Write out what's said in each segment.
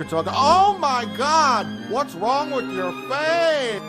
can talk. Oh my God! What's wrong with your face?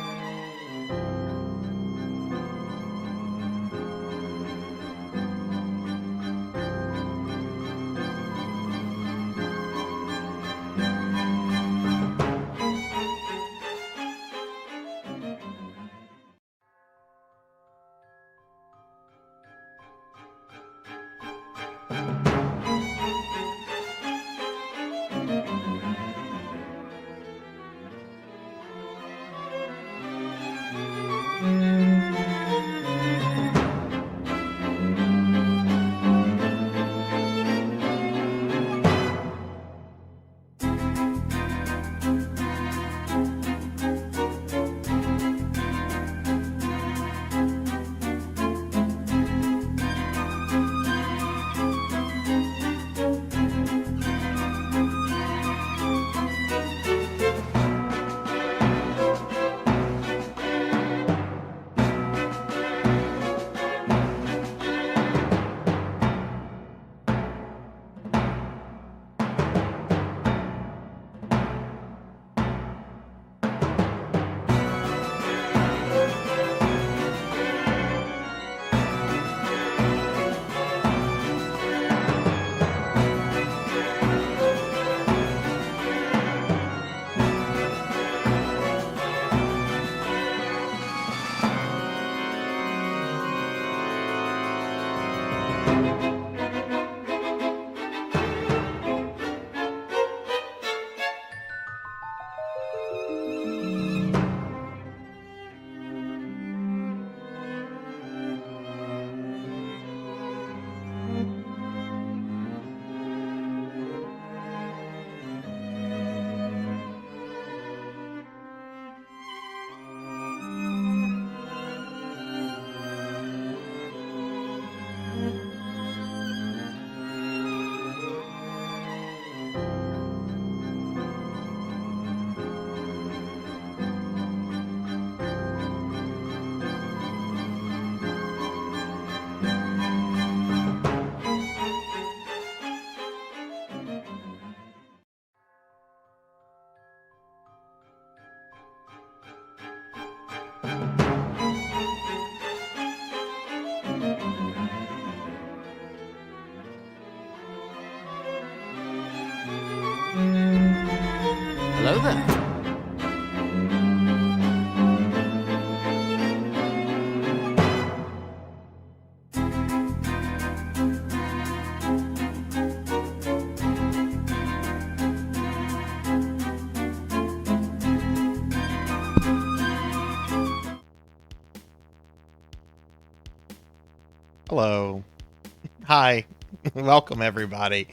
Hello there. Hello. Hi. Welcome, everybody.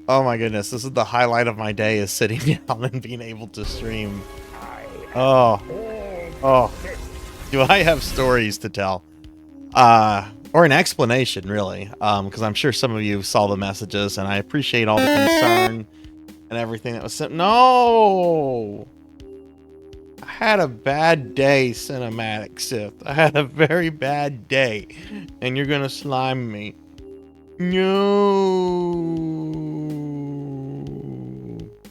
Oh my goodness, this is the highlight of my day, is sitting down and being able to stream. Oh. Do I have stories to tell? Or an explanation, really. Because I'm sure some of you saw the messages, and I appreciate all the concern and everything that was sent. No! I had a bad day, Cinematic Sith. I had a very bad day. And you're gonna slime me.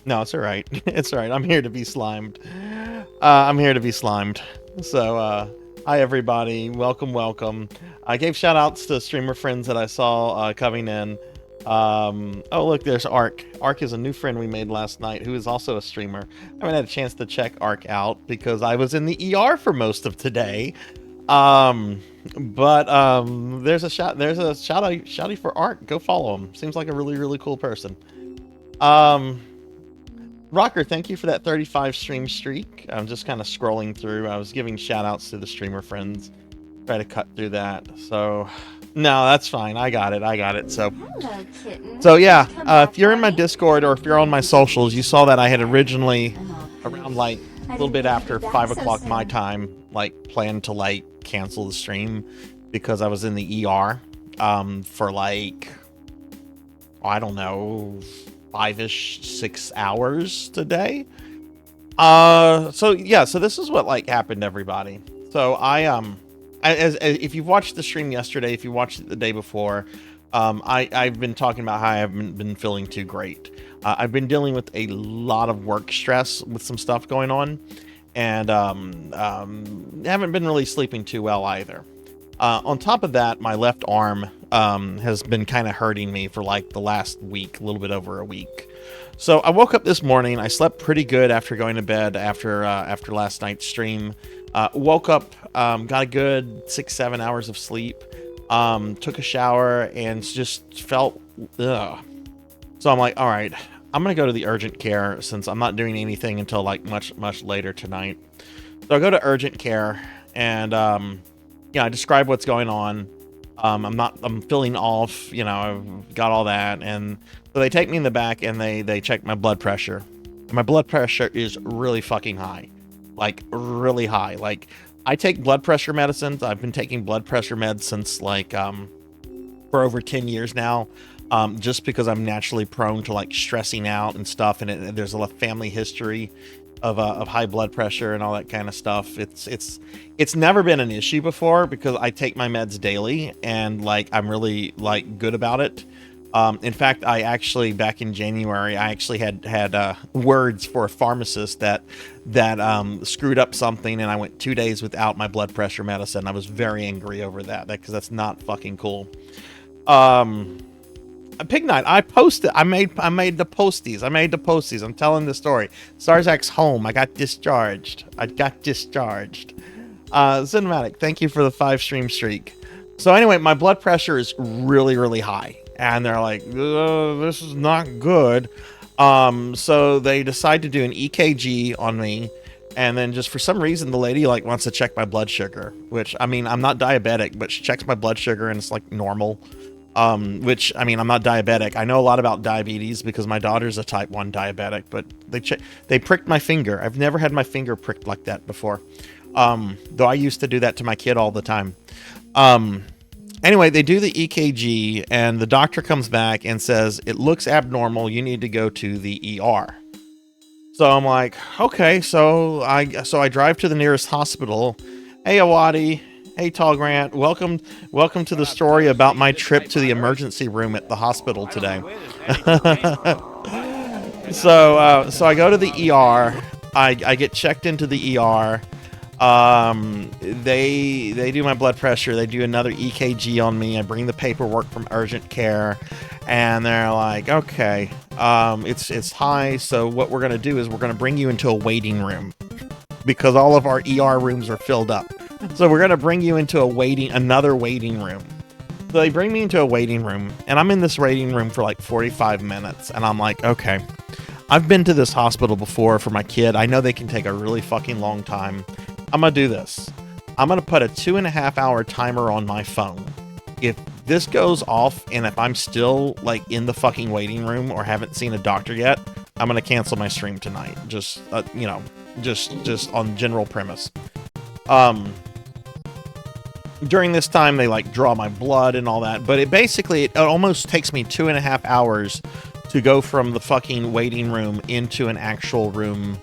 No, it's alright. It's alright. I'm here to be slimed. I'm here to be slimed. So, hi everybody. Welcome, welcome. I gave shout outs to streamer friends that I saw coming in. Oh, look, there's Ark. Ark is a new friend we made last night who is also a streamer. I haven't had a chance to check Ark out because I was in the ER for most of today. There's a shouty for Ark. Go follow him. Seems like a really, really cool person. Rocker, thank you for that 35 stream streak. I'm just kind of scrolling through. I was giving shout outs to the streamer friends. Try to cut through that. So, no, that's fine. I got it. So, Hello, kitten. so yeah, if you're in my Discord or if you're on my socials, you saw that I had originally, around like a little bit after 5 o'clock my time, like planned to like cancel the stream because I was in the ER for like, I don't know, 5-ish, 6 hours today. So yeah, so this is what like happened to everybody. So if you've watched the stream yesterday, if you watched it the day before, I've been talking about how I haven't been feeling too great. I've been dealing with a lot of work stress with some stuff going on, and haven't been really sleeping too well either. On top of that, my left arm has been kind of hurting me for like the last week, a little bit over a week. So I woke up this morning. I slept pretty good after going to bed after last night's stream. Woke up, got a good 6-7 hours of sleep. Took a shower and just felt ugh. So I'm like, all right, I'm gonna go to the urgent care since I'm not doing anything until like much later tonight. So I go to urgent care and I describe what's going on. I'm feeling off, I've got all that, and so they take me in the back and they check my blood pressure. And my blood pressure is really fucking high, like really high. Like I take blood pressure medicines. I've been taking blood pressure meds since like for over 10 years now. Just because I'm naturally prone to like stressing out and stuff, and there's a family history of high blood pressure and all that kind of stuff. It's never been an issue before because I take my meds daily and like I'm really like good about it. In fact, I actually back in January I actually had words for a pharmacist that screwed up something, and I went 2 days without my blood pressure medicine. I was very angry over that because that's not fucking cool. Pig Night, I posted. I made the posties. I'm telling the story. Sarzac's home. I got discharged. Cinematic, thank you for the 5 stream streak. So anyway, my blood pressure is really high, and they're like, this is not good. So they decide to do an EKG on me, and then just for some reason the lady like wants to check my blood sugar, which I mean I'm not diabetic, but she checks my blood sugar and it's like normal. Which, I mean, I'm not diabetic. I know a lot about diabetes because my daughter's a type 1 diabetic, but they pricked my finger. I've never had my finger pricked like that before. Though I used to do that to my kid all the time. Anyway, they do the EKG and the doctor comes back and says, it looks abnormal. You need to go to the ER. So I'm like, okay. So I drive to the nearest hospital. Hey, Awadi. Hey, Tall Grant, welcome to the story about my trip to the emergency room at the hospital today. So I go to the ER. I get checked into the ER. They do my blood pressure. They do another EKG on me. I bring the paperwork from urgent care, and they're like, okay, it's high. So what we're gonna do is we're gonna bring you into a waiting room because all of our ER rooms are filled up. So we're going to bring you into another waiting room. So they bring me into a waiting room, and I'm in this waiting room for like 45 minutes. And I'm like, okay, I've been to this hospital before for my kid. I know they can take a really fucking long time. I'm going to do this. I'm going to put a 2.5 hour timer on my phone. If this goes off and if I'm still like in the fucking waiting room or haven't seen a doctor yet, I'm going to cancel my stream tonight. Just, just on general premise. During this time, they like draw my blood and all that, but it almost takes me 2.5 hours to go from the fucking waiting room into an actual room.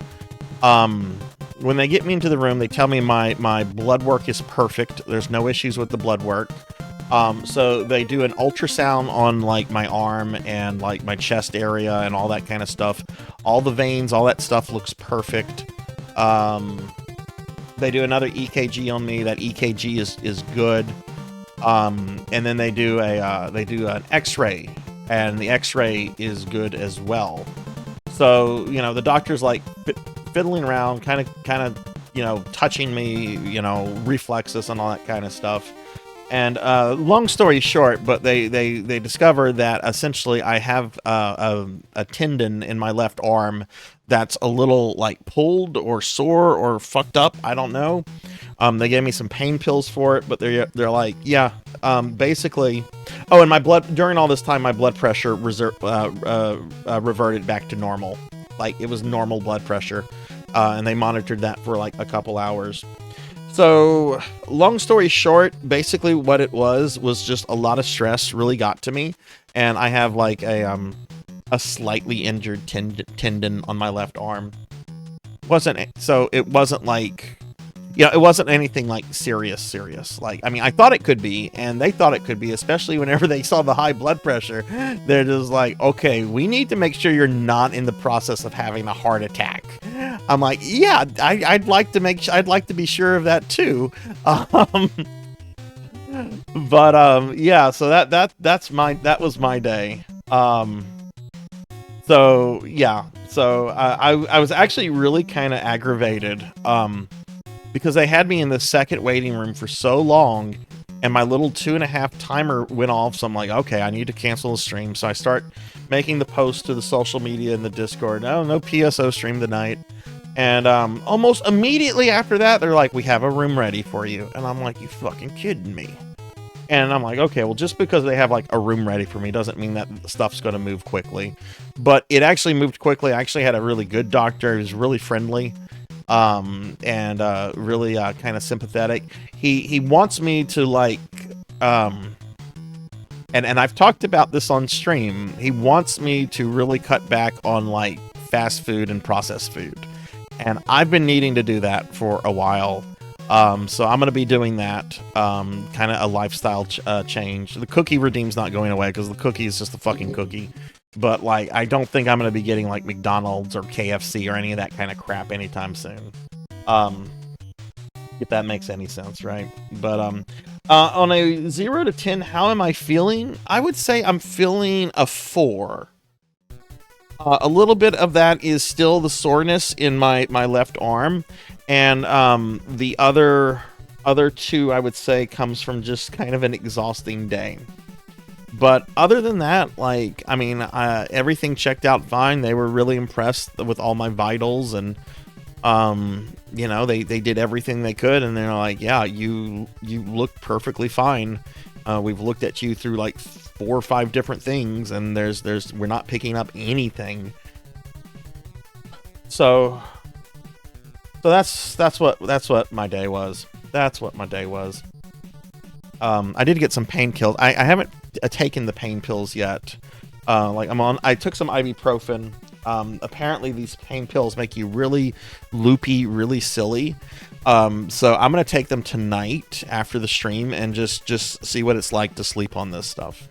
When they get me into the room, they tell me my blood work is perfect. There's no issues with the blood work. So they do an ultrasound on like my arm and like my chest area and all that kind of stuff. All the veins, all that stuff looks perfect. They do another EKG on me. That EKG is good. And then they do an X-ray, and the X-ray is good as well. So the doctor's like fiddling around, kind of touching me, reflexes and all that kind of stuff. And long story short, but they discover that essentially I have a tendon in my left arm that's a little like pulled or sore or fucked up. I don't know. They gave me some pain pills for it, but they're like, yeah, basically. Oh, and my blood during all this time, my blood pressure reverted back to normal. Like it was normal blood pressure, and they monitored that for like a couple hours. So, long story short, basically what it was just a lot of stress really got to me, and I have like a slightly injured tendon on my left arm. It wasn't like it wasn't anything like serious. Like, I mean, I thought it could be, and they thought it could be, especially whenever they saw the high blood pressure. They're just like, okay, we need to make sure you're not in the process of having a heart attack. I'm like, yeah, I'd like to be sure of that too. Yeah, so that was my day. So yeah, so I was actually really kind of aggravated, because they had me in the second waiting room for so long, and my little 2.5 timer went off. So I'm like, okay, I need to cancel the stream. So I start making the post to the social media and the Discord. Oh, no PSO stream tonight. And almost immediately after that, they're like, we have a room ready for you. And I'm like, you fucking kidding me? And I'm like, okay, well, just because they have like a room ready for me doesn't mean that stuff's going to move quickly. But it actually moved quickly. I actually had a really good doctor. He was really friendly, and really kind of sympathetic. He wants me to like, and I've talked about this on stream. He wants me to really cut back on like fast food and processed food. And I've been needing to do that for a while. So I'm going to be doing that, kind of a lifestyle change. The cookie redeem's not going away because the cookie is just a fucking cookie. But like, I don't think I'm going to be getting like McDonald's or KFC or any of that kind of crap anytime soon. If that makes any sense, right? But on a 0 to 10, how am I feeling? I would say I'm feeling a 4. A little bit of that is still the soreness in my left arm, and the other 2, I would say, comes from just kind of an exhausting day. But other than that, like, I mean, everything checked out fine. They were really impressed with all my vitals, and you know, they did everything they could, and they're like, yeah, you look perfectly fine. We've looked at you through like 4 or 5 different things, and we're not picking up anything. So that's what my day was. That's what my day was. I did get some pain pills. I haven't taken the pain pills yet. I took some ibuprofen. Apparently these pain pills make you really loopy, really silly. So I'm going to take them tonight after the stream and just see what it's like to sleep on this stuff.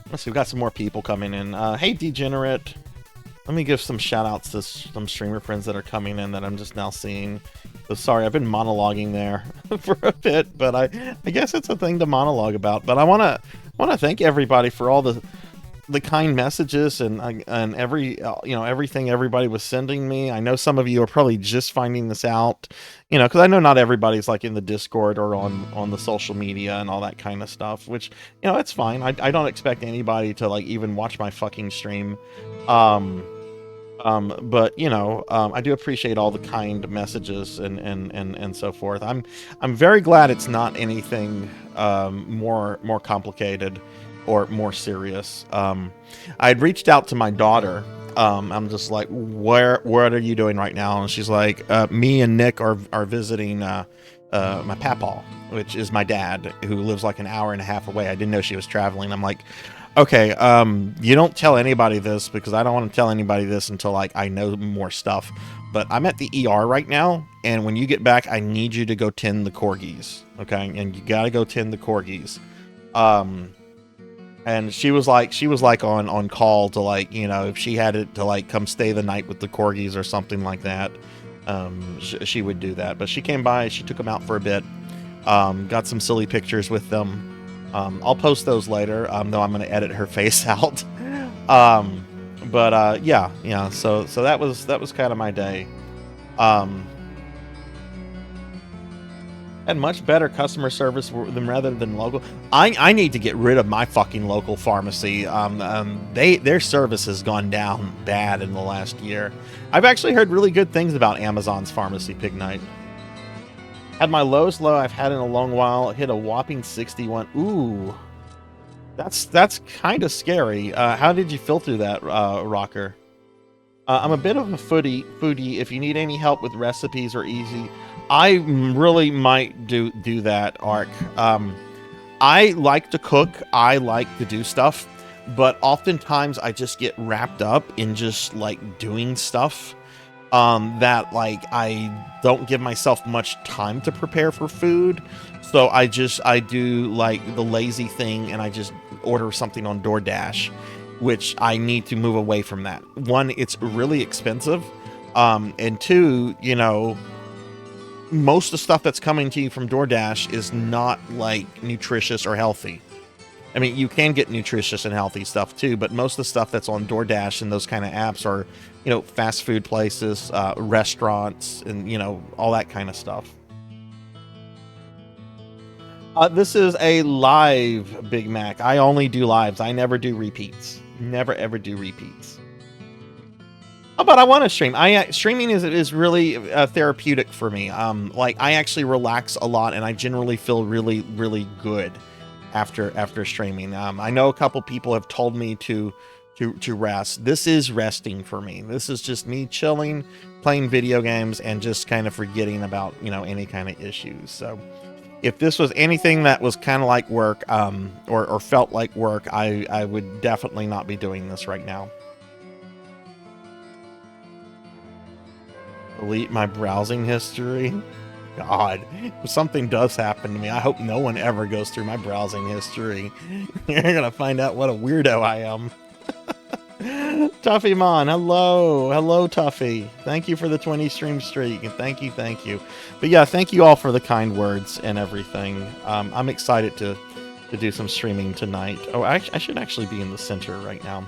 Let's see, we've got some more people coming in. Hey, Degenerate. Let me give some shout outs to some streamer friends that are coming in that I'm just now seeing. So sorry, I've been monologuing there for a bit, but I guess it's a thing to monologue about. But I want to thank everybody for all the kind messages and every everything everybody was sending me. I know some of you are probably just finding this out, because I know not everybody's like in the Discord or on the social media and all that kind of stuff, which it's fine. I don't expect anybody to like even watch my fucking stream. But I do appreciate all the kind messages and so forth. I'm very glad it's not anything more complicated or more serious. I had reached out to my daughter. I'm just like, what are you doing right now? And she's like, me and Nick are visiting my papaw, which is my dad, who lives like an hour and a half away. I didn't know she was traveling. I'm like, okay, you don't tell anybody this, because I don't want to tell anybody this until like I know more stuff. But I'm at the ER right now, and when you get back, I need you to go tend the corgis, okay? And you gotta go tend the corgis. And she was like on call to like, if she had it to like come stay the night with the corgis or something like that, she would do that. But she came by, she took them out for a bit, got some silly pictures with them. I'll post those later, though I'm going to edit her face out. Yeah. So that was kind of my day. Had much better customer service rather than local. I need to get rid of my fucking local pharmacy. Their service has gone down bad in the last year. I've actually heard really good things about Amazon's pharmacy, Pig Knight. Had my lowest low I've had in a long while. Hit a whopping 61. Ooh, that's kind of scary. How did you feel through that, Rocker? I'm a bit of a foodie. If you need any help with recipes or easy, I really might do that, Ark. I like to cook. I like to do stuff, but oftentimes I just get wrapped up in just like doing stuff. that like I don't give myself much time to prepare for food. So I do like the lazy thing and I just order something on DoorDash, which I need to move away from that. One, it's really expensive. And two, you know, most of the stuff that's coming to you from DoorDash is not like nutritious or healthy. I mean, you can get nutritious and healthy stuff too, but most of the stuff that's on DoorDash and those kind of apps are, you know, fast food places, restaurants, and, you know, all that kind of stuff. This is a live Big Mac. I only do lives. I never do repeats. Never ever do repeats. Oh, but I want to stream. Streaming is really therapeutic for me. Like I actually relax a lot, and I generally feel really good after streaming. I know a couple people have told me to rest. This is resting for me. This is just me chilling, playing video games, and just kind of forgetting about, you know, any kind of issues. So if this was anything that was kind of like work, or felt like work, I would definitely not be doing this right now. Delete my browsing history. God, if something does happen to me, I hope no one ever goes through my browsing history. You're gonna find out what a weirdo I am. Tuffy Mon, hello Tuffy. Thank you for the 20 stream streak, and thank you. But yeah, thank you all for the kind words and everything. I'm excited to do some streaming tonight. Oh, I should actually be in the center right now.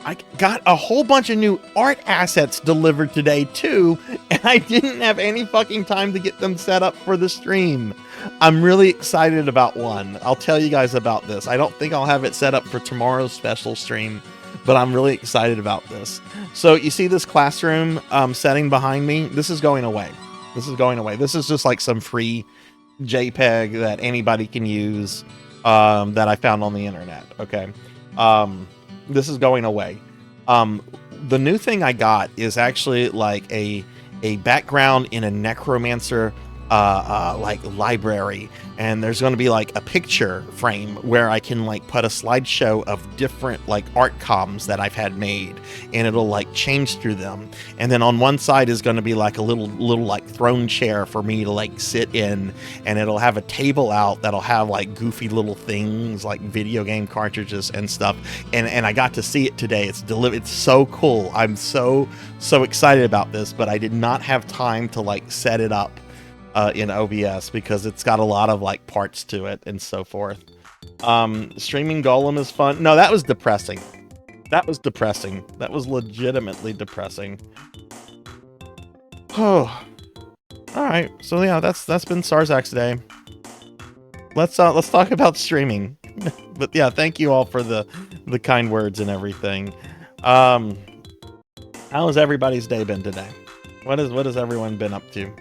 I got a whole bunch of new art assets delivered today too, and I didn't have any fucking time to get them set up for the stream. I'm really excited about one. I'll tell you guys about this. I don't think I'll have it set up for tomorrow's special stream, but I'm really excited about this. So you see this classroom setting behind me? This is going away. This is just like some free JPEG that anybody can use that I found on the internet. Okay. This is going away. The new thing I got is actually like a background in a necromancer like library, and there's going to be like a picture frame where I can like put a slideshow of different like art comms that I've had made, and it'll like change through them. And then on one side is going to be like a little like throne chair for me to like sit in, and it'll have a table out that'll have like goofy little things like video game cartridges and stuff. And I got to see it today. It's delivered. It's so cool. I'm so excited about this, but I did not have time to like set it up in OBS because it's got a lot of like parts to it and so forth. Streaming Golem is fun. No, that was depressing. That was legitimately depressing. Oh, all right. So yeah, that's been Sarzac's day. Let's talk about streaming. But yeah, thank you all for the kind words and everything. How has everybody's day been today? What has everyone been up to?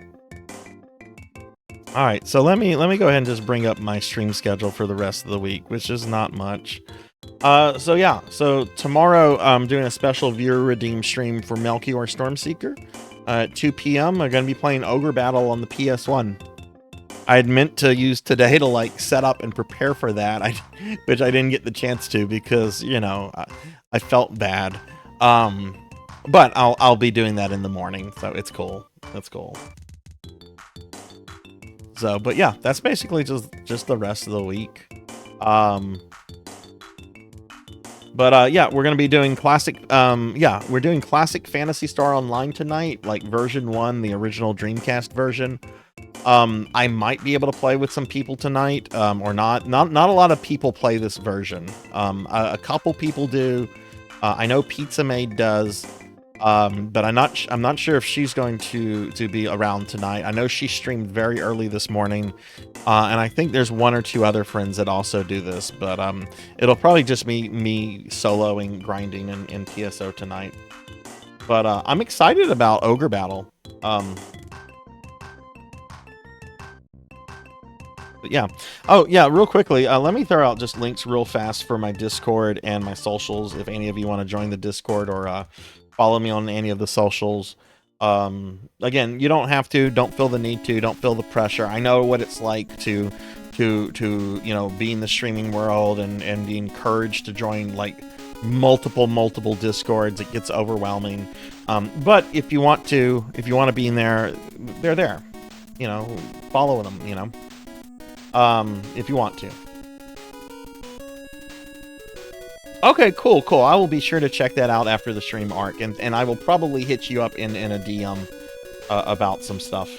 All right, so let me go ahead and just bring up my stream schedule for the rest of the week, which is not much. So tomorrow I'm doing a special viewer redeem stream for Melchior Stormseeker. At 2 p.m. I'm going to be playing Ogre Battle on the PS1. I had meant to use today to like set up and prepare for that, which I didn't get the chance to because, you know, I felt bad. But I'll be doing that in the morning, so it's cool. That's cool. So, but yeah, that's basically just the rest of the week. Yeah, we're gonna be doing classic. We're doing classic Phantasy Star Online tonight, like version 1, the original Dreamcast version. I might be able to play with some people tonight, or not. Not a lot of people play this version. A couple people do. I know Pizza Maid does. But I'm not sure if she's going to be around tonight. I know she streamed very early this morning, and I think there's one or two other friends that also do this. But it'll probably just be me soloing, grinding in TSO tonight. But I'm excited about Ogre Battle. But yeah. Oh yeah, real quickly, let me throw out just links real fast for my Discord and my socials. If any of you want to join the Discord or follow me on any of the socials. Again, you don't have to. Don't feel the need to. Don't feel the pressure. I know what it's like to you know, be in the streaming world and be encouraged to join like multiple discords. It gets overwhelming. But if you want to be in there, they're there. You know, follow them, you know. If you want to. Okay, cool. I will be sure to check that out after the stream arc, and I will probably hit you up in a DM about some stuff.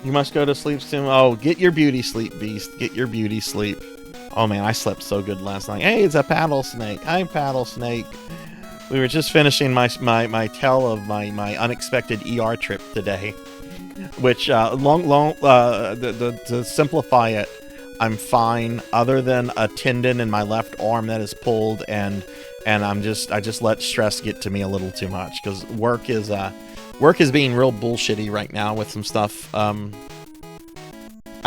You must go to sleep soon. Oh, get your beauty sleep, Beast. Get your beauty sleep. Oh man, I slept so good last night. Hey, it's a paddle snake. I'm paddle snake. We were just finishing my tale of my unexpected ER trip today. Which to simplify it, I'm fine other than a tendon in my left arm that is pulled, and I just let stress get to me a little too much because work is being real bullshitty right now with some stuff I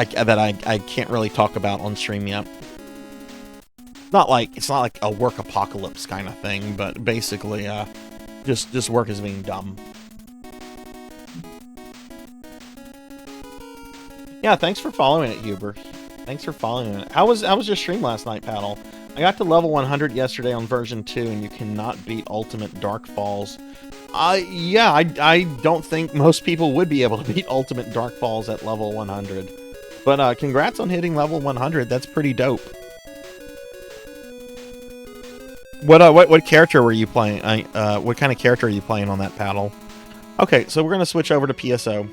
can't really talk about on stream yet. It's not like a work apocalypse kind of thing, but basically just work is being dumb. Yeah, thanks for following it, Huber. Thanks for following it. How was your stream last night, Paddle? I got to level 100 yesterday on version 2, and you cannot beat Ultimate Dark Falls. Yeah, I don't think most people would be able to beat Ultimate Dark Falls at level 100. But congrats on hitting level 100. That's pretty dope. What character were you playing? What kind of character are you playing on that, Paddle? Okay, so we're gonna switch over to PSO.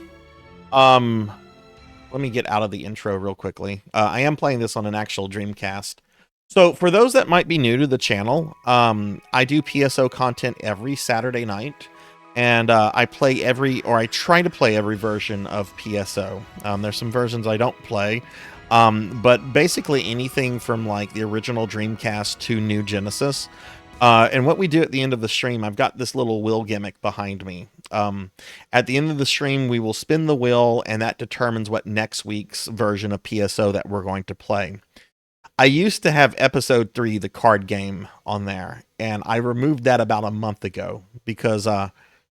Let me get out of the intro real quickly. I am playing this on an actual Dreamcast. So for those that might be new to the channel, I do PSO content every Saturday night, and I try to play every version of PSO. There's some versions I don't play, but basically anything from like the original Dreamcast to New Genesis. And what we do at the end of the stream, I've got this little wheel gimmick behind me. At the end of the stream, we will spin the wheel, and that determines what next week's version of PSO that we're going to play. I used to have episode 3, the card game, on there, and I removed that about a month ago because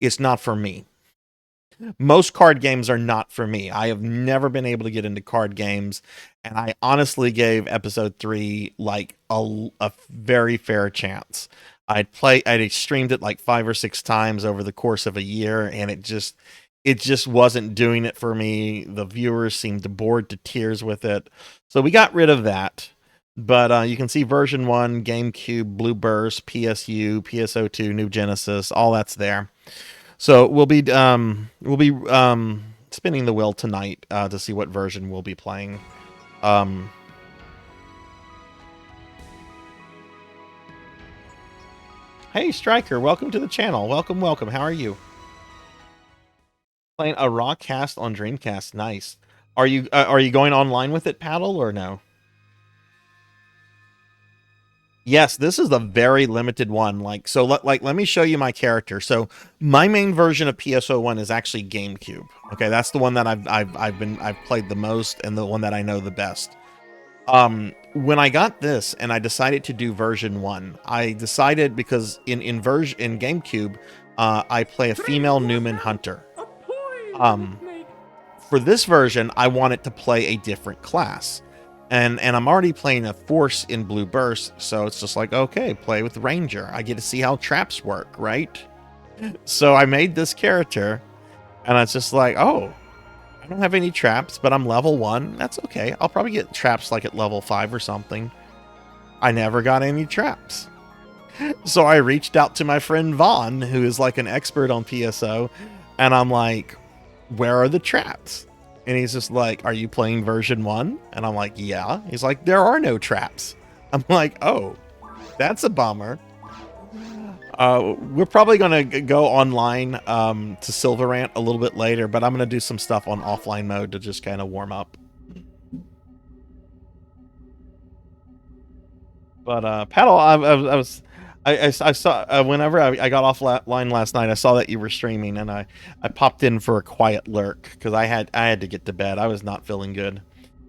it's not for me. Most card games are not for me. I have never been able to get into card games, and I honestly gave episode 3 like a very fair chance. I'd streamed it like 5 or 6 times over the course of a year, and it just wasn't doing it for me. The viewers seemed bored to tears with it, so we got rid of that. But you can see version 1, GameCube, Blue Burst, PSU, PSO2, New Genesis, all that's there. So we'll be spinning the wheel tonight to see what version we'll be playing. Hey Striker, welcome to the channel. Welcome. How are you? Playing a raw cast on Dreamcast. Nice. Are you going online with it, Paddle, or no? Yes, this is a very limited one. Let me show you my character. So my main version of PSO1 is actually GameCube. Okay, that's the one that I've played the most and the one that I know the best. When I got this and I decided to do version 1, I decided because in GameCube, I play a female Newman Hunter. For this version, I wanted to play a different class. And I'm already playing a Force in Blue Burst, so it's just like, okay, play with Ranger. I get to see how traps work, right? So I made this character, and it's just like, oh, I don't have any traps, but I'm level 1. That's okay. I'll probably get traps like at level 5 or something. I never got any traps. So I reached out to my friend Vaughn, who is like an expert on PSO, and I'm like, where are the traps? And he's just like, are you playing version 1? And I'm like, yeah. He's like, there are no traps. I'm like, oh, that's a bummer. We're probably going to go online to Silverant a little bit later, but I'm going to do some stuff on offline mode to just kind of warm up. But Paddle, I saw whenever I got offline last night, I saw that you were streaming, and I popped in for a quiet lurk because I had to get to bed. I was not feeling good.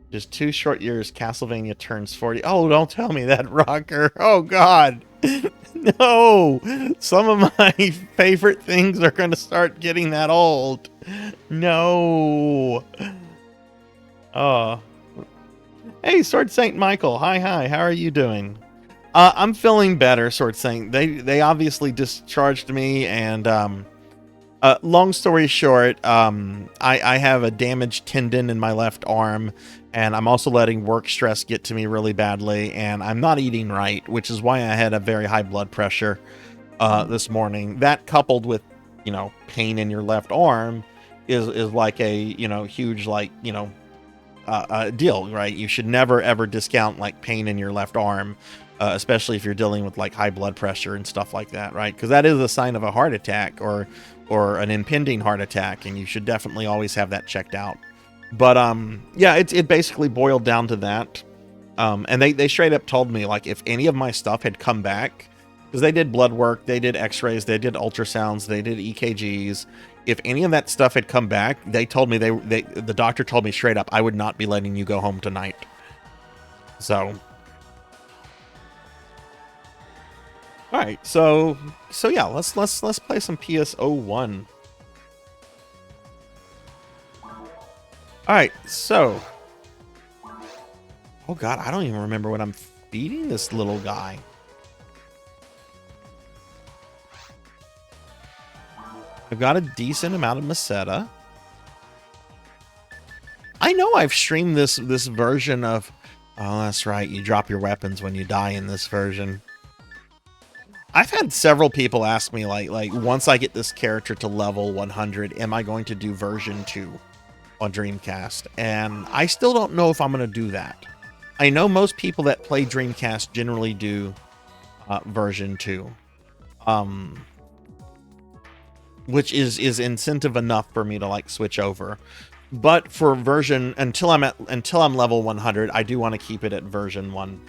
Just 2 short years, Castlevania turns 40. Oh, don't tell me that, Rocker. Oh God, no! Some of my favorite things are going to start getting that old. No. Oh, hey, Sword Saint Michael. Hi. How are you doing? I'm feeling better, Sword Saint. They obviously discharged me, and long story short, I have a damaged tendon in my left arm, and I'm also letting work stress get to me really badly, and I'm not eating right, which is why I had a very high blood pressure this morning. That coupled with, pain in your left arm is like a, huge, like, deal, right? You should never ever discount like pain in your left arm, especially if you're dealing with like high blood pressure and stuff like that, right? Because that is a sign of a heart attack or an impending heart attack, and you should definitely always have that checked out. But yeah, it basically boiled down to that. And they straight up told me, like, if any of my stuff had come back, because they did blood work, they did x-rays, they did ultrasounds, they did EKGs. If any of that stuff had come back, they told me the doctor told me straight up, I would not be letting you go home tonight. So, all right, so yeah, let's play some PS01. All right, so, oh god, I don't even remember what I'm feeding this little guy. I've got a decent amount of Meseta. I know I've streamed this version of... Oh, that's right. You drop your weapons when you die in this version. I've had several people ask me, like once I get this character to level 100, am I going to do version 2 on Dreamcast? And I still don't know if I'm going to do that. I know most people that play Dreamcast generally do version 2. Which is incentive enough for me to like switch over. But for version until I'm level 100, I do want to keep it at version 1.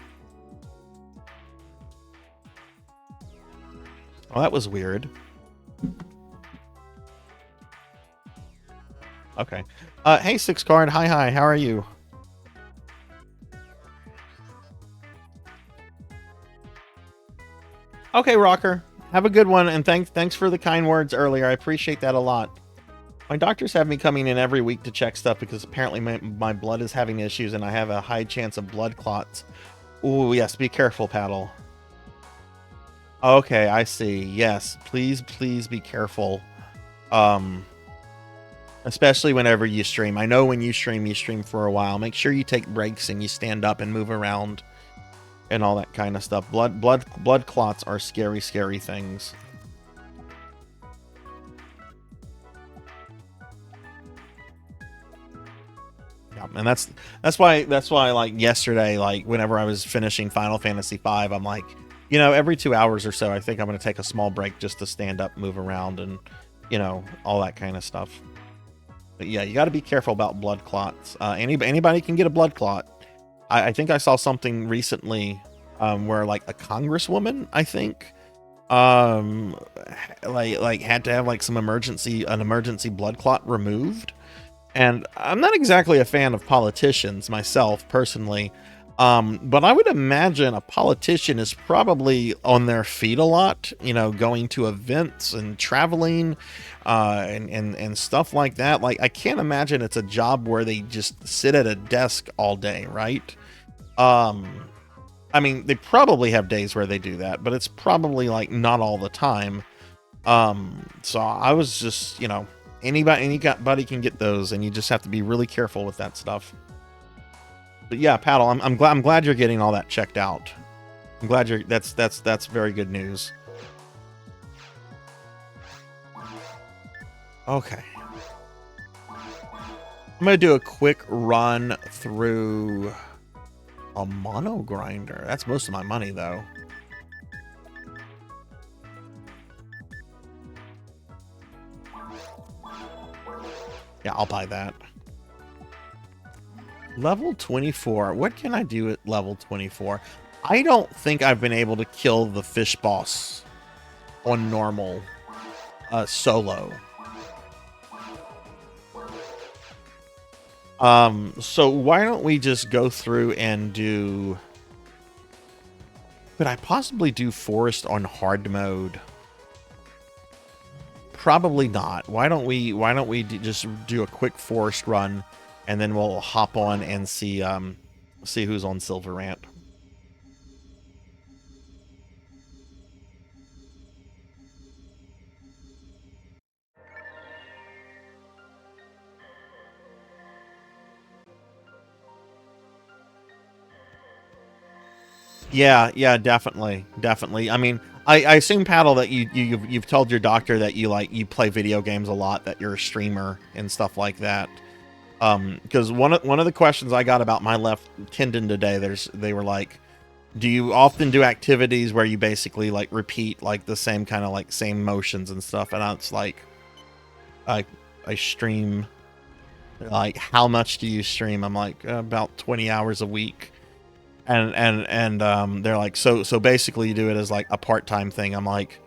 Oh, that was weird. Okay. Hey, Six Card. Hi. How are you? Okay, Rocker. Have a good one, and thanks for the kind words earlier. I appreciate that a lot. My doctors have me coming in every week to check stuff because apparently my blood is having issues and I have a high chance of blood clots. Ooh, yes, be careful, Paddle. Okay, I see. Yes, please be careful. Especially whenever you stream. I know when you stream for a while. Make sure you take breaks and you stand up and move around. And all that kind of stuff. Blood clots are scary things. Yeah, and that's why like yesterday, like whenever I was finishing Final Fantasy V, I'm like, every 2 hours or so, I think I'm going to take a small break just to stand up, move around, and all that kind of stuff. But yeah, you got to be careful about blood clots. Anybody can get a blood clot. I think I saw something recently where like a congresswoman, I think, like had to have like an emergency blood clot removed. And I'm not exactly a fan of politicians myself personally, but I would imagine a politician is probably on their feet a lot, going to events and traveling and stuff like that. Like, I can't imagine it's a job where they just sit at a desk all day, right? I mean, they probably have days where they do that, but it's probably like not all the time. So I was just, anybody can get those, and you just have to be really careful with that stuff. But yeah, Paddle, I'm glad you're getting all that checked out. I'm glad that's very good news. Okay. I'm gonna do a quick run through a mono grinder. That's most of my money, though. Yeah, I'll buy that. Level 24. What can I do at level 24? I don't think I've been able to kill the fish boss on normal solo. So why don't we just go through and do... Could I possibly do forest on hard mode? Probably not. Why don't we just do a quick forest run and then we'll hop on and see who's on Silver Rant. Yeah, definitely. I mean, I assume, Paddle, that you've told your doctor that you play video games a lot, that you're a streamer and stuff like that. Because one of the questions I got about my left tendon today, they were like, do you often do activities where you basically like repeat like the same kind of like same motions and stuff? And it's like, I stream. Like, how much do you stream? I'm like, about 20 hours a week. And they're like, so basically you do it as like a part-time thing. I'm like,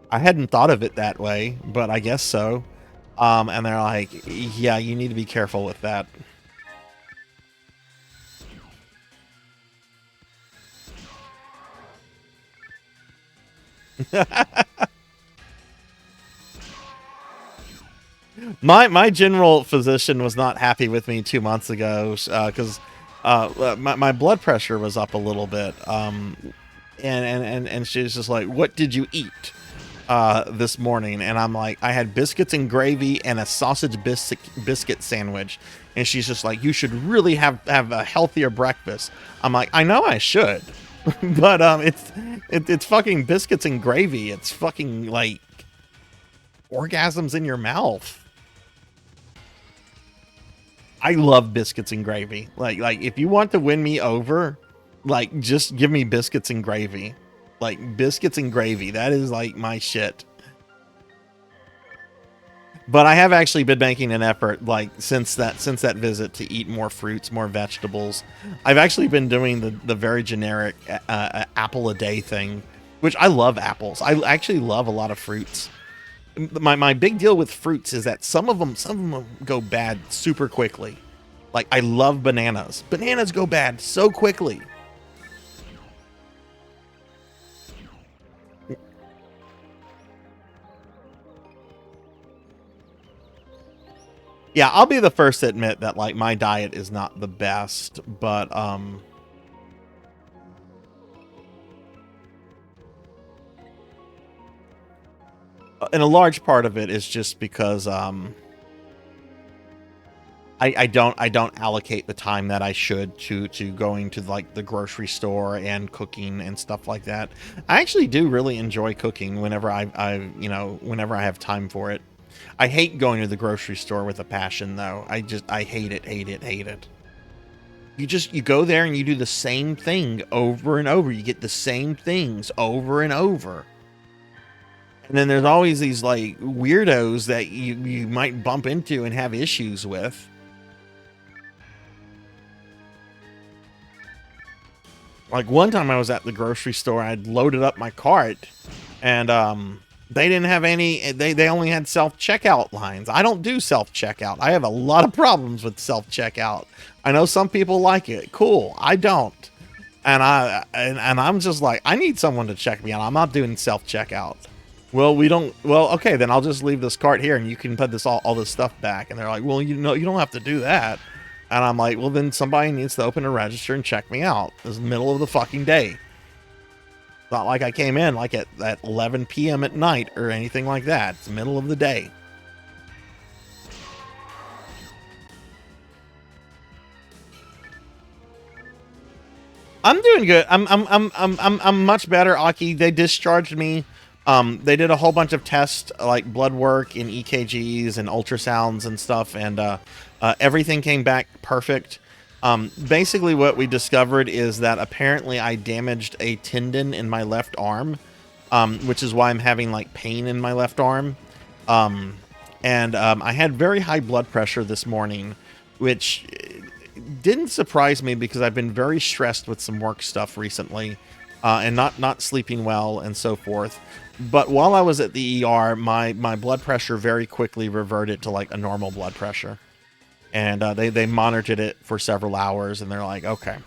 I hadn't thought of it that way, but I guess so. And they're like, yeah, you need to be careful with that. My general physician was not happy with me 2 months ago, because my blood pressure was up a little bit. And she was just like, what did you eat this morning? And I'm like, I had biscuits and gravy and a sausage biscuit sandwich. And she's just like, you should really have a healthier breakfast. I'm like, I know I should, but it's fucking biscuits and gravy. It's fucking like orgasms in your mouth. I love biscuits and gravy. Like if you want to win me over, like, just give me biscuits and gravy. Like, biscuits and gravy, that is like my shit. But I have actually been making an effort, like, since that visit, to eat more fruits, more vegetables. I've actually been doing the very generic apple a day thing, which I love apples. I actually love a lot of fruits. My big deal with fruits is that some of them go bad super quickly. Like, I love bananas. Bananas go bad so quickly. Yeah, I'll be the first to admit that, like, my diet is not the best, but and a large part of it is just because I don't allocate the time that I should to going to like the grocery store and cooking and stuff like that. I actually do really enjoy cooking whenever whenever I have time for it. I hate going to the grocery store with a passion, though. I hate it. You go there and you do the same thing over and over. You get the same things over and over. And then there's always these like weirdos that you might bump into and have issues with. Like, one time I was at the grocery store, I'd loaded up my cart, and they didn't have any, they only had self-checkout lines. I don't do self-checkout. I have a lot of problems with self-checkout. I know some people like it. Cool. I don't. And I'm just like, I need someone to check me out. I'm not doing self-checkout. Well, okay, then I'll just leave this cart here and you can put all this stuff back. And they're like, well, you don't have to do that. And I'm like, well, then somebody needs to open a register and check me out. It's the middle of the fucking day. It's not like I came in like at 11 p.m. at night or anything like that. It's the middle of the day. I'm doing good. I'm much better, Aki. They discharged me. They did a whole bunch of tests, like blood work and EKGs and ultrasounds and stuff, and everything came back perfect. Basically what we discovered is that apparently I damaged a tendon in my left arm, which is why I'm having like pain in my left arm. And I had very high blood pressure this morning, which didn't surprise me because I've been very stressed with some work stuff recently, and not sleeping well and so forth. But while I was at the ER, my blood pressure very quickly reverted to like a normal blood pressure. And they monitored it for several hours, and they're like, okay,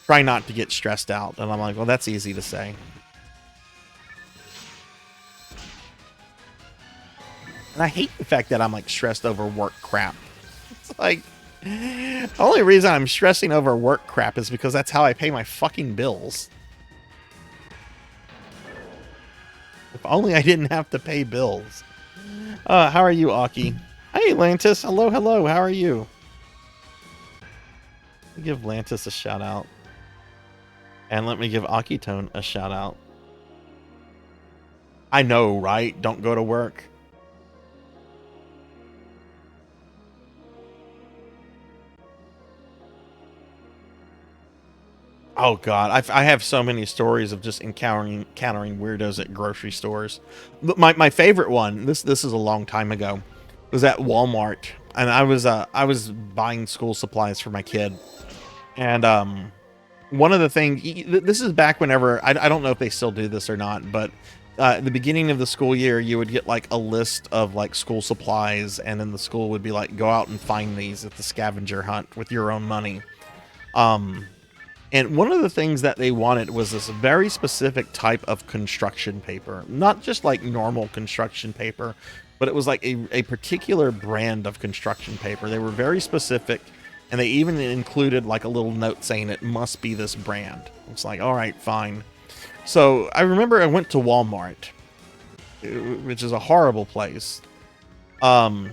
try not to get stressed out. And I'm like, well, that's easy to say. And I hate the fact that I'm like stressed over work crap. Like, the only reason I'm stressing over work crap is because that's how I pay my fucking bills. If only I didn't have to pay bills. How are you, Aki? Hey, Lantis. Hello, hello. How are you? Give Lantis a shout out. And let me give Akitone a shout out. I know, right? Don't go to work. Oh God, I have so many stories of just encountering weirdos at grocery stores. But my favorite one, this is a long time ago, was at Walmart, and I was buying school supplies for my kid, and one of the things, this is back whenever I don't know if they still do this or not, but at the beginning of the school year, you would get like a list of like school supplies, and then the school would be like, go out and find these at the scavenger hunt with your own money. And one of the things that they wanted was this very specific type of construction paper. Not just like normal construction paper, but it was like a particular brand of construction paper. They were very specific, and they even included like a little note saying it must be this brand. It's like, all right, fine. So I remember I went to Walmart, which is a horrible place. And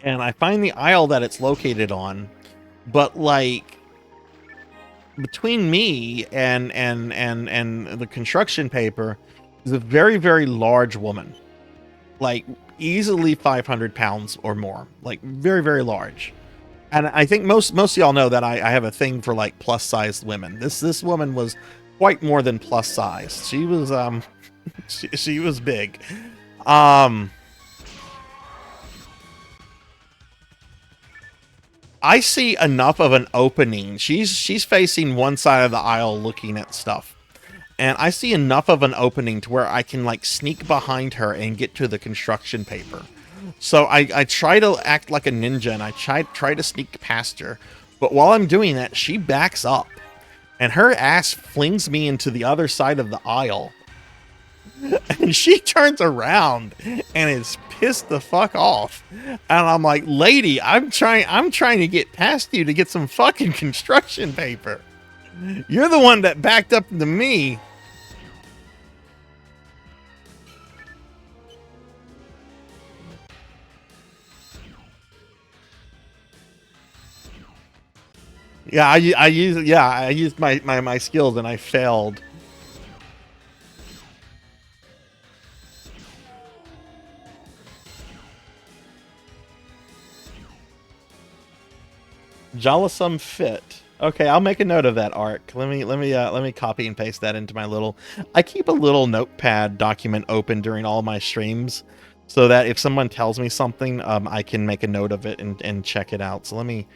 I find the aisle that it's located on, but like, between me and the construction paper is a very, very large woman, like easily 500 pounds or more, like very, very large. And I think most of y'all know that I have a thing for like plus sized women. This woman was quite more than plus size. She was she was big. I see enough of an opening. She's facing one side of the aisle looking at stuff. And I see enough of an opening to where I can like sneak behind her and get to the construction paper. So I try to act like a ninja, and I try to sneak past her. But while I'm doing that, she backs up, and her ass flings me into the other side of the aisle. And she turns around and is pissed the fuck off. And I'm like, lady, I'm trying to get past you to get some fucking construction paper. You're the one that backed up into me. Yeah, I used my skills, and I failed. Jollisome fit. Okay, I'll make a note of that, Arc. Let me copy and paste that into my little. I keep a little notepad document open during all my streams, so that if someone tells me something, I can make a note of it and check it out. So let me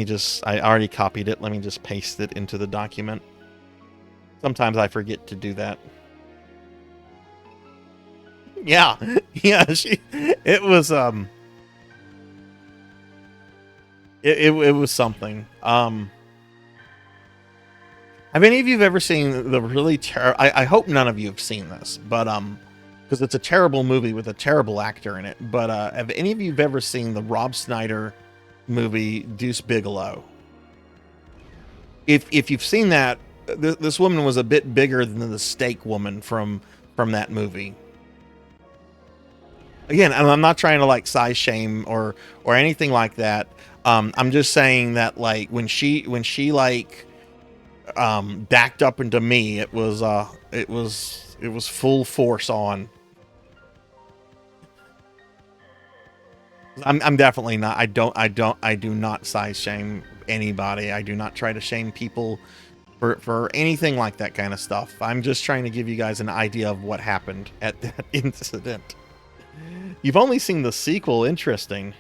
just. I already copied it. Let me just paste it into the document. Sometimes I forget to do that. Yeah, yeah. It was It was something. Have any of you ever seen the really terrible? I hope none of you have seen this, but because it's a terrible movie with a terrible actor in it. But have any of you ever seen the Rob Schneider movie Deuce Bigalow? If you've seen that, this woman was a bit bigger than the steak woman from that movie. Again, I'm not trying to like size shame or anything like that. I'm just saying that like when she like backed up into me, it was full force on. I'm definitely not. I do not size shame anybody. I do not try to shame people for anything like that kind of stuff. I'm just trying to give you guys an idea of what happened at that incident. You've only seen the sequel. Interesting.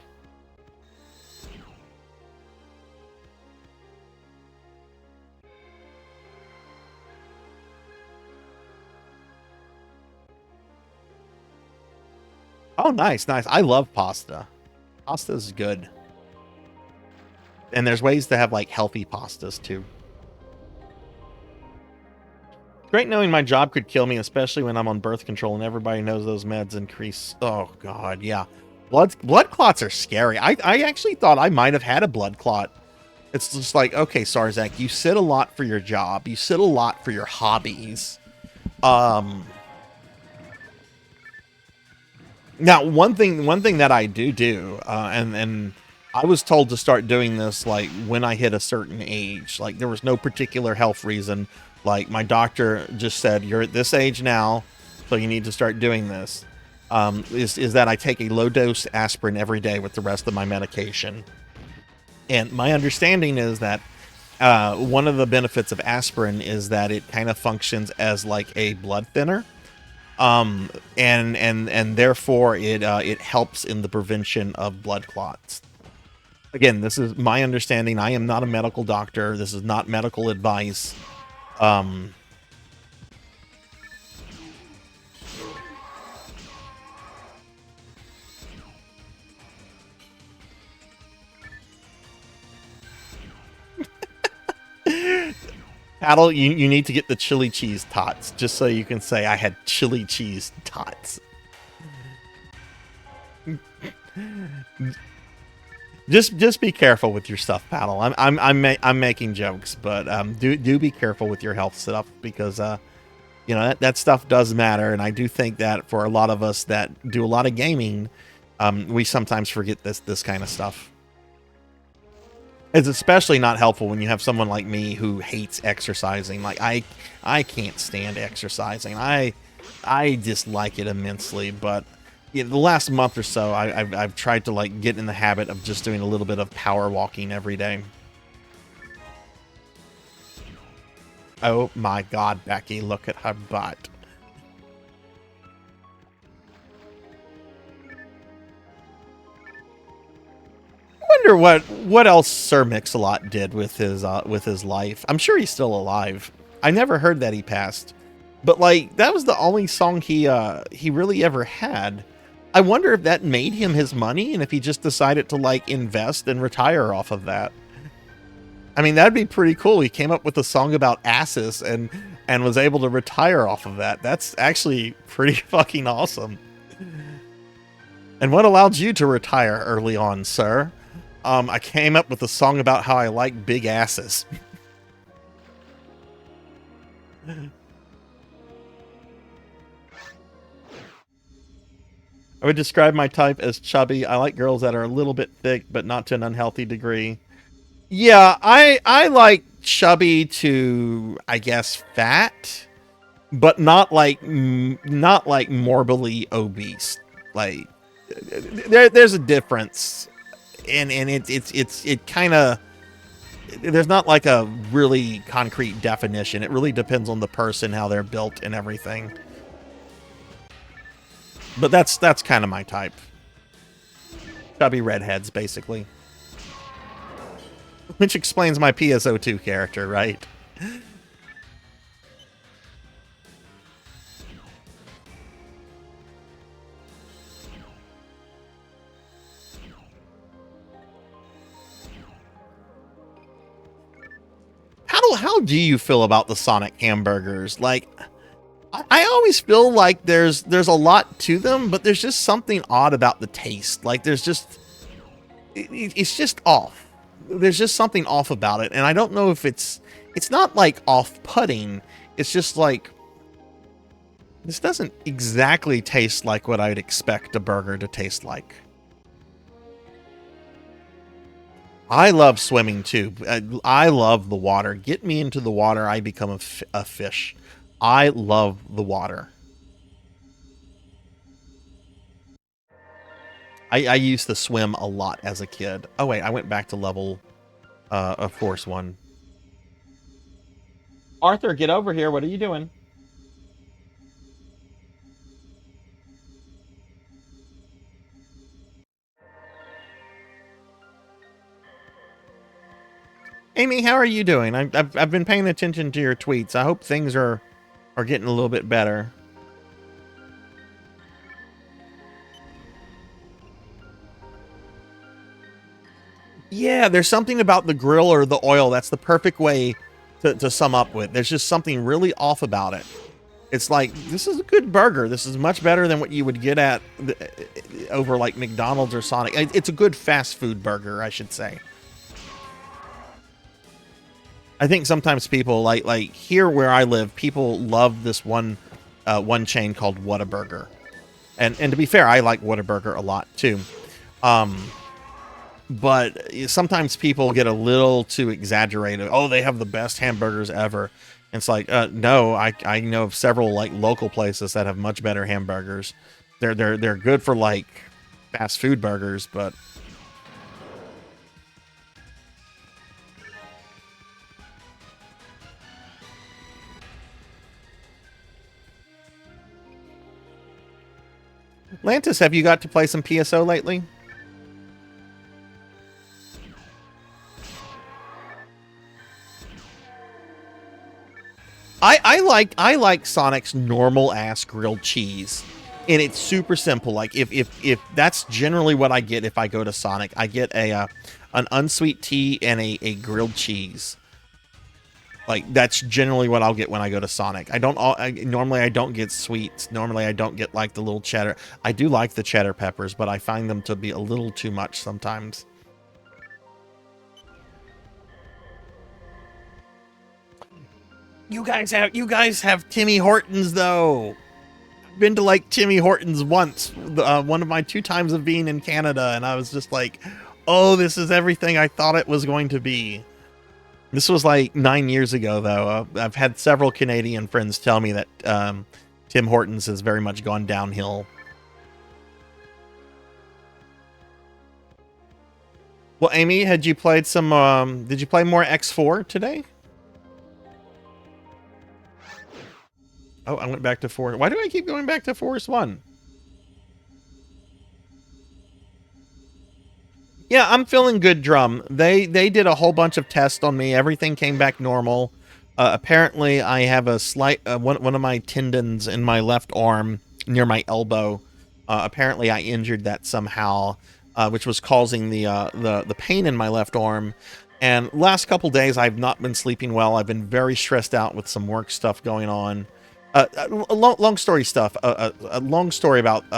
Oh, nice, nice. I love pasta. Pasta's good. And there's ways to have like healthy pastas too. Great knowing my job could kill me, especially when I'm on birth control and everybody knows those meds increase. Oh God, yeah. Blood clots are scary. I actually thought I might have had a blood clot. It's just like, okay, Sarzac, you sit a lot for your job. You sit a lot for your hobbies. Now, one thing that I do, and I was told to start doing this like when I hit a certain age. Like there was no particular health reason. Like my doctor just said, you're at this age now, so you need to start doing this. Is that I take a low dose aspirin every day with the rest of my medication. And my understanding is that one of the benefits of aspirin is that it kind of functions as like a blood thinner. And therefore it helps in the prevention of blood clots. Again, this is my understanding. I am not a medical doctor. This is not medical advice. Paddle, you need to get the chili cheese tots, just so you can say I had chili cheese tots. Just be careful with your stuff, Paddle. I'm making jokes, but do be careful with your health stuff, because you know that stuff does matter, and I do think that for a lot of us that do a lot of gaming, we sometimes forget this kind of stuff. It's especially not helpful when you have someone like me who hates exercising. Like I can't stand exercising. I dislike it immensely. But yeah, the last month or so, I've tried to like get in the habit of just doing a little bit of power walking every day. Oh my God, Becky, look at her butt. Wonder what else Sir Mix-a-Lot did with his life. I'm sure he's still alive. I never heard that he passed, but like that was the only song he really ever had. I wonder if that made him his money, and if he just decided to like invest and retire off of that. I mean, that'd be pretty cool. He came up with a song about asses and was able to retire off of that. That's actually pretty fucking awesome. And what allowed you to retire early on, sir? I came up with a song about how I like big asses. I would describe my type as chubby. I like girls that are a little bit thick, but not to an unhealthy degree. Yeah, I like chubby to, I guess, fat, but not like morbidly obese. Like there's a difference. And it kind of, there's not like a really concrete definition. It really depends on the person, how they're built and everything. But that's kind of my type. Chubby redheads, basically. Which explains my PSO2 character, right? How do you feel about the Sonic hamburgers? Like, I always feel like there's a lot to them, but there's just something odd about the taste. Like there's just, it's just off. There's just something off about it, and I don't know if it's not like off-putting. It's just like, this doesn't exactly taste like what I'd expect a burger to taste like. I love swimming too. I love the water. Get me into the water, I become a fish. I love the water. I used to swim a lot as a kid. Oh wait, I went back to level of Force 1. Arthur, get over here. What are you doing? Amy, how are you doing? I've been paying attention to your tweets. I hope things are getting a little bit better. Yeah, there's something about the grill or the oil that's the perfect way to sum up with. There's just something really off about it. It's like, this is a good burger. This is much better than what you would get at over like McDonald's or Sonic. It's a good fast food burger, I should say. I think sometimes people like here where I live, people love this one chain called Whataburger. And to be fair, I like Whataburger a lot too. But sometimes people get a little too exaggerated. Oh, they have the best hamburgers ever. And it's like, no, I know of several like local places that have much better hamburgers. They're good for like fast food burgers, but Lantis, have you got to play some PSO lately? I like Sonic's normal ass grilled cheese, and it's super simple. Like if that's generally what I get if I go to Sonic, I get an unsweet tea and a grilled cheese. Like that's generally what I'll get when I go to Sonic. Normally I don't get sweets. Normally I don't get like the little cheddar. I do like the cheddar peppers, but I find them to be a little too much sometimes. You guys have Timmy Hortons though. I've been to like Timmy Hortons once, one of my 2 times of being in Canada, and I was just like, oh, this is everything I thought it was going to be. This was like 9 years ago though. I've had several Canadian friends tell me that Tim Hortons has very much gone downhill. Well, Amy, had you played some did you play more X4 today? Oh, I went back to 4. Why do I keep going back to Forest 1? Yeah, I'm feeling good, Drum. They did a whole bunch of tests on me. Everything came back normal. Apparently, I have a slight one of my tendons in my left arm near my elbow. Apparently, I injured that somehow, which was causing the pain in my left arm. And last couple days, I've not been sleeping well. I've been very stressed out with some work stuff going on. Long story stuff. A long story about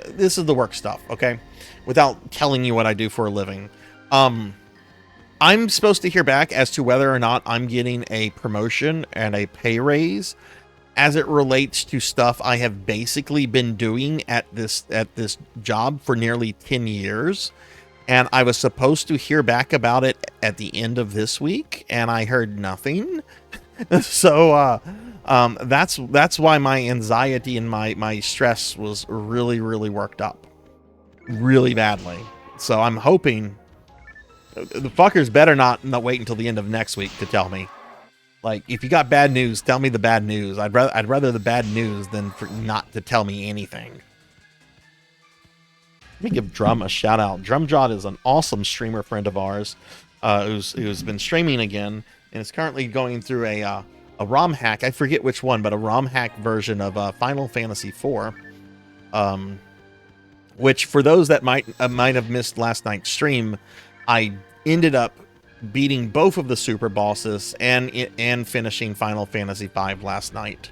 this is the work stuff, okay? Without telling you what I do for a living. I'm supposed to hear back as to whether or not I'm getting a promotion and a pay raise as it relates to stuff I have basically been doing at this job for nearly 10 years. And I was supposed to hear back about it at the end of this week, and I heard nothing. So that's why my anxiety and my stress was really, really worked up really badly. So I'm hoping the fuckers better not wait until the end of next week to tell me. Like, if you got bad news, tell me the bad news. I'd rather the bad news than for not to tell me anything. Let me give Drum a shout out. Drumjot is an awesome streamer friend of ours who's been streaming again and is currently going through a ROM hack. I forget which one, but a ROM hack version of Final Fantasy IV. Which, for those that might have missed last night's stream, I ended up beating both of the super bosses and finishing Final Fantasy V last night.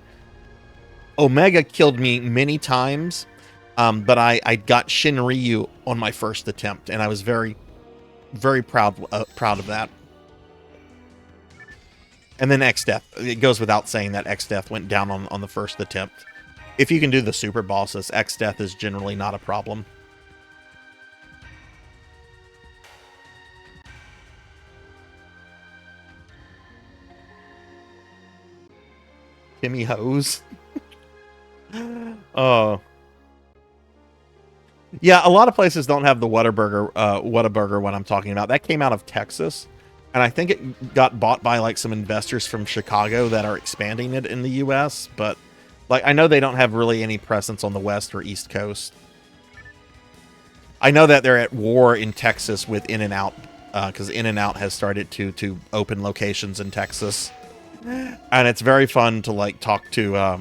Omega killed me many times, but I got Shinryu on my first attempt, and I was very, very proud of that. And then X-Death. It goes without saying that X-Death went down on the first attempt. If you can do the super bosses, X-Death is generally not a problem. Timmy Hose. Oh. Yeah, a lot of places don't have the Whataburger one I'm talking about. That came out of Texas. And I think it got bought by like some investors from Chicago that are expanding it in the US. But like, I know they don't have really any presence on the West or East Coast. I know that they're at war in Texas with In-N-Out, because In-N-Out has started to open locations in Texas. And it's very fun to like talk to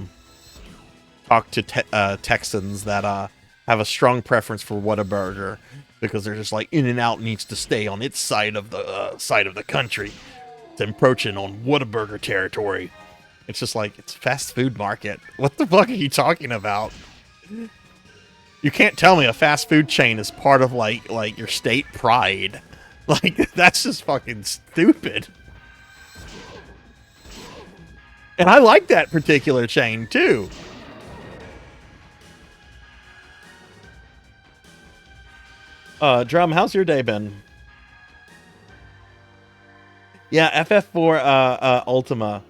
Texans that have a strong preference for Whataburger, because they're just like, In-N-Out needs to stay on its side of the country. It's encroaching on Whataburger territory. It's just like, it's fast food market. What the fuck are you talking about? You can't tell me a fast food chain is part of like your state pride. Like, that's just fucking stupid. And I like that particular chain too. Drum, how's your day been? Yeah, FF4 Ultima.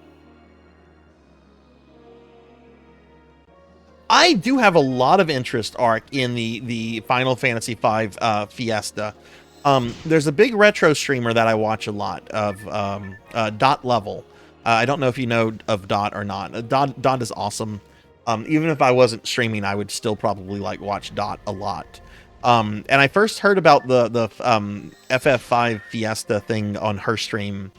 I do have a lot of interest, Ark, in the Final Fantasy V Fiesta. There's a big retro streamer that I watch a lot of, Dot Level. I don't know if you know of Dot or not. Dot is awesome. Even if I wasn't streaming, I would still probably like watch Dot a lot. And I first heard about the FF5 Fiesta thing on her stream,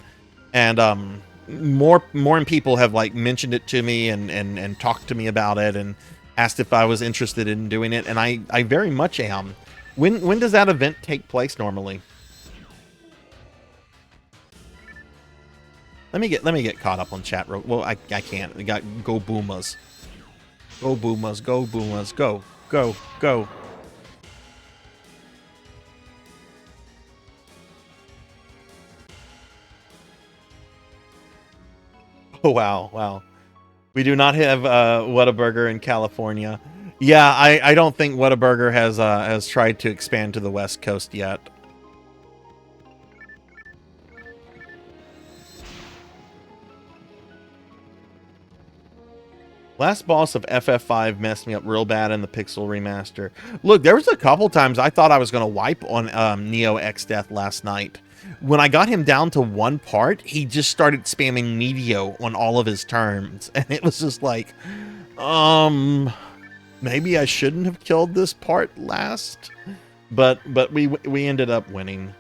and more people have like mentioned it to me and talked to me about it and asked if I was interested in doing it, and I very much am. When does that event take place normally? Let me get caught up on chat. Well, I can't. We got go Boomas. Go Boomas, go Boomas, go, go, go. Oh wow, wow. We do not have Whataburger in California. Yeah, I don't think Whataburger has tried to expand to the West Coast yet. Last boss of FF5 messed me up real bad in the Pixel remaster. Look, there was a couple times I thought I was going to wipe on Neo X Death last night. When I got him down to one part, he just started spamming Meteo on all of his turns. And it was just like, maybe I shouldn't have killed this part last. But we ended up winning.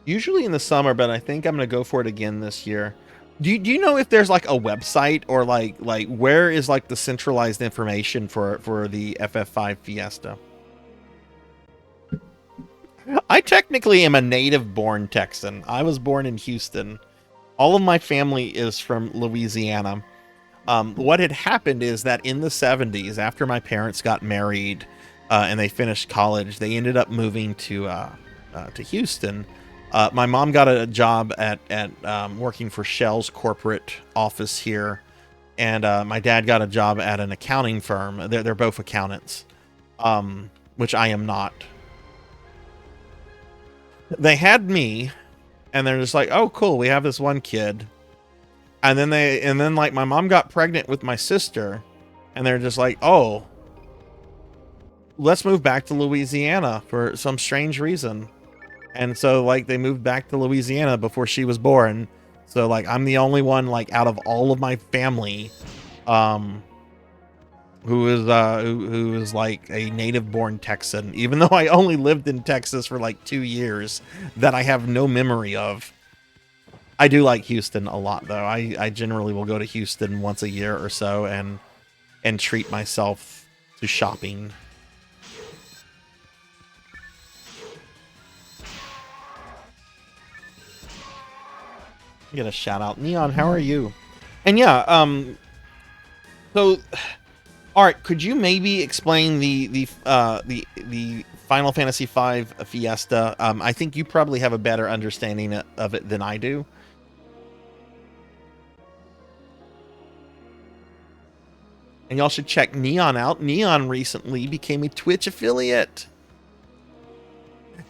Usually in the summer, but I think I'm gonna go for it again this year. Do you know if there's like a website or like where is like the centralized information for the FF5 Fiesta? I technically am a native-born Texan. I was born in Houston. All of my family is from Louisiana. What had happened is that in the 70s, after my parents got married and they finished college, they ended up moving to Houston. My mom got a job at working for Shell's corporate office here, and my dad got a job at an accounting firm. They're both accountants, which I am not. They had me, and they're just like, "Oh, cool, we have this one kid," and then like my mom got pregnant with my sister, and they're just like, "Oh, let's move back to Louisiana for some strange reason." And so, like, they moved back to Louisiana before she was born. So, like, I'm the only one, like, out of all of my family, who is like a native-born Texan, even though I only lived in Texas for like 2 years, that I have no memory of. I do like Houston a lot, though. I generally will go to Houston once a year or so and treat myself to shopping. Get a shout out. Neon, how are you? And yeah, so Art, could you maybe explain the Final Fantasy V Fiesta? I think you probably have a better understanding of it than I do. And y'all should check Neon out. Neon recently became a Twitch affiliate.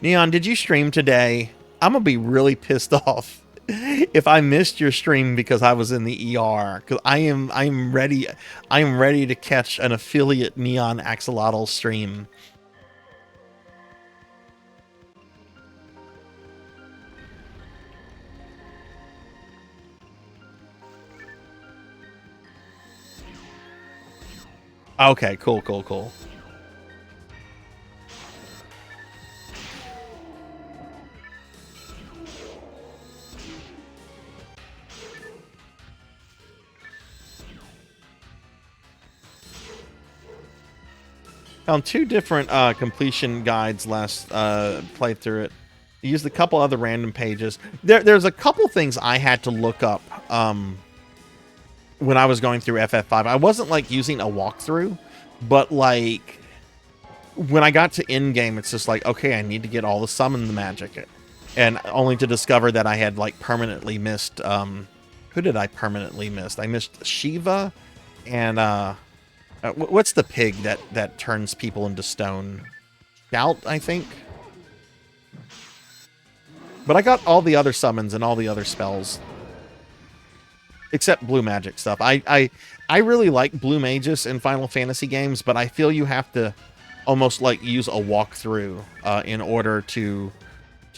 Neon, did you stream today? I'm gonna be really pissed off if I missed your stream because I was in the ER, because I'm ready to catch an affiliate Neon Axolotl stream. Okay, cool. Found 2 different completion guides last playthrough it. Used a couple other random pages. There's a couple things I had to look up when I was going through FF5. I wasn't like using a walkthrough, but like when I got to end game, it's just like, okay, I need to get all the summon magic, and only to discover that I had like permanently missed. Who did I permanently miss? I missed Shiva, and what's the pig that turns people into stone? Shout, I think. But I got all the other summons and all the other spells. Except blue magic stuff. I really like blue mages in Final Fantasy games, but I feel you have to almost like use a walkthrough in order to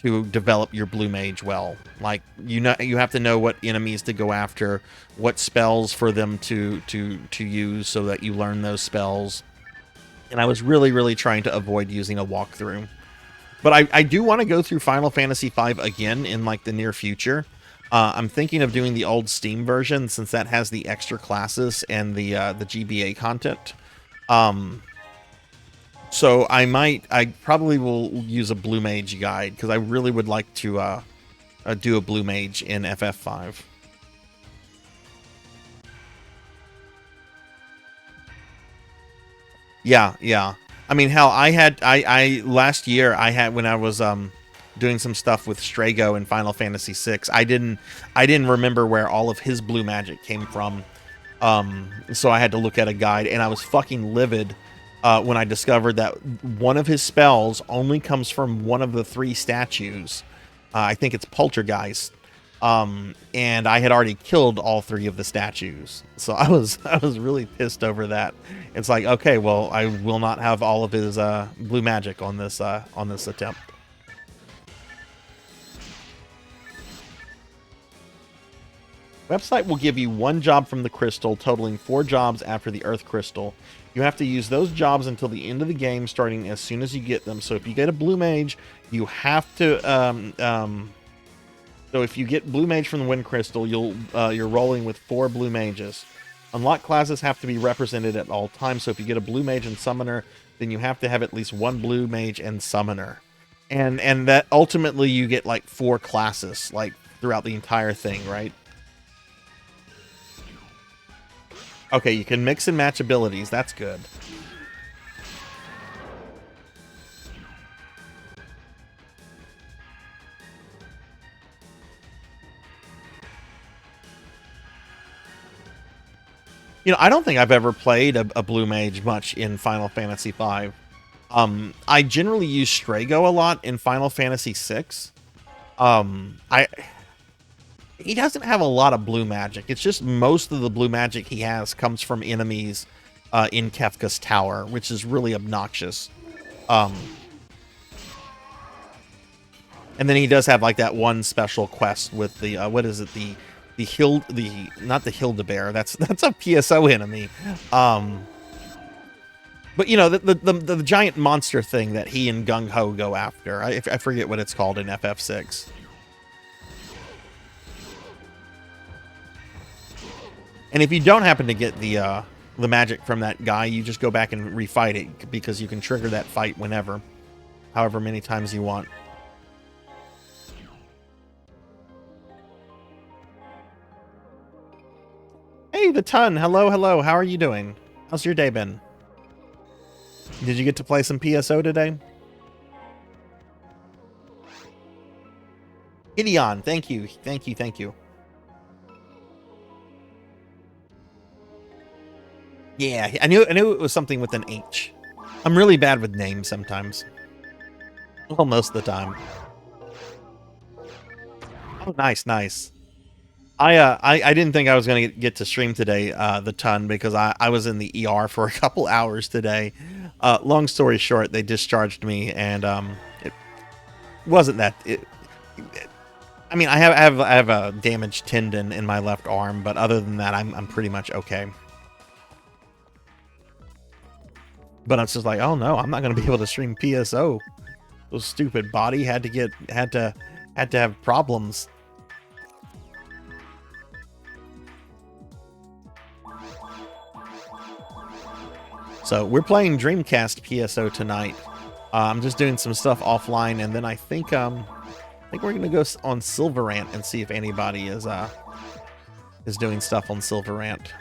develop your blue mage well. Like you have to know what enemies to go after, what spells for them to use so that you learn those spells. And I was really trying to avoid using a walkthrough. But I do want to go through Final Fantasy V again in like the near future. I'm thinking of doing the old Steam version since that has the extra classes and the GBA content. So I probably will use a Blue Mage guide because I really would like to do a Blue Mage in FF5. Yeah. I mean, hell, I last year I had when I was doing some stuff with Strago in Final Fantasy VI. I didn't remember where all of his blue magic came from. So I had to look at a guide, and I was fucking livid when I discovered that one of his spells only comes from one of the 3 statues. I think it's Poltergeist. And I had already killed all 3 of the statues. So I was really pissed over that. It's like, okay, well, I will not have all of his blue magic on this attempt. Website will give you 1 job from the crystal, totaling 4 jobs after the earth crystal. You have to use those jobs until the end of the game, starting as soon as you get them. So if you get a blue mage, you have to so if you get blue mage from the wind crystal, you're rolling with 4 blue mages. Unlocked classes have to be represented at all times. So if you get a blue mage and summoner, then you have to have at least 1 blue mage and summoner. And that ultimately you get like 4 classes like throughout the entire thing, right? Okay, you can mix and match abilities. That's good. You know, I don't think I've ever played a blue mage much in Final Fantasy V. I generally use Strago a lot in Final Fantasy VI. He doesn't have a lot of blue magic. It's just most of the blue magic he has comes from enemies in Kefka's tower, which is really obnoxious. And then he does have like that one special quest with the what is it, not the Hildebear. That's a PSO enemy. But you know, the giant monster thing that he and Gung Ho go after. I forget what it's called in FF6. And if you don't happen to get the magic from that guy, you just go back and refight it, because you can trigger that fight whenever, however many times you want. Hey, the Ton. Hello. How are you doing? How's your day been? Did you get to play some PSO today? Gideon, thank you. Yeah, I knew it was something with an H. I'm really bad with names sometimes. Well, most of the time. Oh, nice. I didn't think I was going to get to stream today, the Ton, because I was in the ER for a couple hours today. Long story short, they discharged me, and it wasn't that. I mean, I have a damaged tendon in my left arm, but other than that, I'm pretty much okay. But it's just like, oh no, I'm not going to be able to stream PSO. Those stupid body had to have problems. So we're playing Dreamcast PSO tonight. I'm just doing some stuff offline, and then I think we're gonna go on Silverant and see if anybody is doing stuff on Silverant.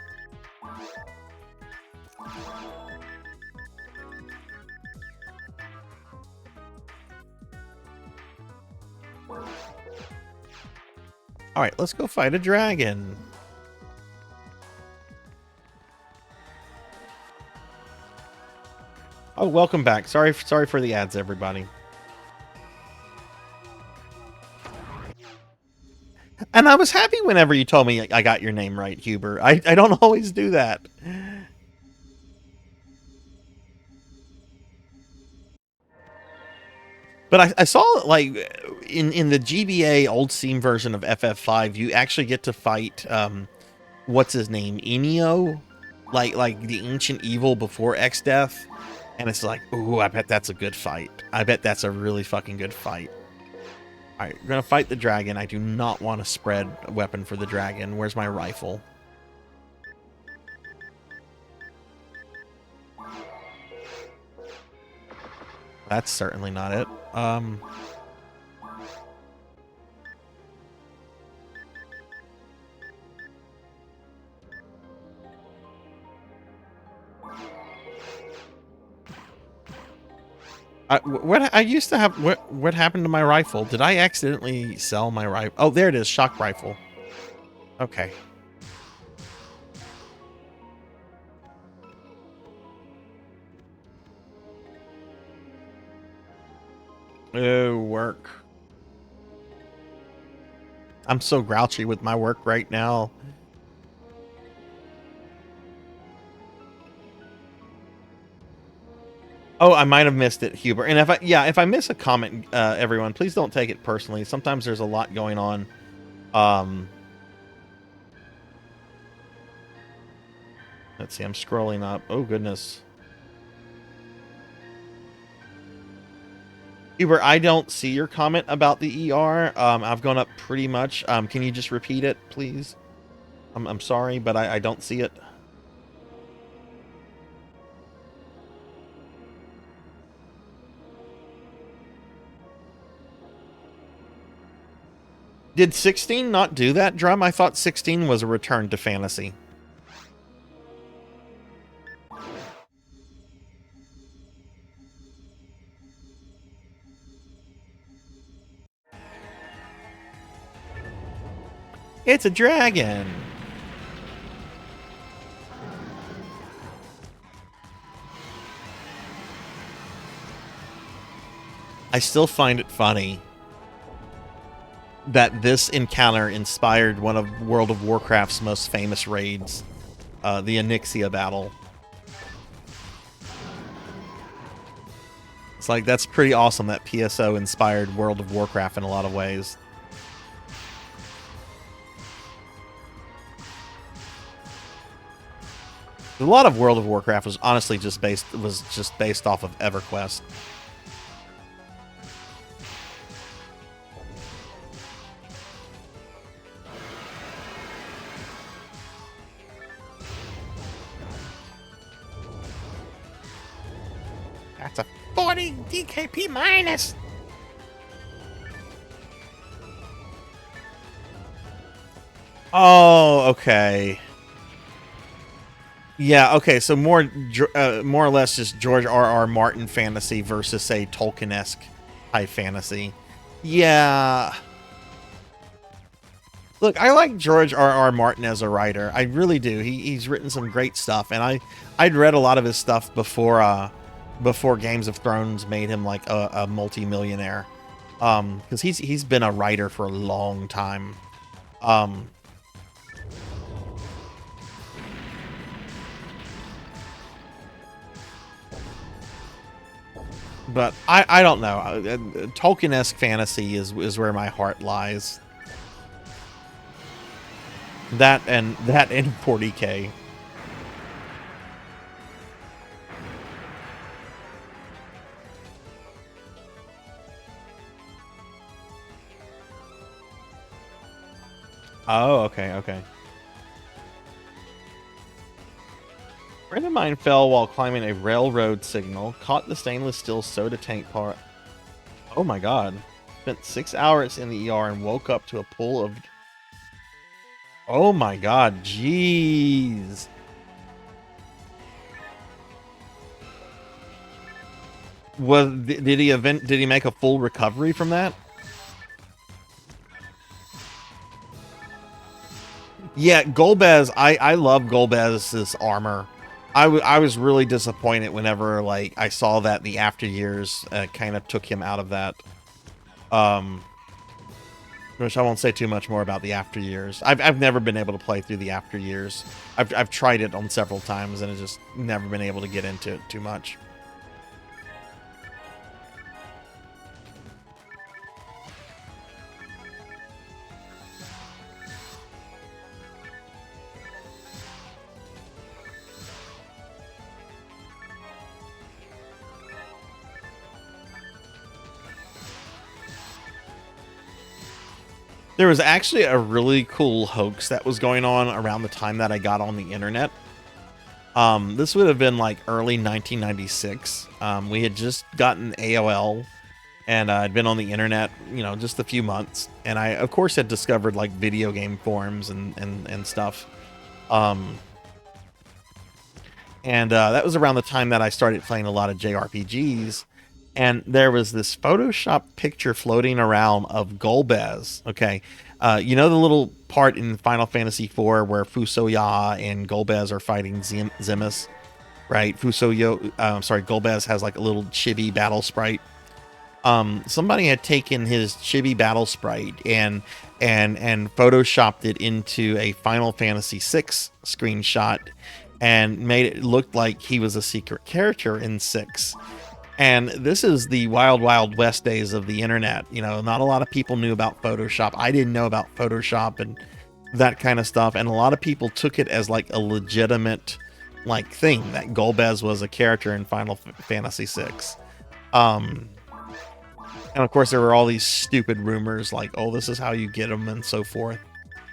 All right, let's go fight a dragon. Oh, welcome back. Sorry for the ads, everybody. And I was happy whenever you told me I got your name right, Huber. I don't always do that. But I saw, like, in the GBA old Steam version of FF5, you actually get to fight, what's his name? Enio? Like the ancient evil before X-Death. And it's like, ooh, I bet that's a good fight. I bet that's a really fucking good fight. Alright, we're gonna fight the dragon. I do not want to spread a weapon for the dragon. Where's my rifle? That's certainly not it. What I used to have, what happened to my rifle? Did I accidentally sell my rifle? Oh, there it is, shock rifle. Okay. Oh, work. I'm so grouchy with my work right now. Oh, I might have missed it, Huber. And if I miss a comment, everyone, please don't take it personally. Sometimes there's a lot going on. Let's see, I'm scrolling up. Oh, goodness. Huber, I don't see your comment about the ER. I've gone up pretty much. Can you just repeat it, please? I'm sorry, but I don't see it. Did 16 not do that, Drum? I thought 16 was a return to Phantasy. It's a dragon! I still find it funny that this encounter inspired one of World of Warcraft's most famous raids, the Onyxia battle. It's like, that's pretty awesome that PSO inspired World of Warcraft in a lot of ways. A lot of World of Warcraft was honestly just based off of EverQuest. That's a 40 DKP minus. Oh, okay. Yeah, okay, so more or less just George R.R. Martin fantasy versus, say, Tolkien-esque high fantasy. Yeah. Look, I like George R.R. Martin as a writer. I really do. He's written some great stuff, and I'd read a lot of his stuff before Games of Thrones made him like a multi-millionaire. Because he's been a writer for a long time. But I don't know. Tolkien-esque fantasy is where my heart lies. That and 40K. Oh, okay. friend of mine fell while climbing a railroad signal, caught the stainless steel soda tank part. Oh my god. Spent 6 hours in the ER and woke up to a pool of... Oh my god, jeez. Did he make a full recovery from that? Yeah, Golbez, I love Golbez's armor. I was really disappointed whenever like I saw that the after years kind of took him out of that. Which I won't say too much more about the after years. I've never been able to play through the after years. I've tried it on several times and I've just never been able to get into it too much. There was actually a really cool hoax that was going on around the time that I got on the internet. This would have been like early 1996. We had just gotten AOL, and I'd been on the internet, you know, just a few months. And I, of course, had discovered like video game forums and stuff. That was around the time that I started playing a lot of JRPGs. And there was this Photoshop picture floating around of Golbez. Okay, you know the little part in Final Fantasy IV where Fusoya and Golbez are fighting Zemus, right? Golbez has like a little chibi battle sprite. Somebody had taken his chibi battle sprite and photoshopped it into a Final Fantasy VI screenshot and made it look like he was a secret character in 6. And this is the wild, wild west days of the internet. You know, not a lot of people knew about Photoshop. I didn't know about Photoshop and that kind of stuff. And a lot of people took it as like a legitimate like thing that Golbez was a character in Final Fantasy VI. And of course, there were all these stupid rumors like, oh, this is how you get them and so forth.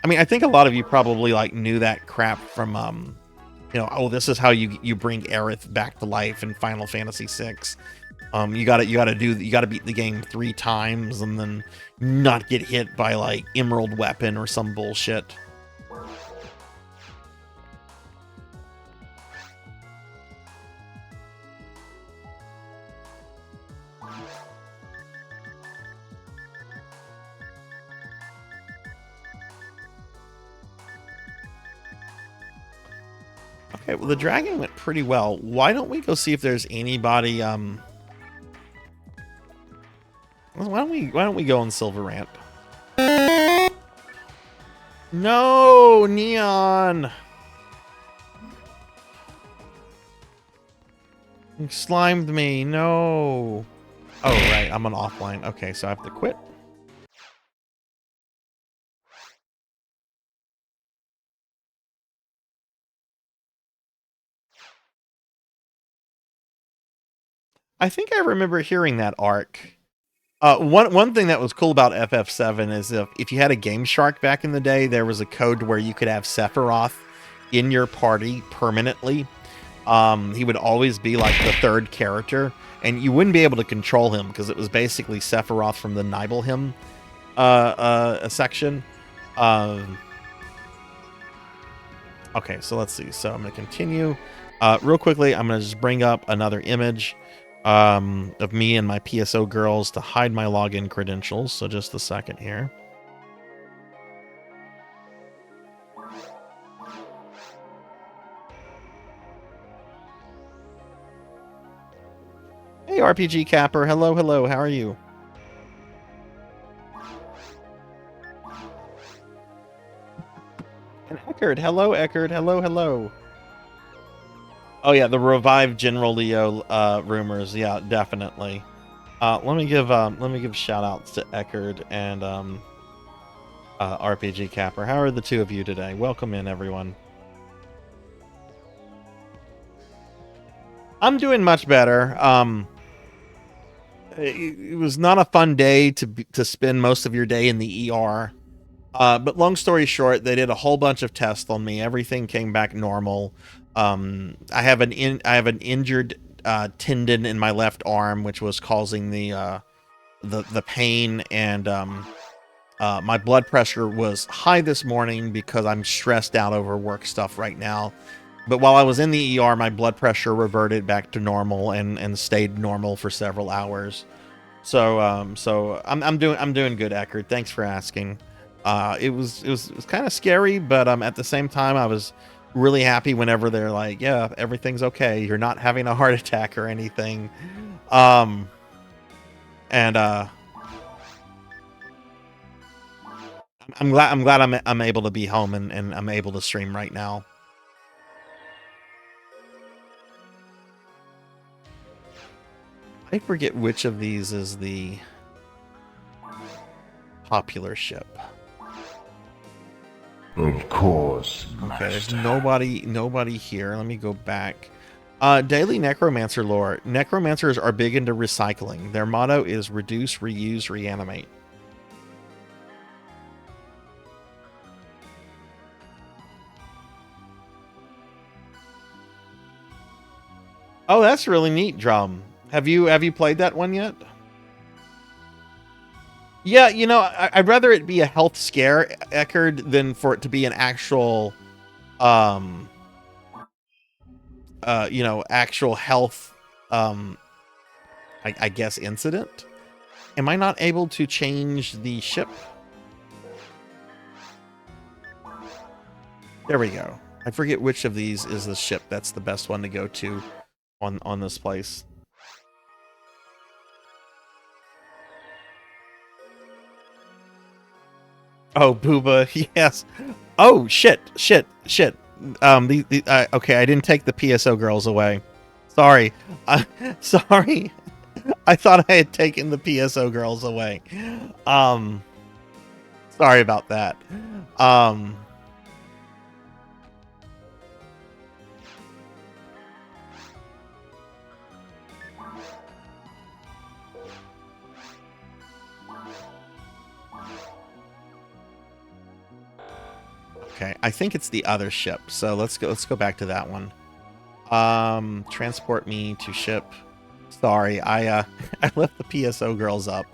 I mean, I think a lot of you probably like knew that crap from, you know, oh, this is how you bring Aerith back to life in Final Fantasy VI. You gotta beat the game 3 times and then not get hit by like Emerald Weapon or some bullshit. Okay, well, the dragon went pretty well. Why don't we go see if there's anybody, why don't we go on Silver Ramp? No, Neon! You slimed me, no! Oh, right, I'm on offline. Okay, so I have to quit. I think I remember hearing that arc. One thing that was cool about FF7 is if you had a Game Shark back in the day, there was a code where you could have Sephiroth in your party permanently. He would always be like the 3rd character, and you wouldn't be able to control him because it was basically Sephiroth from the Nibelheim section. Okay, so let's see. So I'm going to continue. Real quickly, I'm going to just bring up another image of me and my PSO girls to hide my login credentials. So just a second here. Hey, RPG Capper. Hello, hello. How are you? And Eckard. Hello, Eckard. Hello, hello. Oh yeah, the revived General Leo rumors. Yeah, definitely. Let me give shout outs to Eckard and RPG Capper. How are the two of you today? Welcome in, everyone. I'm doing much better. It was not a fun day to spend most of your day in the ER. But long story short, they did a whole bunch of tests on me. Everything came back normal. I have an injured tendon in my left arm, which was causing the pain, and my blood pressure was high this morning because I'm stressed out over work stuff right now. But while I was in the ER, my blood pressure reverted back to normal and stayed normal for several hours. So I'm doing good, Eckerd. Thanks for asking. It was kind of scary, but at the same time I was really happy whenever they're like, yeah, everything's okay. You're not having a heart attack or anything. Um and I'm glad I'm able to be home and I'm able to stream right now. I forget which of these is the popular ship. Of course, Okay, there's master. nobody here. Let me go back. Daily Necromancer lore. Necromancers are big into recycling. Their motto is reduce, reuse, reanimate. Oh, that's really neat, Drum. Have you played that one yet? Yeah, you know, I'd rather it be a health scare, Eckerd, than for it to be an actual, you know, actual health, I guess, incident. Am I not able to change the ship? There we go. I forget which of these is the ship that's the best one to go to on this place. Oh, Booba, yes. Oh, shit. Okay, I didn't take the PSO girls away. Sorry. Sorry. I thought I had taken the PSO girls away. Sorry about that. Okay, I think it's the other ship. So let's go back to that one. Transport me to ship. Sorry, I I left the PSO girls up.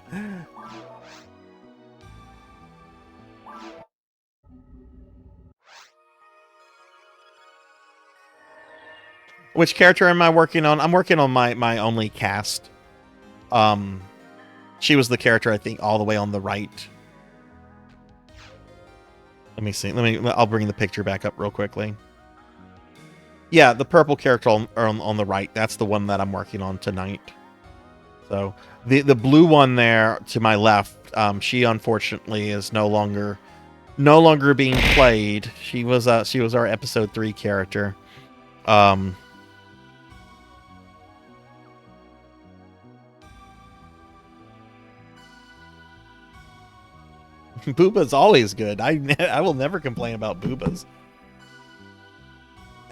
Which character am I working on? I'm working on my only cast. She was the character I think all the way on the right. Let me see. I'll bring the picture back up real quickly. Yeah, the purple character on the right. That's the one that I'm working on tonight. So the blue one there to my left, she unfortunately is no longer being played. She was our episode 3 character. Booba's always good. I will never complain about Boobas.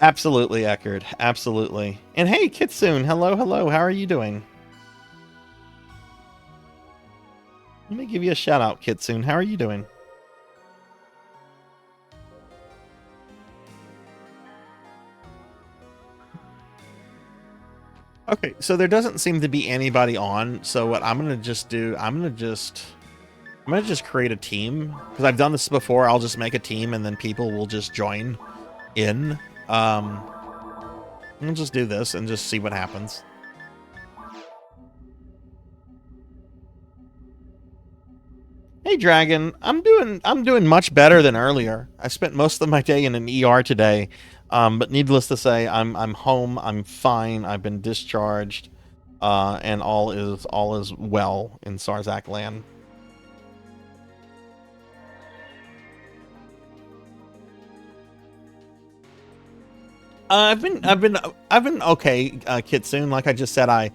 Absolutely, Eckerd. Absolutely. And hey, Kitsune. Hello. How are you doing? Let me give you a shout out, Kitsune. How are you doing? Okay, so there doesn't seem to be anybody on. So what I'm gonna just do, I'm gonna just create a team because I've done this before. I'll just make a team and then people will just join in. I'll just do this and just see what happens. Hey Dragon, I'm doing much better than earlier. I spent most of my day in an ER today, but needless to say, I'm home. I'm fine. I've been discharged, and all is well in Sarzac land. I've been okay, Kitsune. Like I just said, I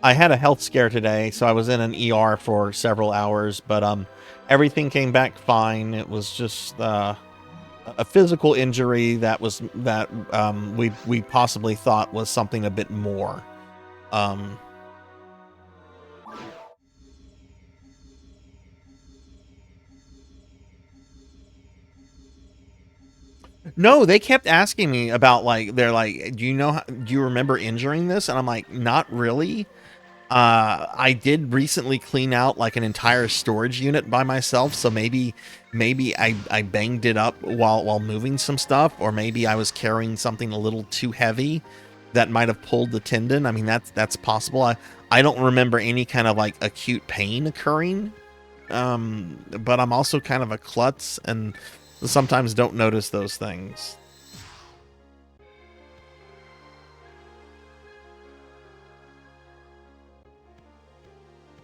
had a health scare today, so I was in an ER for several hours, but everything came back fine. It was just a physical injury that we possibly thought was something a bit more. No, they kept asking me about like they're like, do you know do you remember injuring this? And I'm like, not really. I did recently clean out like an entire storage unit by myself, so maybe I banged it up while moving some stuff, or maybe I was carrying something a little too heavy that might have pulled the tendon. I mean, that's possible. I don't remember any kind of like acute pain occurring. But I'm also kind of a klutz and sometimes don't notice those things.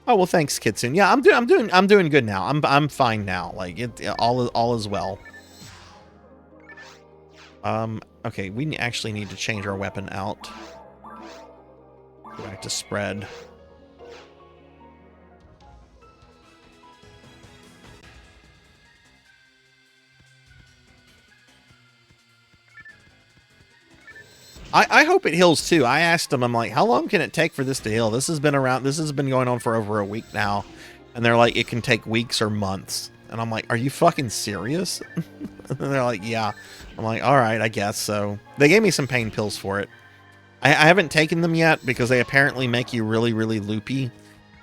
Oh well, thanks, Kitsune. Yeah, I'm doing good now. I'm fine now. Like all is well. Okay, we actually need to change our weapon out. Go back to spread. I hope it heals too. I asked them, I'm like, how long can it take for this to heal? This has been going on for over a week now. And they're like, it can take weeks or months. And I'm like, are you fucking serious? And they're like, yeah. I'm like, all right, I guess so. They gave me some pain pills for it. I haven't taken them yet because they apparently make you really, really loopy.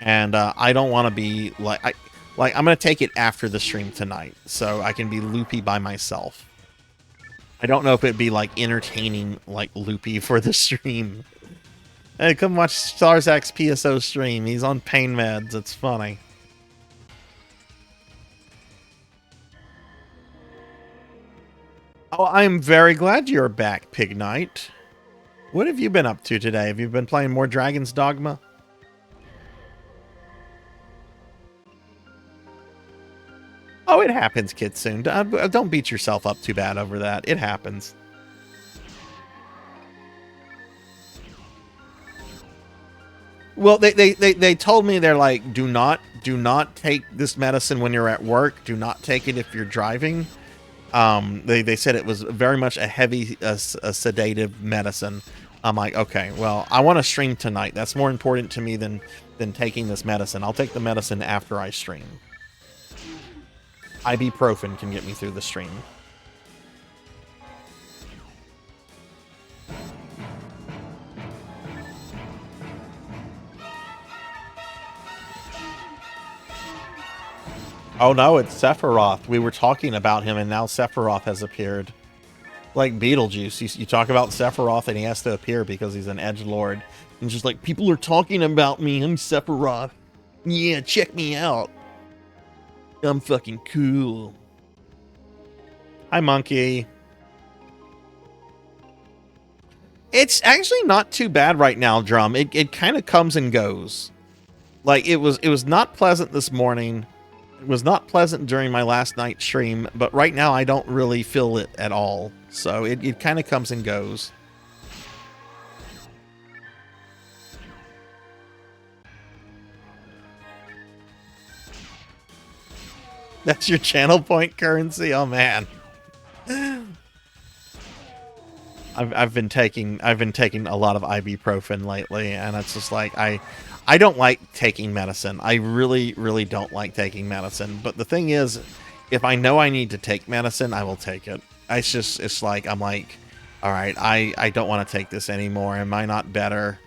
And I don't want to be like, I'm going to take it after the stream tonight so I can be loopy by myself. I don't know if it'd be like entertaining, like loopy for the stream. Hey, come watch Sarzac's PSO stream. He's on pain meds. It's funny. Oh, I'm very glad you're back, Pig Knight. What have you been up to today? Have you been playing more Dragon's Dogma? Oh, it happens, Kitsune. Don't beat yourself up too bad over that. It happens. Well, they told me, they're like, do not take this medicine when you're at work. Do not take it if you're driving. They said it was very much a heavy a sedative medicine. I'm like, okay, well, I want to stream tonight. That's more important to me than taking this medicine. I'll take the medicine after I stream. Ibuprofen can get me through the stream. Oh no, it's Sephiroth. We were talking about him and now Sephiroth has appeared. Like Beetlejuice, you talk about Sephiroth and he has to appear because he's an edgelord. And just like, people are talking about me, I'm Sephiroth. Yeah, check me out. I'm fucking cool. Hi, Monkey. It's actually not too bad right now, Drum. It kind of comes and goes. Like, it was not pleasant this morning. It was not pleasant during my last night stream, but right now I don't really feel it at all. So it kind of comes and goes. That's your channel point currency? Oh man. I've been taking a lot of ibuprofen lately, and it's just like I don't like taking medicine. I really don't like taking medicine. But the thing is, if I know I need to take medicine, I will take it. It's like I'm like, all right, I don't want to take this anymore. Am I not better?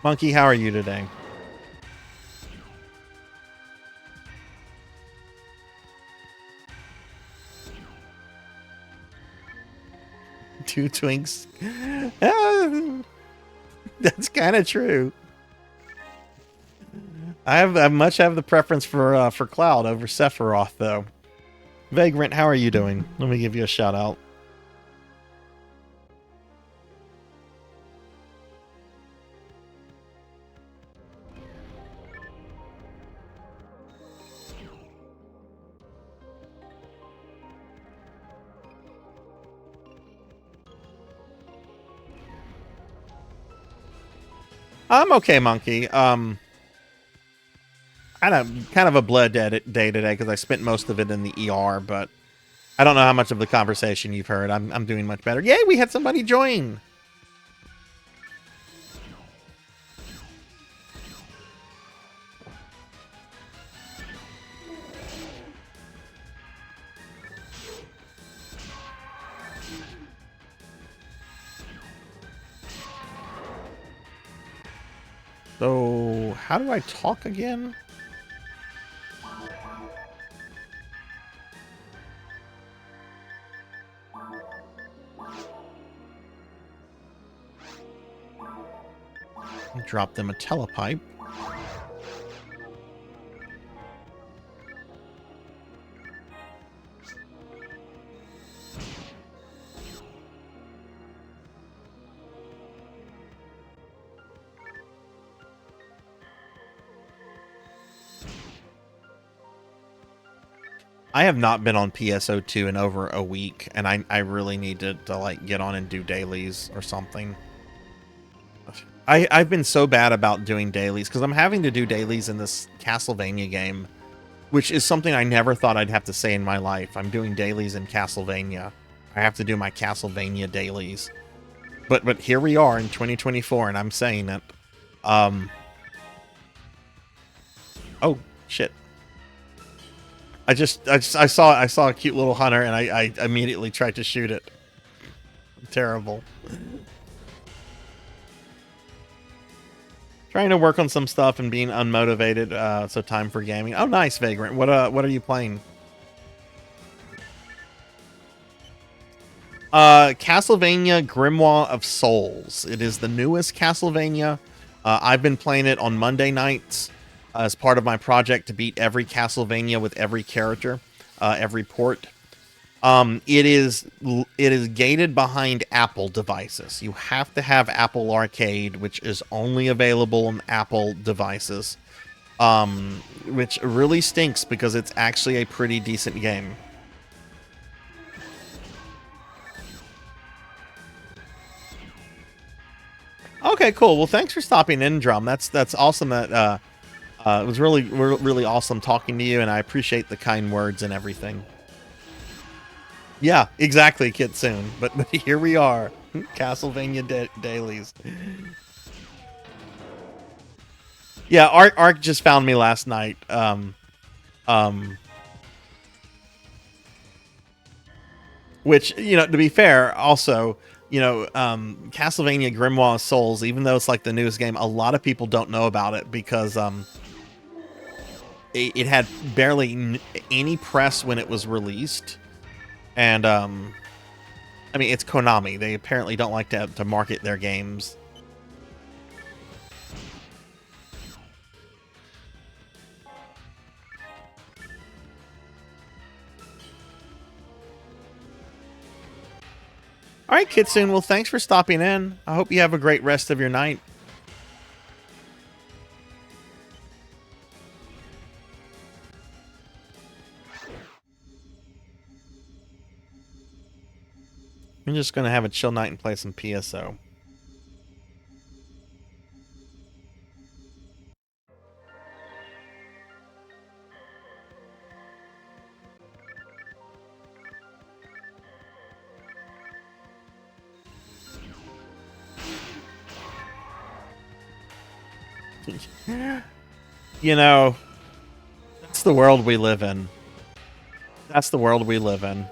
Monkey, how are you today? Two twinks. That's kind of true. I much have the preference for Cloud over Sephiroth, though. Vagrant, how are you doing? Let me give you a shout out. I'm okay, Monkey. I had kind of a blood day today because I spent most of it in the ER, but I don't know how much of the conversation you've heard. I'm doing much better. Yay, we had somebody join. So, how do I talk again? Drop them a telepipe. I have not been on PSO2 in over a week, and I really need to like get on and do dailies or something. I've been so bad about doing dailies because I'm having to do dailies in this Castlevania game, which is something I never thought I'd have to say in my life. I'm doing dailies in Castlevania. I have to do my Castlevania dailies. But here we are in 2024, and I'm saying it. Oh shit! I saw a cute little hunter, and I immediately tried to shoot it. Terrible. Trying to work on some stuff and being unmotivated, so time for gaming. Oh, nice, Vagrant. What are you playing? Castlevania Grimoire of Souls. It is the newest Castlevania. I've been playing it on Monday nights as part of my project to beat every Castlevania with every character, every port. It is gated behind Apple devices. You have to have Apple Arcade, which is only available on Apple devices, which really stinks because it's actually a pretty decent game. Okay, cool. Well, thanks for stopping in, Drum. That's awesome. That it was really awesome talking to you, and I appreciate the kind words and everything. Yeah, exactly, Kitsune. But here we are, Castlevania dailies. Yeah, Ark just found me last night. Which, you know, to be fair, also, you know, Castlevania Grimoire of Souls, even though it's like the newest game, a lot of people don't know about it because it had barely any press when it was released. And I mean, it's Konami. They apparently don't like to market their games. All right, Kitsune. Well, thanks for stopping in. I hope you have a great rest of your night. I'm just going to have a chill night and play some PSO. You know, that's the world we live in. That's the world we live in.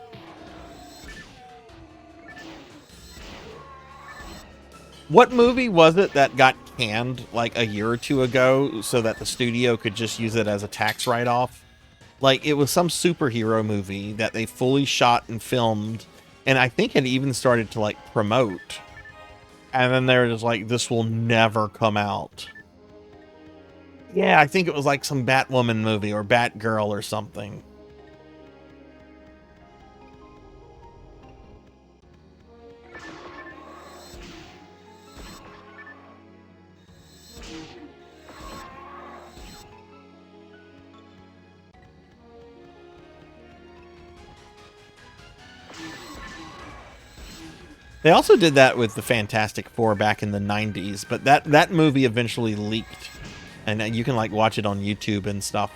What movie was it that got canned like a year or two ago so that the studio could just use it as a tax write-off? Like, it was some superhero movie that they fully shot and filmed, and I think it even started to like promote. And then they're just like, this will never come out. Yeah, I think it was like some Batwoman movie or Batgirl or something. They also did that with the Fantastic Four back in the 90s, but that movie eventually leaked, and you can like watch it on YouTube and stuff.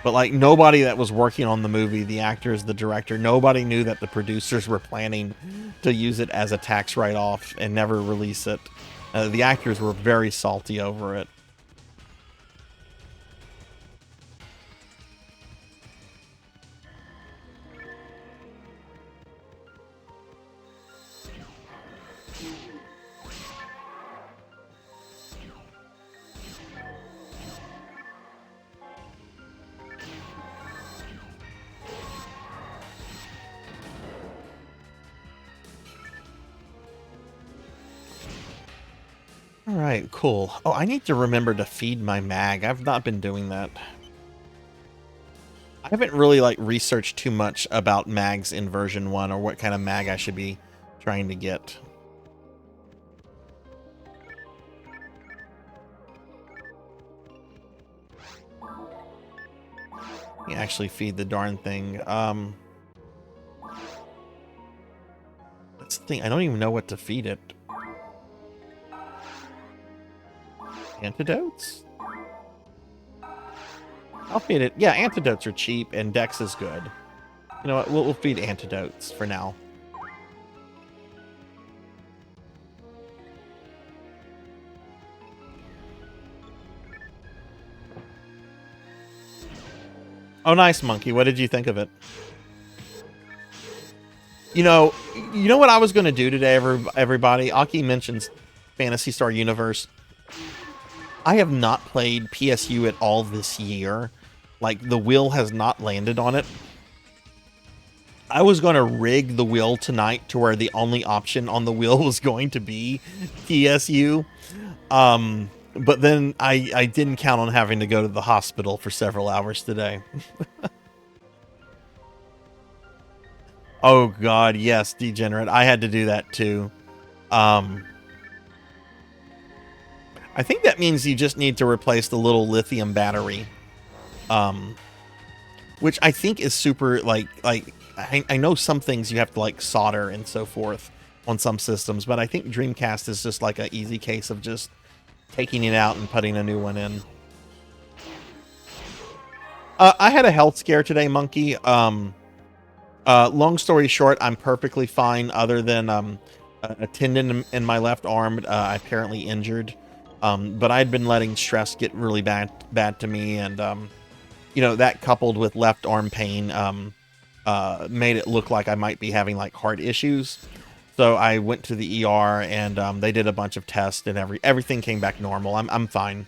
But like nobody that was working on the movie, the actors, the director, nobody knew that the producers were planning to use it as a tax write-off and never release it. The actors were very salty over it. All right, cool. Oh, I need to remember to feed my mag. I've not been doing that. I haven't really like researched too much about mags in version 1 or what kind of mag I should be trying to get. You actually feed the darn thing. That's the thing. I don't even know what to feed it. Antidotes? I'll feed it. Yeah, antidotes are cheap and Dex is good. You know what? We'll feed antidotes for now. Oh, nice, Monkey. What did you think of it? You know what I was going to do today, everybody? Aki mentions Phantasy Star Universe. I have not played PSU at all this year. Like, the wheel has not landed on it. I was going to rig the wheel tonight to where the only option on the wheel was going to be PSU. But then I didn't count on having to go to the hospital for several hours today. Oh god, yes, Degenerate. I had to do that too. I think that means you just need to replace the little lithium battery. Which I think is super, like I know some things you have to like solder and so forth on some systems, but I think Dreamcast is just like an easy case of just taking it out and putting a new one in. I had a health scare today, Monkey. Long story short, I'm perfectly fine other than a tendon in my left arm apparently injured. But I'd been letting stress get really bad to me, and you know, that coupled with left arm pain made it look like I might be having like heart issues. So I went to the ER and they did a bunch of tests and everything came back normal. I'm fine.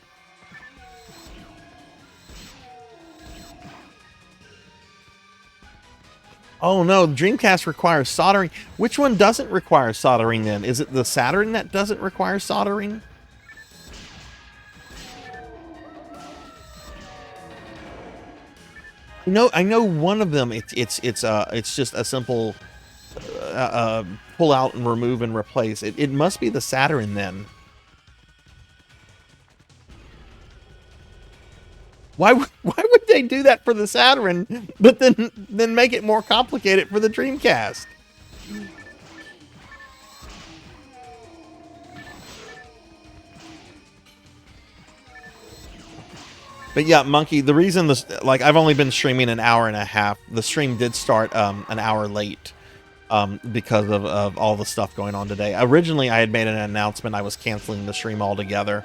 Oh no, the Dreamcast requires soldering. Which one doesn't require soldering then? Is it the Saturn that doesn't require soldering? I know one of them. It's just a simple pull out and remove and replace. It must be the Saturn then. Why would they do that for the Saturn, but then make it more complicated for the Dreamcast? But yeah, Monkey, the reason this, like, I've only been streaming an hour and a half. The stream did start an hour late because of all the stuff going on today. Originally, I had made an announcement I was canceling the stream altogether.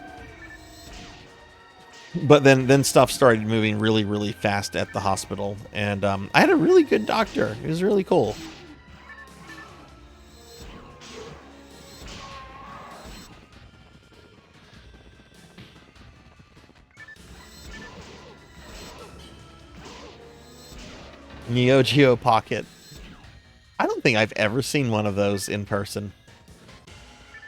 But then stuff started moving really, really fast at the hospital. And I had a really good doctor. It was really cool. Neo Geo Pocket. I don't think I've ever seen one of those in person.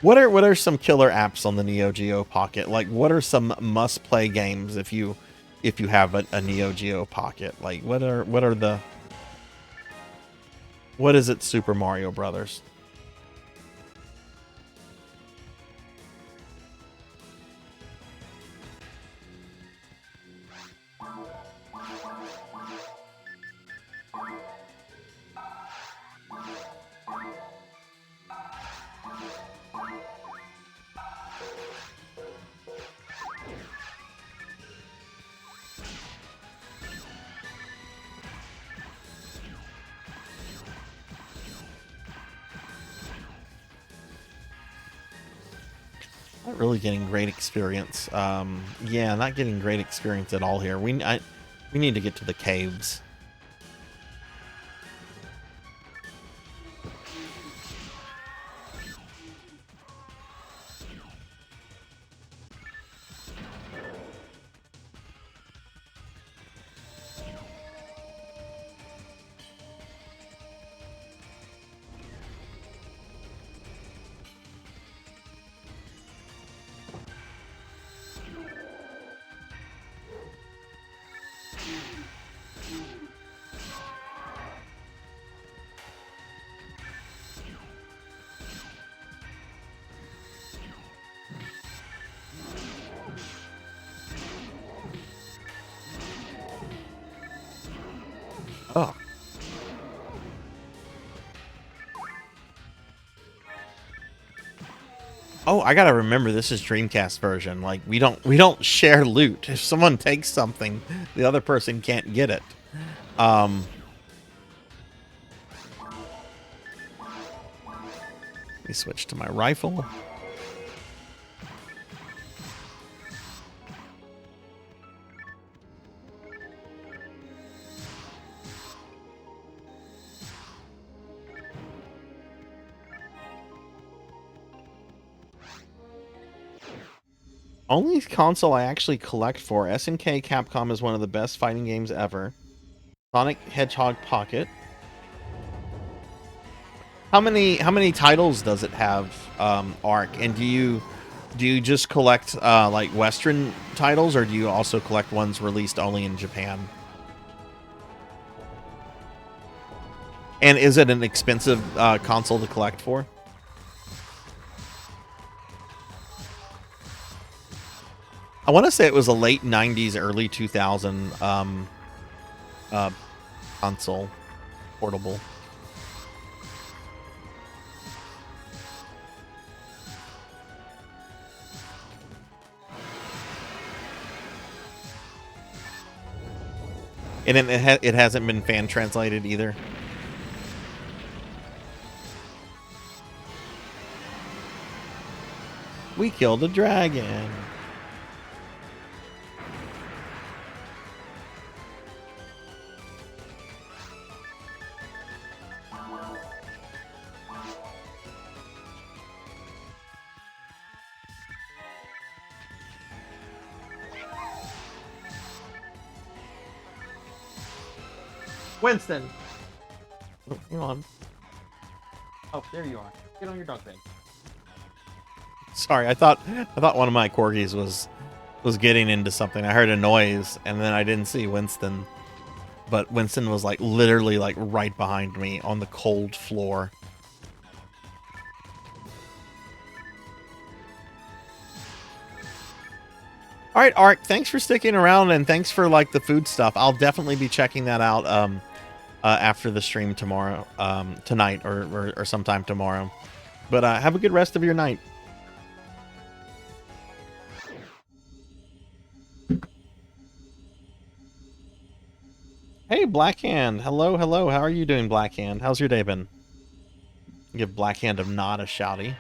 What are some killer apps on the Neo Geo Pocket? Like, what are some must-play games if you have a Neo Geo Pocket? Like, what is it? Super Mario Brothers. Not really getting great experience. Yeah, not getting great experience at all here. We need to get to the caves. Oh. Oh, I gotta remember this is Dreamcast version. Like we don't share loot. If someone takes something, the other person can't get it. Let me switch to my rifle. Only console I actually collect for. SNK Capcom is one of the best fighting games ever. Sonic Hedgehog Pocket. How many titles does it have, Ark? And do you just collect like Western titles, or do you also collect ones released only in Japan? And is it an expensive console to collect for? I want to say it was a late 90s, early 2000 console, portable. And it hasn't been fan translated either. We killed a dragon. Winston. Oh, hang on. Oh, there you are. Get on your dog thing. Sorry, I thought one of my corgis was getting into something. I heard a noise and then I didn't see Winston. But Winston was like literally like right behind me on the cold floor. All right, Ark, thanks for sticking around and thanks for like the food stuff. I'll definitely be checking that out after the stream tomorrow, tonight or sometime tomorrow. But have a good rest of your night. Hey, Blackhand. Hello, hello. How are you doing, Blackhand? How's your day been? Give Blackhand a nod, a shouty.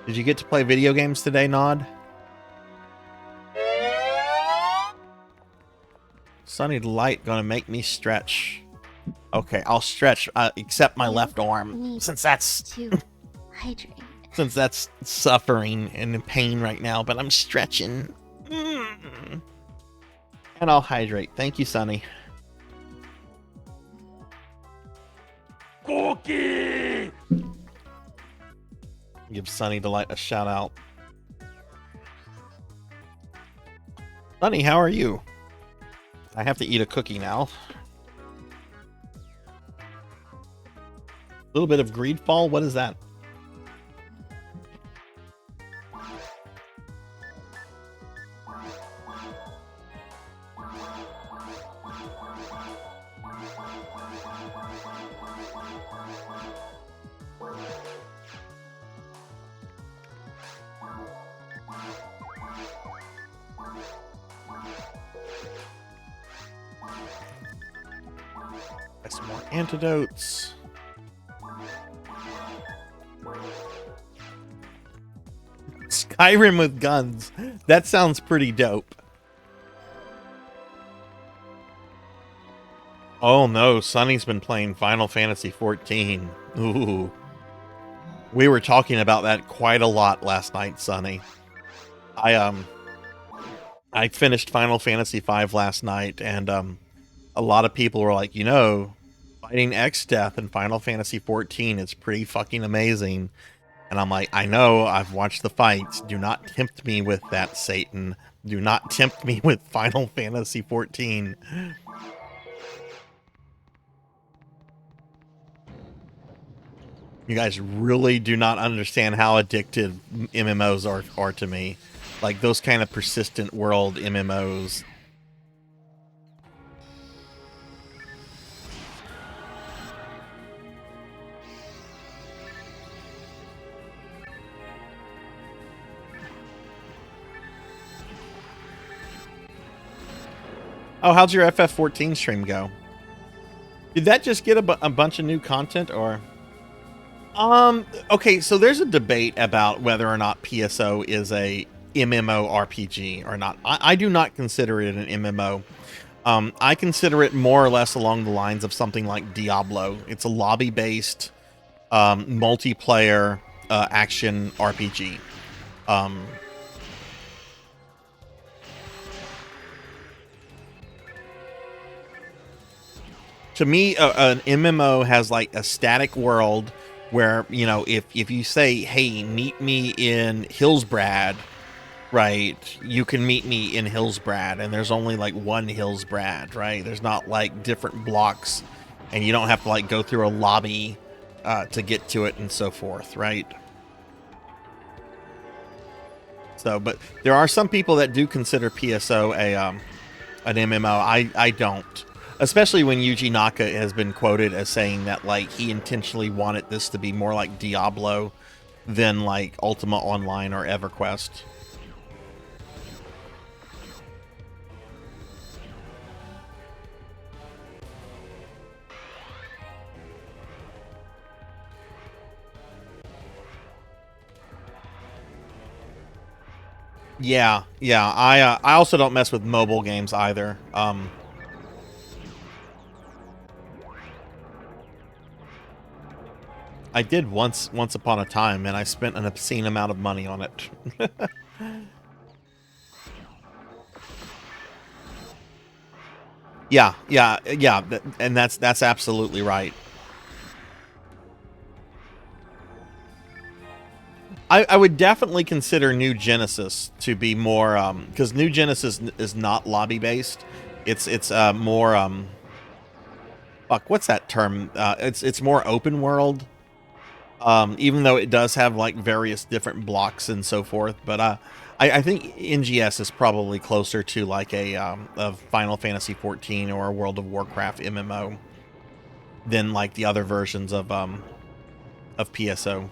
Did you get to play video games today, Nod? Sunny Delight gonna make me stretch. Okay, I'll stretch, except my left arm, since that's to hydrate. Since that's suffering and in pain right now, but I'm stretching. And I'll hydrate. Thank you, Sunny. Cookie! Give Sunny Delight a shout out. Sunny, how are you? I have to eat a cookie now. A little bit of Greedfall? What is that? Some more antidotes. Skyrim with guns. That sounds pretty dope. Oh no, Sunny's been playing Final Fantasy 14. Ooh. We were talking about that quite a lot last night, Sunny. I finished Final Fantasy 5 last night, and a lot of people were like, you know, fighting X-Death in Final Fantasy 14 is pretty fucking amazing. And I'm like, I know, I've watched the fights. Do not tempt me with that, Satan. Do not tempt me with Final Fantasy 14. You guys really do not understand how addictive MMOs are to me. Like those kind of persistent world MMOs. Oh, how'd your FF14 stream go? Did that just get a bunch of new content, or? Okay, so there's a debate about whether or not PSO is a MMORPG or not. I do not consider it an MMO. I consider it more or less along the lines of something like Diablo. It's a lobby-based multiplayer action RPG. To me, an MMO has like a static world where, you know, if you say, hey, meet me in Hillsbrad, right, you can meet me in Hillsbrad, and there's only like one Hillsbrad, right? There's not like different blocks, and you don't have to like go through a lobby to get to it and so forth, right? So, but there are some people that do consider PSO an MMO. I don't. Especially when Yuji Naka has been quoted as saying that, like, he intentionally wanted this to be more like Diablo than, like, Ultima Online or EverQuest. Yeah, I also don't mess with mobile games either. I did once upon a time, and I spent an obscene amount of money on it. Yeah, and that's absolutely right. I would definitely consider New Genesis to be more, because New Genesis is not lobby based. It's more fuck, what's that term? It's more open world. Even though it does have like various different blocks and so forth, but I think NGS is probably closer to like a Final Fantasy 14 or a World of Warcraft MMO than like the other versions of PSO.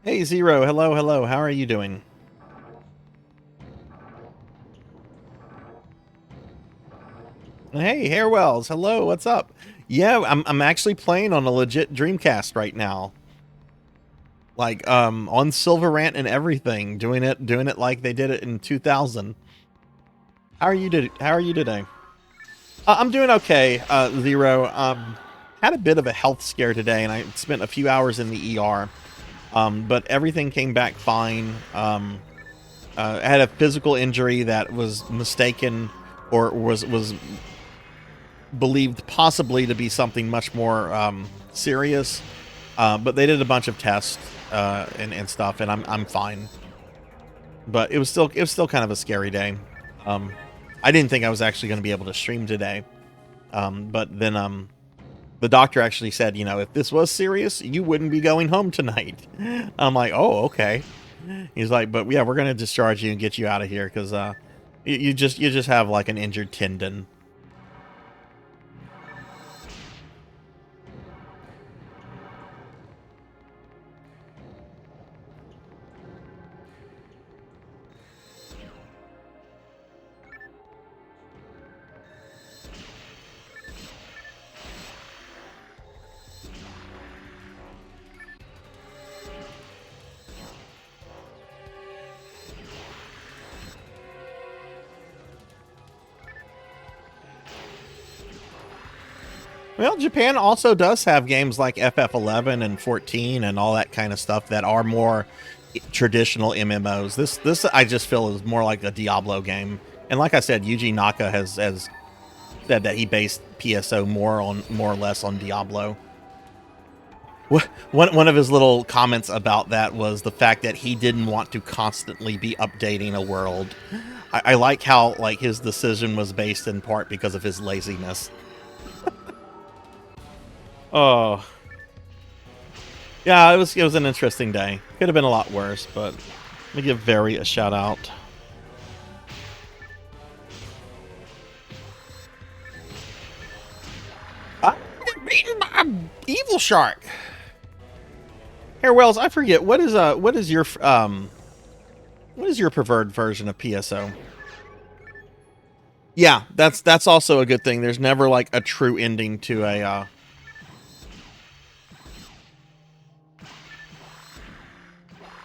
Hey Zero, hello, how are you doing? Hey Hairwells, hello, what's up? Yeah, I'm actually playing on a legit Dreamcast right now. Like on Silver Rant and everything, doing it like they did it in 2000. How are you today? I'm doing okay, Zero. Had a bit of a health scare today, and I spent a few hours in the ER. But everything came back fine. I had a physical injury that was mistaken, or was believed possibly to be something much more serious. But they did a bunch of tests and stuff, and I'm fine. But it was still kind of a scary day. I didn't think I was actually going to be able to stream today. But then the doctor actually said, you know, if this was serious, you wouldn't be going home tonight. I'm like, oh, okay. He's like, but yeah, we're going to discharge you and get you out of here because you just have like an injured tendon. Well, Japan also does have games like FF11 and 14 and all that kind of stuff that are more traditional MMOs. This I just feel is more like a Diablo game. And like I said, Yuji Naka has said that he based PSO more or less on Diablo. One of his little comments about that was the fact that he didn't want to constantly be updating a world. I like how like his decision was based in part because of his laziness. Oh, yeah, it was an interesting day. Could have been a lot worse, but let me give Very a shout out. I'm beaten by Evil Shark. Here, Wells, I forget what is your preferred version of PSO? Yeah, that's also a good thing. There's never like a true ending to a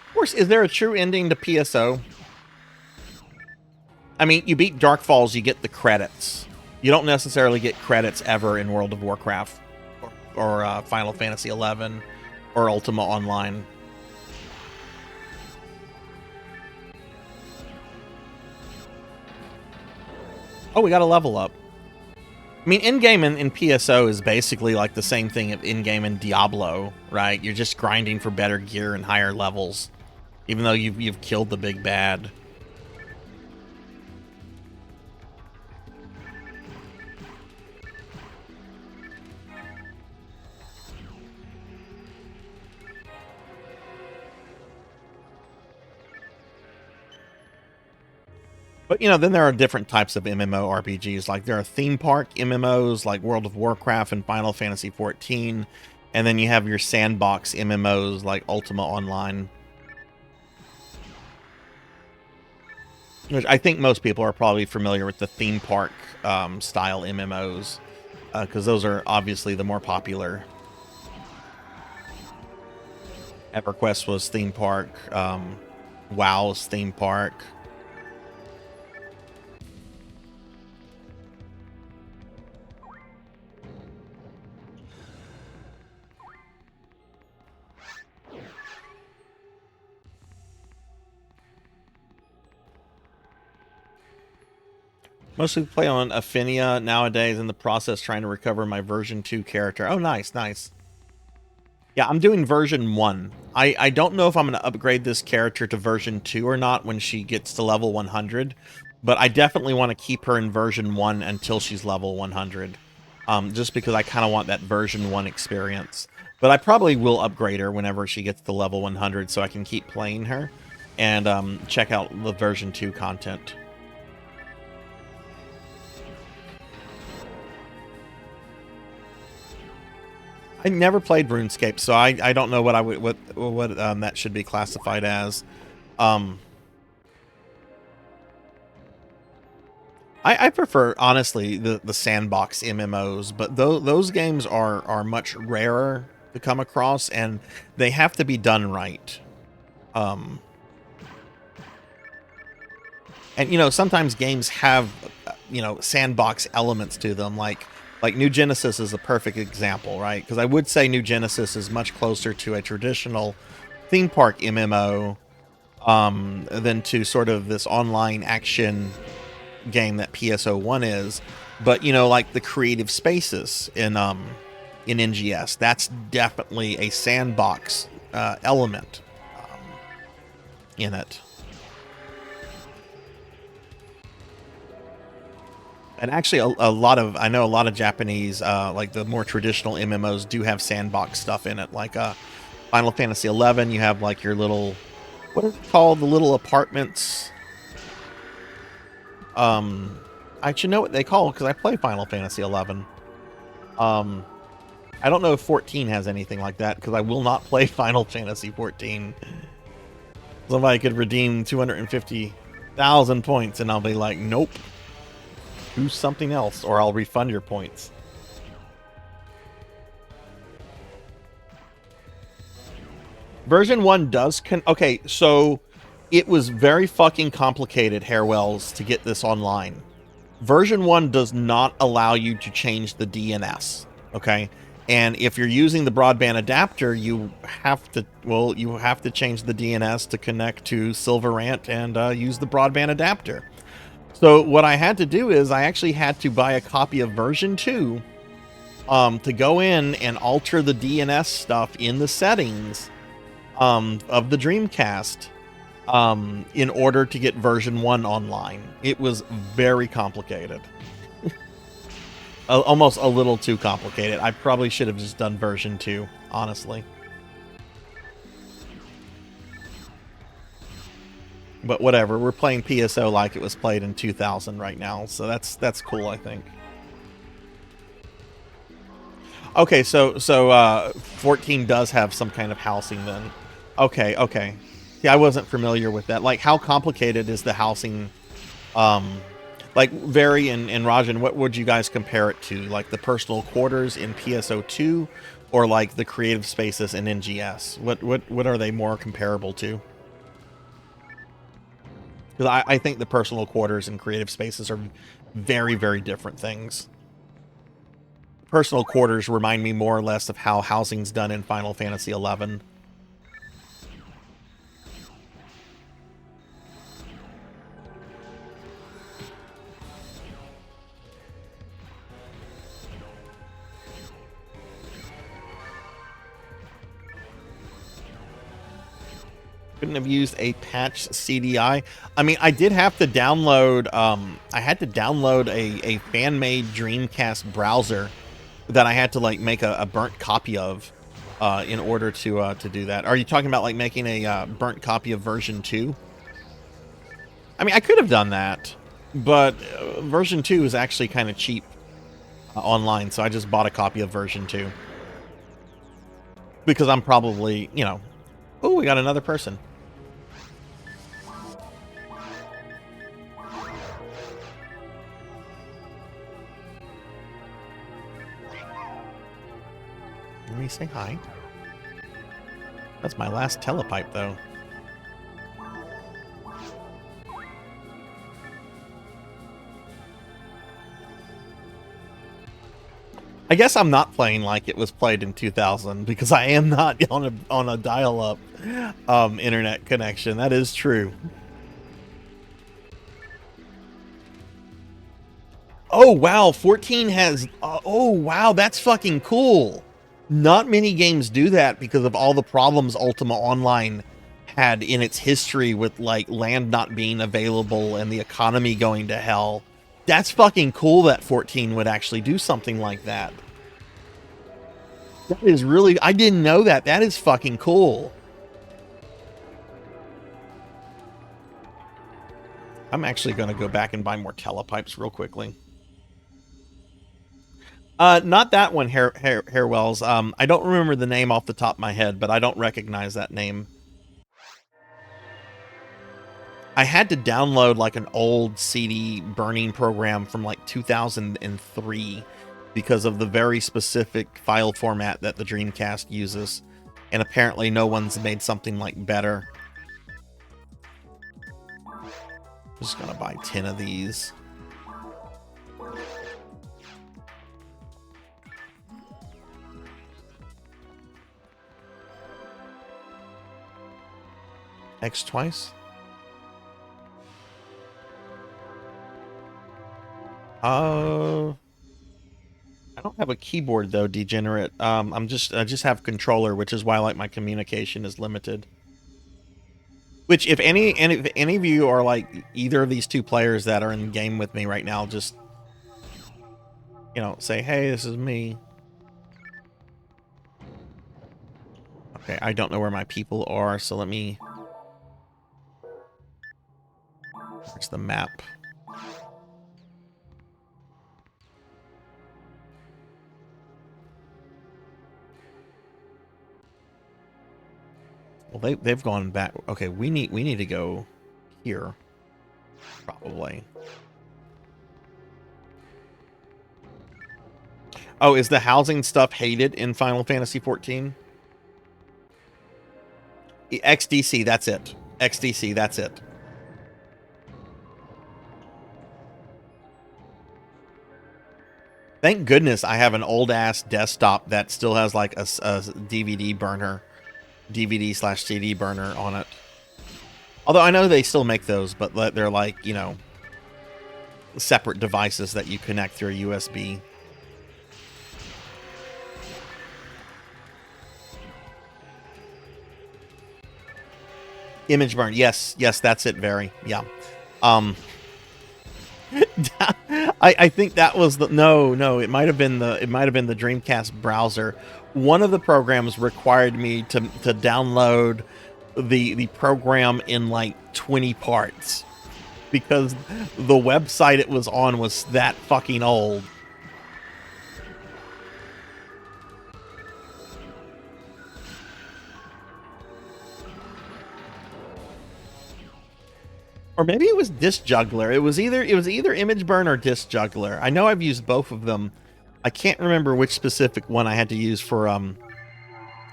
Of course, is there a true ending to PSO? I mean, you beat Dark Falls, you get the credits. You don't necessarily get credits ever in World of Warcraft or Final Fantasy XI or Ultima Online. Oh, we got a level up. I mean, in-game in PSO is basically like the same thing in-game in Diablo, right? You're just grinding for better gear and higher levels, even though you've killed the big bad. But, you know, then there are different types of MMORPGs. Like, there are theme park MMOs, like World of Warcraft and Final Fantasy XIV. And then you have your sandbox MMOs, like Ultima Online. Which I think most people are probably familiar with the theme park style MMOs. Because those are obviously the more popular. EverQuest was theme park. WoW's theme park. Mostly play on Affinia nowadays, in the process trying to recover my version 2 character. Oh, nice, nice. Yeah, I'm doing version 1. I don't know if I'm going to upgrade this character to version 2 or not when she gets to level 100, but I definitely want to keep her in version 1 until she's level 100, just because I kind of want that version 1 experience. But I probably will upgrade her whenever she gets to level 100 so I can keep playing her and check out the version 2 content. I never played RuneScape, so I don't know what that should be classified as. I prefer, honestly, the sandbox MMOs, but those games are much rarer to come across, and they have to be done right. And you know, sometimes games have sandbox elements to them, like New Genesis is a perfect example, right? Because I would say New Genesis is much closer to a traditional theme park MMO than to sort of this online action game that PSO1 is. But, you know, like the creative spaces in NGS, that's definitely a sandbox element in it. And actually, I know a lot of Japanese, like the more traditional MMOs, do have sandbox stuff in it. Like Final Fantasy XI, you have like your little, what is it called? The little apartments. I should know what they call because I play Final Fantasy XI. I don't know if 14 has anything like that because I will not play Final Fantasy 14. Somebody could redeem 250,000 points and I'll be like, nope. Do something else, or I'll refund your points. Version 1 does okay, so it was very fucking complicated, Hairwells, to get this online. Version 1 does not allow you to change the DNS, okay? And if you're using the broadband adapter, you have to change the DNS to connect to Silverant and use the broadband adapter. So what I had to do is I actually had to buy a copy of version 2 to go in and alter the DNS stuff in the settings of the Dreamcast in order to get version 1 online. It was very complicated. Almost a little too complicated. I probably should have just done version 2, honestly. But whatever, we're playing PSO like it was played in 2000 right now, so that's cool, I think. Okay, so 14 does have some kind of housing then. Okay, okay. Yeah, I wasn't familiar with that. Like, how complicated is the housing? Like, Vary and Rajan, what would you guys compare it to? Like the personal quarters in PSO2, or like the creative spaces in NGS? What are they more comparable to? Because I think the personal quarters and creative spaces are very, very different things. Personal quarters remind me more or less of how housing's done in Final Fantasy XI. Couldn't have used a patch CDI. I mean, I did have to download, I had to download a fan-made Dreamcast browser that I had to, like, make a burnt copy of in order to do that. Are you talking about, like, making a burnt copy of version 2? I mean, I could have done that, but version 2 is actually kind of cheap online, so I just bought a copy of version 2. Because I'm probably, you know... Oh, we got another person. Let me say hi. That's my last telepipe, though. I guess I'm not playing like it was played in 2000 because I am not on a dial-up internet connection. That is true. Oh wow, 14 has. Oh wow, that's fucking cool. Not many games do that because of all the problems Ultima Online had in its history with, like, land not being available and the economy going to hell. That's fucking cool that 14 would actually do something like that. That is really... I didn't know that. That is fucking cool. I'm actually going to go back and buy more telepipes real quickly. Not that one, Hairwells. I don't remember the name off the top of my head, but I don't recognize that name. I had to download, like, an old CD burning program from, like, 2003 because of the very specific file format that the Dreamcast uses, and apparently no one's made something, like, better. I'm just gonna buy 10 of these. X twice? I don't have a keyboard though, degenerate. I just have controller, which is why, like, my communication is limited. Which, if any of you are like either of these two players that are in the game with me right now, just, you know, say, hey, this is me. Okay, I don't know where my people are, so let me... Where's the map? Well, they've gone back. Okay, we need to go here, probably. Oh, is the housing stuff hated in Final Fantasy 14? XDC, that's it. XDC, that's it. Thank goodness I have an old-ass desktop that still has, like, a DVD burner. DVD/CD burner on it. Although I know they still make those, but they're, like, you know, separate devices that you connect through a USB. Image burn. Yes, that's it, Very. Yeah. I think that was the... No, it might have been the Dreamcast browser. One of the programs required me to download the program in like 20 parts because the website it was on was that fucking old. Or maybe it was Disc Juggler. It was either Image Burn or Disc Juggler. I know I've used both of them. I can't remember which specific one I had to use for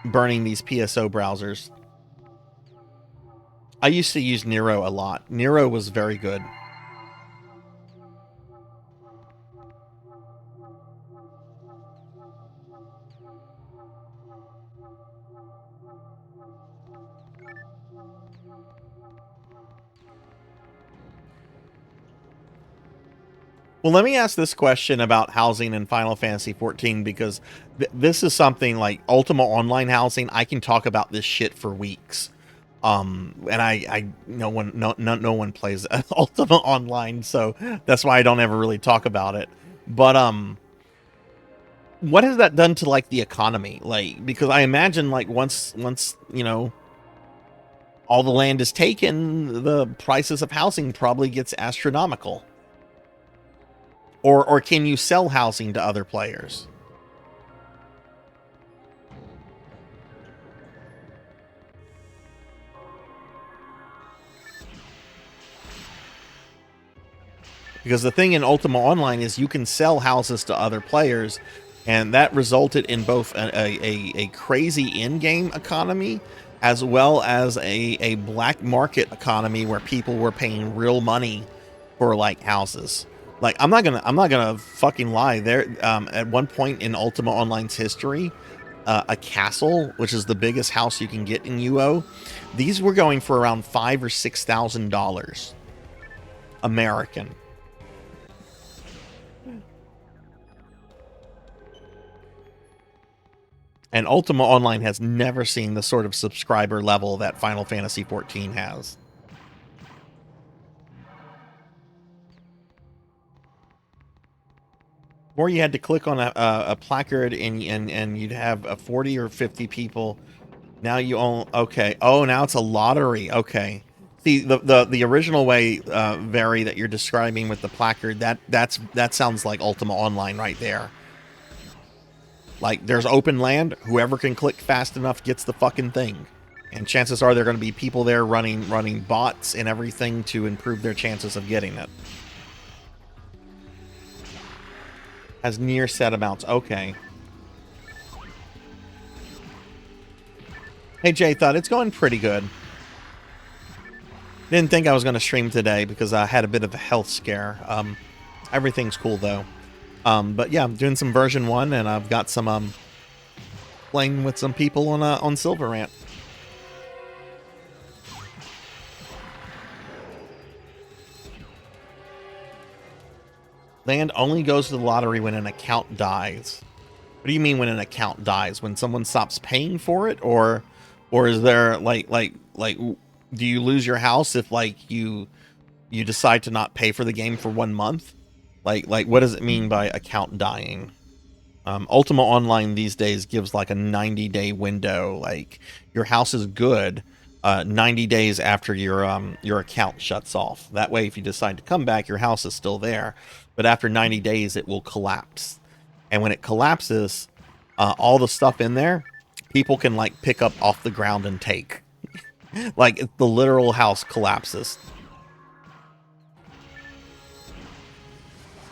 burning these PSO browsers. I used to use Nero a lot. Nero was very good. Well, let me ask this question about housing in Final Fantasy 14 because this is something like Ultima Online housing. I can talk about this shit for weeks. And no one plays Ultima Online, so that's why I don't ever really talk about it. But what has that done to like the economy? Like, because I imagine like once you know all the land is taken, the prices of housing probably gets astronomical. Or can you sell housing to other players? Because the thing in Ultima Online is you can sell houses to other players, and that resulted in both a crazy in-game economy as well as a black market economy where people were paying real money for like houses. Like I'm not gonna fucking lie. There, at one point in Ultima Online's history, a castle, which is the biggest house you can get in UO, these were going for around $5,000 or $6,000 American. And Ultima Online has never seen the sort of subscriber level that Final Fantasy XIV has. Or you had to click on a placard and you'd have 40 or 50 people. Now you own, okay. Oh, now it's a lottery. Okay. See, the original way, Very, that you're describing with the placard, that sounds like Ultima Online right there. Like, there's open land. Whoever can click fast enough gets the fucking thing. And chances are there are going to be people there running bots and everything to improve their chances of getting it. Has near set amounts. Okay. Hey, Jay, thought it's going pretty good. Didn't think I was going to stream today because I had a bit of a health scare. Everything's cool, though. But yeah, I'm doing some version 1, and I've got some playing with some people on Silver Rant. Land only goes to the lottery when an account dies. What do you mean when an account dies? When someone stops paying for it, or is there like do you lose your house if like you decide to not pay for the game for 1 month? Like what does it mean by account dying? Ultima Online these days gives like a 90-day window. Like your house is good 90 days after your account shuts off. That way, if you decide to come back, your house is still there. But after 90 days, it will collapse. And when it collapses, all the stuff in there, people can like pick up off the ground and take. Like the literal house collapses.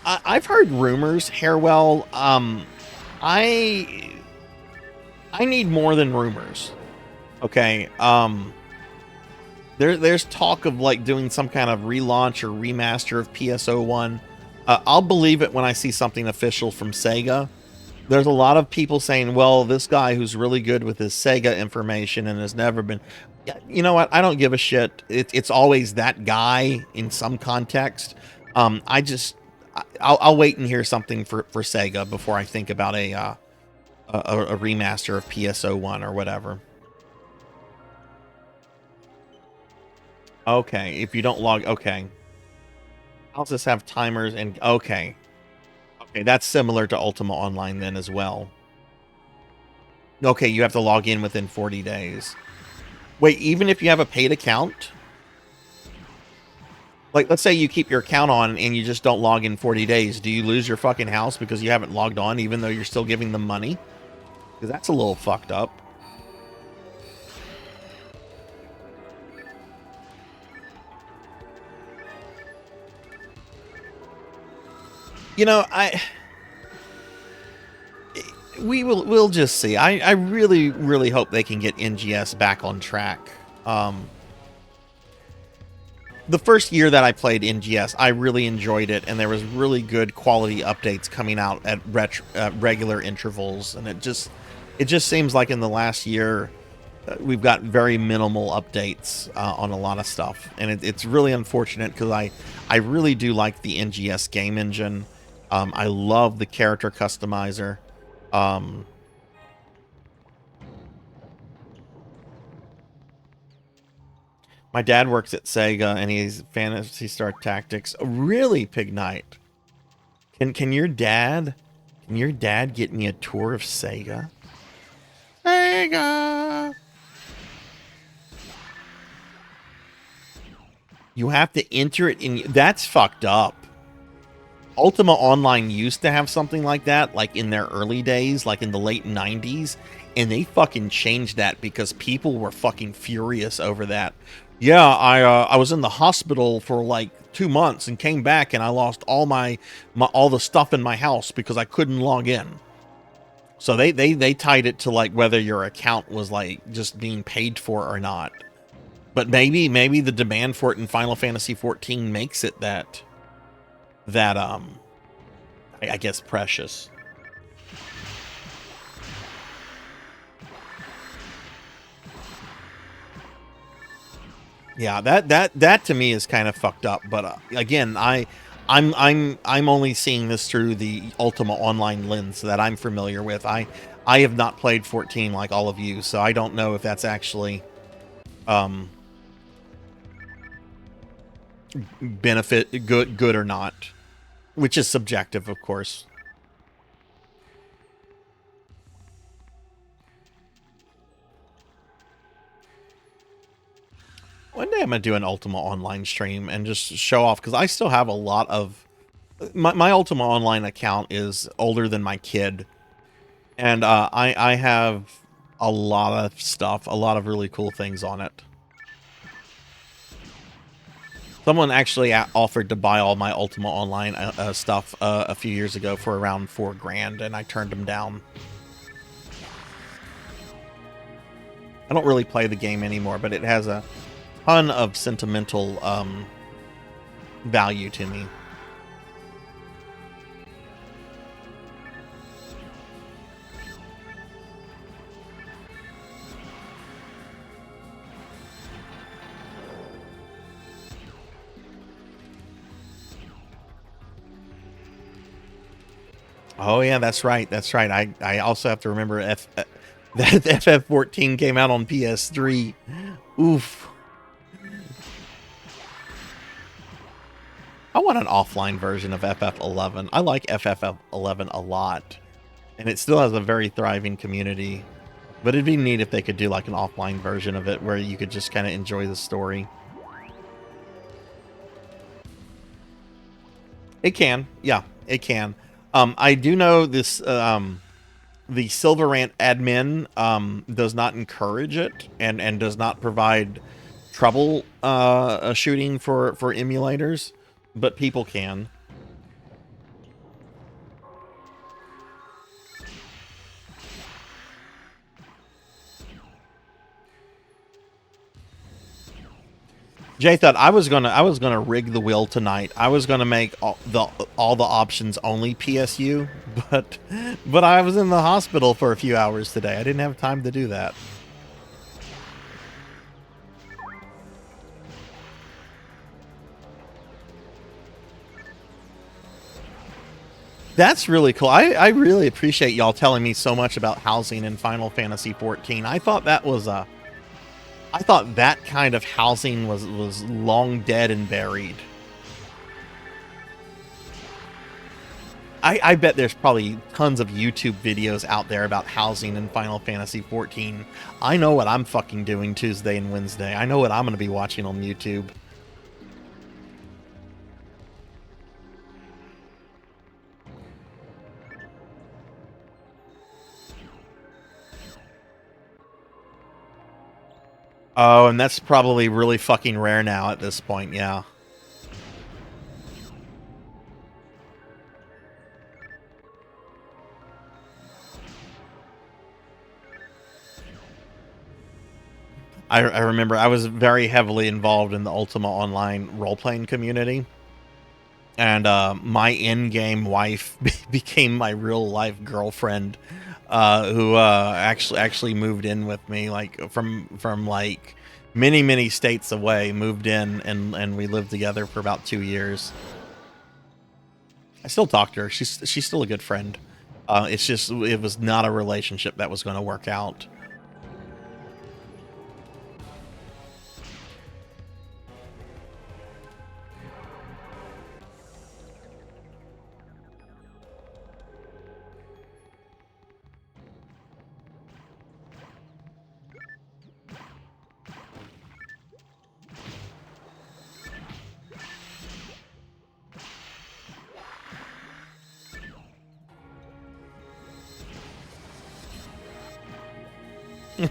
I've heard rumors, Harewell. I need more than rumors. Okay. There's talk of like doing some kind of relaunch or remaster of PSO1. I'll believe it when I see something official from Sega. There's a lot of people saying, well, this guy who's really good with his Sega information and has never been... You know what? I don't give a shit. It's always that guy in some context. I'll wait and hear something for Sega before I think about a remaster of PSO1 or whatever. Okay, if you don't log... Okay. Houses have timers and... Okay. Okay, that's similar to Ultima Online then as well. Okay, you have to log in within 40 days. Wait, even if you have a paid account? Like, let's say you keep your account on and you just don't log in 40 days. Do you lose your fucking house because you haven't logged on even though you're still giving them money? Because that's a little fucked up. You know, we'll just see. I really, really hope they can get NGS back on track. The first year that I played NGS, I really enjoyed it, and there was really good quality updates coming out at regular intervals. And it just seems like in the last year, we've got very minimal updates on a lot of stuff, and it's really unfortunate because I really do like the NGS game engine. I love the character customizer. My dad works at Sega, and he's Phantasy Star Tactics. Really, Pig Knight? Can your dad get me a tour of Sega? Sega. You have to enter it in. That's fucked up. Ultima Online used to have something like that, like in their early days, like in the late 90s, and they fucking changed that because people were fucking furious over that. Yeah, I was in the hospital for like 2 months and came back and I lost all all the stuff in my house because I couldn't log in. So they tied it to like whether your account was like just being paid for or not. But maybe the demand for it in Final Fantasy 14 makes it that I guess precious. Yeah, that to me is kind of fucked up. But again, I'm only seeing this through the Ultima Online lens that I'm familiar with. I have not played 14 like all of you, so I don't know if that's actually benefit good or not, which is subjective, of course. One day I'm gonna do an Ultima Online stream and just show off, because I still have a lot of my Ultima Online account is older than my kid, and I have a lot of stuff, a lot of really cool things on it. Someone actually offered to buy all my Ultima Online stuff a few years ago for around $4 grand, and I turned them down. I don't really play the game anymore, but it has a ton of sentimental value to me. Oh yeah, that's right. That's right. I also have to remember that FF14 came out on PS3. Oof. I want an offline version of FF11. I like FF11 a lot, and it still has a very thriving community. But it'd be neat if they could do like an offline version of it where you could just kind of enjoy the story. It can, yeah, it can. I do know this. The Silverant admin does not encourage it and does not provide trouble shooting for emulators, but people can. Jay thought I was gonna rig the wheel tonight. I was gonna make all the options only PSU, but I was in the hospital for a few hours today. I didn't have time to do that. That's really cool. I really appreciate y'all telling me so much about housing in Final Fantasy 14. I thought that was I thought that kind of housing was long dead and buried. I bet there's probably tons of YouTube videos out there about housing in Final Fantasy 14. I know what I'm fucking doing Tuesday and Wednesday. I know what I'm going to be watching on YouTube. Oh, and that's probably really fucking rare now at this point, yeah. I remember I was very heavily involved in the Ultima Online role-playing community. And my in-game wife became my real-life girlfriend, who actually moved in with me, like from like many states away. Moved in, and we lived together for about 2 years. I still talk to her. She's still a good friend. It's just it was not a relationship that was going to work out.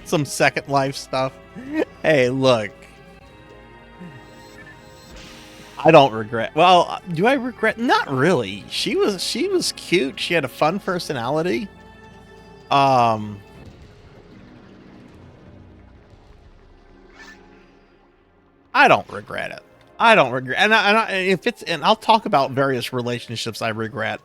Some Second Life stuff. Hey, look. I don't regret. Well, do I regret? Not really. She was cute. She had a fun personality. I don't regret it. I don't regret. And I'll talk about various relationships I regret.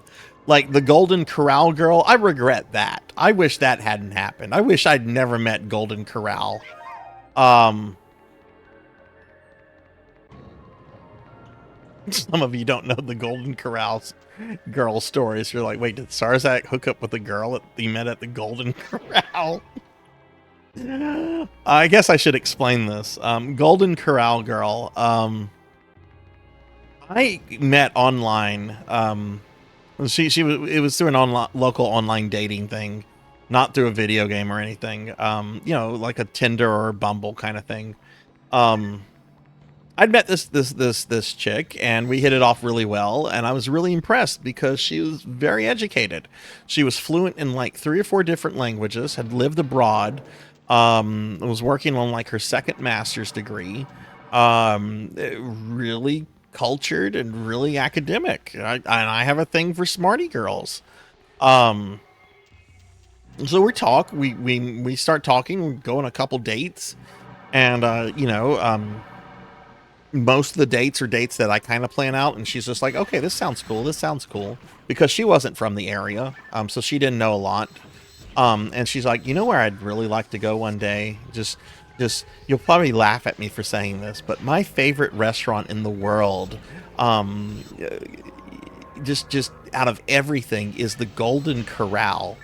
Like the Golden Corral girl, I regret that. I wish that hadn't happened. I wish I'd never met Golden Corral. Some of you don't know the Golden Corral's girl stories. You're like, wait, did Sarzac hook up with a girl that he met at the Golden Corral? I guess I should explain this. Golden Corral girl. I met online. It was through an local online dating thing, not through a video game or anything. You know, like a Tinder or Bumble kind of thing. I'd met this chick, and we hit it off really well, and I was really impressed because she was very educated. She was fluent in like 3 or 4 different languages, had lived abroad, was working on like her second master's degree, really cultured and really academic. And I have a thing for smarty girls. So we start talking, we go on a couple dates, and you know, most of the dates are dates that I kind of plan out, and she's just like, okay, this sounds cool, because she wasn't from the area, so she didn't know a lot. And she's like, you know where I'd really like to go one day? Just you'll probably laugh at me for saying this, but my favorite restaurant in the world, just out of everything, is the Golden Corral.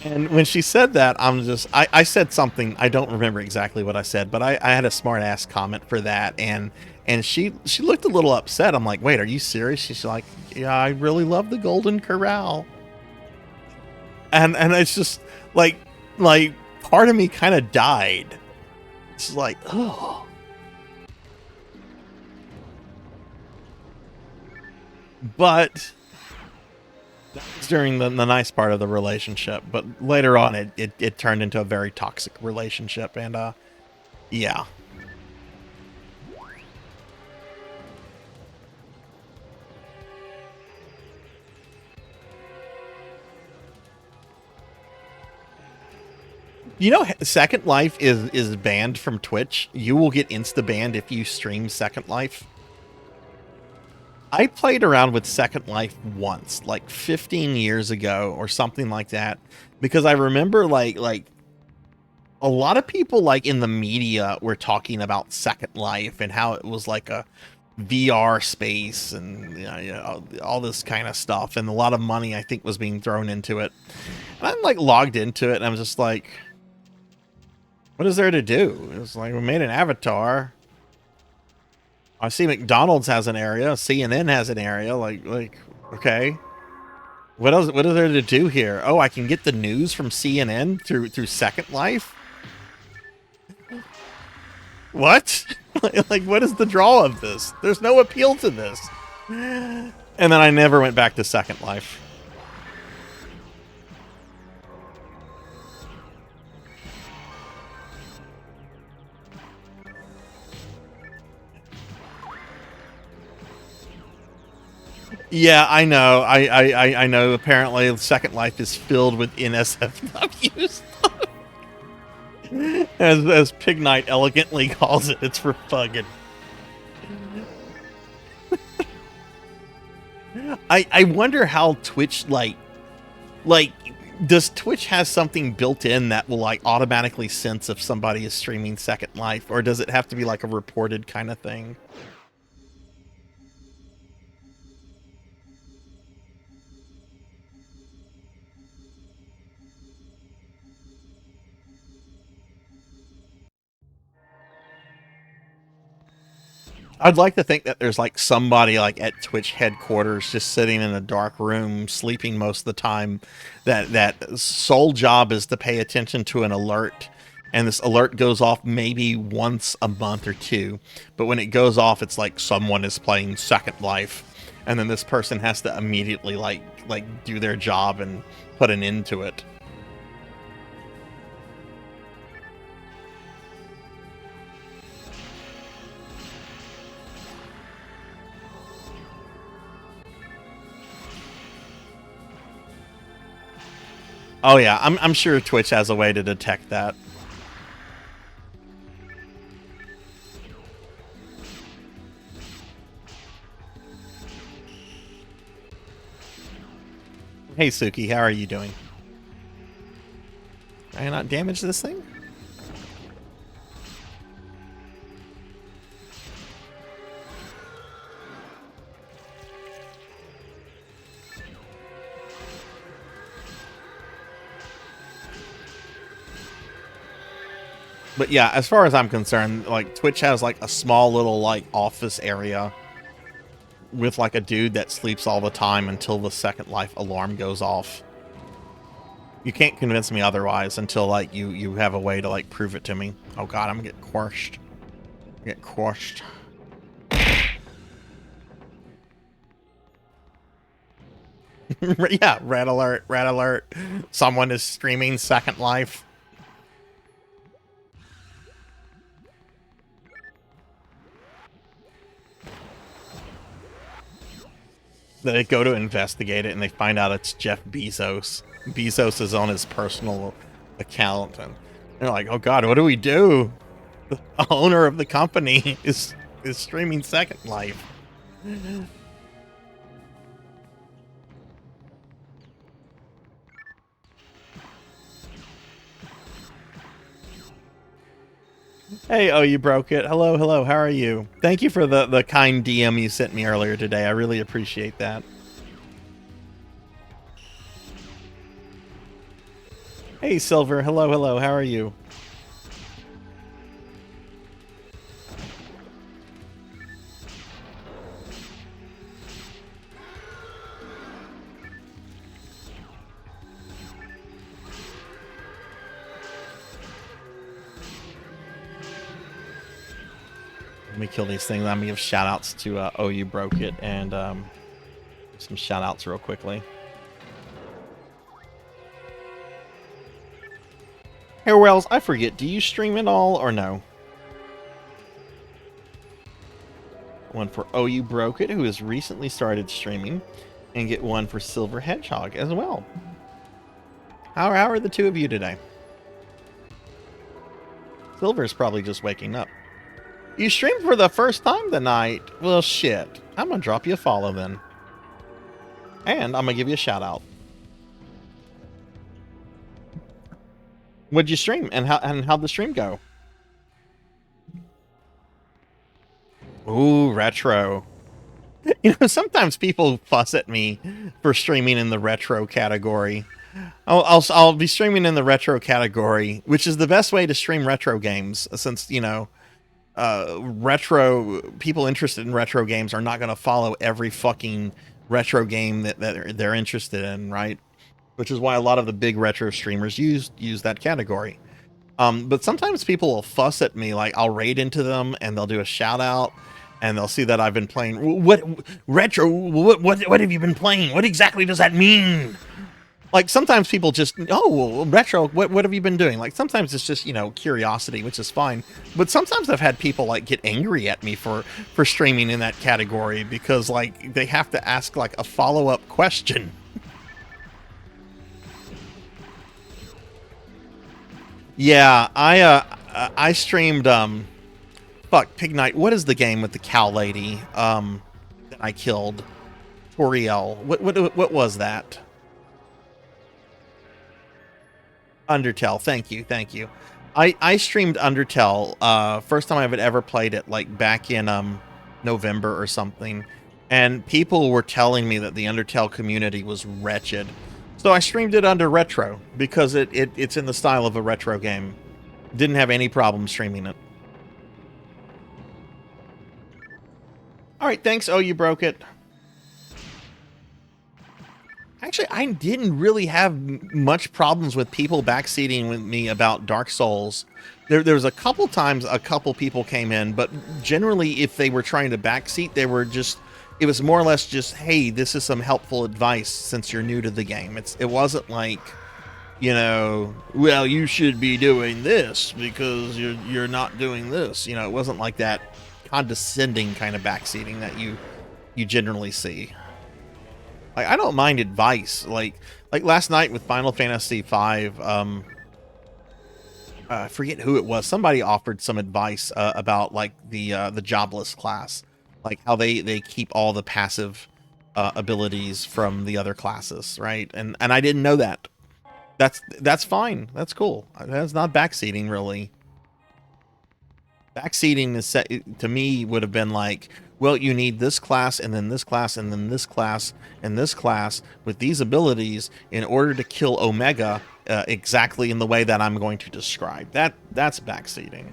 And when she said that, I said something, I don't remember exactly what I said, but I had a smart ass comment for that, and she looked a little upset. I'm like, wait, are you serious? She's like, yeah, I really love the Golden Corral. And it's just like part of me kind of died. It's like, oh. But that was during the nice part of the relationship. But later on, it turned into a very toxic relationship. And, yeah. You know, Second Life is banned from Twitch. You will get insta-banned if you stream Second Life. I played around with Second Life once, like 15 years ago or something like that, because I remember like a lot of people like in the media were talking about Second Life and how it was like a VR space and you know, all this kind of stuff, and a lot of money I think was being thrown into it. And I'm like logged into it, and I'm just like, what is there to do? It's like, we made an avatar. I see McDonald's has an area, CNN has an area, like, okay. What else? What is there to do here? Oh, I can get the news from CNN through Second Life. What? Like, what is the draw of this? There's no appeal to this. And then I never went back to Second Life. Yeah, I know. I know. Apparently, Second Life is filled with NSFWs. as Pig Knight elegantly calls it, it's for fugging. I wonder how Twitch like does Twitch has something built in that will like automatically sense if somebody is streaming Second Life, or does it have to be like a reported kind of thing? I'd like to think that there's like somebody like at Twitch headquarters just sitting in a dark room sleeping most of the time, that sole job is to pay attention to an alert, and this alert goes off maybe once a month or two, but when it goes off it's like someone is playing Second Life, and then this person has to immediately like do their job and put an end to it. Oh yeah, I'm sure Twitch has a way to detect that. Hey Suki, how are you doing? Can I not damage this thing? But yeah, as far as I'm concerned, like Twitch has like a small little like office area with like a dude that sleeps all the time until the Second Life alarm goes off. You can't convince me otherwise until like you have a way to like prove it to me. Oh god, I'm gonna get crushed. Get crushed. Yeah, red alert, red alert. Someone is streaming Second Life. They go to investigate it and they find out it's Jeff Bezos. Bezos is on his personal account, and they're like, "Oh God, what do we do?" The owner of the company is streaming Second Life. Hey, oh, you broke it. Hello, hello. How are you? Thank you for the kind DM you sent me earlier today. I really appreciate that. Hey, Silver. Hello, hello. How are you? Let me kill these things. I'm gonna give shout outs to Oh You Broke It and some shout outs real quickly. Hey Wells, I forget, do you stream at all or no? One for Oh You Broke It, who has recently started streaming, and get one for Silver Hedgehog as well. How are the two of you today? Silver's probably just waking up. You streamed for the first time tonight? Well, shit. I'm gonna drop you a follow then. And I'm gonna give you a shout out. What'd you stream? And how'd the stream go? Ooh, retro. You know, sometimes people fuss at me for streaming in the retro category. I'll be streaming in the retro category, which is the best way to stream retro games, since, you know, retro people interested in retro games are not going to follow every fucking retro game that they're interested in, right? Which is why a lot of the big retro streamers use that category. But sometimes people will fuss at me, like I'll raid into them and they'll do a shout out and they'll see that I've been playing what retro, what have you been playing? What exactly does that mean? Like sometimes people just, oh, well, retro, what have you been doing? Like sometimes it's just, you know, curiosity, which is fine. But sometimes I've had people like get angry at me for streaming in that category because like they have to ask like a follow-up question. Yeah, I streamed fuck Pig Night. What is the game with the cow lady that I killed? Toriel. What was that? Undertale. Thank you. Thank you. I streamed Undertale first time I've ever played it, like back in November or something. And people were telling me that the Undertale community was wretched. So I streamed it under retro because it's in the style of a retro game. Didn't have any problem streaming it. All right, thanks. Oh, you broke it. Actually, I didn't really have much problems with people backseating with me about Dark Souls. There was a couple times a couple people came in, but generally if they were trying to backseat, they were just, it was more or less just, hey, this is some helpful advice since you're new to the game. It wasn't like, you know, well, you should be doing this because you're not doing this. You know, it wasn't like that condescending kind of backseating that you generally see. Like, I don't mind advice. Like last night with Final Fantasy V, I forget who it was. Somebody offered some advice about like the jobless class, like how they keep all the passive abilities from the other classes, right? And I didn't know that. That's fine. That's cool. That's not backseating, really. Backseating is to me would have been like, well, you need this class and then this class and then this class and this class with these abilities in order to kill Omega exactly in the way that I'm going to describe. That's backseating.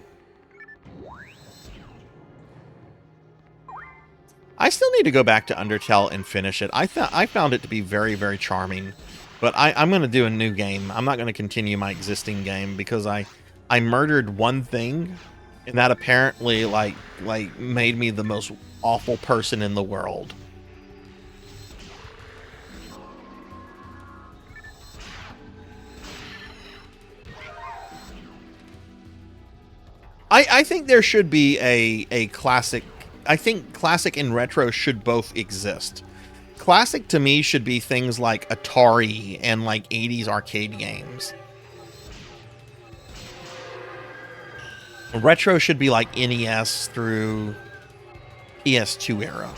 I still need to go back to Undertale and finish it. I found it to be very, very charming, but I'm going to do a new game. I'm not going to continue my existing game because I murdered one thing. And that apparently, like made me the most awful person in the world. I think there should be a classic. I think classic and retro should both exist. Classic to me should be things like Atari and like 80s arcade games. Retro should be like NES through PS2 era.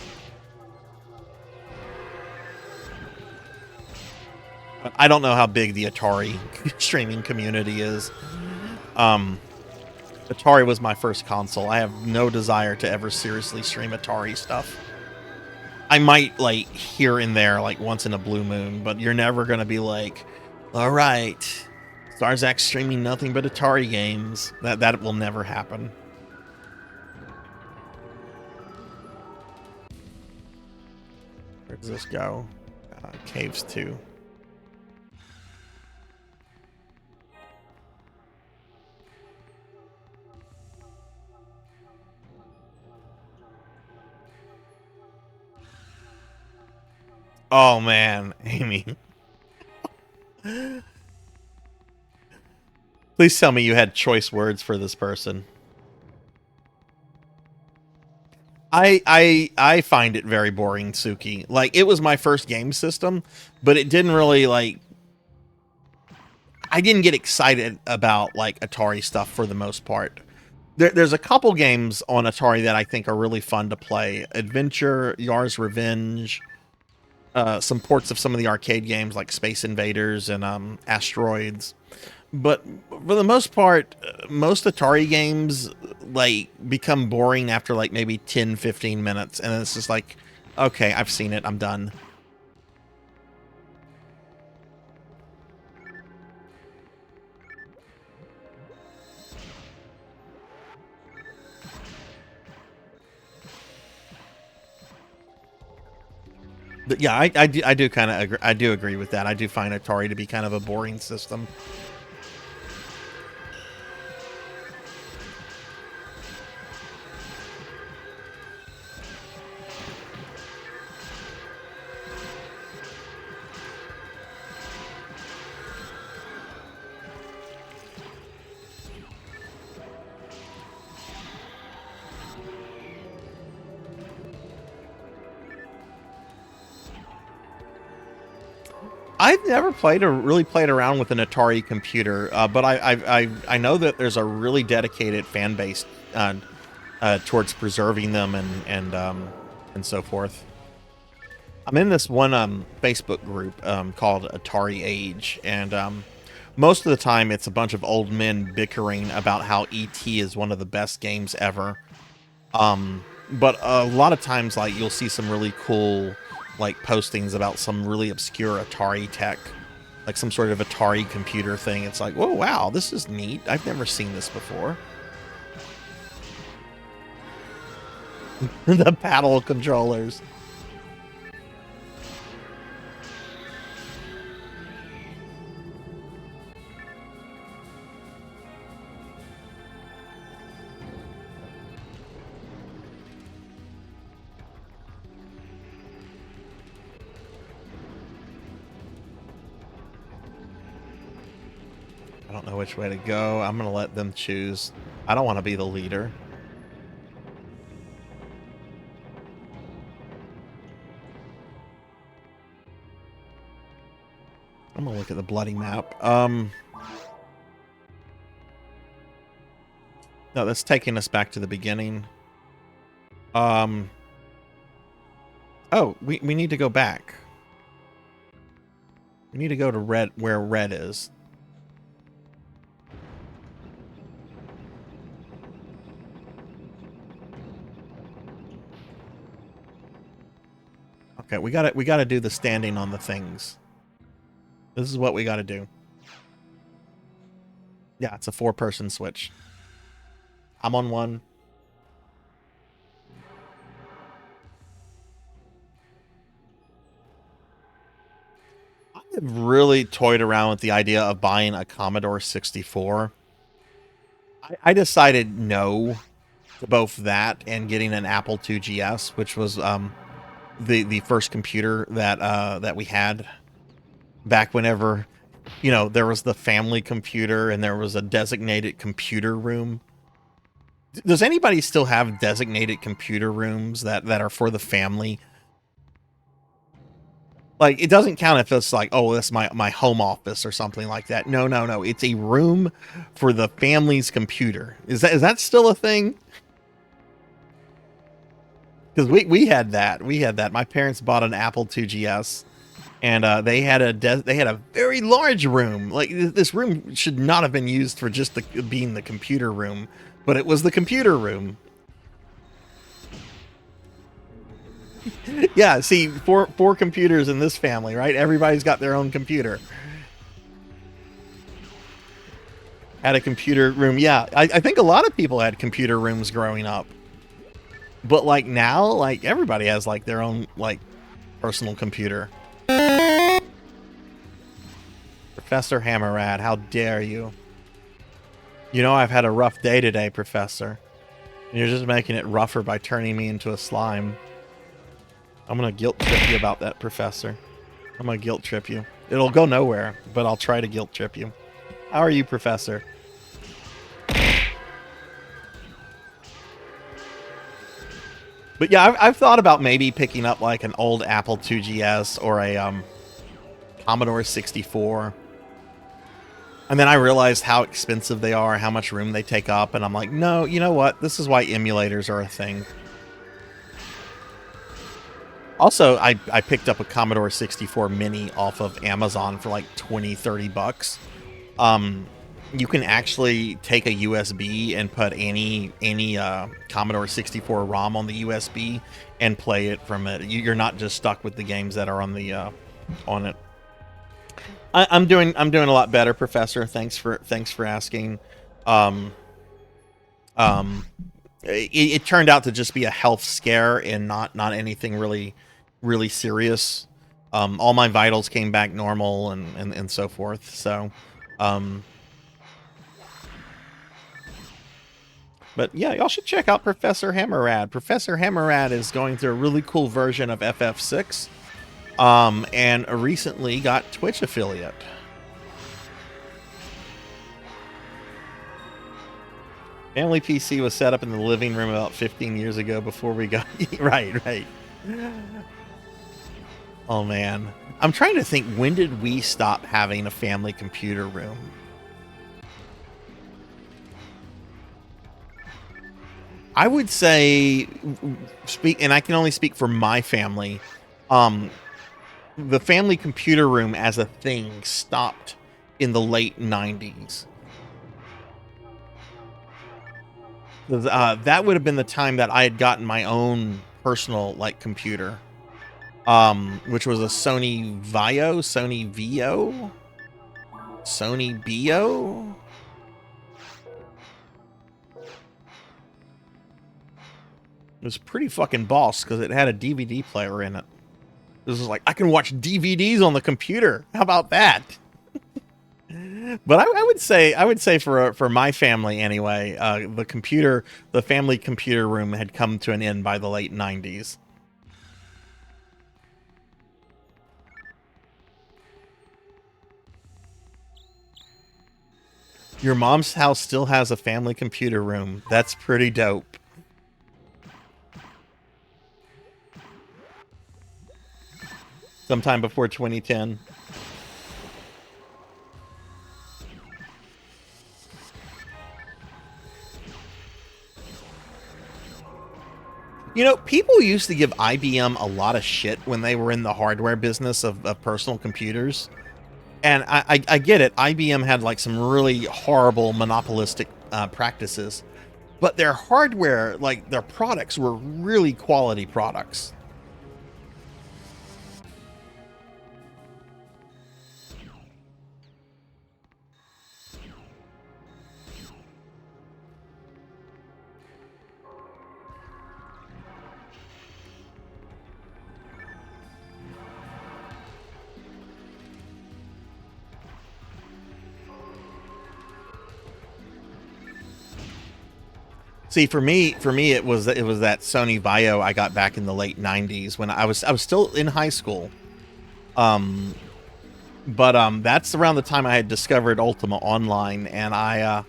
I don't know how big the Atari streaming community is. Atari was my first console. I have no desire to ever seriously stream Atari stuff. I might, like, here and there, like, once in a blue moon, but you're never going to be like, all right, Sarzac streaming nothing but Atari games. That will never happen. Where does this go? Caves 2. Oh man, Amy. Please tell me you had choice words for this person. I find it very boring, Suki. Like, it was my first game system, but it didn't really, like, I didn't get excited about, like, Atari stuff for the most part. There's a couple games on Atari that I think are really fun to play. Adventure, Yar's Revenge, some ports of some of the arcade games like Space Invaders and Asteroids. But for the most part, most Atari games like become boring after like maybe 10-15 minutes, and it's just like, okay, I've seen it, I'm done. But yeah, I do kind of agree. I do agree with that. I do find Atari to be kind of a boring system. I've never really played around with an Atari computer, but I know that there's a really dedicated fan base towards preserving them and so forth. I'm in this one Facebook group called Atari Age, and most of the time it's a bunch of old men bickering about how ET is one of the best games ever. But a lot of times, like, you'll see some really cool, like, postings about some really obscure Atari tech, like some sort of Atari computer thing. It's like, oh, wow, this is neat. I've never seen this before. The paddle controllers. I don't know which way to go. I'm going to let them choose. I don't want to be the leader. I'm going to look at the bloody map. No, that's taking us back to the beginning. Oh, we need to go back. We need to go to red, where red is. Okay, we gotta do the standing on the things. This is what we gotta do. Yeah, it's a 4-person switch. I'm on one. I have really toyed around with the idea of buying a Commodore 64. I decided no to both that and getting an Apple II GS, which was the first computer that we had back whenever, you know, there was the family computer and there was a designated computer room. Does anybody still have designated computer rooms that are for the family? Like, it doesn't count if it's like, oh, that's my home office or something like that. No, no, no. It's a room for the family's computer. Is that still a thing? Because we had that. We had that. My parents bought an Apple II GS, and they had a very large room. Like, this room should not have been used for just being the computer room, but it was the computer room. Yeah, see, four computers in this family, right? Everybody's got their own computer. Had a computer room. Yeah, I think a lot of people had computer rooms growing up. But, like, now, like, everybody has, like, their own, like, personal computer. Professor Hammerad, how dare you? You know I've had a rough day today, Professor. And you're just making it rougher by turning me into a slime. I'm going to guilt trip you about that, Professor. I'm going to guilt trip you. It'll go nowhere, but I'll try to guilt trip you. How are you, Professor? But yeah, I've thought about maybe picking up like an old Apple II GS or a Commodore 64. And then I realized how expensive they are, how much room they take up, and I'm like, no, you know what? This is why emulators are a thing. Also, I picked up a Commodore 64 Mini off of Amazon for like 20, 30 bucks. You can actually take a USB and put any Commodore 64 ROM on the USB and play it from it. You're not just stuck with the games that are on the on it. I'm doing a lot better, Professor. Thanks for asking. It turned out to just be a health scare and not anything really really serious. All my vitals came back normal and so forth. So, but yeah, y'all should check out Professor Hammerrad. Professor Hammerrad is going through a really cool version of FF6, and recently got Twitch affiliate. Family PC was set up in the living room about 15 years ago before we got... right. Oh, man. I'm trying to think, when did we stop having a family computer room? I would say, and I can only speak for my family, the family computer room as a thing stopped in the late 90s. That would have been the time that I had gotten my own personal computer, which was a Sony Vio, Sony Vio, Sony Bio. It was pretty fucking boss because it had a DVD player in it. This was like, I can watch DVDs on the computer. How about that? But I would say for my family anyway, the family computer room had come to an end by the late 90s. Your mom's house still has a family computer room. That's pretty dope. Sometime before 2010. You know, people used to give IBM a lot of shit when they were in the hardware business of personal computers. And I get it. IBM had like some really horrible monopolistic practices. But their hardware, like their products, were really quality products. See, for me, it was that Sony Vio I got back in the late 90s when I was still in high school. But that's around the time I had discovered Ultima Online, and I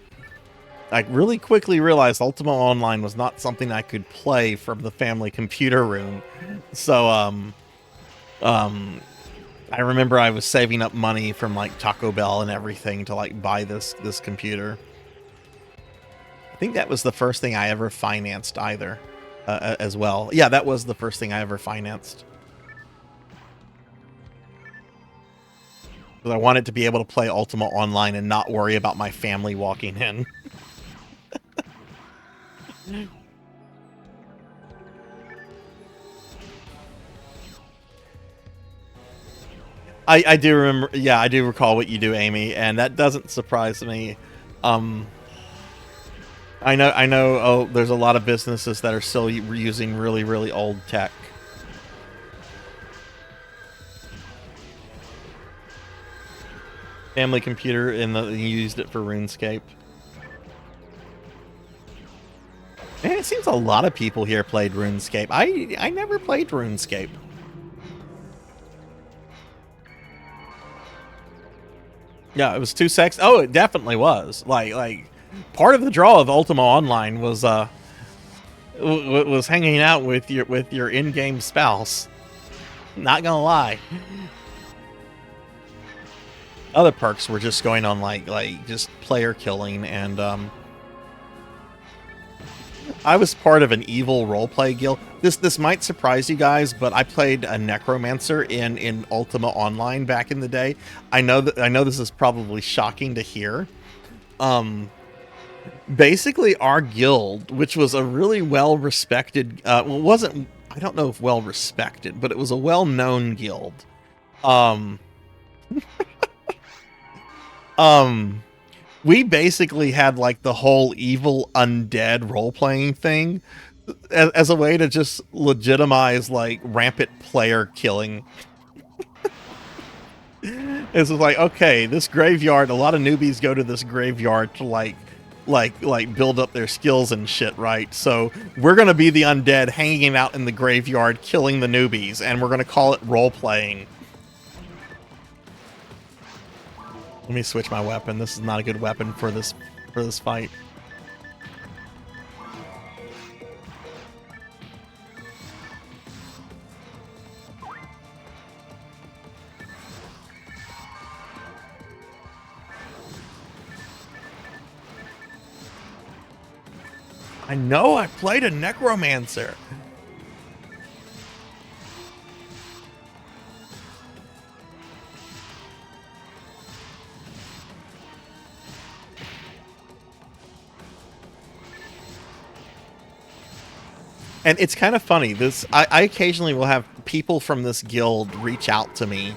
really quickly realized Ultima Online was not something I could play from the family computer room. So I remember I was saving up money from like Taco Bell and everything to like buy this computer. I think that was the first thing I ever financed either, as well. Yeah, that was the first thing I ever financed. Because I wanted to be able to play Ultima Online and not worry about my family walking in. I do remember, yeah, I do recall what you do, Amy, and that doesn't surprise me. I know. Oh, there's a lot of businesses that are still using really, really old tech. Family computer, and you used it for RuneScape. Man, it seems a lot of people here played RuneScape. I never played RuneScape. Yeah, it was too sexy. Oh, it definitely was. Like part of the draw of Ultima Online was hanging out with your in-game spouse. Not gonna lie. Other perks were just going on like just player killing, and I was part of an evil roleplay guild. This might surprise you guys, but I played a necromancer in Ultima Online back in the day. I know this is probably shocking to hear. Basically, our guild, which was a really well-respected, well, wasn't, I don't know if well-respected, but it was a well-known guild. We basically had like the whole evil undead role-playing thing, as a way to just legitimize like rampant player killing. It's just like, okay, this graveyard, a lot of newbies go to this graveyard to like build up their skills and shit, right? So we're gonna be the undead hanging out in the graveyard killing the newbies, and we're gonna call it role playing. Let me switch my weapon. This is not a good weapon for this fight. I know, I played a necromancer. And it's kind of funny. I occasionally will have people from this guild reach out to me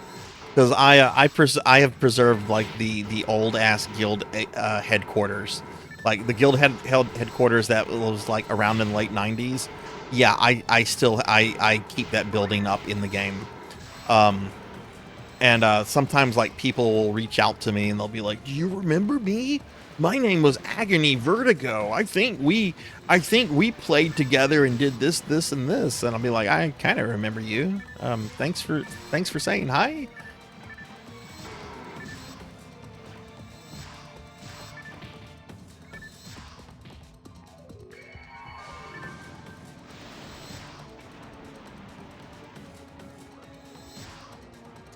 because I have preserved like the old ass guild headquarters, like the guild headquarters that was like around in the late 90s. Yeah, I still keep that building up in the game. And sometimes like people will reach out to me and they'll be like, "Do you remember me? My name was Agony Vertigo. I think we played together and did this, and this." And I'll be like, "I kind of remember you. Thanks for saying hi."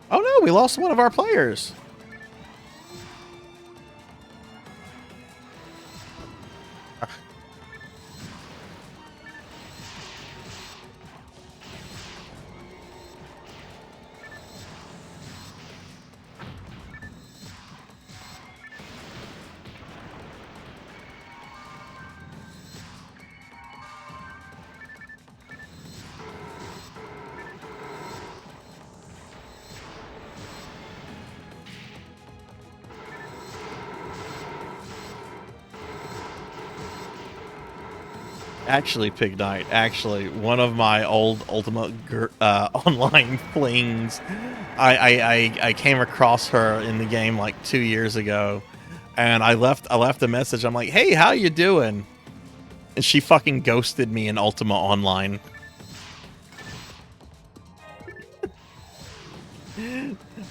Oh no, we lost one of our players. Actually, Pig Knight, actually, one of my old Ultima online flings, I came across her in the game like 2 years ago, and I left a message. I'm like, "Hey, how you doing?" And she fucking ghosted me in Ultima Online.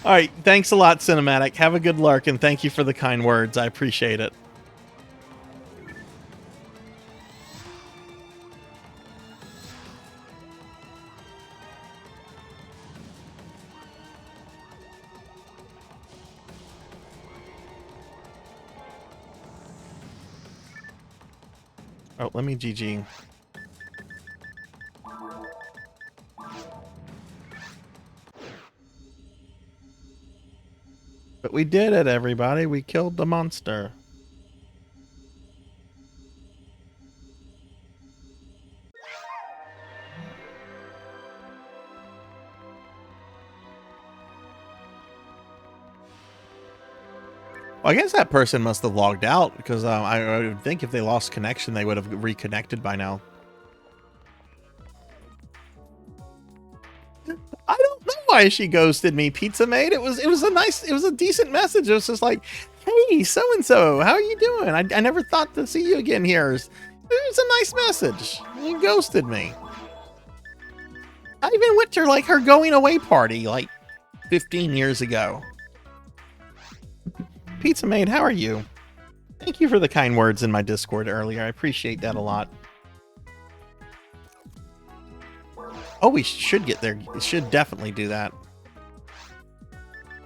All right, thanks a lot, Cinematic. Have a good lurk, and thank you for the kind words. I appreciate it. Oh, let me GG. But we did it, everybody. We killed the monster. Well, I guess that person must have logged out because I would think if they lost connection, they would have reconnected by now. I don't know why she ghosted me, Pizza Maid. It was a decent message. It was just like, "Hey, so and so, how are you doing? I never thought to see you again here." It was a nice message. You ghosted me. I even went to like her going away party like 15 years ago. Pizza Maid, how are you? Thank you for the kind words in my Discord earlier. I appreciate that a lot. Oh, we should get there. We should definitely do that.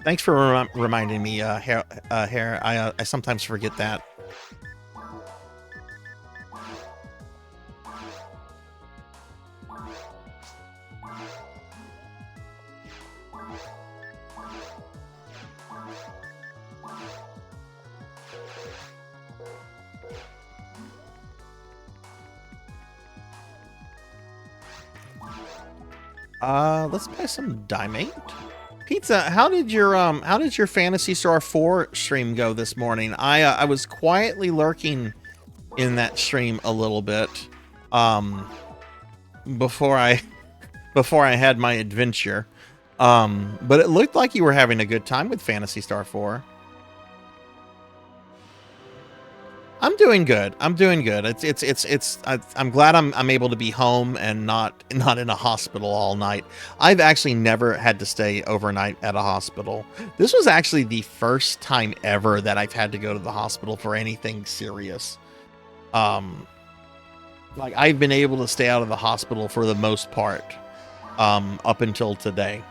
Thanks for reminding me, Hair. I sometimes forget that. Let's buy some Dimate. Pizza, how did your Phantasy Star 4 stream go this morning? I was quietly lurking in that stream a little bit. before I had my adventure. But it looked like you were having a good time with Phantasy Star 4. I'm doing good. I'm doing good. I'm glad I'm able to be home and not in a hospital all night. I've actually never had to stay overnight at a hospital. This was actually the first time ever that I've had to go to the hospital for anything serious. Like I've been able to stay out of the hospital for the most part, up until today.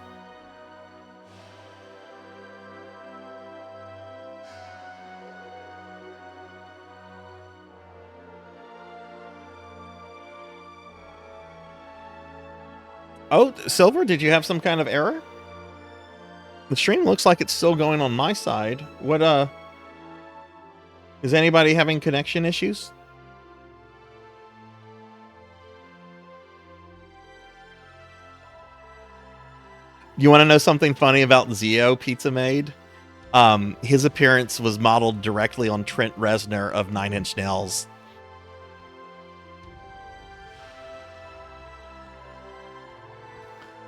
Oh, Silver, did you have some kind of error? The stream looks like it's still going on my side. What, is anybody having connection issues? You want to know something funny about Zio Pizza Made? His appearance was modeled directly on Trent Reznor of Nine Inch Nails.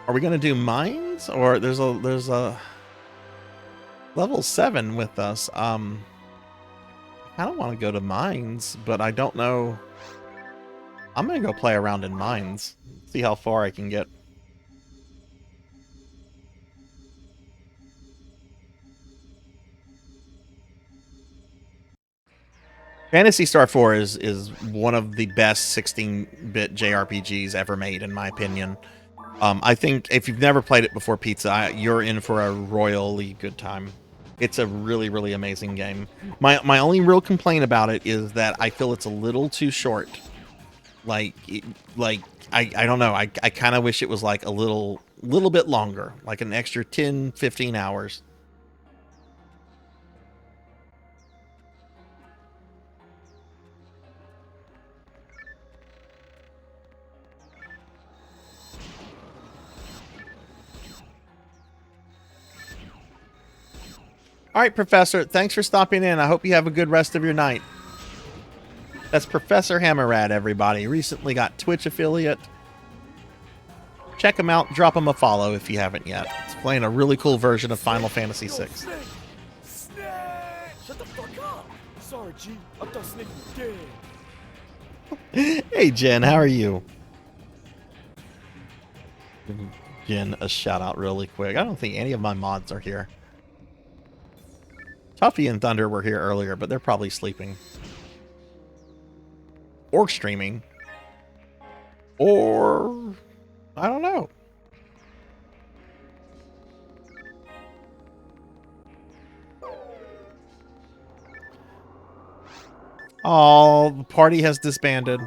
Are we gonna do mines, or there's a level 7 with us? I don't want to go to mines, but I don't know. I'm gonna go play around in mines, see how far I can get. Phantasy Star 4 is one of the best 16-bit JRPGs ever made, in my opinion. I think if you've never played it before, Pizza, you're in for a royally good time. It's a really, really amazing game. My only real complaint about it is that I feel it's a little too short. I don't know. I kind of wish it was like a little bit longer, like an extra 10, 15 hours. All right, Professor, thanks for stopping in. I hope you have a good rest of your night. That's Professor Hammerrad, everybody. Recently got Twitch affiliate. Check him out. Drop him a follow if you haven't yet. He's playing a really cool version of Final Fantasy VI. Shut the fuck up! Sorry, G. I thought Snake was dead. Hey, Jen, how are you? Give Jen a shout out really quick. I don't think any of my mods are here. Tuffy and Thunder were here earlier, but they're probably sleeping. Or streaming. Or... I don't know. Oh, the party has disbanded.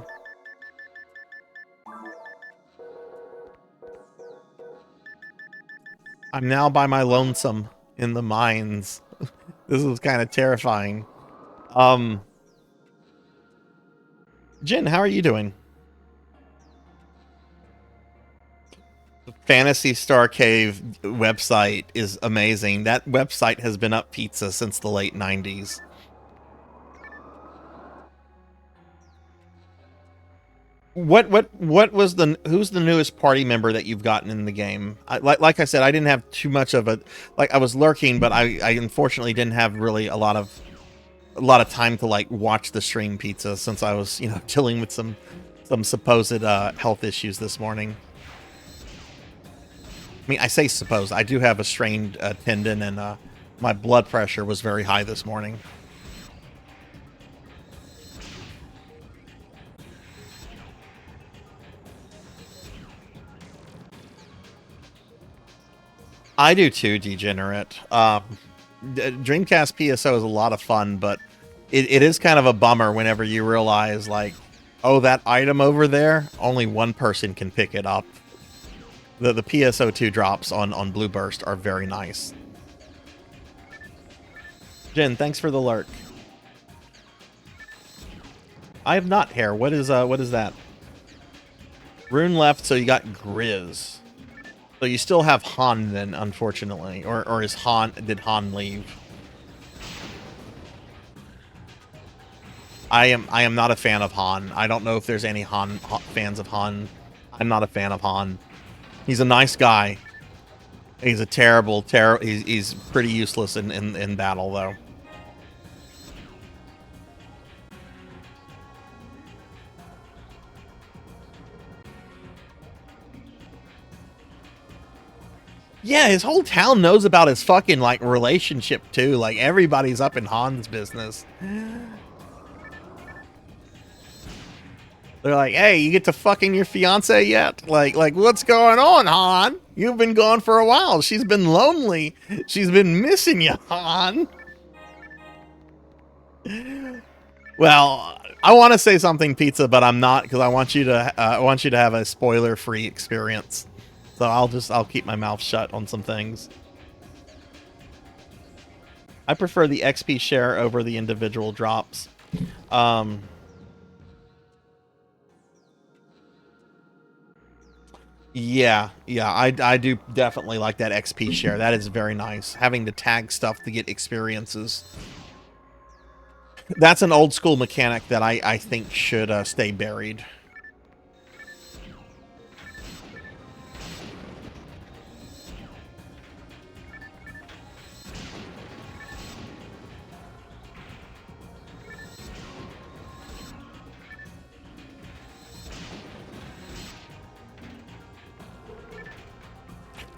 I'm now by my lonesome in the mines. This is kind of terrifying. Jin, how are you doing? The Phantasy Star Cave website is amazing. That website has been up, Pizza, since the late 90s. Who's the newest party member that you've gotten in the game? Like I said, I didn't have too much of a, like, I was lurking, but I unfortunately didn't have really a lot of time to like watch the stream, Pizza, since I was, dealing with some supposed health issues this morning. I mean, I say supposed. I do have a strained tendon, and my blood pressure was very high this morning. I do too, Degenerate. Dreamcast PSO is a lot of fun, but it is kind of a bummer whenever you realize, like, oh, that item over there, only one person can pick it up. The PSO2 drops on Blue Burst are very nice. Jen, thanks for the lurk. I have not hair. What is that? Rune left, so you got Grizz. So you still have Han then, unfortunately, or did Han leave? I am not a fan of Han. I don't know if there's any fans of Han I'm not a fan of Han. He's a nice guy. He's a terrible. He's pretty useless in battle, though. Yeah, his whole town knows about his fucking, like, relationship, too. Like, everybody's up in Han's business. They're like, hey, you get to fucking your fiance yet? Like, what's going on, Han? You've been gone for a while. She's been lonely. She's been missing you, Han. Well, I want to say something, Pizza, but I'm not, because I want you to have a spoiler-free experience. So I'll keep my mouth shut on some things. I prefer the XP share over the individual drops. Yeah, I do definitely like that XP share. That is very nice. Having to tag stuff to get experiences. That's an old school mechanic that I think should stay buried.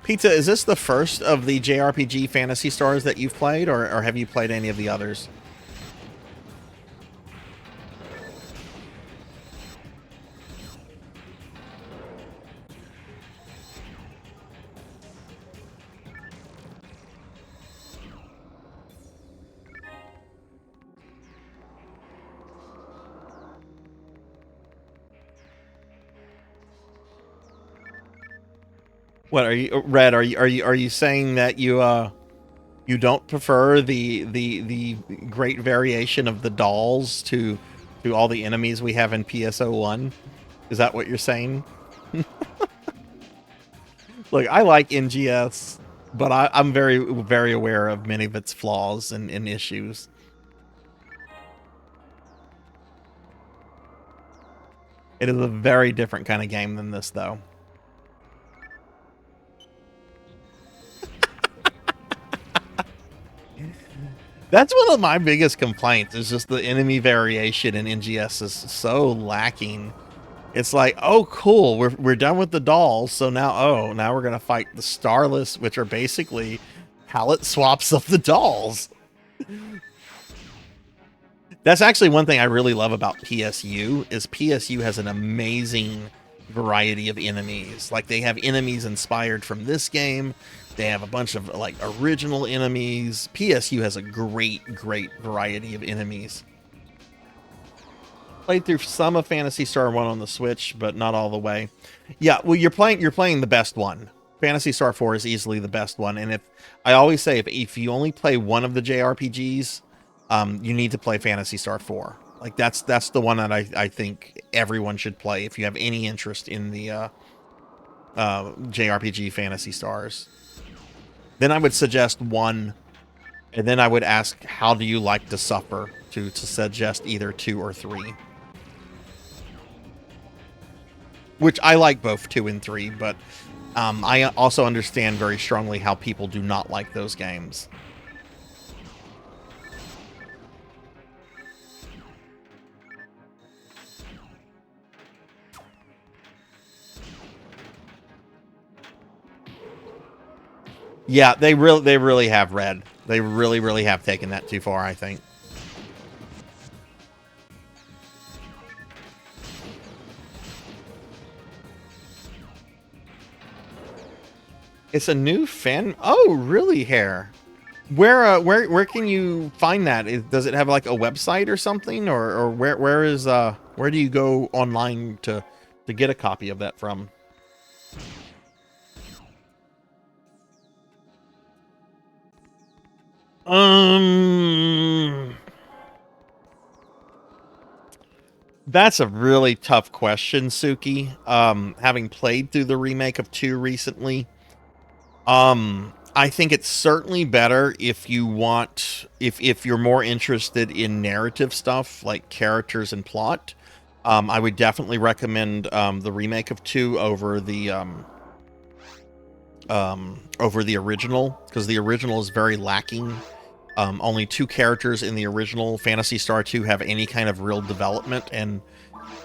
Pizza, is this the first of the JRPG Phantasy Stars that you've played, or have you played any of the others? What are you, Red? Are you saying that you don't prefer the great variation of the dolls to all the enemies we have in PSO1? Is that what you're saying? Look, I like NGS, but I'm very aware of many of its flaws and issues. It is a very different kind of game than this, though. That's one of my biggest complaints, is just the enemy variation in NGS is so lacking. It's like, oh, cool, we're done with the dolls, so now we're gonna fight the Starless, which are basically palette swaps of the dolls. That's actually one thing I really love about PSU, is PSU has an amazing variety of enemies. Like, they have enemies inspired from this game. They have a bunch of, like, original enemies. PSU has a great variety of enemies. Played through some of Phantasy Star 1 on the Switch, but not all the way. Yeah, well, you're playing the best one. Phantasy Star 4 is easily the best one, and I always say if you only play one of the JRPGs, you need to play Phantasy Star 4. Like, that's the one that I think everyone should play if you have any interest in the JRPG Phantasy Stars. Then I would suggest 1, and then I would ask, how do you like to suffer, to suggest either 2 or 3. Which I like both 2 and 3, but I also understand very strongly how people do not like those games. Yeah, they really have, Red. They really have taken that too far, I think. It's a new fan. Oh, really, Hair? Where can you find that? Does it have like a website or something, or where do you go online to get a copy of that from? That's a really tough question, Suki. Having played through the remake of 2 recently, I think it's certainly better if you want, if you're more interested in narrative stuff like characters and plot. I would definitely recommend the remake of 2 over the original, because the original is very lacking. Only 2 characters in the original Phantasy Star 2 have any kind of real development, and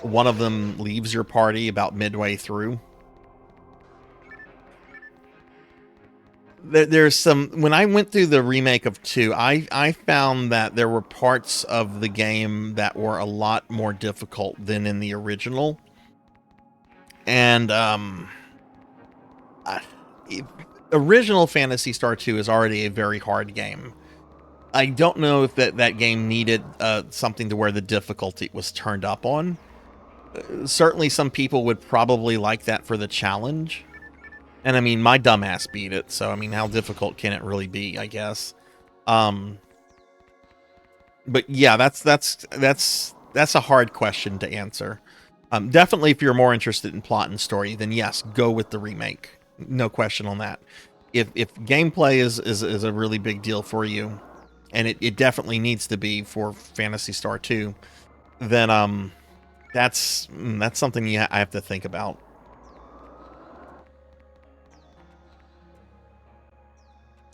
one of them leaves your party about midway through. There's some... When I went through the remake of 2, I found that there were parts of the game that were a lot more difficult than in the original. And, original Phantasy Star 2 is already a very hard game. I don't know if that game needed something to where the difficulty was turned up on. Certainly some people would probably like that for the challenge. And I mean, my dumbass beat it, so I mean, how difficult can it really be, I guess? But yeah, that's a hard question to answer. Definitely, if you're more interested in plot and story, then yes, go with the remake. No question on that. If gameplay is a really big deal for you, and it definitely needs to be for Phantasy Star 2, then that's something I have to think about.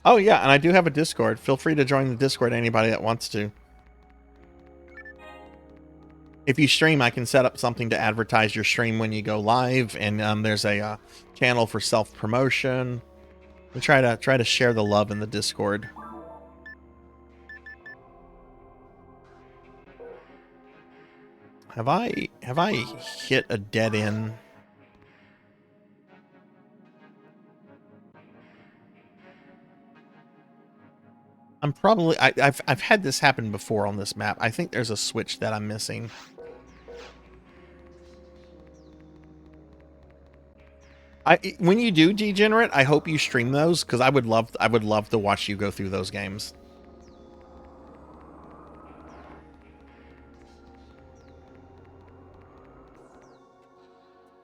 Oh yeah, and I do have a Discord. Feel free to join the Discord, anybody that wants to. If you stream, I can set up something to advertise your stream when you go live, and there's a channel for self-promotion. We try to share the love in the Discord. Have I hit a dead end? I'm probably... I've had this happen before on this map. I think there's a switch that I'm missing. When you do Degenerate, I hope you stream those, because I would love to watch you go through those games.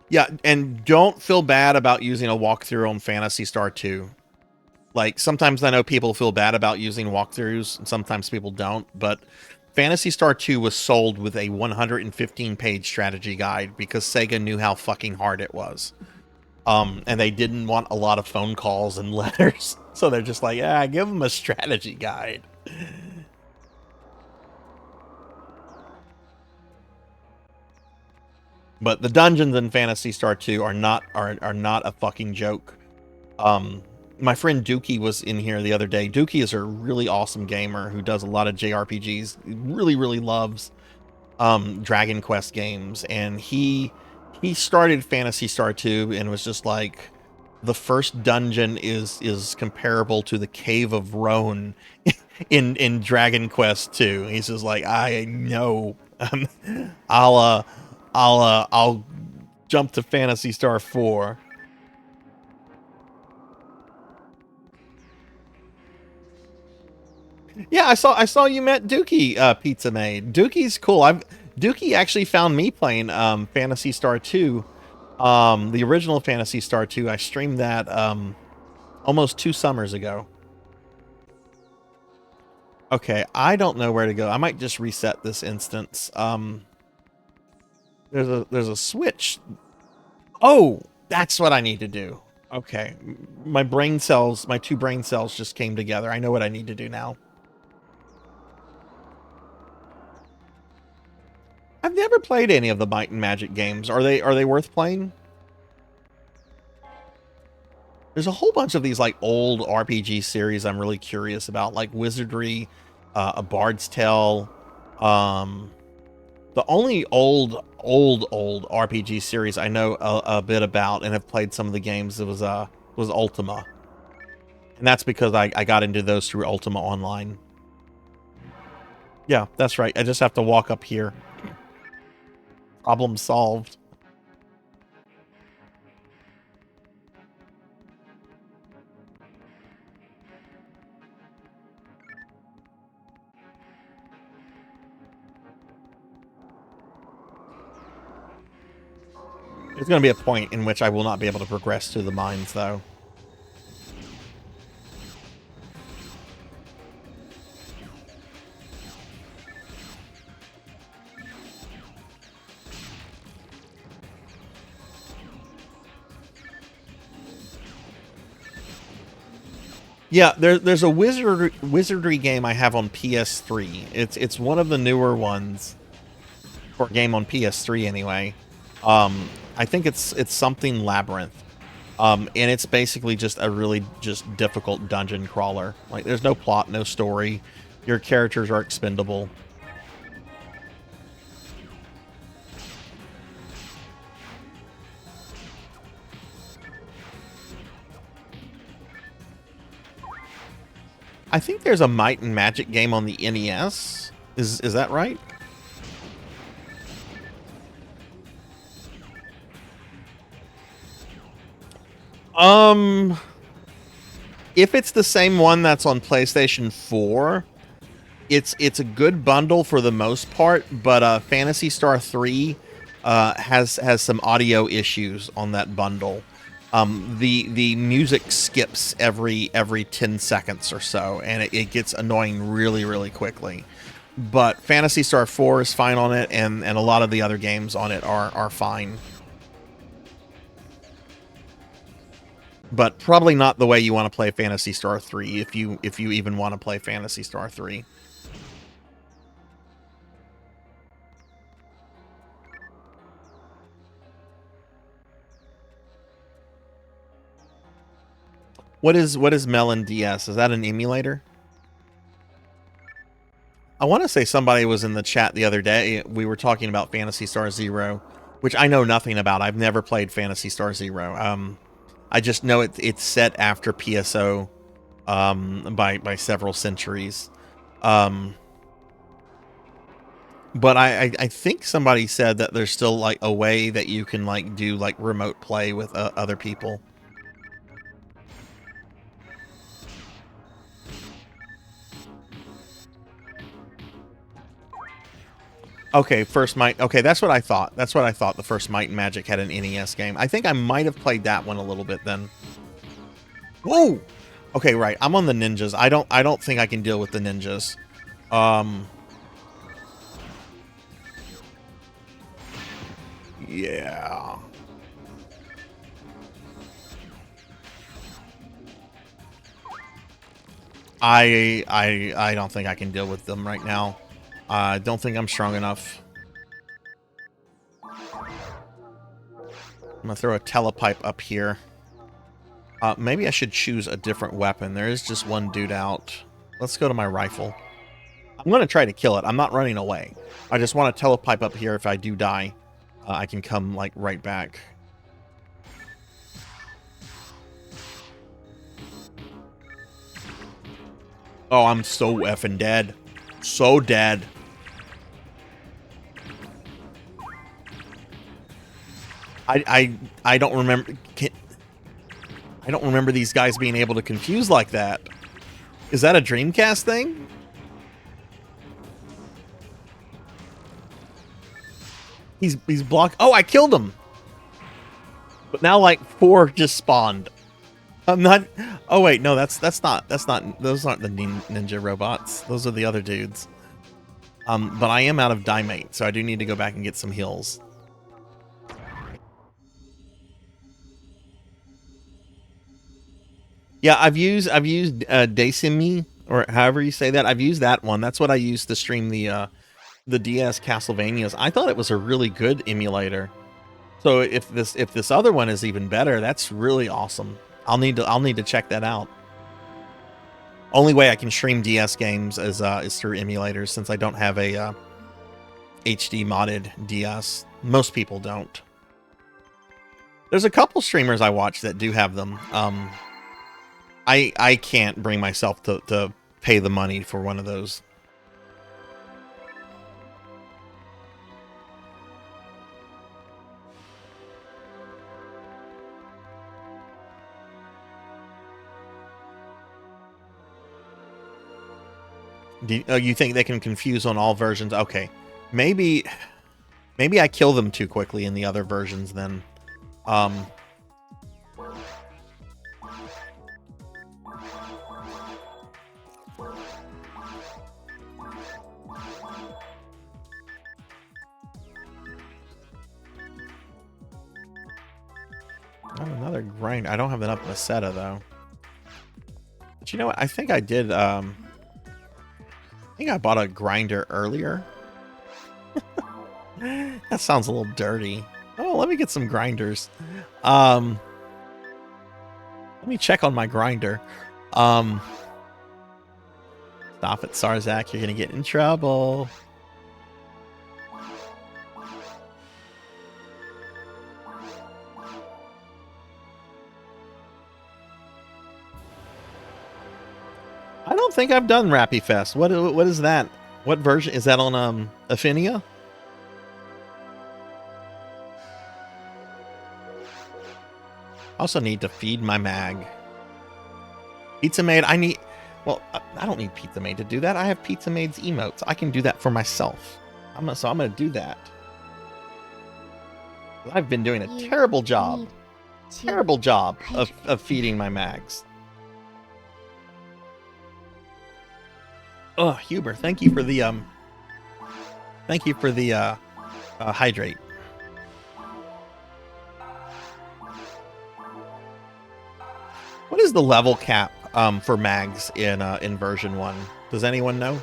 Yeah, and don't feel bad about using a walkthrough on Phantasy Star 2. Like, sometimes I know people feel bad about using walkthroughs, and sometimes people don't, but Phantasy Star 2 was sold with a 115-page strategy guide because Sega knew how fucking hard it was. And they didn't want a lot of phone calls and letters, so they're just like, give them a strategy guide. But the dungeons in Phantasy Star 2 are not a fucking joke. My friend Dookie was in here the other day. Dookie is a really awesome gamer who does a lot of JRPGs. He really loves Dragon Quest games, and he started Phantasy Star 2 and was just like, the first dungeon is comparable to the Cave of Roan in Dragon Quest 2. He's just like, I know. I'll jump to Phantasy Star 4. Yeah, I saw you met Dookie, Pizza Maid. Dookie's cool. Dookie actually found me playing Phantasy Star 2. The original Phantasy Star 2. I streamed that almost 2 summers ago. Okay, I don't know where to go. I might just reset this instance. There's a switch. Oh, that's what I need to do. Okay, my 2 brain cells just came together. I know what I need to do now. I've never played any of the Might and Magic games. Are they worth playing? There's a whole bunch of these like old RPG series I'm really curious about, like Wizardry, A Bard's Tale. The only old RPG series I know a bit about and have played some of the games was Ultima, and that's because I got into those through Ultima Online. Yeah, that's right. I just have to walk up here. Problem solved. There's going to be a point in which I will not be able to progress to the mines, though. Yeah, there's a wizardry game I have on PS3. It's one of the newer ones, for a game on PS3 anyway. I think it's something Labyrinth. And it's basically just a really just difficult dungeon crawler. Like, there's no plot, no story. Your characters are expendable. I think there's a Might and Magic game on the NES. Is that right? If it's the same one that's on PlayStation 4, it's a good bundle for the most part, but Phantasy Star 3 has some audio issues on that bundle. The music skips every 10 seconds or so, and it gets annoying really quickly. But Phantasy Star 4 is fine on it, and a lot of the other games on it are fine. But probably not the way you want to play Phantasy Star 3, if you even want to play Phantasy Star 3. What is Melon DS? Is that an emulator? I want to say somebody was in the chat the other day. We were talking about Phantasy Star Zero, which I know nothing about. I've never played Phantasy Star Zero. I just know it's set after PSO by several centuries. But I think somebody said that there's still like a way that you can like do like remote play with other people. Okay, first Might. Okay, that's what I thought. That's what I thought. The first Might and Magic had an NES game. I think I might have played that one a little bit then. Whoa! Okay, right. I'm on the ninjas. I don't think I can deal with the ninjas. Yeah. I don't think I can deal with them right now. I don't think I'm strong enough. I'm gonna throw a telepipe up here. Maybe I should choose a different weapon. There is just one dude out. Let's go to my rifle. I'm gonna try to kill it. I'm not running away. I just want a telepipe up here. If I do die, I can come like right back. Oh, I'm so effing dead. So dead. I don't remember. I don't remember these guys being able to confuse like that. Is that a Dreamcast thing? He's blocked. Oh, I killed him. But now like 4 just spawned. I'm not. Oh wait, no, that's not. Those aren't the ninja robots. Those are the other dudes. But I am out of Dimate, so I do need to go back and get some heals. Yeah, I've used Decimi, or however you say that. I've used that one. That's what I used to stream the DS Castlevanias. I thought it was a really good emulator. So if this other one is even better, that's really awesome. I'll need to check that out. Only way I can stream DS games is through emulators, since I don't have a HD modded DS. Most people don't. There's a couple streamers I watch that do have them. I can't bring myself to pay the money for one of those. You think they can confuse on all versions? Okay. Maybe I kill them too quickly in the other versions then. Not another grind. I don't have enough Meseta though. But you know what? I think I did. I think I bought a grinder earlier. That sounds a little dirty. Oh, let me get some grinders. Let me check on my grinder. Stop it, Sarzac. You're gonna get in trouble. I don't think I've done Rappy Fest. What is that? What version is that on Affinia? I also need to feed my mag. Pizza Maid, I need... Well, I don't need Pizza Maid to do that. I have Pizza Maid's emotes. I can do that for myself. So I'm going to do that. I've been doing a terrible job. Terrible job of feeding my mags. Oh, Huber, thank you for the hydrate. What is the level cap for mags in version 1? Does anyone know?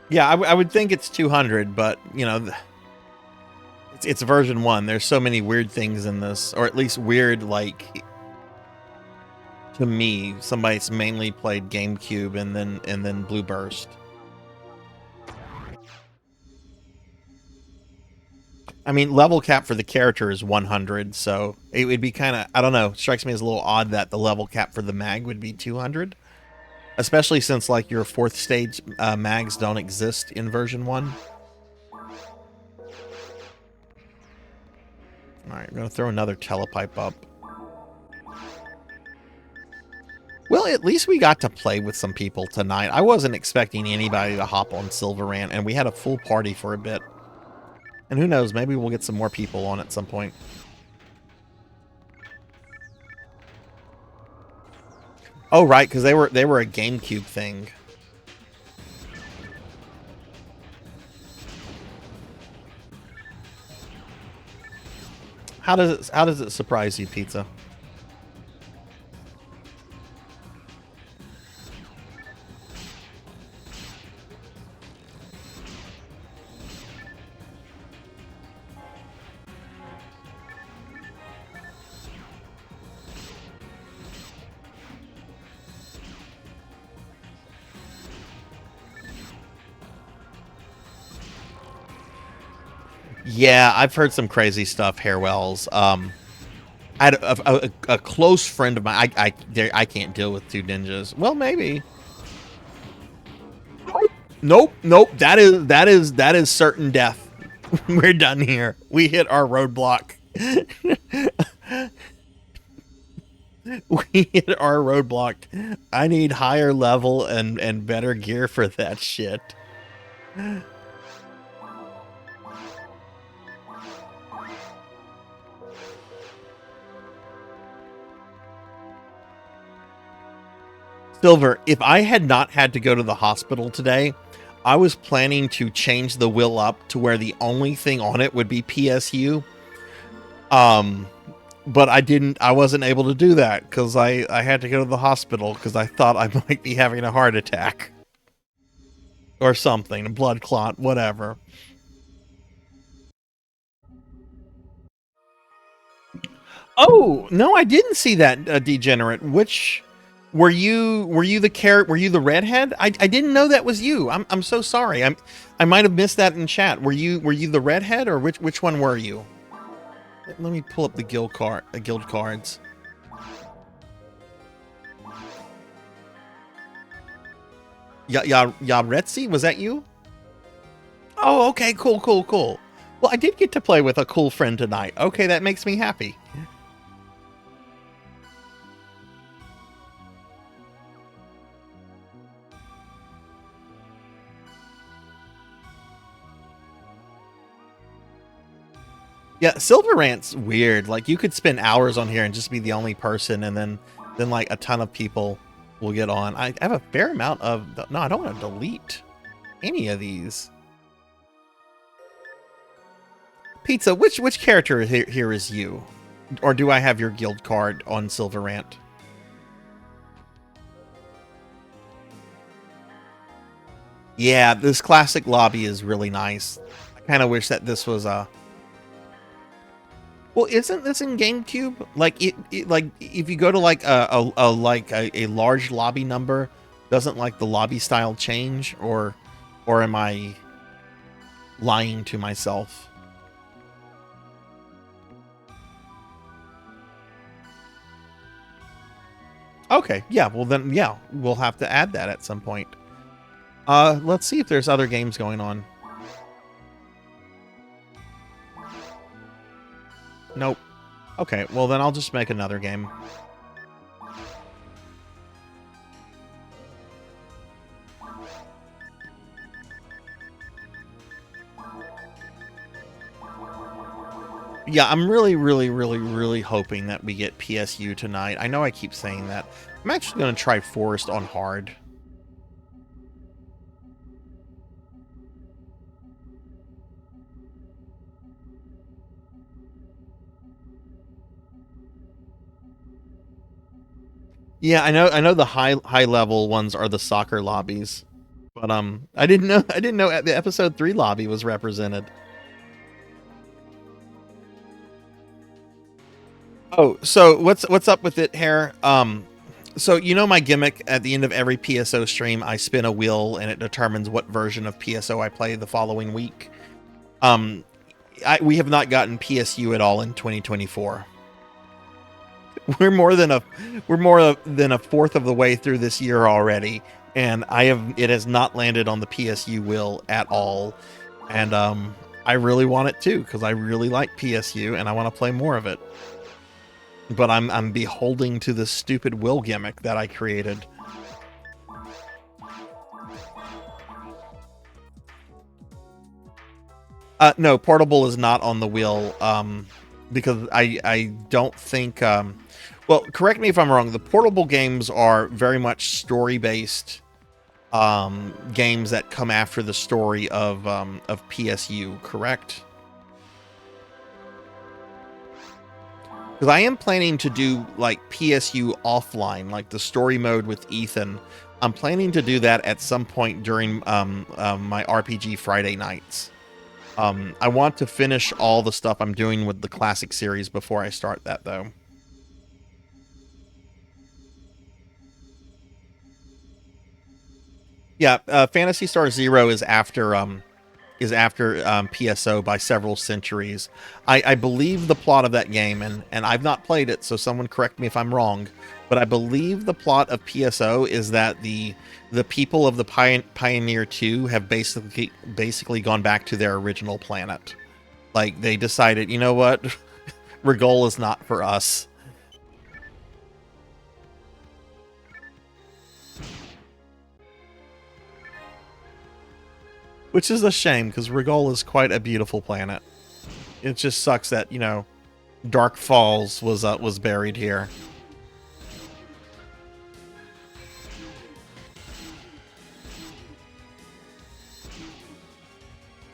Yeah, I would think it's 200, but you know, it's version 1. There's so many weird things in this, or at least weird, like, to me, somebody's mainly played GameCube and then Blue Burst. I mean, level cap for the character is 100, so it would be kind of, I don't know, strikes me as a little odd that the level cap for the mag would be 200. Especially since, like, your 4th stage mags don't exist in version 1. Alright, I'm going to throw another telepipe up. Well, at least we got to play with some people tonight. I wasn't expecting anybody to hop on Silverant, and we had a full party for a bit. And who knows, maybe we'll get some more people on at some point. Oh, right, because they were a GameCube thing. How does it surprise you, Pizza? Yeah, I've heard some crazy stuff, Hairwells. I had a close friend of mine. I can't deal with 2 ninjas. Well, maybe. Nope. That is certain death. We're done here. We hit our roadblock. We hit our roadblock. I need higher level and better gear for that shit. Silver, if I had not had to go to the hospital today, I was planning to change the will up to where the only thing on it would be PSU. But I wasn't able to do that because I had to go to the hospital because I thought I might be having a heart attack. Or something, a blood clot, whatever. Oh, no, I didn't see that, Degenerate. Which... Were you the redhead? I didn't know that was you. I'm so sorry. I might have missed that in chat. Were you the redhead, or which one were you? Let me pull up the guild cards. Yabretsi, was that you? Oh, okay, cool. Well, I did get to play with a cool friend tonight. Okay, that makes me happy. Yeah, Silver Rant's weird. Like, you could spend hours on here and just be the only person, and then like a ton of people will get on. I have a fair amount of... No, I don't want to delete any of these. Pizza, which character here is you? Or do I have your guild card on Silver Rant? Yeah, this classic lobby is really nice. I kind of wish that this was a... Well, isn't this in GameCube? Like, like if you go to like a large lobby number, doesn't like the lobby style change, or am I lying to myself? Okay, yeah. Well then, yeah, we'll have to add that at some point. Let's see if there's other games going on. Nope. Okay, well then I'll just make another game. Yeah, I'm really hoping that we get PSU tonight. I know I keep saying that. I'm actually going to try Forest on hard. Yeah, I know the high level ones are the soccer lobbies. But I didn't know the episode 3 lobby was represented. Oh, so what's up with it, Hair? So you know my gimmick at the end of every PSO stream, I spin a wheel and it determines what version of PSO I play the following week. We have not gotten PSU at all in 2024. We're more than a fourth of the way through this year already, and it has not landed on the PSU wheel at all. And I really want it too, because I really like PSU and I want to play more of it. But I'm beholding to the stupid will gimmick that I created. No, portable is not on the wheel, because I don't think... well, correct me if I'm wrong. The portable games are very much story-based games that come after the story of PSU, correct? Because I am planning to do like PSU offline, like the story mode with Ethan. I'm planning to do that at some point during my RPG Friday nights. I want to finish all the stuff I'm doing with the classic series before I start that, though. Yeah, Phantasy Star Zero is after PSO by several centuries. I believe the plot of that game, and I've not played it, so someone correct me if I'm wrong, but I believe the plot of PSO is that the people of the Pioneer 2 have basically gone back to their original planet. Like, they decided, you know what, Rigol is not for us. Which is a shame, because Rigol is quite a beautiful planet. It just sucks that, you know, Dark Falls was buried here.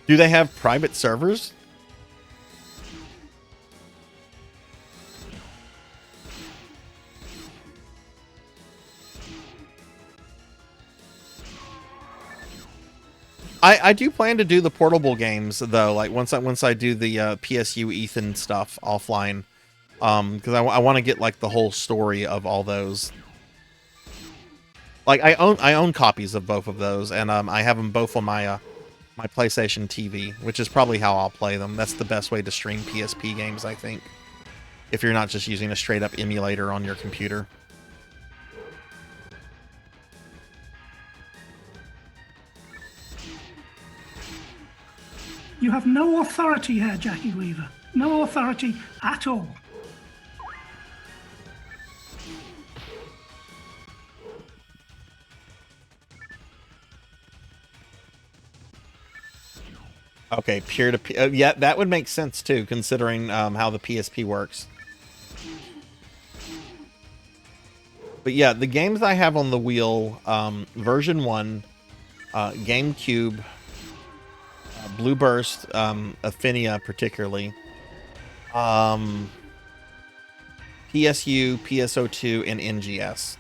Do they have private servers? I do plan to do the portable games though. Like once I do the PSU Ethan stuff offline, because I want to get like the whole story of all those. Like I own copies of both of those, and I have them both on my my PlayStation TV, which is probably how I'll play them. That's the best way to stream PSP games, I think, if you're not just using a straight up emulator on your computer. You have no authority here, Jackie Weaver. No authority at all. Okay, peer-to-peer. Yeah, that would make sense too, considering how the PSP works. But yeah, the games I have on the wheel, version 1, GameCube, Blue Burst, Affinia particularly, PSU, PSO2, and NGS.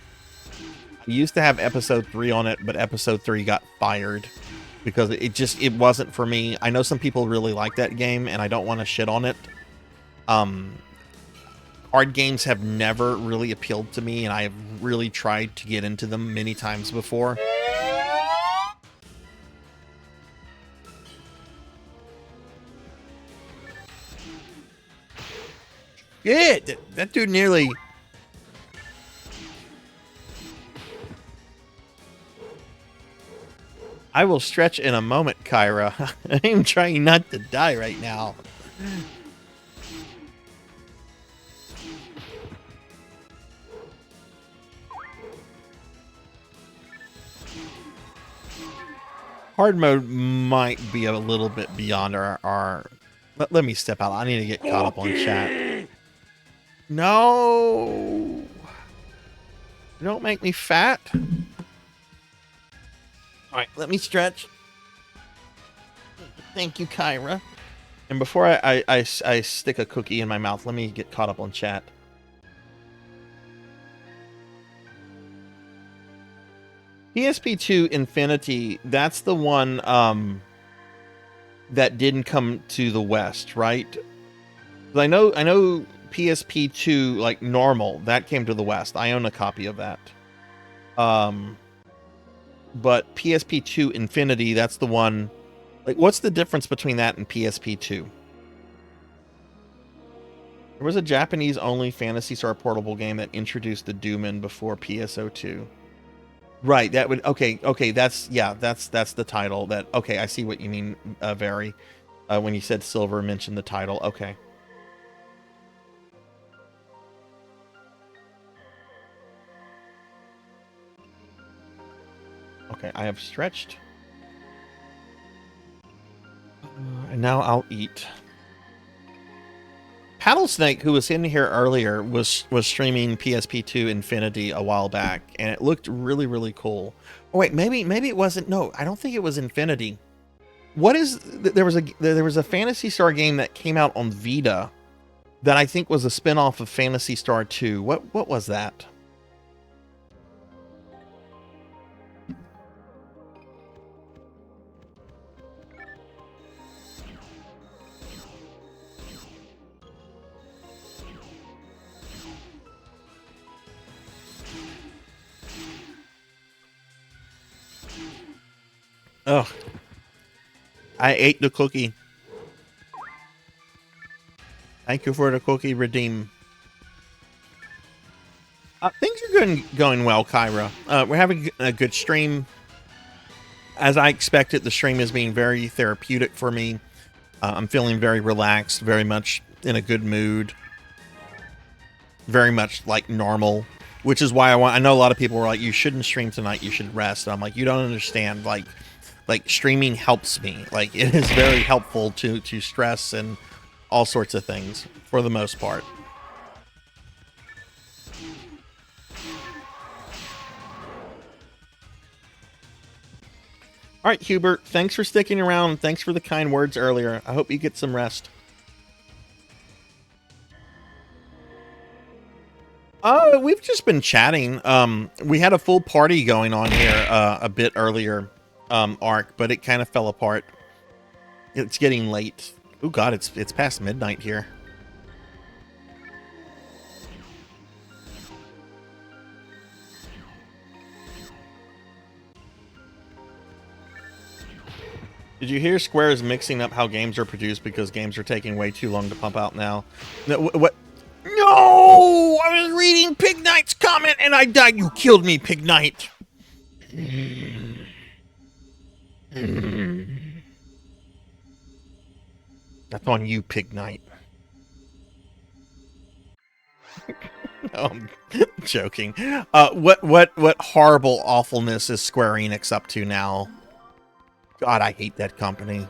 I used to have Episode 3 on it, but Episode 3 got fired because it wasn't for me. I know some people really like that game, and I don't want to shit on it. Card games have never really appealed to me, and I've really tried to get into them many times before. Yeah, that dude nearly... I will stretch in a moment, Kyra. I'm trying not to die right now. Hard mode might be a little bit beyond our... Let me step out. I need to get caught up on chat. No! Don't make me fat. Alright, let me stretch. Thank you, Kyra. And before I stick a cookie in my mouth, let me get caught up on chat. PSP2 Infinity, that's the one that didn't come to the West, right? I know PSP2 like normal, that came to the West. I own a copy of that. But PSP2 Infinity, that's the one. Like, what's the difference between that and PSP2? There was a Japanese-only Phantasy Star portable game that introduced the Dooman before PSO2. Right, that would... Okay, that's the title. That... Okay, I see what you mean, Very. When you said Silver mentioned the title. Okay. Okay, I have stretched. And now I'll eat. Paddlesnake, who was in here earlier, was streaming PSP2 Infinity a while back, and it looked really, really cool. Oh wait, maybe it wasn't. No, I don't think it was Infinity. What is... There was a Phantasy Star game that came out on Vita that I think was a spin-off of Phantasy Star 2. What was that? Ugh. I ate the cookie. Thank you for the cookie, redeem. Things are going well, Kyra. We're having a good stream. As I expected, the stream is being very therapeutic for me. I'm feeling very relaxed, very much in a good mood. Very much like normal. Which is why I know a lot of people were like, you shouldn't stream tonight, you should rest. And I'm like, you don't understand. Like streaming helps me. Like, it is very helpful to stress and all sorts of things for the most part. All right, Hubert, thanks for sticking around. Thanks for the kind words earlier. I hope you get some rest. We've just been chatting. We had a full party going on here a bit earlier, Ark, but it kind of fell apart. It's getting late. Oh God, it's past midnight here. Did you hear Square is mixing up how games are produced because games are taking way too long to pump out now? No, what? No! I was reading Pig Knight's comment and I died. You killed me, Pig Knight. That's on you, Pig Knight. No, I'm joking. What horrible awfulness is Square Enix up to now? God, I hate that company.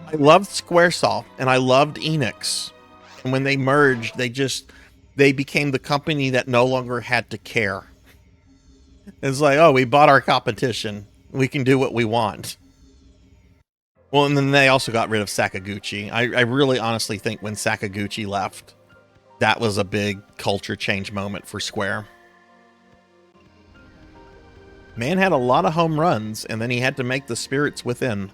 I loved Squaresoft and I loved Enix. And when they merged, they became the company that no longer had to care. It's like, oh, we bought our competition. We can do what we want. Well, and then they also got rid of Sakaguchi. I really honestly think when Sakaguchi left, that was a big culture change moment for Square. Man had a lot of home runs, and then he had to make the Spirits Within.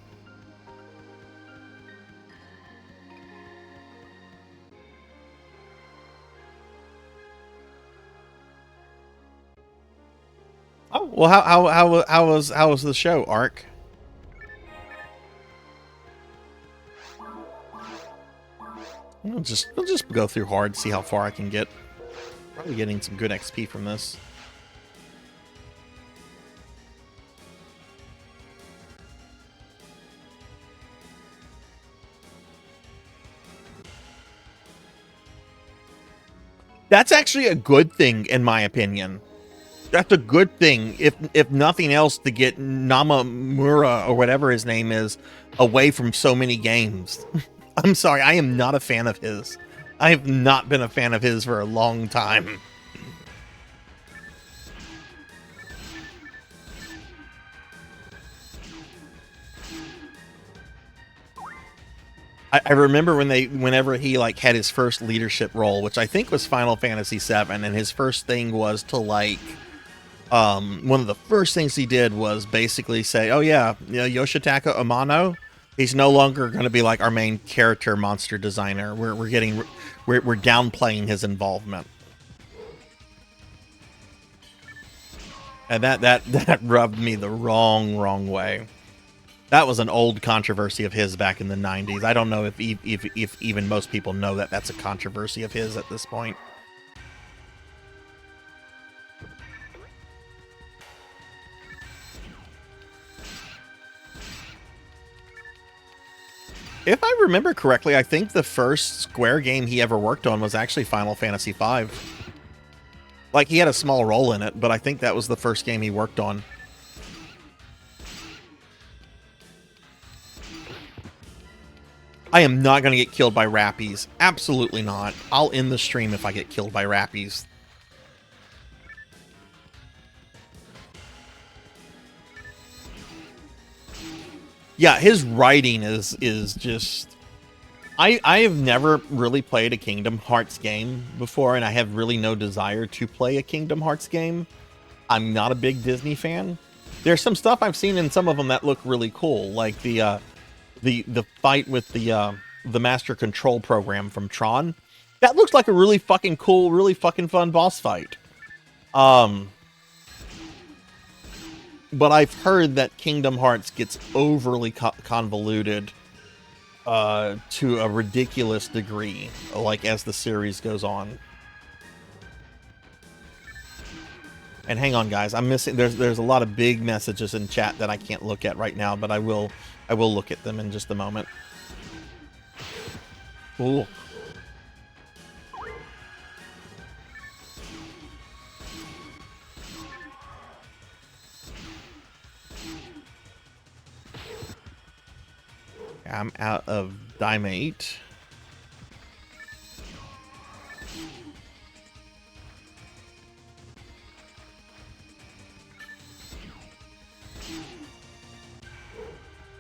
Oh, well, how was the show, Ark? We'll just go through hard, see how far I can get. Probably getting some good XP from this. That's actually a good thing, in my opinion. That's a good thing, if nothing else, to get Namamura, or whatever his name is, away from so many games. I'm sorry, I am not a fan of his. I have not been a fan of his for a long time. I remember whenever he like had his first leadership role, which I think was Final Fantasy VII, and his first thing was to like, one of the first things he did was basically say, "Oh yeah, Yoshitaka Amano, he's no longer going to be like our main character monster designer. We're downplaying his involvement," and that rubbed me the wrong way. That was an old controversy of his back in the 90s. I don't know if even most people know that that's a controversy of his at this point. If I remember correctly, I think the first Square game he ever worked on was actually Final Fantasy V. Like, he had a small role in it, but I think that was the first game he worked on. I am not going to get killed by Rappies. Absolutely not. I'll end the stream if I get killed by Rappies. Yeah, his writing is just... I have never really played a Kingdom Hearts game before, and I have really no desire to play a Kingdom Hearts game. I'm not a big Disney fan. There's some stuff I've seen in some of them that look really cool, like the fight with the Master Control program from Tron. That looks like a really fucking cool, really fucking fun boss fight. But I've heard that Kingdom Hearts gets overly convoluted to a ridiculous degree, like as the series goes on. And hang on, guys, I'm missing. There's a lot of big messages in chat that I can't look at right now, but I will look at them in just a moment. Ooh. I'm out of Dimate.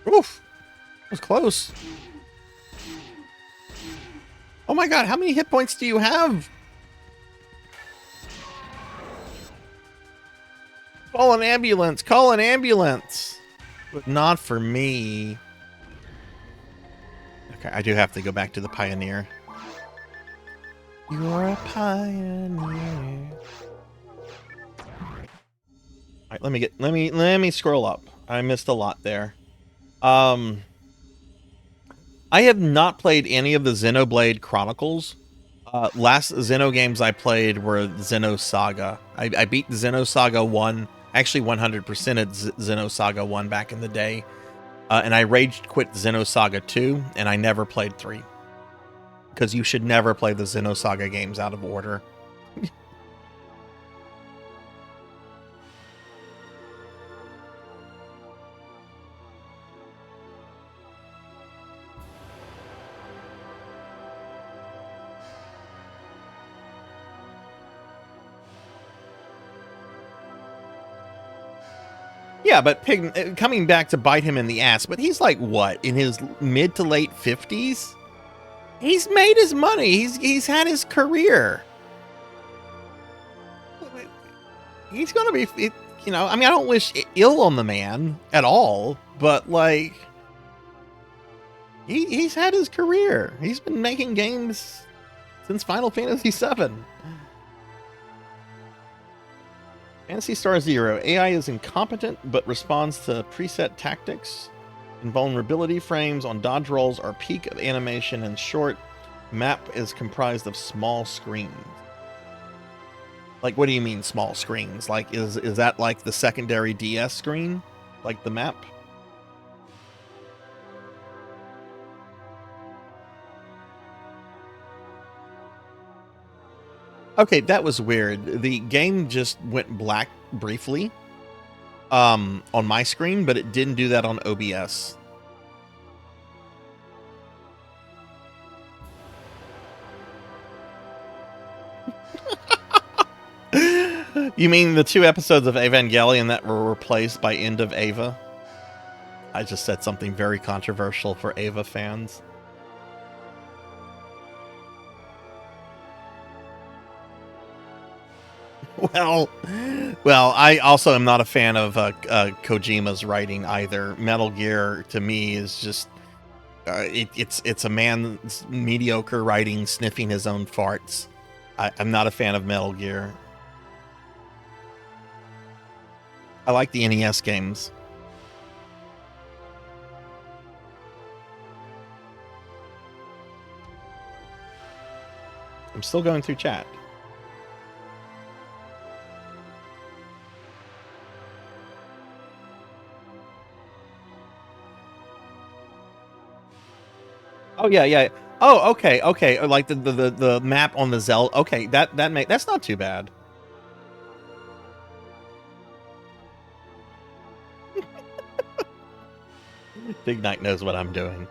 Oof. That was close. Oh my god, how many hit points do you have? Call an ambulance. Call an ambulance. But not for me. Okay, I do have to go back to the Pioneer. You're a pioneer. Alright, let me scroll up. I missed a lot there. I have not played any of the Xenoblade Chronicles. Last Xeno games I played were Xenosaga. I beat Xenosaga 1, actually 100%ed Xenosaga 1 back in the day. And I rage quit Xenosaga 2, and I never played 3. Because you should never play the Xenosaga games out of order. Yeah, but coming back to bite him in the ass, but he's like, what, in his mid to late 50s? He's made his money. He's had his career. He's going to be, you know, I mean, I don't wish ill on the man at all, but like, he's had his career. He's been making games since Final Fantasy VII. Phantasy Star Zero. AI is incompetent, but responds to preset tactics. Invulnerability frames on dodge rolls are peak of animation and short. Map is comprised of small screens. Like, what do you mean small screens? Like, is that like the secondary DS screen? Like the map? Okay, that was weird. The game just went black briefly on my screen, but it didn't do that on OBS. You mean the 2 episodes of Evangelion that were replaced by End of Eva? I just said something very controversial for Eva fans. Well, I also am not a fan of Kojima's writing either. Metal Gear to me is just it's a man's mediocre writing sniffing his own farts. I'm not a fan of Metal Gear. I like the NES games. I'm still going through chat. Oh yeah. Oh, okay. Like the map on the Zelda. Okay, that's not too bad. Big Knight knows what I'm doing.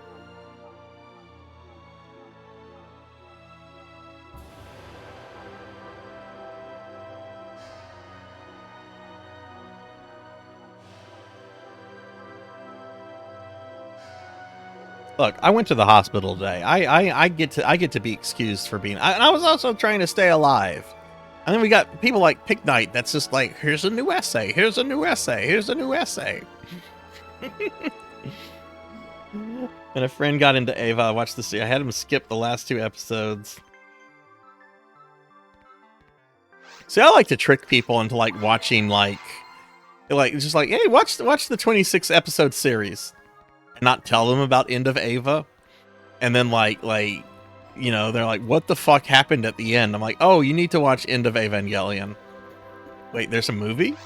Look, I went to the hospital today. I get to be excused for being. And I was also trying to stay alive. And then we got people like Pick Knight that's just like, here's a new essay, here's a new essay, here's a new essay. And a friend got into Ava. I watched this. I had him skip the last 2 episodes. See, I like to trick people into like watching like just like, hey, watch the 26 episode series, and not tell them about End of Ava, and then like you know, they're like, what the fuck happened at the end? I'm like, oh, you need to watch End of Evangelion. Wait, there's a movie?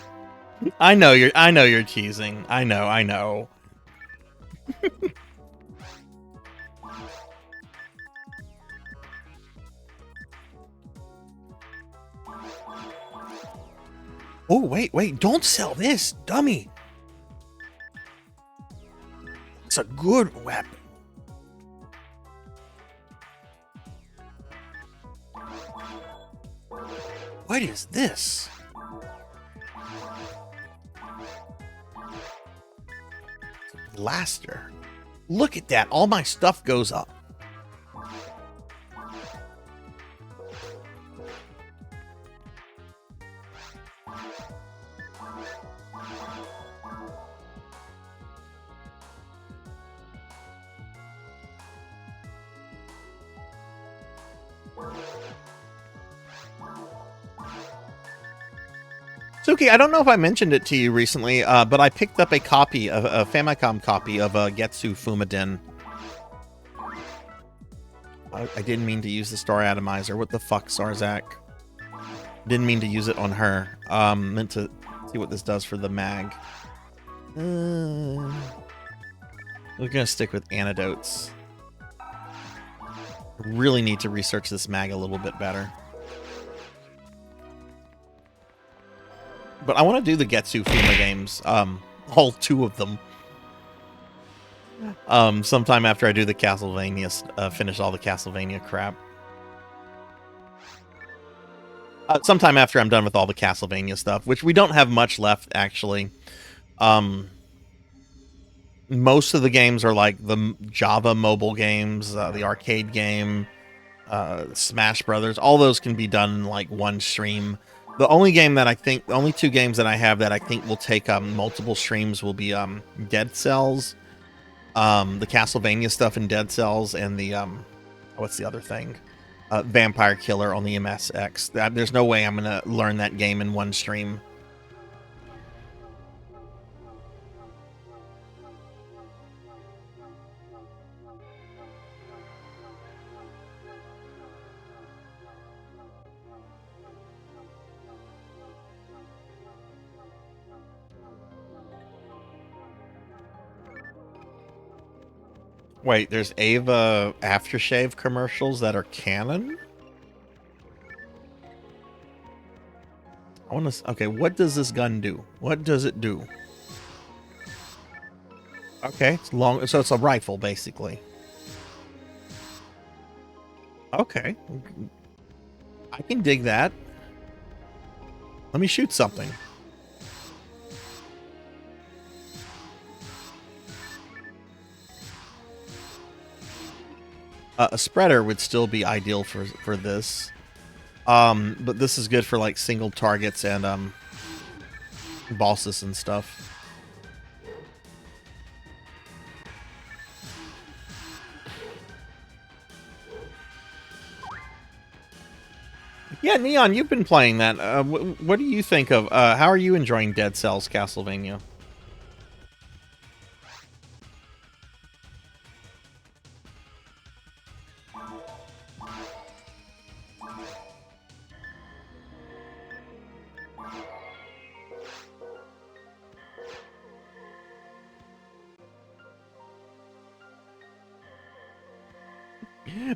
I know you're teasing. I know. Oh, wait, don't sell this, dummy. It's a good weapon. What is this? It's a blaster. Look at that, all my stuff goes up. Suki, I don't know if I mentioned it to you recently, but I picked up a copy, of a Famicom copy of Getsu Fumaden. I didn't mean to use the Star Atomizer. What the fuck, Sarzac? Didn't mean to use it on her. Meant to see what this does for the mag. We're gonna stick with antidotes. Really need to research this mag a little bit better. But I want to do the Getsu Fuma games, all 2 of them. Sometime after I do the Castlevania, finish all the Castlevania crap. Sometime after I'm done with all the Castlevania stuff, which we don't have much left, actually. Most of the games are like the Java mobile games, the arcade game, Smash Brothers. All those can be done in like one stream. The only game that the only two games that I have that I think will take multiple streams will be Dead Cells, the Castlevania stuff in Dead Cells, and the what's the other thing? Vampire Killer on the MSX. There's no way I'm gonna learn that game in one stream. Wait, there's Ava aftershave commercials that are canon? I want to. Okay, what does this gun do? What does it do? Okay, it's long. So it's a rifle, basically. Okay, I can dig that. Let me shoot something. A spreader would still be ideal for this. But this is good for like single targets and bosses and stuff. Yeah, Neon, you've been playing that. What do you think of? How are you enjoying Dead Cells Castlevania?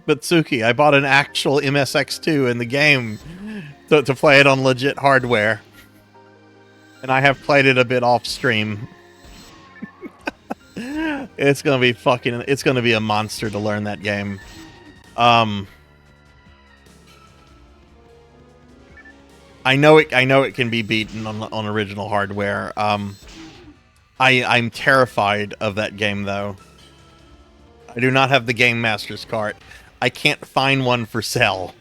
But Suki, I bought an actual MSX2 in the game to play it on legit hardware. And I have played it a bit off stream. It's gonna be a monster to learn that game. I know it can be beaten on original hardware. I'm terrified of that game though. I do not have the Game Master's cart. I can't find one for sale.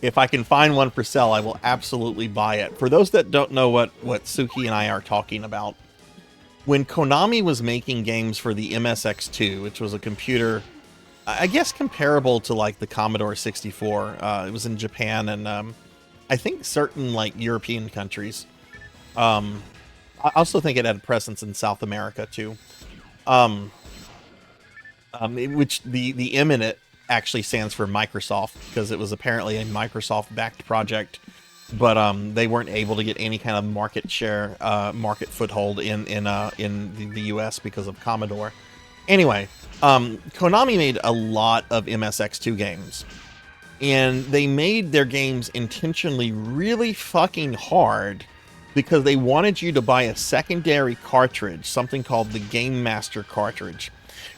If I can find one for sale, I will absolutely buy it. For those that don't know what Suki and I are talking about, when Konami was making games for the MSX2, which was a computer, I guess comparable to like the Commodore 64, it was in Japan and I think certain like European countries. I also think it had a presence in South America too. Which the M in it actually stands for Microsoft because it was apparently a Microsoft-backed project, but they weren't able to get any kind of market share, market foothold in the U.S. because of Commodore. Anyway, Konami made a lot of MSX2 games, and they made their games intentionally really fucking hard because they wanted you to buy a secondary cartridge, something called the Game Master cartridge,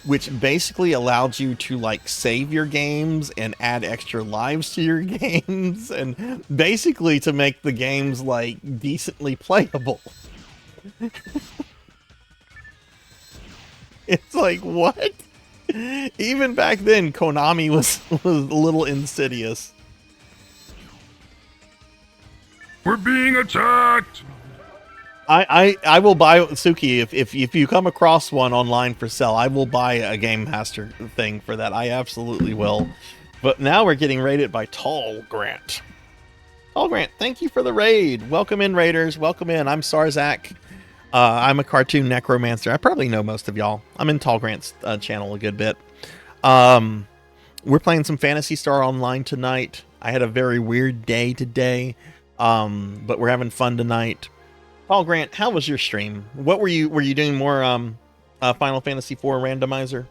which basically allowed you to like save your games and add extra lives to your games and basically to make the games like decently playable. It's like, what? Even back then, Konami was a little insidious. We're being attacked! I will buy, Suki, if you come across one online for sale, I will buy a Game Master thing for that. I absolutely will. But now we're getting raided by Tall Grant. Tall Grant, thank you for the raid. Welcome in, raiders. Welcome in. I'm Sarzac. I'm a cartoon necromancer. I probably know most of y'all. I'm in Tall Grant's channel a good bit. We're playing some Phantasy Star Online tonight. I had a very weird day today, but we're having fun tonight. Paul Grant, how was your stream? What were you doing more Final Fantasy IV randomizer?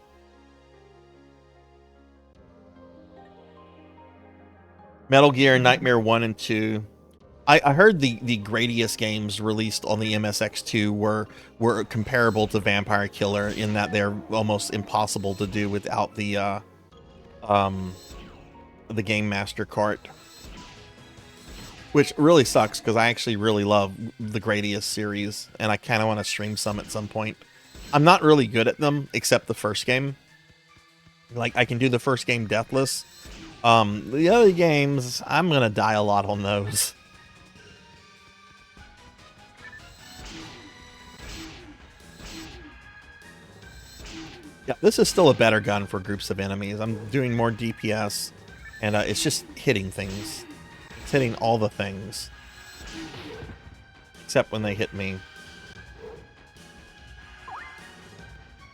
Metal Gear Nightmare 1 and 2. I heard the Gradius games released on the MSX2 were comparable to Vampire Killer in that they're almost impossible to do without the Game Master cart. which really sucks because I actually really love the Gradius series, and I kind of want to stream some at some point. I'm not really good at them, except the first game. Like, I can do the first game deathless. The other games, I'm going to die a lot on those. Yeah, this is still a better gun for groups of enemies. I'm doing more DPS, and it's just hitting things. It's hitting all the things. Except when they hit me.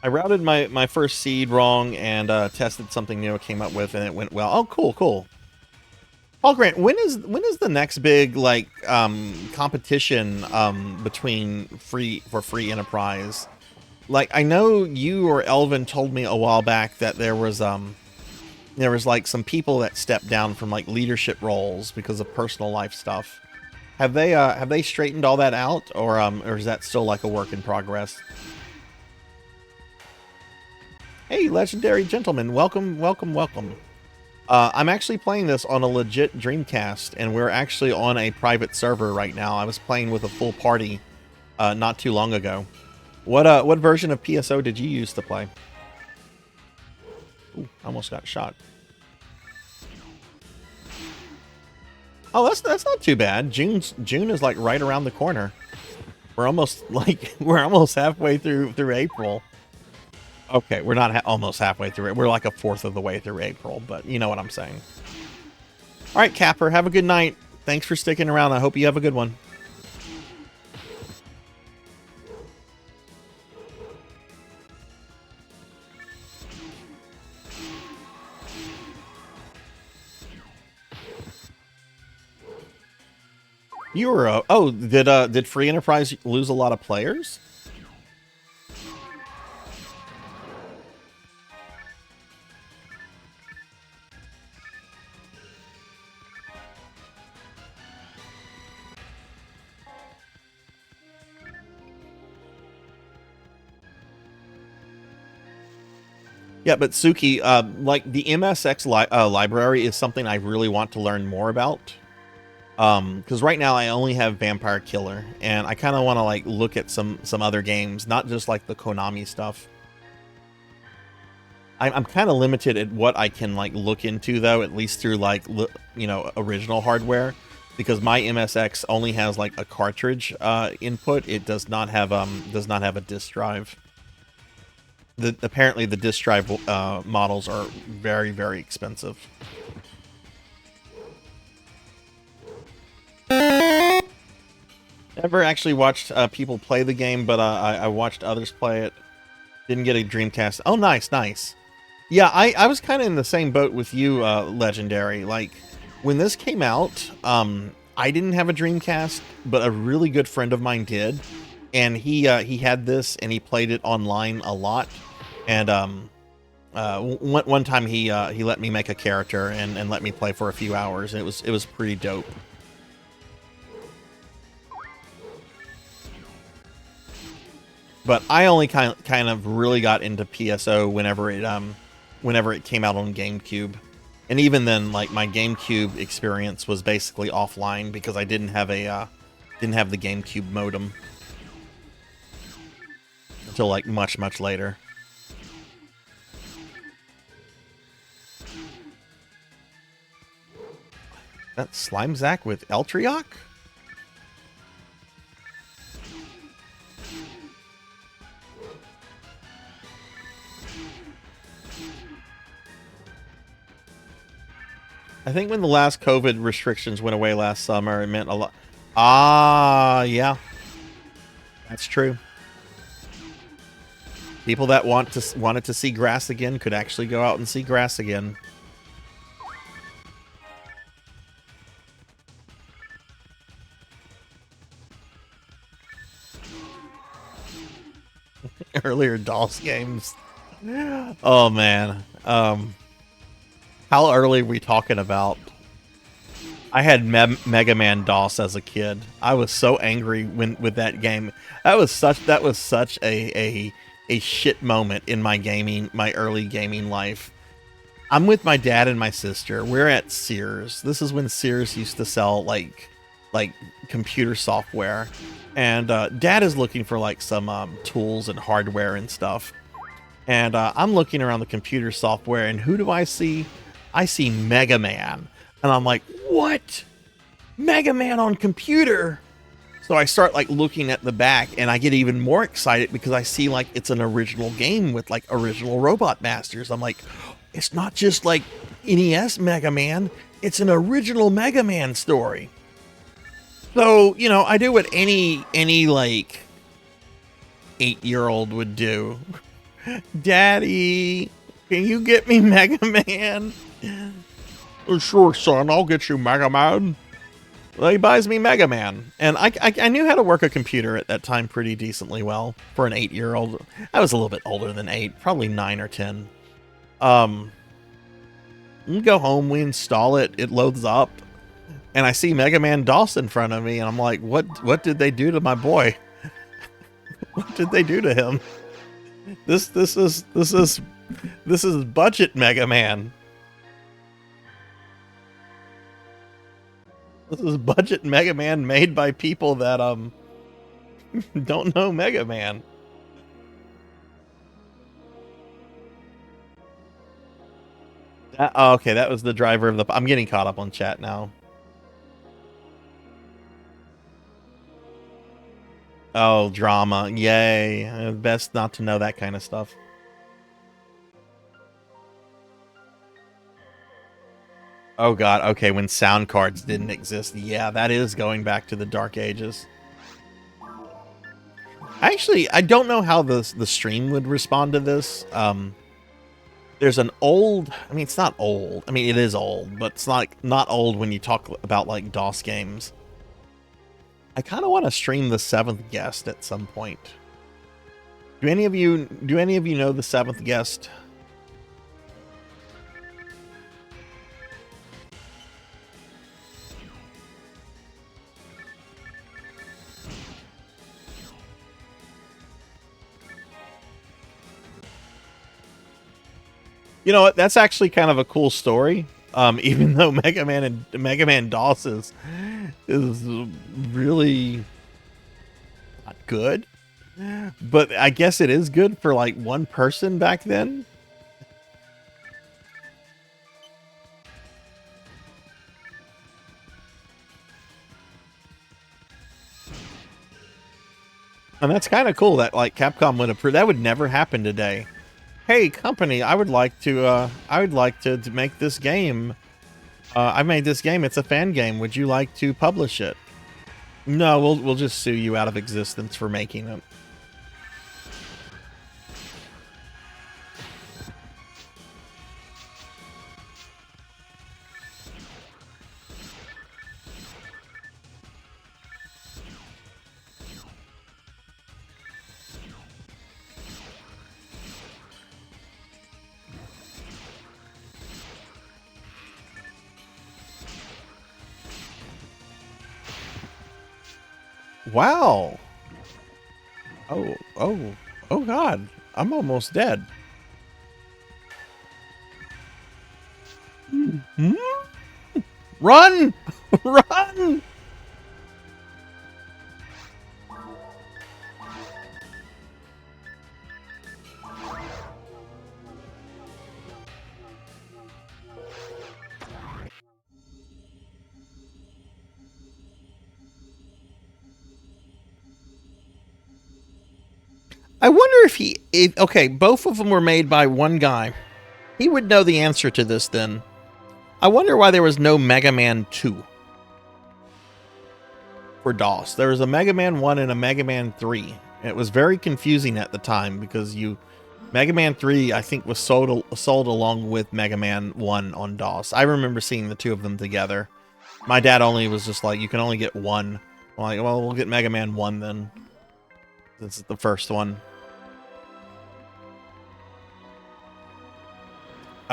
I routed my first seed wrong and tested something new I came up with, and it went well. Oh, cool, cool. Paul Grant, when is the next big like competition between free enterprise? Like, I know you or Elvin told me a while back that there was like some people that stepped down from like leadership roles because of personal life stuff. Have they straightened all that out, or is that still like a work in progress? Hey, legendary gentlemen, welcome, welcome, welcome. I'm actually playing this on a legit Dreamcast, and we're actually on a private server right now. I was playing with a full party not too long ago. What version of PSO did you use to play? Ooh, almost got shot. Oh, that's not too bad. June is like right around the corner. We're almost halfway through April. Okay, we're not almost halfway through it. We're like a fourth of the way through April, but you know what I'm saying. All right, Capper, have a good night. Thanks for sticking around. I hope you have a good one. You were did Free Enterprise lose a lot of players? Yeah, but Suki, like the MSX library is something I really want to learn more about. Because right now I only have Vampire Killer, and I kind of want to like look at some other games, not just like the Konami stuff. I'm kind of limited at what I can like look into, though, at least through like original hardware, because my MSX only has like a cartridge input. It does not have a disk drive. Apparently the disk drive models are very, very expensive. Never actually watched people play the game, but I watched others play it. Didn't get a Dreamcast. Oh, nice, nice. Yeah, I was kind of in the same boat with you, Legendary. Like, when this came out, I didn't have a Dreamcast, but a really good friend of mine did. And he had this, and he played it online a lot. And one time he let me make a character and let me play for a few hours, and it was pretty dope. But I only kind of really got into PSO whenever it came out on GameCube, and even then, like, my GameCube experience was basically offline because I didn't have the GameCube modem until like much later. That's Slimezac with Eltrioc? I think when the last COVID restrictions went away last summer, it meant a lot. Ah, yeah. That's true. People that wanted to see grass again could actually go out and see grass again. Earlier DOS games. Oh man. How early are we talking about? I had Mega Man DOS as a kid. I was so angry with that game. That was such a shit moment in my early gaming life. I'm with my dad and my sister. We're at Sears. This is when Sears used to sell like like computer software, and Dad is looking for like some tools and hardware and stuff. And I'm looking around the computer software, and who do I see? I see Mega Man, and I'm like, what? Mega Man on computer? So I start like looking at the back, and I get even more excited because I see like it's an original game with like original Robot Masters. I'm like, it's not just like NES Mega Man, it's an original Mega Man story. So, you know, I do what any like 8-year-old would do. Daddy, can you get me Mega Man? Sure, son, I'll get you Mega Man. Well, he buys me Mega Man, and I knew how to work a computer at that time pretty decently well for an 8-year-old. I was a little bit older than 8, probably 9 or 10. We go home, we install it, it loads up, and I see Mega Man DOS in front of me, and I'm like, what did they do to my boy? What did they do to him? This is budget Mega Man. This is budget Mega Man made by people that don't know Mega Man. Oh, okay, that was the driver of the... I'm getting caught up on chat now. Oh, drama. Yay. Best not to know that kind of stuff. Oh god, okay, when sound cards didn't exist. Yeah, that is going back to the dark ages. Actually, I don't know how the stream would respond to this. There's an old... I mean, it's not old. I mean, it is old, but it's not old when you talk about, like, DOS games. I kind of want to stream The Seventh Guest at some point. Do any of you know The Seventh Guest? You know what? That's actually kind of a cool story. Even though Mega Man DOS is really not good, but I guess it is good for like one person back then. And that's kind of cool that like Capcom would approve. That would never happen today. Hey company, I would like to make this game. I made this game. It's a fan game. Would you like to publish it? No, we'll just sue you out of existence for making it. Wow. Oh God. I'm almost dead. Hmm? Run! Run! I wonder if okay, both of them were made by one guy. He would know the answer to this then. I wonder why there was no Mega Man 2 for DOS. There was a Mega Man 1 and a Mega Man 3. It was very confusing at the time because Mega Man 3 I think was sold along with Mega Man 1 on DOS. I remember seeing the two of them together. My dad only was just like, you can only get one. I'm like, well, we'll get Mega Man 1 then. This is the first one.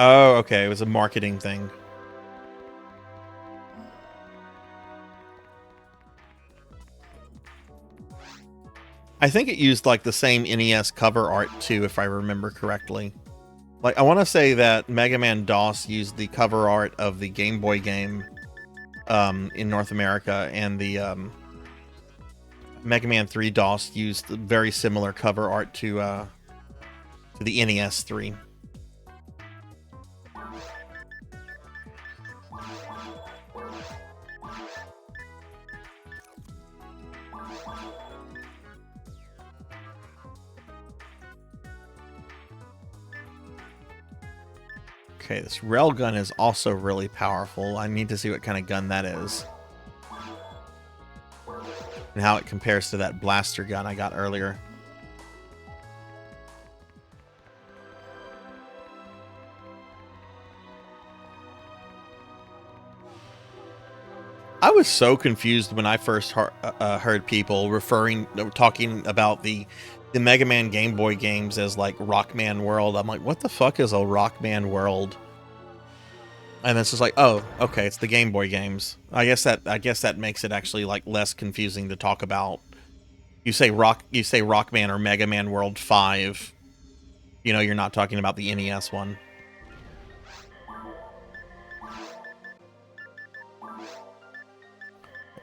Oh, okay. It was a marketing thing. I think it used like the same NES cover art too, if I remember correctly. Like, I want to say that Mega Man DOS used the cover art of the Game Boy game in North America, and the Mega Man 3 DOS used very similar cover art to the NES 3. Okay, this railgun is also really powerful. I need to see what kind of gun that is. And how it compares to that blaster gun I got earlier. I was so confused when I first heard people talking about the Mega Man Game Boy games as like Rockman World. I'm like, what the fuck is a Rockman World? And it's just like, oh, okay, it's the Game Boy games. I guess that makes it actually like less confusing to talk about. You say Rockman or Mega Man World 5. You know, you're not talking about the NES one.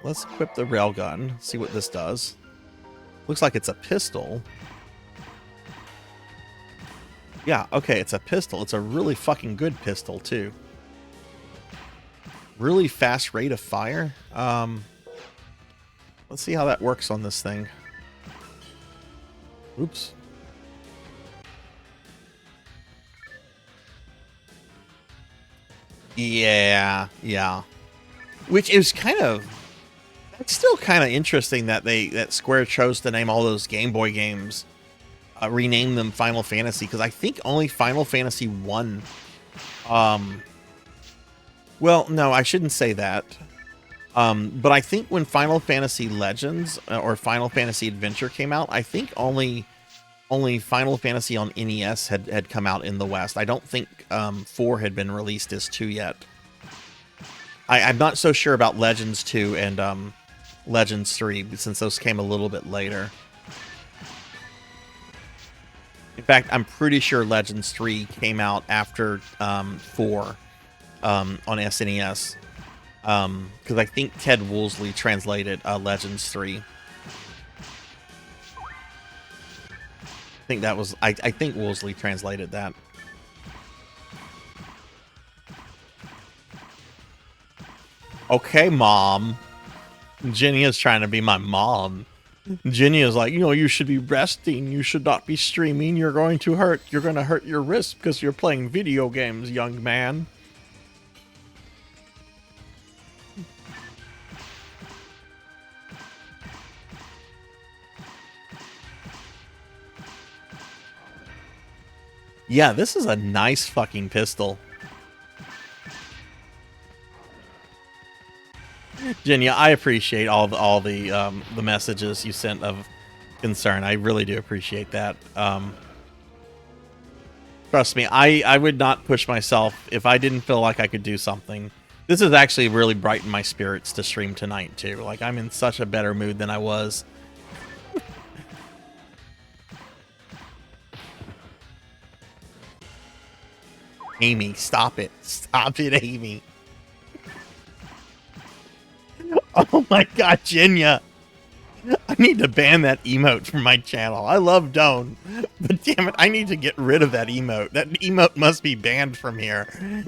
Let's equip the railgun. See what this does. Looks like it's a pistol. Yeah, okay, it's a pistol. It's a really fucking good pistol, too. Really fast rate of fire. Let's see how that works on this thing. Oops. Yeah. Which is kind of... It's still kind of interesting that Square chose to name all those Game Boy games, rename them Final Fantasy, because I think only Final Fantasy 1. Well, no, I shouldn't say that. But I think when Final Fantasy Legends or Final Fantasy Adventure came out, I think only Final Fantasy on NES had come out in the West. I don't think 4 had been released as 2 yet. I'm not so sure about Legends 2 and Legends 3, since those came a little bit later. In fact, I'm pretty sure Legends 3 came out after 4 on SNES. Because I think Ted Woolsey translated Legends 3. I think that was... I think Woolsey translated that. Okay, Mom. Jenny is trying to be my mom. Jenny is like, you should be resting. You should not be streaming. You're going to hurt your wrist because you're playing video games, young man. Yeah, this is a nice fucking pistol. Jenya, I appreciate all the messages you sent of concern. I really do appreciate that. Trust me, I would not push myself if I didn't feel like I could do something. This has actually really brightened my spirits to stream tonight too. Like, I'm in such a better mood than I was. Amy, stop it. Stop it, Amy. Oh my god, Jenya. I need to ban that emote from my channel. I love Doan, but damn it, I need to get rid of that emote. That emote must be banned from here.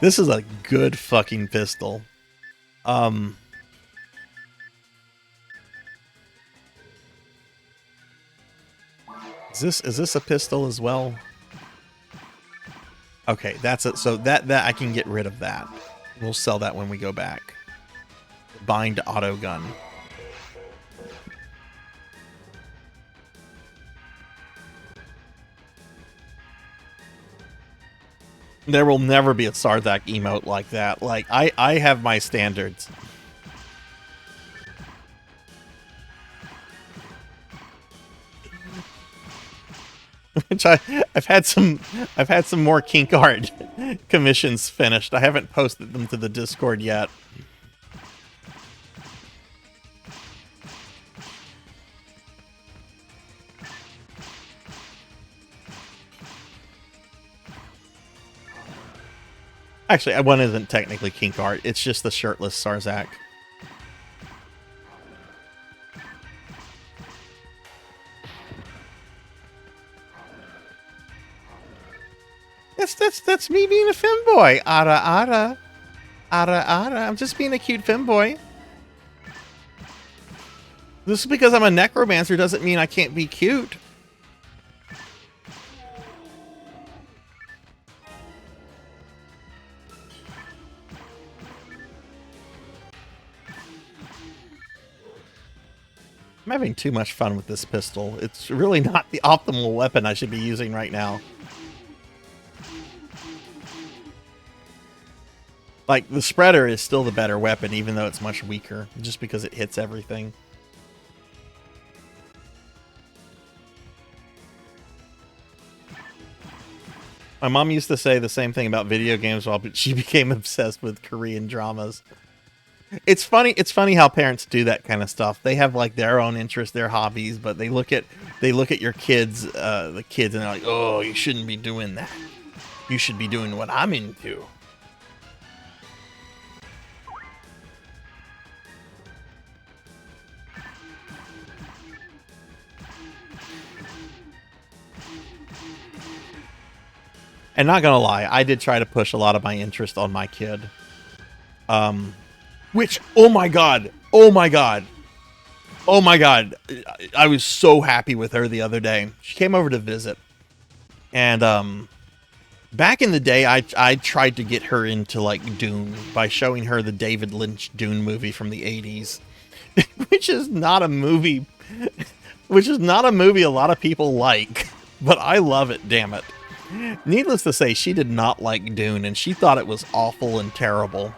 This is a good fucking pistol. Is this a pistol as well? Okay, that's it. So that I can get rid of that. We'll sell that when we go back. Bind auto gun. There will never be a Sarzac emote like that. Like, I have my standards. Which I've had some more kink art commissions finished. I haven't posted them to the Discord yet. Actually, one isn't technically kink art. It's just the shirtless Sarzac. That's me being a femboy. Ara ara. Ara ara. I'm just being a cute femboy. This is because I'm a necromancer doesn't mean I can't be cute. I'm having too much fun with this pistol. It's really not the optimal weapon I should be using right now. Like, the spreader is still the better weapon, even though it's much weaker, just because it hits everything. My mom used to say the same thing about video games while she became obsessed with Korean dramas. It's funny how parents do that kind of stuff. They have like their own interests, their hobbies, but they look at your kids, the kids, and they're like, "Oh, you shouldn't be doing that. You should be doing what I'm into." And not gonna lie, I did try to push a lot of my interest on my kid. Which, oh my god, I was so happy with her the other day. She came over to visit, and back in the day, I tried to get her into like Dune by showing her the David Lynch Dune movie from the 80s, which is not a movie a lot of people like, but I love it, damn it. Needless to say, she did not like Dune, and she thought it was awful and terrible.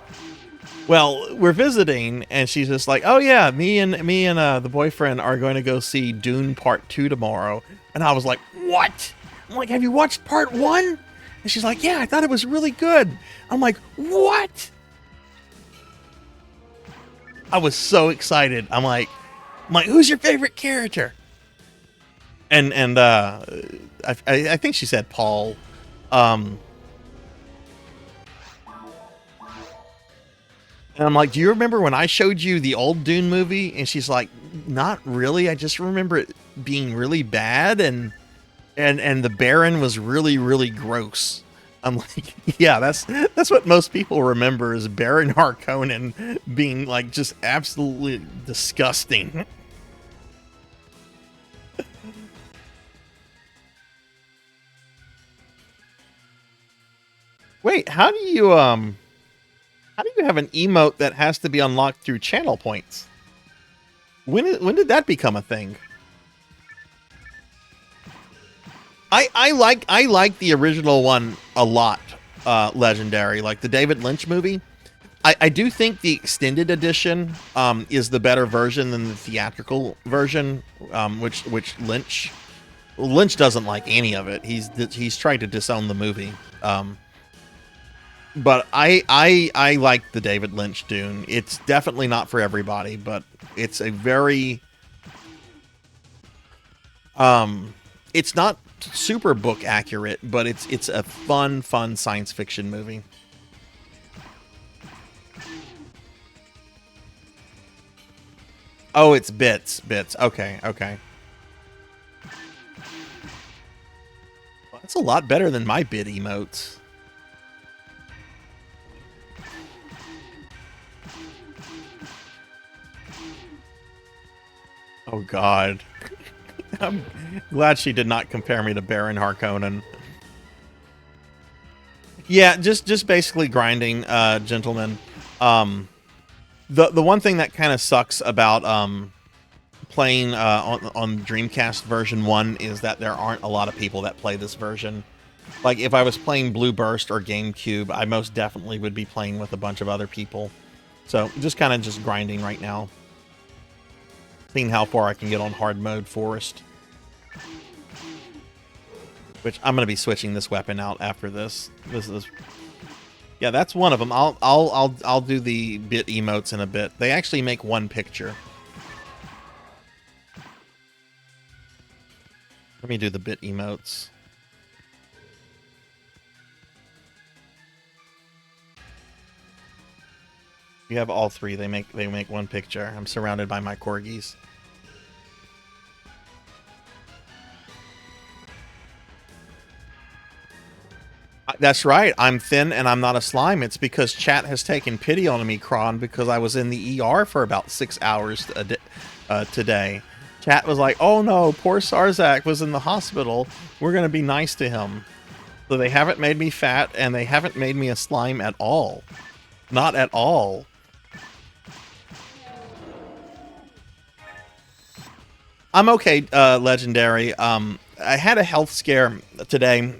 Well, we're visiting, and she's just like, "Oh yeah, me and the boyfriend are going to go see Dune Part 2 tomorrow." And I was like, "What?" I'm like, "Have you watched Part 1?" And she's like, "Yeah, I thought it was really good." I'm like, "What?" I was so excited. I'm like, "Who's your favorite character?" And I think she said Paul. And I'm like, "Do you remember when I showed you the old Dune movie?" And she's like, "Not really. I just remember it being really bad, and the Baron was really, really gross." I'm like, "Yeah, that's what most people remember is Baron Harkonnen being like just absolutely disgusting." Wait, how do you have an emote that has to be unlocked through channel points? When did that become a thing? I like the original one a lot, Legendary, like the David Lynch movie. I do think the extended edition is the better version than the theatrical version, which Lynch doesn't like any of it. He's tried to disown the movie. But I like the David Lynch Dune. It's definitely not for everybody, but it's a very it's not super book accurate, but it's a fun science fiction movie. Oh, it's bits. Okay. Well, that's a lot better than my bit emotes. Oh god. I'm glad she did not compare me to Baron Harkonnen. Yeah, just basically grinding, gentlemen. The one thing that kind of sucks about playing on Dreamcast version 1 is that there aren't a lot of people that play this version. Like, if I was playing Blue Burst or GameCube, I most definitely would be playing with a bunch of other people. So, just kind of just grinding right now. Seeing how far I can get on hard mode Forest. Which I'm going to be switching this weapon out after this. Yeah, that's one of them. I'll do the bit emotes in a bit. They actually make one picture. Let me do the bit emotes. You have all three. They make one picture. I'm surrounded by my corgis. That's right. I'm thin and I'm not a slime. It's because chat has taken pity on me, Kron, because I was in the ER for about 6 hours today. Chat was like, oh no, poor Sarzac was in the hospital. We're going to be nice to him. So they haven't made me fat and they haven't made me a slime at all. Not at all. I'm okay, Legendary. I had a health scare today.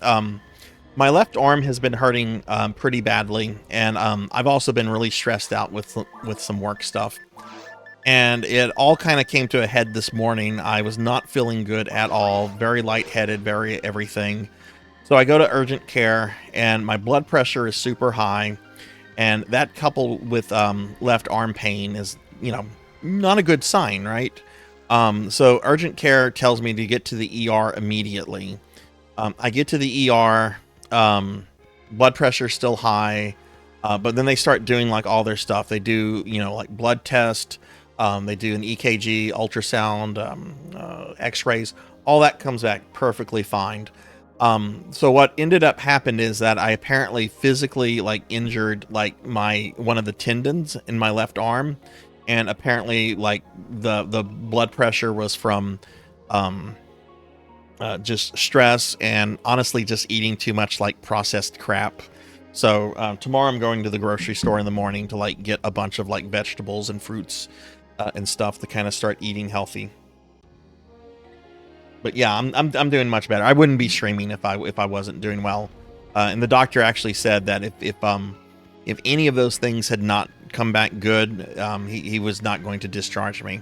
My left arm has been hurting pretty badly, and I've also been really stressed out with some work stuff. And it all kind of came to a head this morning. I was not feeling good at all, very lightheaded, very everything. So I go to urgent care, and my blood pressure is super high, and that coupled with left arm pain is, you know, not a good sign, right? So urgent care tells me to get to the ER immediately. I get to the ER. Blood pressure still high, but then they start doing like all their stuff. They do, you know, like blood test, they do an EKG, ultrasound, x-rays, all that comes back perfectly fine. So what ended up happened is that I apparently physically like injured like one of the tendons in my left arm, and apparently like the blood pressure was from just stress and honestly just eating too much like processed crap. So tomorrow I'm going to the grocery store in the morning to like get a bunch of like vegetables and fruits and stuff to kind of start eating healthy. But yeah, I'm doing much better. I wouldn't be streaming if I wasn't doing well. And the doctor actually said that if any of those things had not come back good, he was not going to discharge me.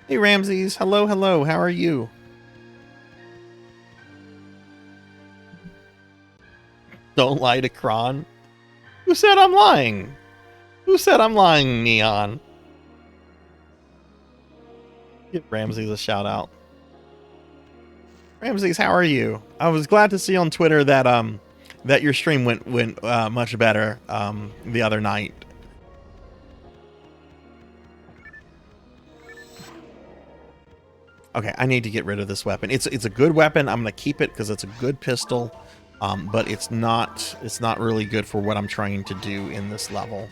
Hey Ramses, hello, how are you? Don't lie to Kron. Who said I'm lying? Who said I'm lying, Neon? Give Ramses a shout out. Ramses, how are you? I was glad to see on Twitter that that your stream went much better the other night. Okay, I need to get rid of this weapon. It's a good weapon. I'm gonna keep it because it's a good pistol, but it's not really good for what I'm trying to do in this level.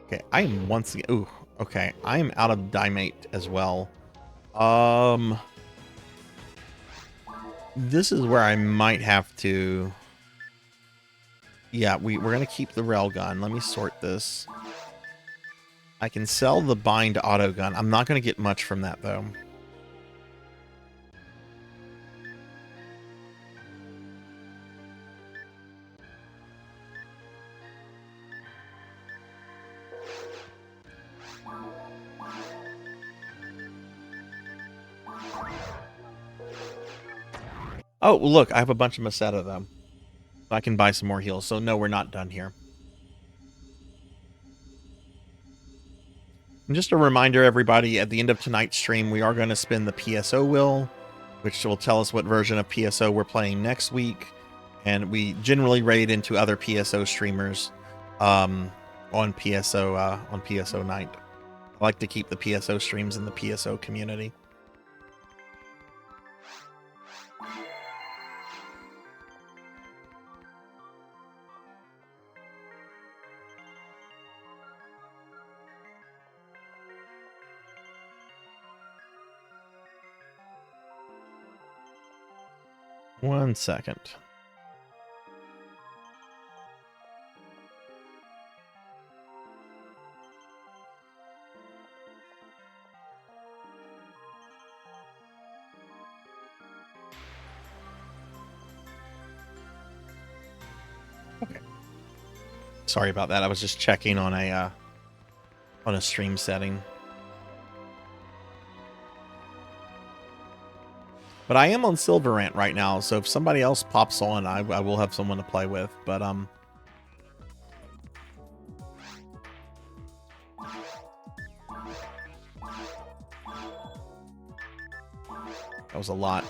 Okay, I am once again. Ooh, okay, I am out of Dimate as well. This is where I might have to. Yeah, we're gonna keep the railgun. Let me sort this. I can sell the bind auto gun. I'm not gonna get much from that though. Oh, look, I have a bunch of Masetta, though. I can buy some more heals. So, no, we're not done here. And just a reminder, everybody, at the end of tonight's stream, we are going to spin the PSO wheel, which will tell us what version of PSO we're playing next week. And we generally raid into other PSO streamers on PSO night. I like to keep the PSO streams in the PSO community. One second. Okay. Sorry about that. I was just checking on a stream setting. But I am on Silver Rant right now, so if somebody else pops on, I will have someone to play with. But that was a lot.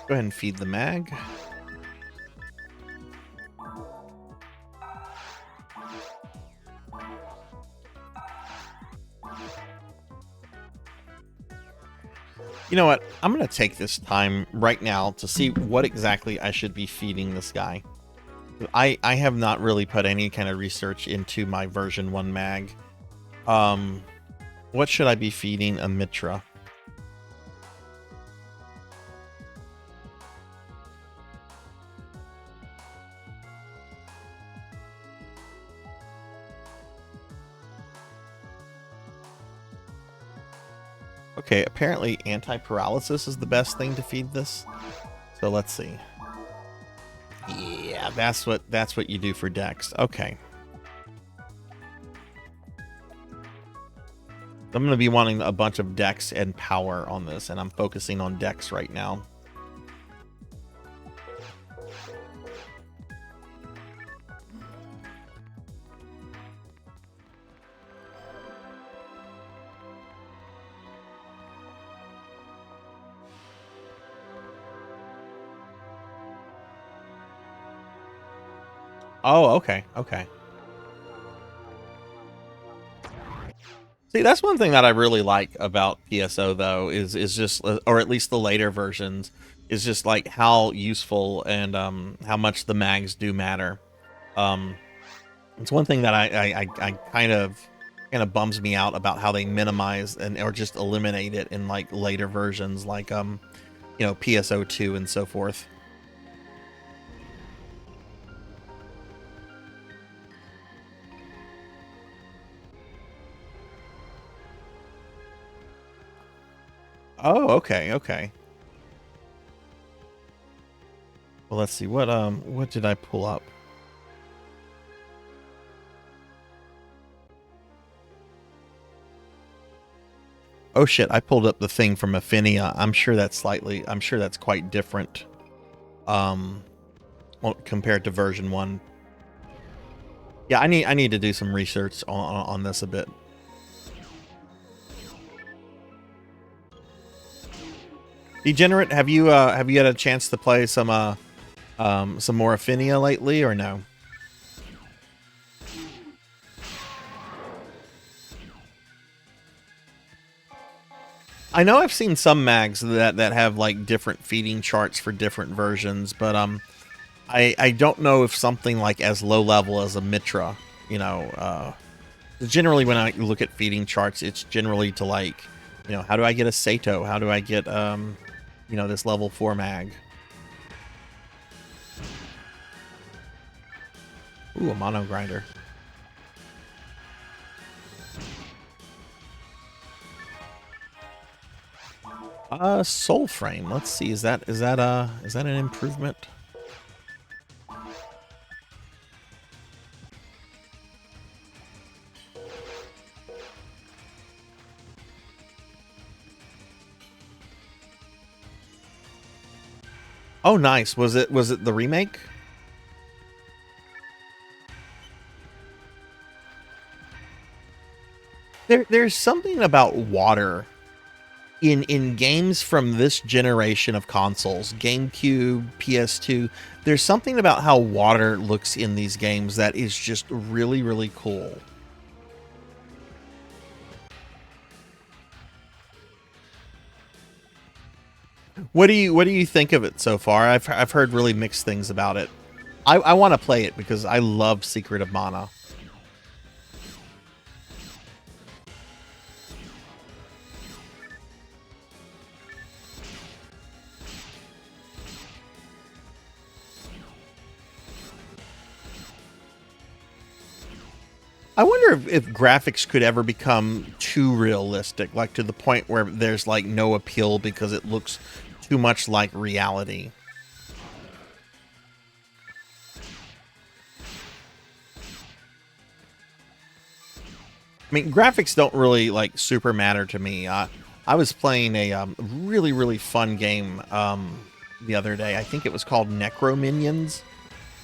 Go ahead and feed the mag. You know what? I'm going to take this time right now to see what exactly I should be feeding this guy. I have not really put any kind of research into my version 1 mag. What should I be feeding a Mitra? Okay, apparently anti-paralysis is the best thing to feed this. So let's see. Yeah, that's what you do for Dex. Okay. I'm going to be wanting a bunch of Dex and power on this, and I'm focusing on Dex right now. Oh, okay, okay. See, that's one thing that I really like about PSO, though, is just, or at least the later versions, is just like how useful and how much the mags do matter. It's one thing that I kind of bums me out about how they minimize or just eliminate it in like later versions, like you know, PSO2 and so forth. Oh, okay, okay. Well, let's see what did I pull up? Oh shit, I pulled up the thing from Affinia. I'm sure that's quite different. Well, compared to version 1. Yeah, I need to do some research on this a bit. Degenerate, have you had a chance to play some more Affinia lately, or no? I know I've seen some mags that have like different feeding charts for different versions, but I don't know if something like as low level as a Mitra, you know, generally when I look at feeding charts, it's generally to like, you know, how do I get a Sato? How do I get you know, this level 4 mag? Ooh, a mono grinder. Soul frame. Let's see. Is that an improvement? Oh, nice. Was it the remake? There's something about water in games from this generation of consoles, GameCube, PS2. There's something about how water looks in these games that is just really, really cool. What do you think of it so far? I've heard really mixed things about it. I want to play it because I love Secret of Mana. I wonder if graphics could ever become too realistic, like to the point where there's like no appeal because it looks too much like reality. I mean, graphics don't really like super matter to me. I was playing a really, really fun game the other day. I think it was called Necro Minions.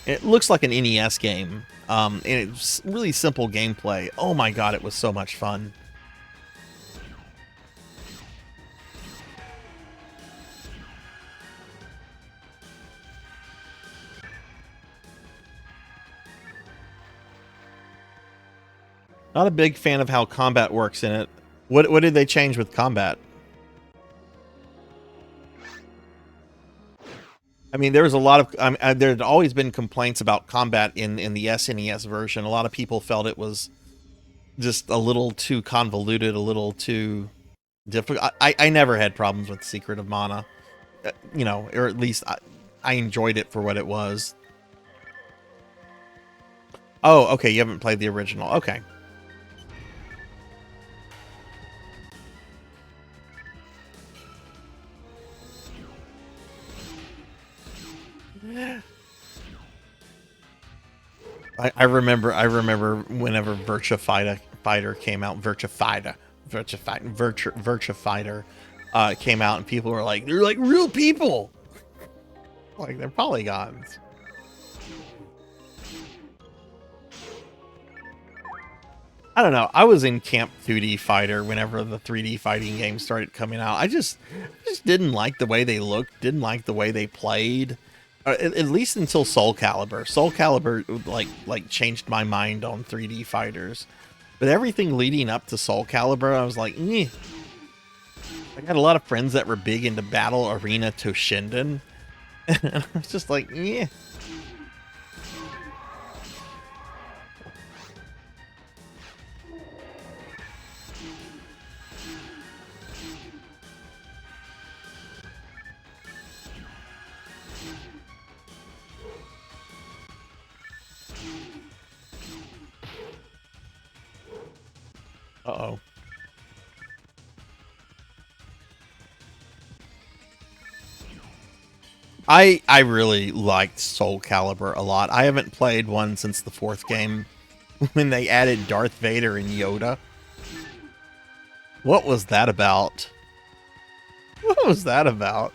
It looks like an NES game, and it's really simple gameplay. Oh my god, it was so much fun. Not a big fan of how combat works in it. What did they change with combat? I mean, there was a lot of there had always been complaints about combat in the SNES version. A lot of people felt it was just a little too convoluted, a little too difficult. I never had problems with Secret of Mana, you know, or at least I enjoyed it for what it was. Oh, okay, you haven't played the original. Okay. I remember whenever Virtua Fighter came out, Virtua Fighter came out, and people were like, they're like real people. Like, they're polygons. I don't know. I was in Camp 2D Fighter whenever the 3D fighting games started coming out. I just didn't like the way they looked, didn't like the way they played. At least until Soul Calibur. Soul Calibur like changed my mind on 3D fighters. But everything leading up to Soul Calibur, I was like, eh. I got a lot of friends that were big into Battle Arena Toshinden. And I was just like, yeah. Uh-oh. I really liked Soul Calibur a lot. I haven't played one since the 4th game when they added Darth Vader and Yoda. What was that about? What was that about?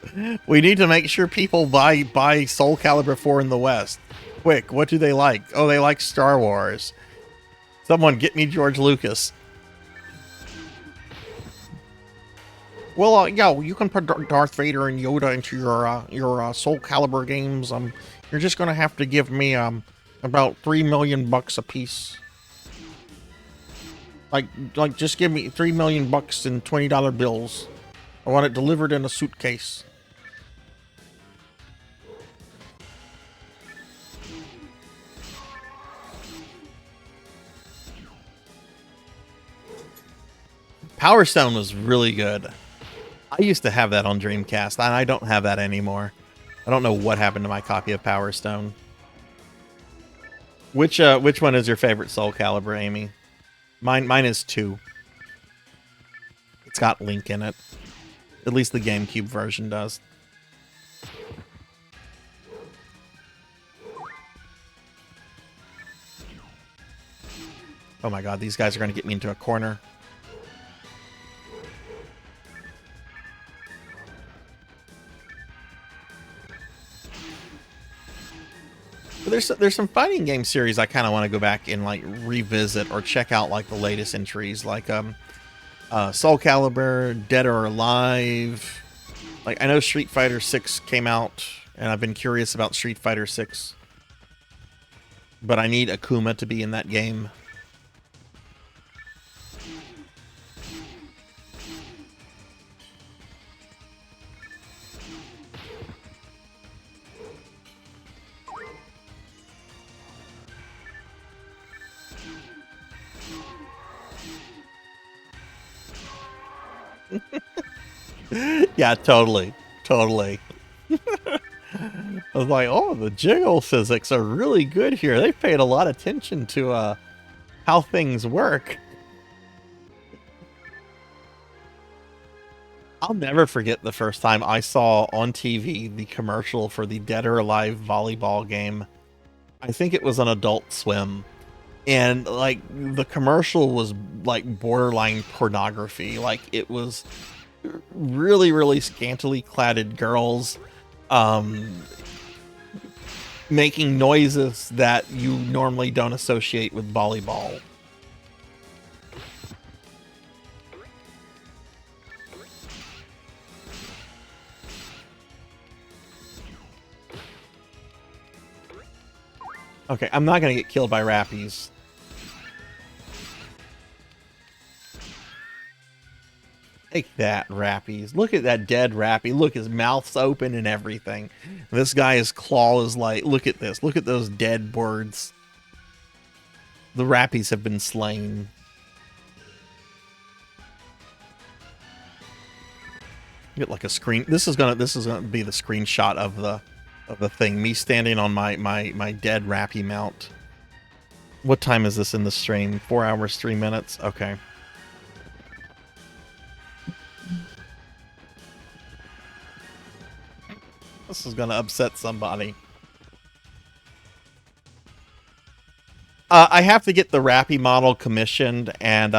We need to make sure people buy Soul Calibur 4 in the West. Quick, what do they like? Oh, they like Star Wars. Someone get me George Lucas. Well, yeah, you can put Darth Vader and Yoda into your Soul Calibur games. You're just gonna have to give me about $3 million a piece. Like just give me $3 million in $20 bills. I want it delivered in a suitcase. Power Stone was really good. I used to have that on Dreamcast, and I don't have that anymore. I don't know what happened to my copy of Power Stone. Which one is your favorite Soul Calibur, Amy? Mine is 2. It's got Link in it. At least the GameCube version does. Oh my god, these guys are going to get me into a corner. There's some fighting game series I kind of want to go back and like revisit or check out, like the latest entries, like Soul Calibur, Dead or Alive. Like, I know Street Fighter 6 came out, and I've been curious about Street Fighter 6, but I need Akuma to be in that game. Yeah, totally. I was like, oh, the jiggle physics are really good here. They paid a lot of attention to how things work. I'll never forget the first time I saw on TV the commercial for the Dead or Alive volleyball game. I think it was on Adult Swim. And like the commercial was like borderline pornography. Like, it was really, really scantily cladded girls making noises that you normally don't associate with volleyball. Okay, I'm not gonna get killed by rappies. Take that, rappies. Look at that dead rappie. Look, his mouth's open and everything. This guy's claw is like, look at this. Look at those dead birds. The rappies have been slain. Get like a screen. This is gonna be the screenshot of the thing. Me standing on my dead rappie mount. What time is this in the stream? 4 hours, 3 minutes? Okay. This is gonna upset somebody. I have to get the rappie model commissioned, and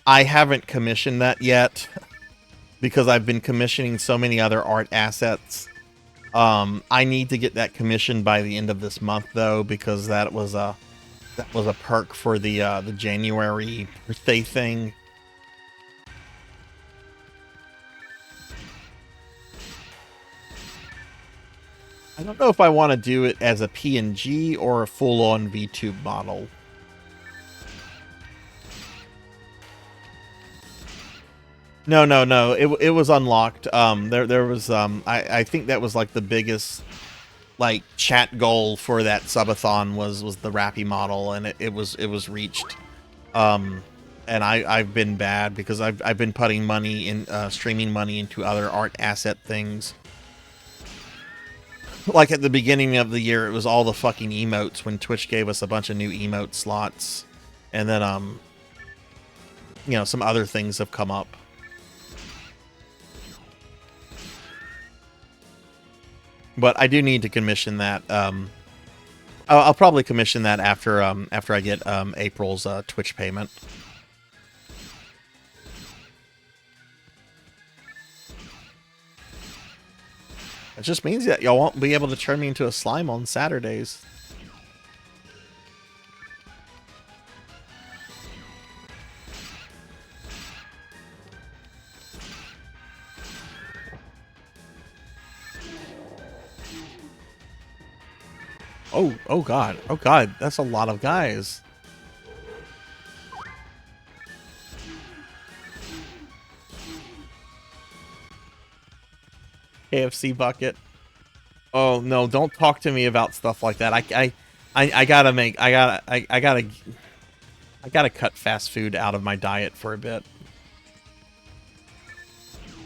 I haven't commissioned that yet because I've been commissioning so many other art assets. I need to get that commissioned by the end of this month, though, because that was a perk for the January birthday thing. I don't know if I want to do it as a PNG or a full-on VTube model. No. It was unlocked. There was I think that was like the biggest like chat goal for that subathon was the rappie model, and it was reached. And I've been bad because I've been putting money in streaming money into other art asset things. Like at the beginning of the year, it was all the fucking emotes when Twitch gave us a bunch of new emote slots. And then, you know, some other things have come up. But I do need to commission that. I'll probably commission that after I get April's Twitch payment. It just means that y'all won't be able to turn me into a slime on Saturdays. Oh God, that's a lot of guys. KFC bucket. Oh no, don't talk to me about stuff like that. I gotta cut fast food out of my diet for a bit.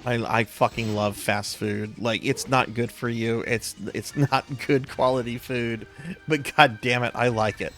I fucking love fast food. Like, it's not good for you. It's not good quality food, but god damn it, I like it.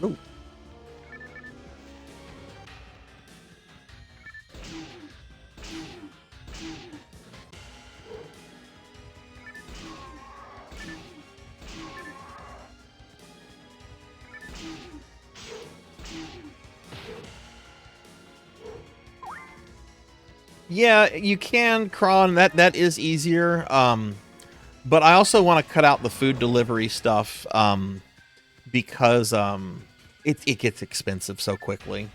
Ooh. Yeah, you can, Kron. That is easier. But I also want to cut out the food delivery stuff. Because it gets expensive so quickly.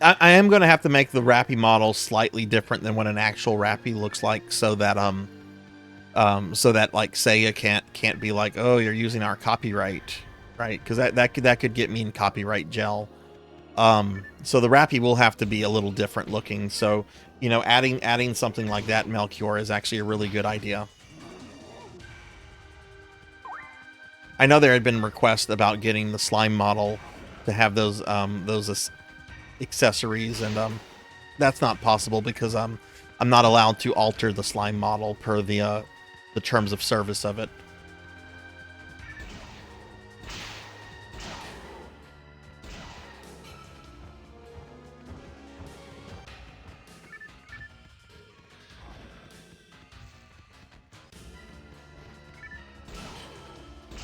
I am going to have to make the rappie model slightly different than what an actual rappie looks like, so that like Seiya can't be like, oh, you're using our copyright, right? Because that could get me in copyright jail. So the rappie will have to be a little different looking. So, you know, adding something like that, Melchior, is actually a really good idea. I know there had been requests about getting the slime model to have those accessories, and that's not possible because I'm not allowed to alter the slime model per the terms of service of it.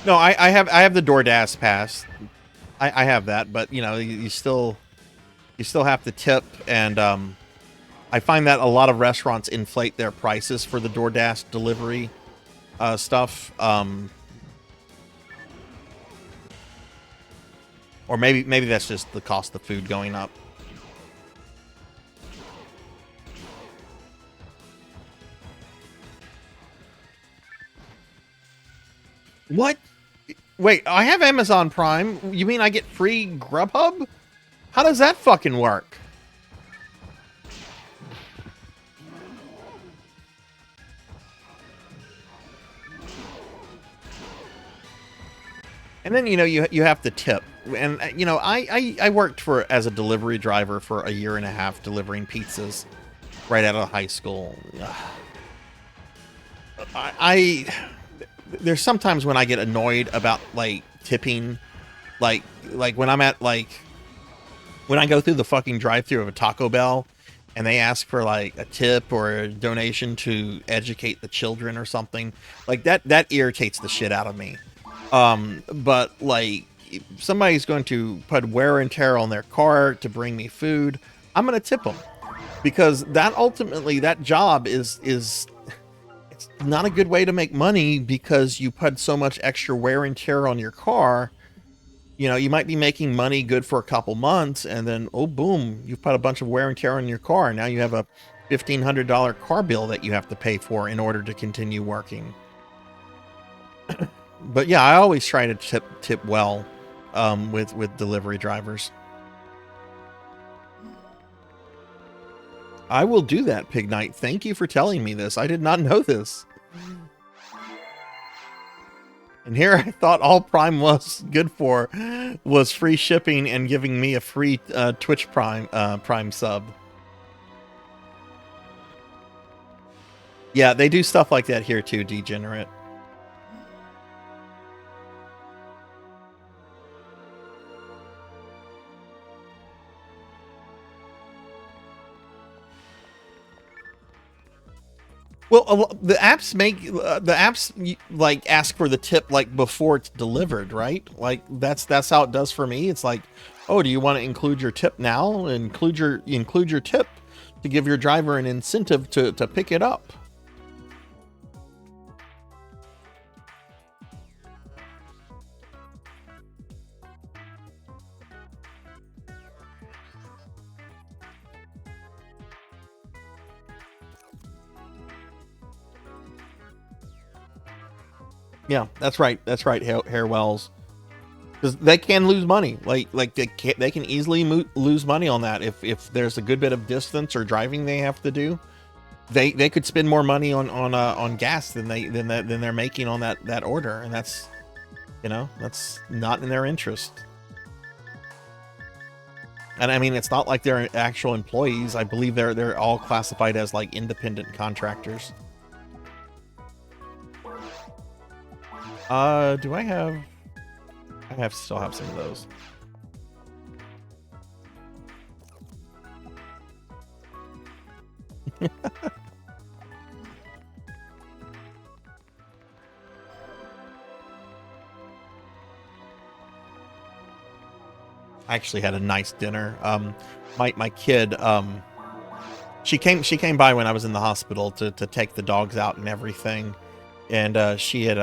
No, I have the DoorDash pass. I have that, but you know, you still have to tip, and I find that a lot of restaurants inflate their prices for the DoorDash delivery stuff. Or maybe that's just the cost of food going up. What? Wait, I have Amazon Prime. You mean I get free Grubhub? How does that fucking work? And then, you know, you have to tip. And, you know, I worked as a delivery driver for a year and a half delivering pizzas right out of high school. There's sometimes when I get annoyed about, like, tipping, like when I'm at, like, when I go through the fucking drive-thru of a Taco Bell and they ask for, like, a tip or a donation to educate the children or something, like, that irritates the shit out of me. But, like, if somebody's going to put wear and tear on their car to bring me food, I'm going to tip them. Because that ultimately, that job is it's not a good way to make money because you put so much extra wear and tear on your car. You know, you might be making money good for a couple months, and then, oh, boom, you've put a bunch of wear and tear on your car. Now you have a $1,500 car bill that you have to pay for in order to continue working. But yeah, I always try to tip well with delivery drivers. I will do that, Pig Knight. Thank you for telling me this. I did not know this. And here I thought all Prime was good for was free shipping and giving me a free Twitch Prime sub. Yeah, they do stuff like that here too, Degenerate. Well, the apps like ask for the tip like before it's delivered, right? Like that's how it does for me. It's like, oh, do you want to include your tip now? Include your tip to give your driver an incentive to pick it up. Yeah, that's right. That's right, Hair Wells. Because they can lose money. Like they can easily lose money on that if there's a good bit of distance or driving they have to do. They could spend more money on gas than they're making on that order, and that's, you know, that's not in their interest. And I mean, it's not like they're actual employees. I believe they're all classified as like independent contractors. Do I have... still have some of those. I actually had a nice dinner. My kid, she came by when I was in the hospital to take the dogs out and everything, and she had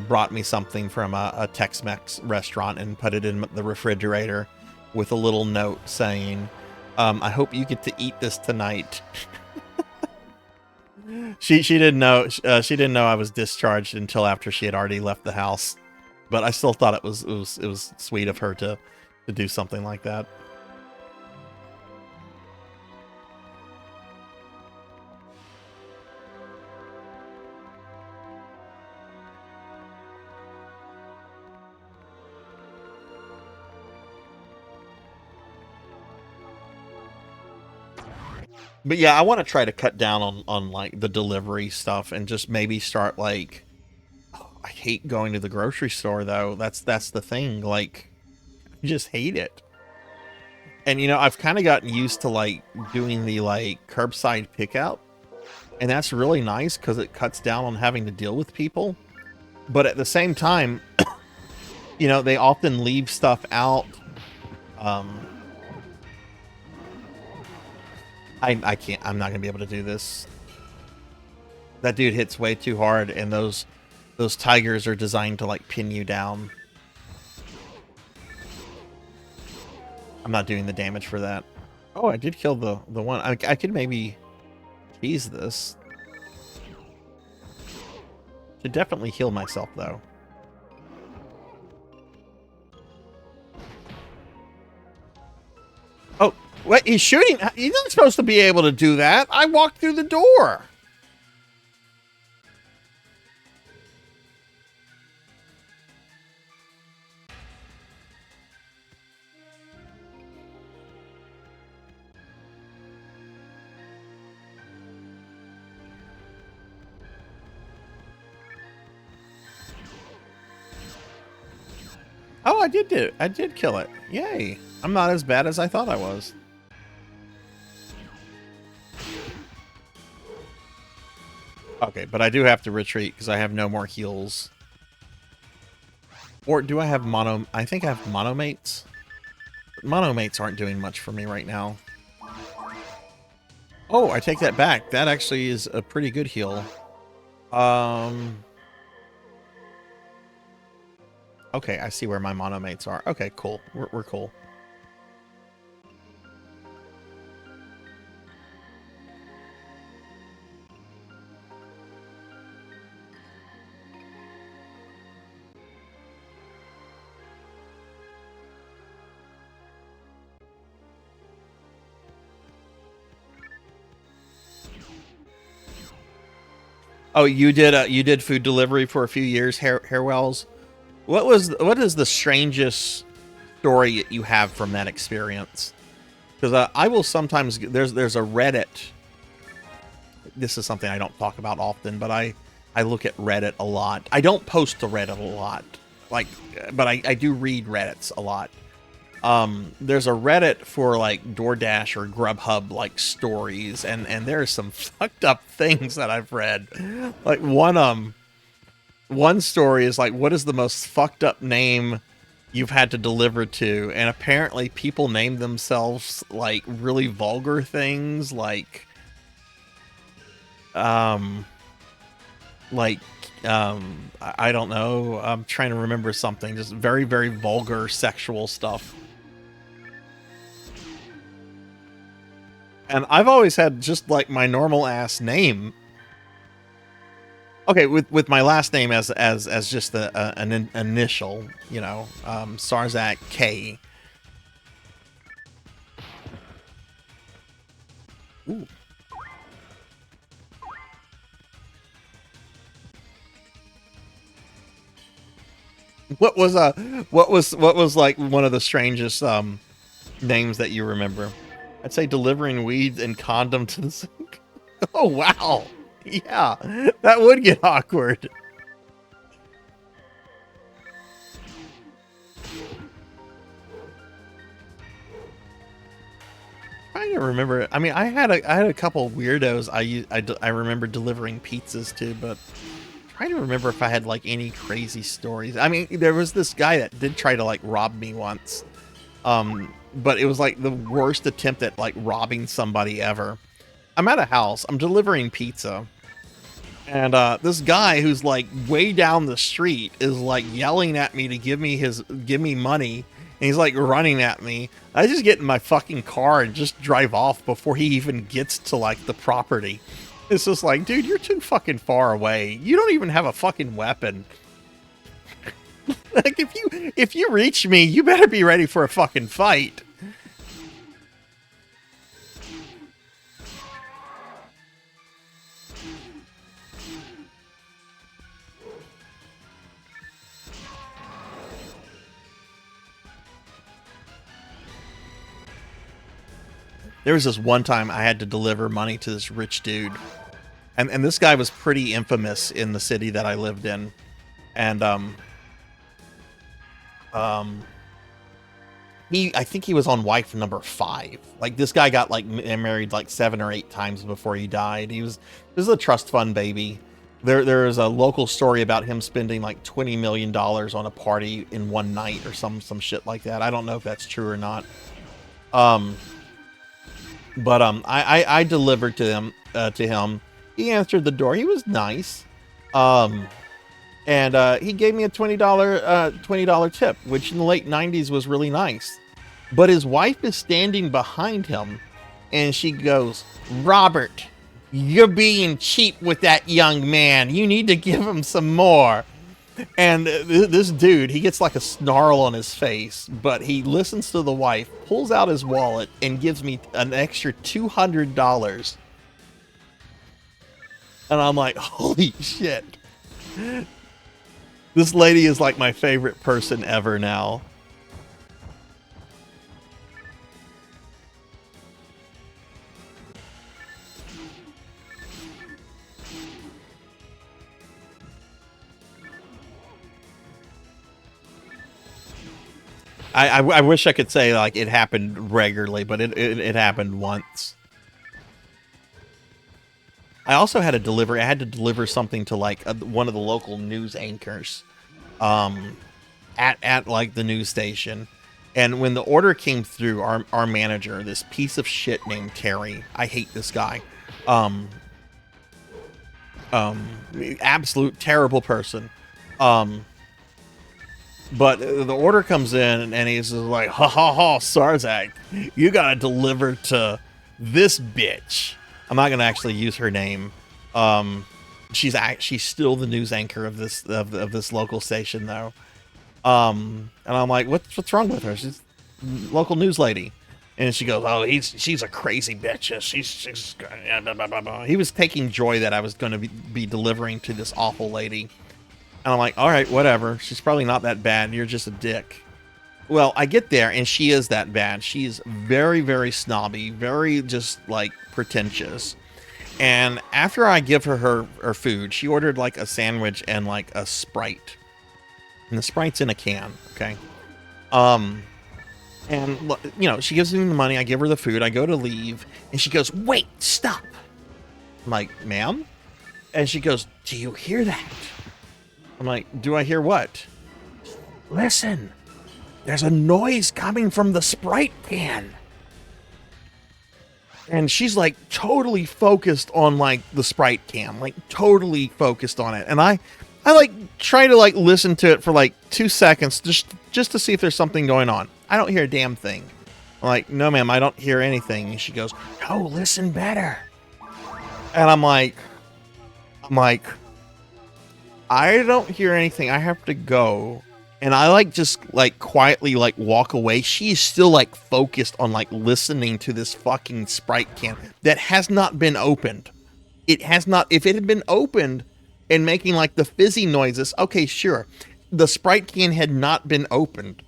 brought me something from a Tex-Mex restaurant and put it in the refrigerator with a little note saying, I hope you get to eat this tonight. She didn't know I was discharged until after she had already left the house, but I still thought it was sweet of her to do something like that. But yeah, I want to try to cut down on like the delivery stuff and just maybe start like, I hate going to the grocery store though. That's the thing. Like, I just hate it. And you know, I've kind of gotten used to like doing the like curbside pickup, and that's really nice because it cuts down on having to deal with people. But at the same time, you know, they often leave stuff out. Um, I can't. I'm not gonna be able to do this. That dude hits way too hard, and those tigers are designed to like pin you down. I'm not doing the damage for that. Oh, I did kill the one. I could maybe cheese this. Should definitely heal myself though. Oh, what? He's shooting. He's not supposed to be able to do that. I walked through the door. Oh, I did do it. I did kill it. Yay. I'm not as bad as I thought I was. Okay, but I do have to retreat because I have no more heals. Or do I have mono... I think I have monomates. Monomates aren't doing much for me right now. Oh, I take that back. That actually is a pretty good heal. Okay, I see where my monomates are. Okay, cool. We're cool. Oh, you did food delivery for a few years, Hairwells. What is the strangest story you have from that experience? Because I will sometimes there's a Reddit. This is something I don't talk about often, but I look at Reddit a lot. I don't post to Reddit a lot, like, but I do read Reddits a lot. There's a Reddit for like DoorDash or Grubhub like stories, and there's some fucked up things that I've read. Like one story is like, what is the most fucked up name you've had to deliver to? And apparently people name themselves like really vulgar things like I don't know. I'm trying to remember something. Just very, very vulgar sexual stuff. And I've always had just like my normal ass name. Okay, with my last name as just an initial, you know, Sarzac K. Ooh. What was like one of the strangest names that you remember? I'd say delivering weed and condom to the sink. Oh wow. Yeah, that would get awkward. Trying to remember. I mean, I had a couple weirdos I remember delivering pizzas to, but trying to remember if I had like any crazy stories. I mean, there was this guy that did try to like rob me once. But it was like the worst attempt at like robbing somebody ever. I'm at a house, I'm delivering pizza, and this guy who's like way down the street is like yelling at me to give me money, and he's like running at me. I just get in my fucking car and just drive off before he even gets to like the property. It's just like, dude, you're too fucking far away. You don't even have a fucking weapon. Like, if you reach me, you better be ready for a fucking fight. There was this one time I had to deliver money to this rich dude. And this guy was pretty infamous in the city that I lived in. And I think he was on wife number 5. Like, this guy got like married like 7 or 8 times before he died. This is a trust fund baby. There is a local story about him spending like $20 million on a party in one night or some shit like that. I don't know if that's true or not. I delivered to him. He answered the door. He was nice. And he gave me a $20 tip, which in the late 90s was really nice. But his wife is standing behind him, and she goes, "Robert, you're being cheap with that young man. You need to give him some more." And this dude, he gets like a snarl on his face, but he listens to the wife, pulls out his wallet, and gives me an extra $200. And I'm like, holy shit. This lady is like my favorite person ever now. I wish I could say like it happened regularly, but it happened once. I also had to deliver something to like one of the local news anchors at like the news station. And when the order came through, our manager, this piece of shit named Terry, I hate this guy. Absolute terrible person. But the order comes in, and he's like, "Ha ha ha, Sarzac, you gotta deliver to this bitch." I'm not gonna actually use her name. She's still the news anchor of this local station, though. And I'm like, "What's wrong with her? She's a local news lady." And she goes, "Oh, she's a crazy bitch. She's blah, blah, blah, blah." He was taking joy that I was going to be delivering to this awful lady. And I'm like, all right, whatever. She's probably not that bad. You're just a dick. Well, I get there, and she is that bad. She's very, very snobby, very just, like, pretentious. And after I give her food, she ordered, like, a sandwich and, like, a Sprite. And the Sprite's in a can, okay? And, you know, she gives me the money. I give her the food. I go to leave. And she goes, "Wait, stop." I'm like, "Ma'am?" And she goes, "Do you hear that?" I'm like, "Do I hear what?" "Listen, there's a noise coming from the Sprite can." And she's like totally focused on like the Sprite can, like totally focused on it. And I like try to like listen to it for like 2 seconds just to see if there's something going on. I don't hear a damn thing. I'm like, "No, ma'am, I don't hear anything." And she goes, "No, listen better." And I'm like, "I don't hear anything. I have to go." And I like just like quietly like walk away. She's still like focused on like listening to this fucking Sprite can that has not been opened. It has not. If it had been opened and making like the fizzy noises, okay, sure. The Sprite can had not been opened.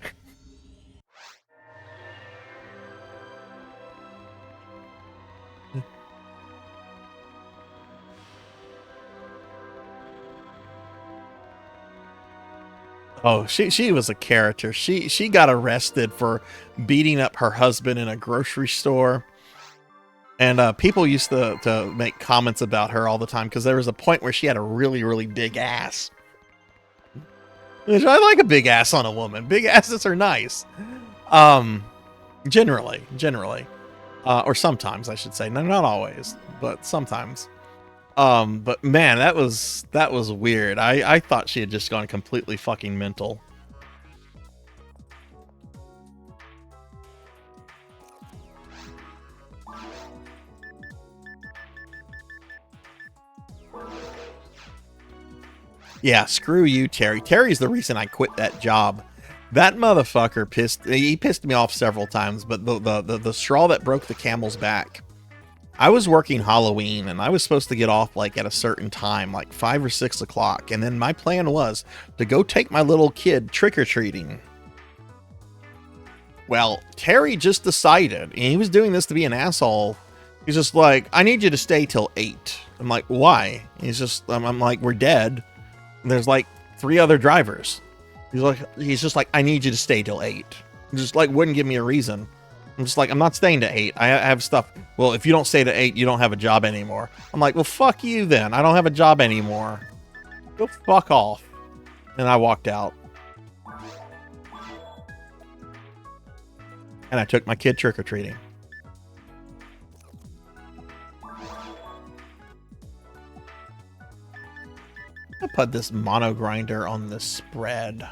Oh, she was a character. She got arrested for beating up her husband in a grocery store. And people used to make comments about her all the time because there was a point where she had a really, really big ass. Which I like a big ass on a woman. Big asses are nice. Generally. Or sometimes, I should say. No, not always, but sometimes. But man, that was weird. I thought she had just gone completely fucking mental. Yeah, screw you, Terry. Terry's the reason I quit that job. That motherfucker pissed me off several times, but the straw that broke the camel's back. I was working Halloween, and I was supposed to get off like at a certain time, like 5 or 6 o'clock. And then my plan was to go take my little kid trick-or-treating. Well, Terry just decided, and he was doing this to be an asshole. He's just like, I need you to stay till 8. I'm like, why? He's just, I'm like, we're dead. And there's like 3 other drivers. He's just like, I need you to stay till 8. He just like wouldn't give me a reason. I'm just like, I'm not staying to 8. I have stuff. Well, if you don't stay to 8, you don't have a job anymore. I'm like, well, fuck you then. I don't have a job anymore. Go fuck off. And I walked out. And I took my kid trick-or-treating. I put this mono grinder on the spread.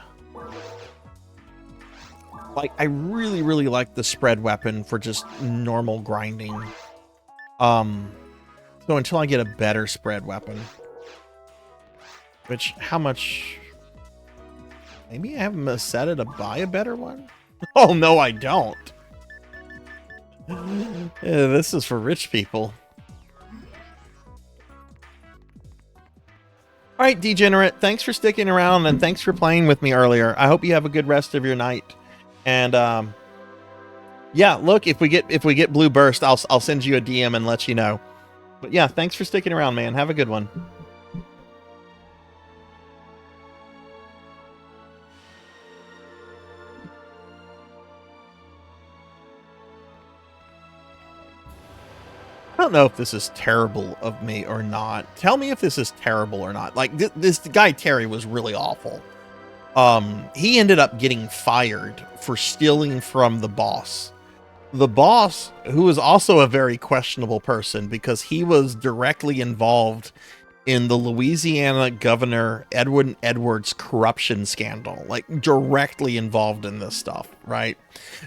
Like, I really, really like the spread weapon for just normal grinding. So until I get a better spread weapon. Which, how much... Maybe I have Meseta to buy a better one? Oh, no, I don't. Yeah, this is for rich people. All right, Degenerate, thanks for sticking around and thanks for playing with me earlier. I hope you have a good rest of your night. And yeah, look, if we get Blue Burst, I'll send you a DM and let you know. But yeah, thanks for sticking around, man. Have a good one. I don't know if this is terrible of me or not. Tell me if this is terrible or not. Like, this guy Terry was really awful. He ended up getting fired for stealing from the boss. The boss, who was also a very questionable person because he was directly involved in the Louisiana Governor Edwin Edwards corruption scandal. Like, directly involved in this stuff, right?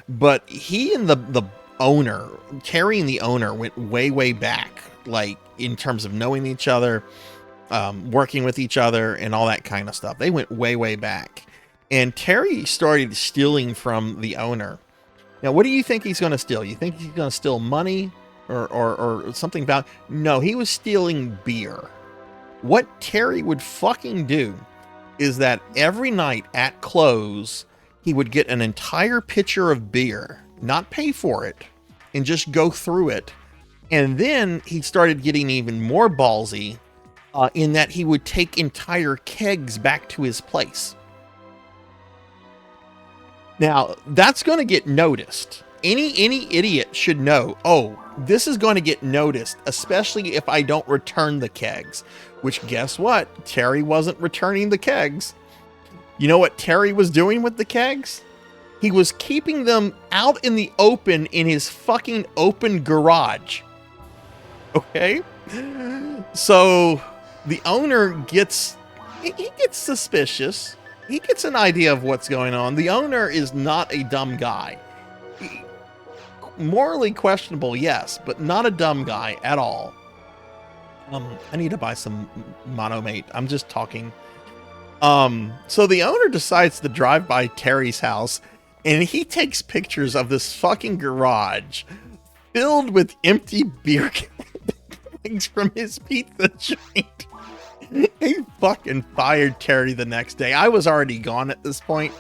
But he and the owner, Terry and the owner, went way back, like in terms of knowing each other, working with each other and all that kind of stuff. They went way back, and Terry started stealing from the owner. Now, what do you think he's going to steal? You think he's going to steal money or something about? No, he was stealing beer. What Terry would fucking do is that every night at close, he would get an entire pitcher of beer, not pay for it, and just go through it. And then he started getting even more ballsy in that he would take entire kegs back to his place. Now, that's going to get noticed. Any idiot should know, oh, this is going to get noticed, especially if I don't return the kegs. Which, guess what? Terry wasn't returning the kegs. You know what Terry was doing with the kegs? He was keeping them out in the open in his fucking open garage. Okay? So the owner gets, he gets suspicious. He gets an idea of what's going on. The owner is not a dumb guy. Morally questionable, yes, but not a dumb guy at all. I need to buy some Monomate. I'm just talking. So the owner decides to drive by Terry's house, and he takes pictures of this fucking garage filled with empty beer cans from his pizza joint. He fucking fired Terry the next day. I was already gone at this point,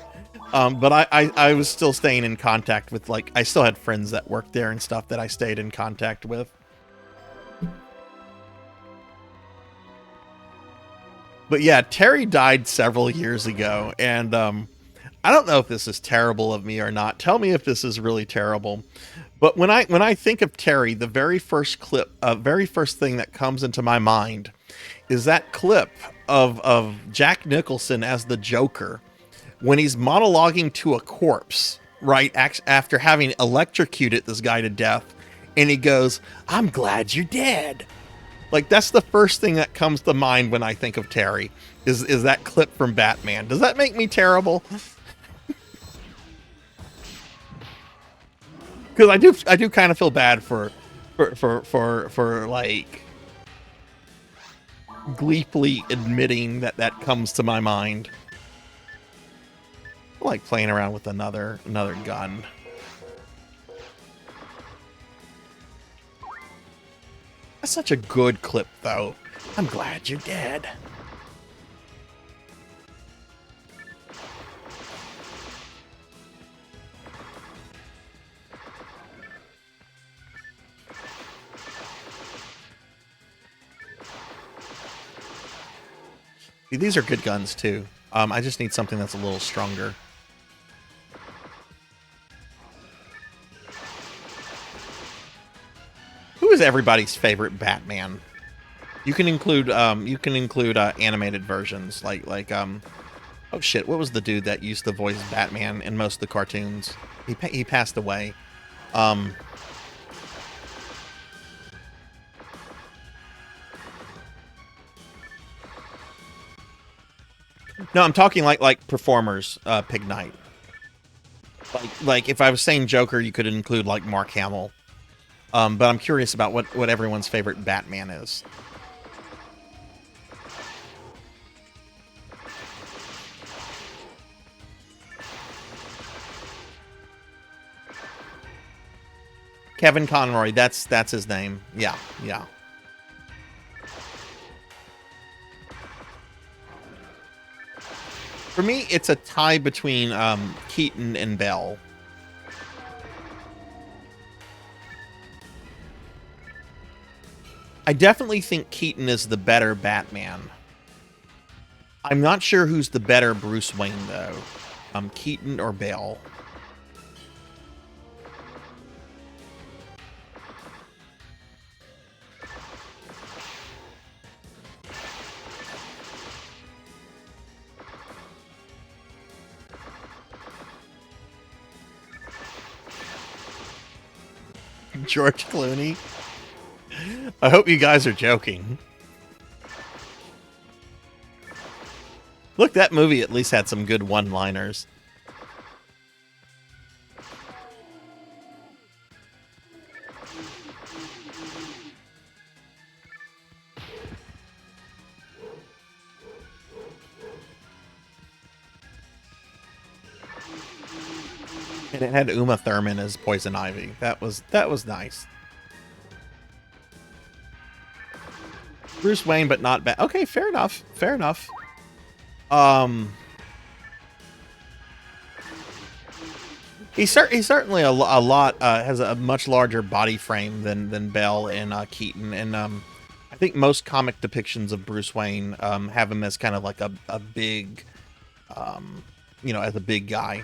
but I was still staying in contact with, like, I still had friends that worked there and stuff that I stayed in contact with. But yeah, Terry died several years ago, and I don't know if this is terrible of me or not. Tell me if this is really terrible. But when I think of Terry, the very first clip, very first thing that comes into my mind is that clip of Jack Nicholson as the Joker when he's monologuing to a corpse, right, after having electrocuted this guy to death, and he goes, "I'm glad you're dead." Like, that's the first thing that comes to mind when I think of Terry, is that clip from Batman. Does that make me terrible? Because I do kind of feel bad for like gleefully admitting that comes to my mind. I like playing around with another gun. That's such a good clip, though. I'm glad you're dead. See, these are good guns too. I just need something that's a little stronger. Who is everybody's favorite Batman? You can include animated versions like oh shit, what was the dude that used to voice Batman in most of the cartoons? He passed away. No, I'm talking like performers, Pig Knight. Like if I was saying Joker, you could include like Mark Hamill. But I'm curious about what everyone's favorite Batman is. Kevin Conroy, that's his name. Yeah, yeah. For me, it's a tie between Keaton and Bell. I definitely think Keaton is the better Batman. I'm not sure who's the better Bruce Wayne, though. Keaton or Bell. George Clooney. I hope you guys are joking. Look, that movie at least had some good one-liners. And it had Uma Thurman as Poison Ivy. That was nice. Bruce Wayne, but not bad. Okay, fair enough. Fair enough. He's certainly a lot has a much larger body frame than Bell and Keaton, and I think most comic depictions of Bruce Wayne have him as kind of like a big, as a big guy.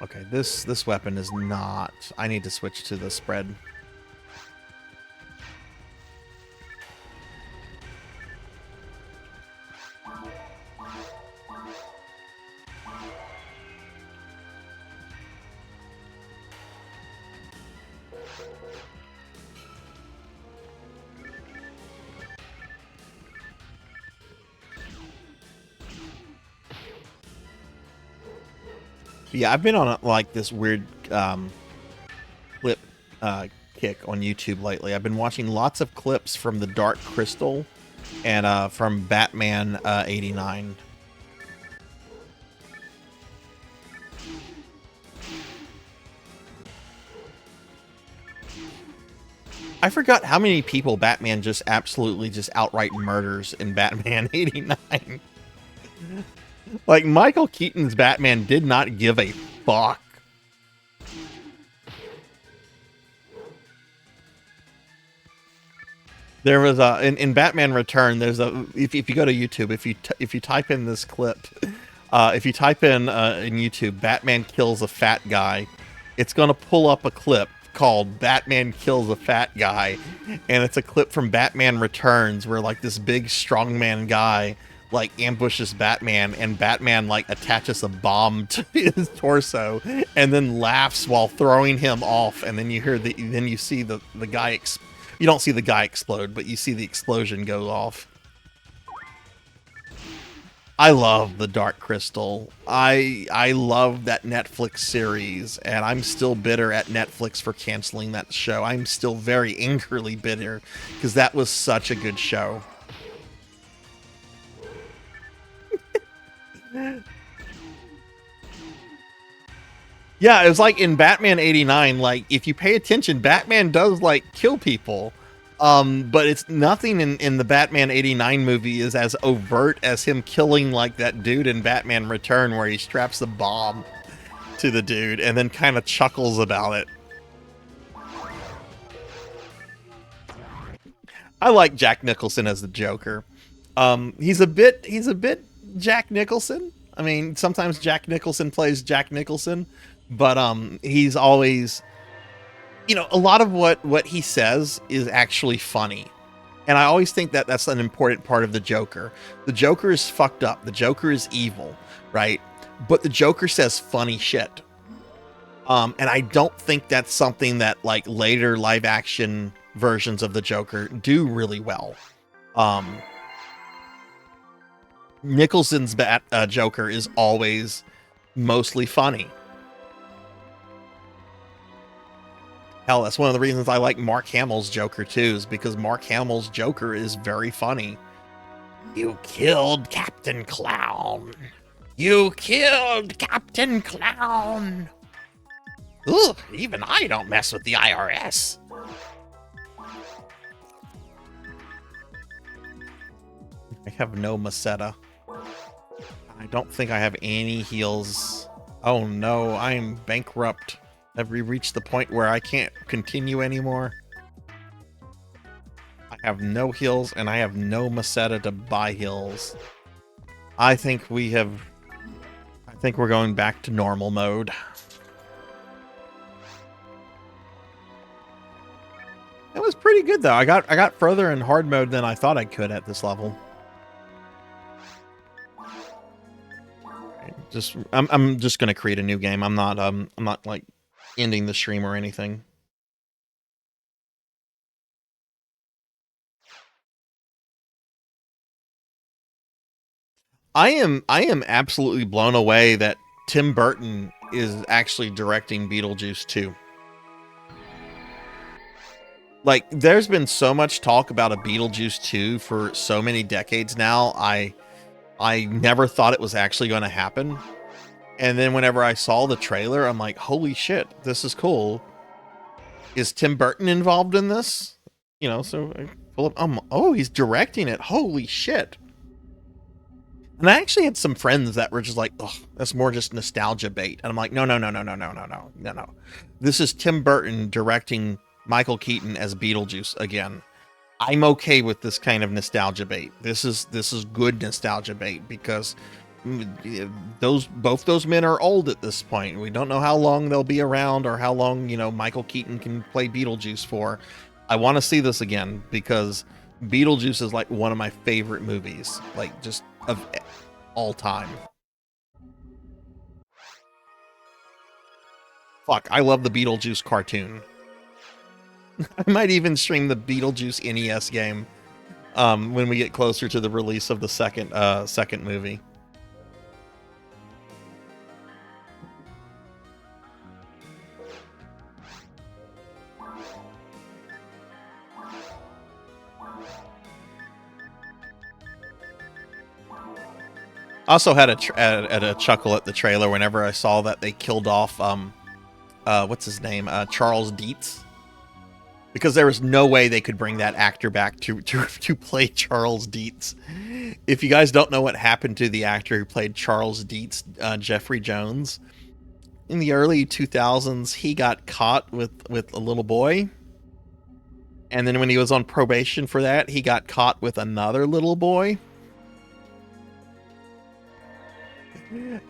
Okay, this weapon is not... I need to switch to the spread. Yeah, I've been on like this weird clip kick on YouTube lately. I've been watching lots of clips from the Dark Crystal and from Batman 89. I forgot how many people Batman just absolutely just outright murders in Batman 89. Like, Michael Keaton's Batman did not give a fuck. There was in Batman Return, there's if you go to YouTube, if you type in this clip, if you type in YouTube, Batman kills a fat guy, it's gonna pull up a clip called Batman Kills a Fat Guy, and it's a clip from Batman Returns where like this big strongman guy like ambushes Batman, and Batman like attaches a bomb to his torso and then laughs while throwing him off, and then you see the guy you don't see the guy explode, but you see the explosion go off. I love the Dark Crystal. I love that Netflix series, and I'm still bitter at Netflix for canceling that show. I'm still very angrily bitter because that was such a good show. Yeah, it was like in Batman 89, like, if you pay attention, Batman does, like, kill people. But it's nothing in the Batman 89 movie is as overt as him killing like that dude in Batman Return where he straps the bomb to the dude and then kind of chuckles about it. I like Jack Nicholson as the Joker. He's a bit Jack Nicholson. I mean, sometimes Jack Nicholson plays Jack Nicholson, but he's always, you know, a lot of what he says is actually funny. And I always think that that's an important part of the Joker. The Joker is fucked up. The Joker is evil, right? But the Joker says funny shit. And I don't think that's something that like later live action versions of the Joker do really well. Nicholson's Joker is always mostly funny. Hell, that's one of the reasons I like Mark Hamill's Joker too, is because Mark Hamill's Joker is very funny. You killed Captain Clown. You killed Captain Clown. Ugh, even I don't mess with the IRS. I have no Maceta. I don't think I have any heals. Oh no, I am bankrupt. Have we reached the point where I can't continue anymore? I have no heals and I have no Maceta to buy heals. I think we're going back to normal mode. It was pretty good though. I got further in hard mode than I thought I could at this level. I'm just gonna create a new game. I'm not like ending the stream or anything. I am absolutely blown away that Tim Burton is actually directing Beetlejuice 2. Like, there's been so much talk about a Beetlejuice 2 for so many decades now. I never thought it was actually going to happen. And then whenever I saw the trailer, I'm like, holy shit, this is cool. Is Tim Burton involved in this? You know, so I pull up, oh, he's directing it. Holy shit. And I actually had some friends that were just like, oh, that's more just nostalgia bait. And I'm like, no. This is Tim Burton directing Michael Keaton as Beetlejuice again. I'm okay with this kind of nostalgia bait. This is good nostalgia bait because both those men are old at this point. We don't know how long they'll be around or how long, you know, Michael Keaton can play Beetlejuice for. I want to see this again because Beetlejuice is like one of my favorite movies, like just of all time. Fuck, I love the Beetlejuice cartoon. I might even stream the Beetlejuice NES game when we get closer to the release of the second movie. I also had a chuckle at the trailer whenever I saw that they killed off what's his name, Charles Dietz. Because there was no way they could bring that actor back to play Charles Dietz. If you guys don't know what happened to the actor who played Charles Dietz, Jeffrey Jones, in the early 2000s, he got caught with a little boy. And then when he was on probation for that, he got caught with another little boy.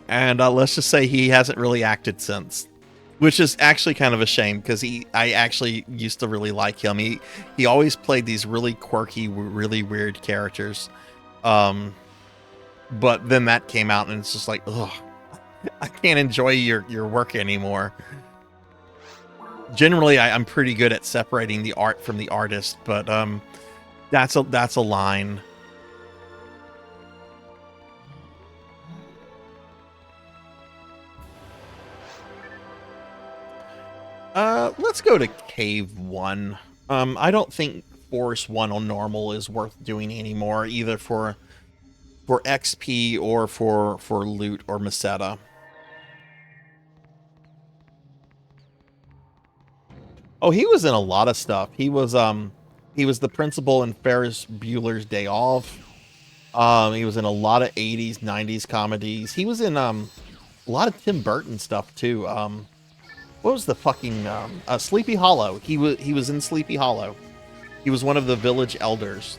And let's just say he hasn't really acted since. Which is actually kind of a shame because I actually used to really like him. He always played these really quirky, really weird characters. But then that came out and it's just like, ugh, I can't enjoy your work anymore. Generally, I'm pretty good at separating the art from the artist, but that's a line. Let's go to Cave 1. I don't think Force 1 on normal is worth doing anymore, either for XP or for loot or Maceta. Oh, he was in a lot of stuff. He was He was the principal in Ferris Bueller's Day Off. He was in a lot of 80s, 90s comedies. He was in a lot of Tim Burton stuff too. What was the fucking Sleepy Hollow? He was in Sleepy Hollow. He was one of the village elders.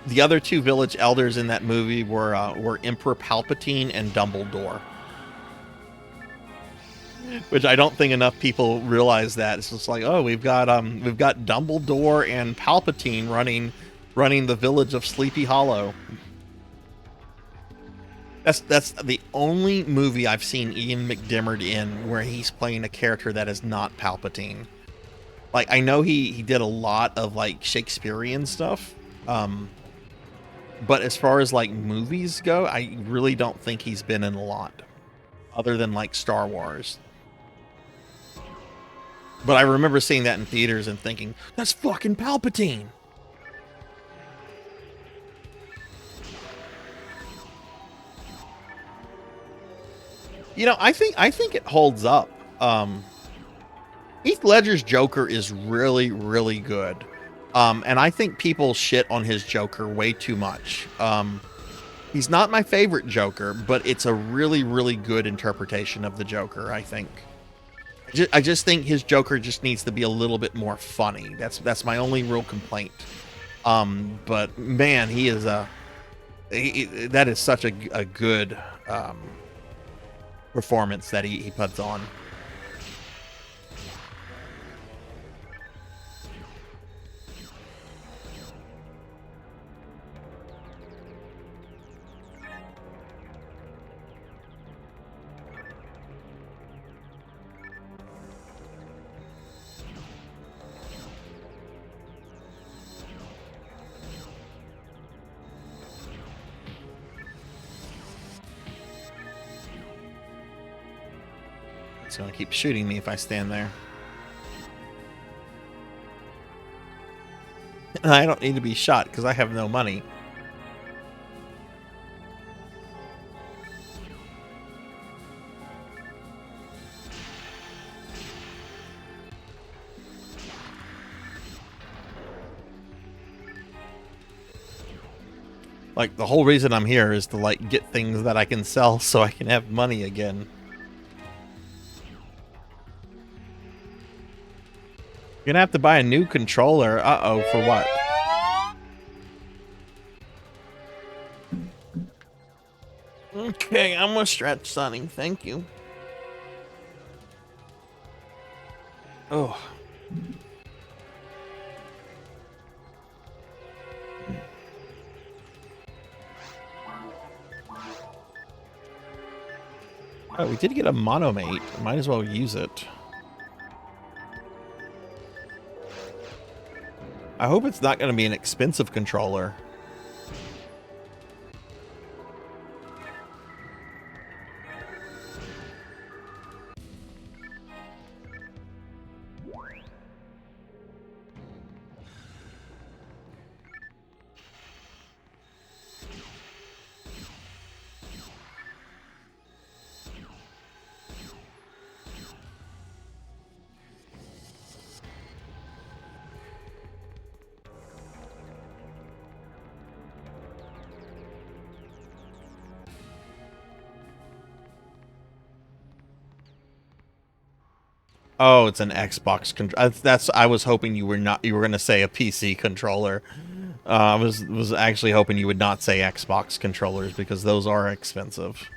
The other two village elders in that movie were Emperor Palpatine and Dumbledore. Which I don't think enough people realize that. It's just like, oh, we've got Dumbledore and Palpatine running the village of Sleepy Hollow. That's the only movie I've seen Ian McDiarmid in where he's playing a character that is not Palpatine. Like, I know he did a lot of like Shakespearean stuff. But as far as like movies go, I really don't think he's been in a lot other than like Star Wars. But I remember seeing that in theaters and thinking, that's fucking Palpatine. You know, I think it holds up. Heath Ledger's Joker is really, really good. And I think people shit on his Joker way too much. He's not my favorite Joker, but it's a really, really good interpretation of the Joker, I think. I just think his Joker just needs to be a little bit more funny. That's my only real complaint. But man, he is that is such a good performance that he puts on. It's gonna keep shooting me if I stand there. And I don't need to be shot because I have no money. Like, the whole reason I'm here is to like get things that I can sell so I can have money again. You're gonna have to buy a new controller. Uh-oh, for what? Okay, I'm gonna stretch, Sonny. Thank you. Oh. Oh, we did get a monomate. Might as well use it. I hope it's not going to be an expensive controller. Oh, it's an Xbox controller. That's. I was hoping you were not. You were going to say a PC controller. I was actually hoping you would not say Xbox controllers because those are expensive.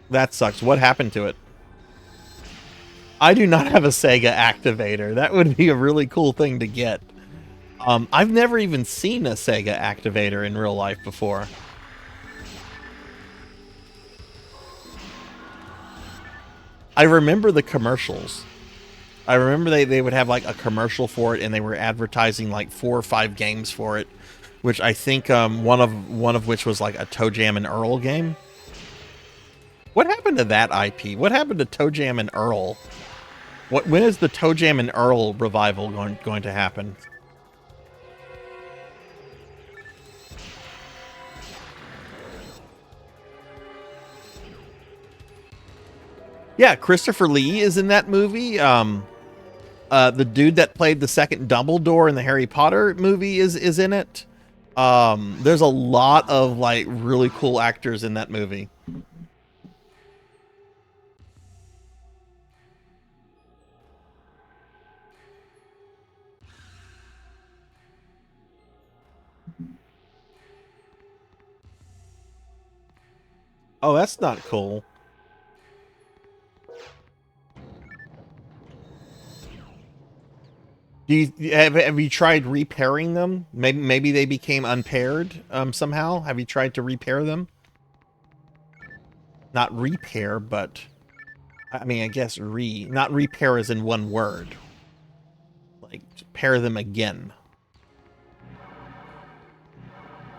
That sucks. What happened to it? I do not have a Sega activator. That would be a really cool thing to get. I've never even seen a Sega activator in real life before. I remember the commercials. I remember they would have like a commercial for it, and they were advertising like 4 or 5 games for it, which I think one of which was like a Toe Jam and Earl game. What happened to that IP? What happened to Toe Jam and Earl? When is the Toe Jam and Earl revival going to happen? Yeah, Christopher Lee is in that movie. The dude that played the second Dumbledore in the Harry Potter movie is in it. There's a lot of like really cool actors in that movie. Oh, that's not cool. Do you have you tried repairing them? Maybe they became unpaired somehow. Have you tried to repair them? Not repair, but I mean, I guess not repair as in one word. Like pair them again.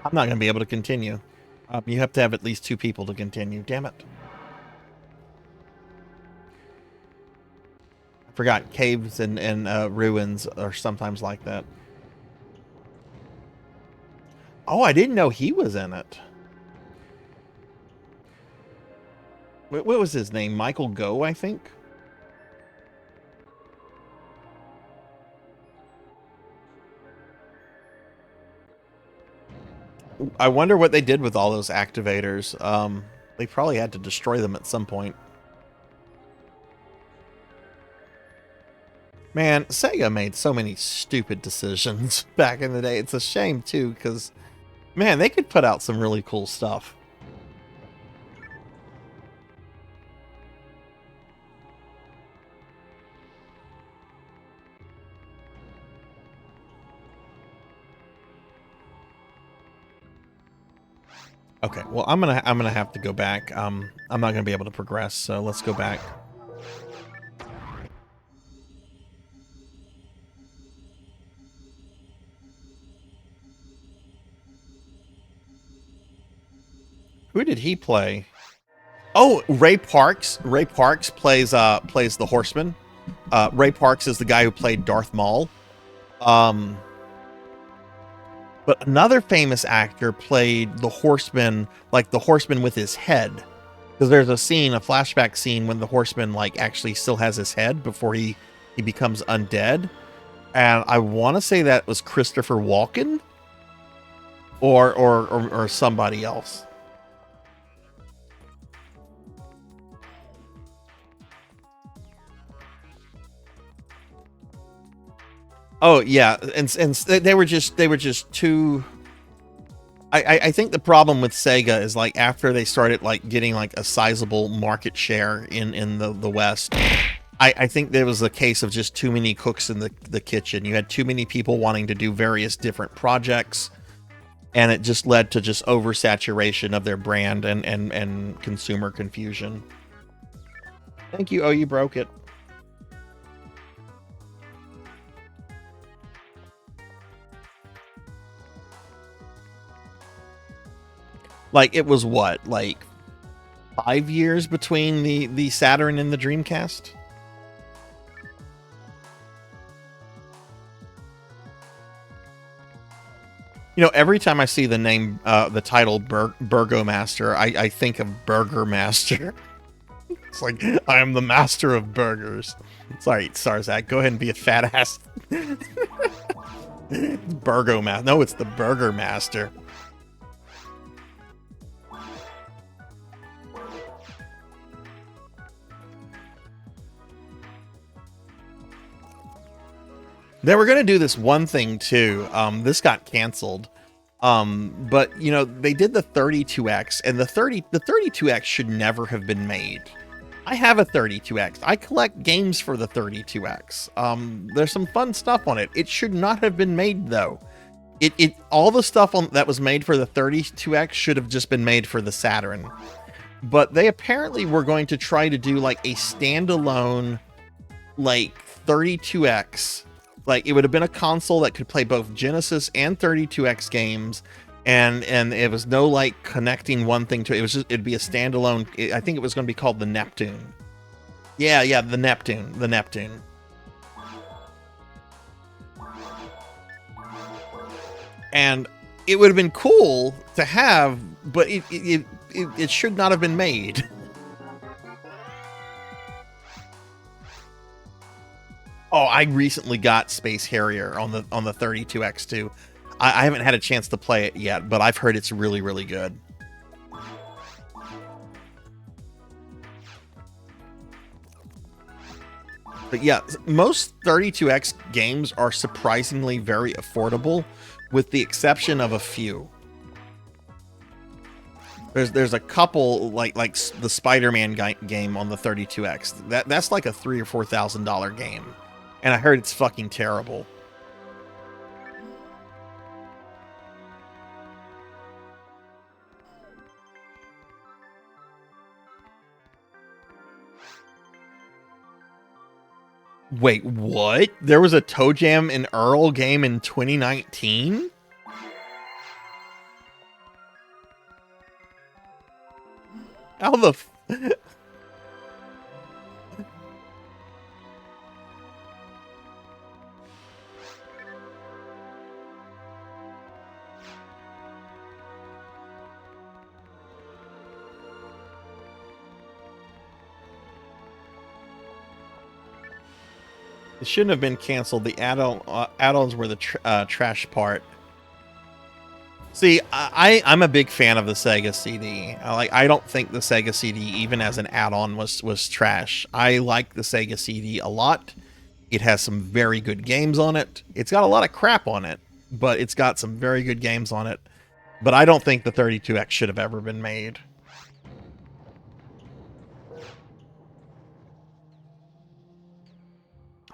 I'm not going to be able to continue. You have to have at least 2 people to continue. Damn it. I forgot caves and ruins are sometimes like that. Oh, I didn't know he was in it. What was his name? Michael Go, I think? I wonder what they did with all those activators. They probably had to destroy them at some point. Man, Sega made so many stupid decisions back in the day. It's a shame, too, because, man, they could put out some really cool stuff. Okay, well, I'm gonna have to go back. I'm not gonna be able to progress, so let's go back. Who did he play? Oh, Ray Parks. Ray Parks plays the Horseman. Ray Parks is the guy who played Darth Maul. But another famous actor played the Horseman, like the Horseman with his head. Because there's a scene, a flashback scene, when the Horseman like actually still has his head before he becomes undead. And I want to say that was Christopher Walken or somebody else. Oh yeah, and they were just too. I think the problem with Sega is like after they started like getting like a sizable market share in the West, I think there was a case of just too many cooks in the kitchen. You had too many people wanting to do various different projects, and it just led to just oversaturation of their brand and consumer confusion. Thank you. Oh, you broke it. Like, it was what, like 5 years between the Saturn and the Dreamcast? You know, every time I see the name, the title Burgomaster, I think of Burger Master. It's like, I am the master of burgers. Sorry, Sarzac, go ahead and be a fat ass. Burgomaster. No, it's the Burger Master. They were going to do this one thing too. This got canceled. But you know, they did the 32X, and the 32X should never have been made. I have a 32X. I collect games for the 32X. There's some fun stuff on it. It should not have been made though. All the stuff that was made for the 32X should have just been made for the Saturn. But they apparently were going to try to do like a standalone like 32X. Like, it would have been a console that could play both Genesis and 32X games, and it was no like connecting one thing to it. It was just, it'd be a standalone. I think it was going to be called the Neptune. Yeah, the Neptune. And it would have been cool to have, but it should not have been made. Oh, I recently got Space Harrier on the 32X2. I haven't had a chance to play it yet, but I've heard it's really, really good. But yeah, most 32X games are surprisingly very affordable, with the exception of a few. There's a couple like the Spider-Man game on the 32X. That's like a $3,000 or $4,000 game, and I heard it's fucking terrible. Wait, what? There was a Toe Jam and Earl game in 2019? How the f- It shouldn't have been canceled. The add-ons were the trash part. See, I'm a big fan of the Sega CD. I don't think the Sega CD, even as an add-on, was trash. I like the Sega CD a lot. It has some very good games on it. It's got a lot of crap on it, but it's got some very good games on it. But I don't think the 32X should have ever been made.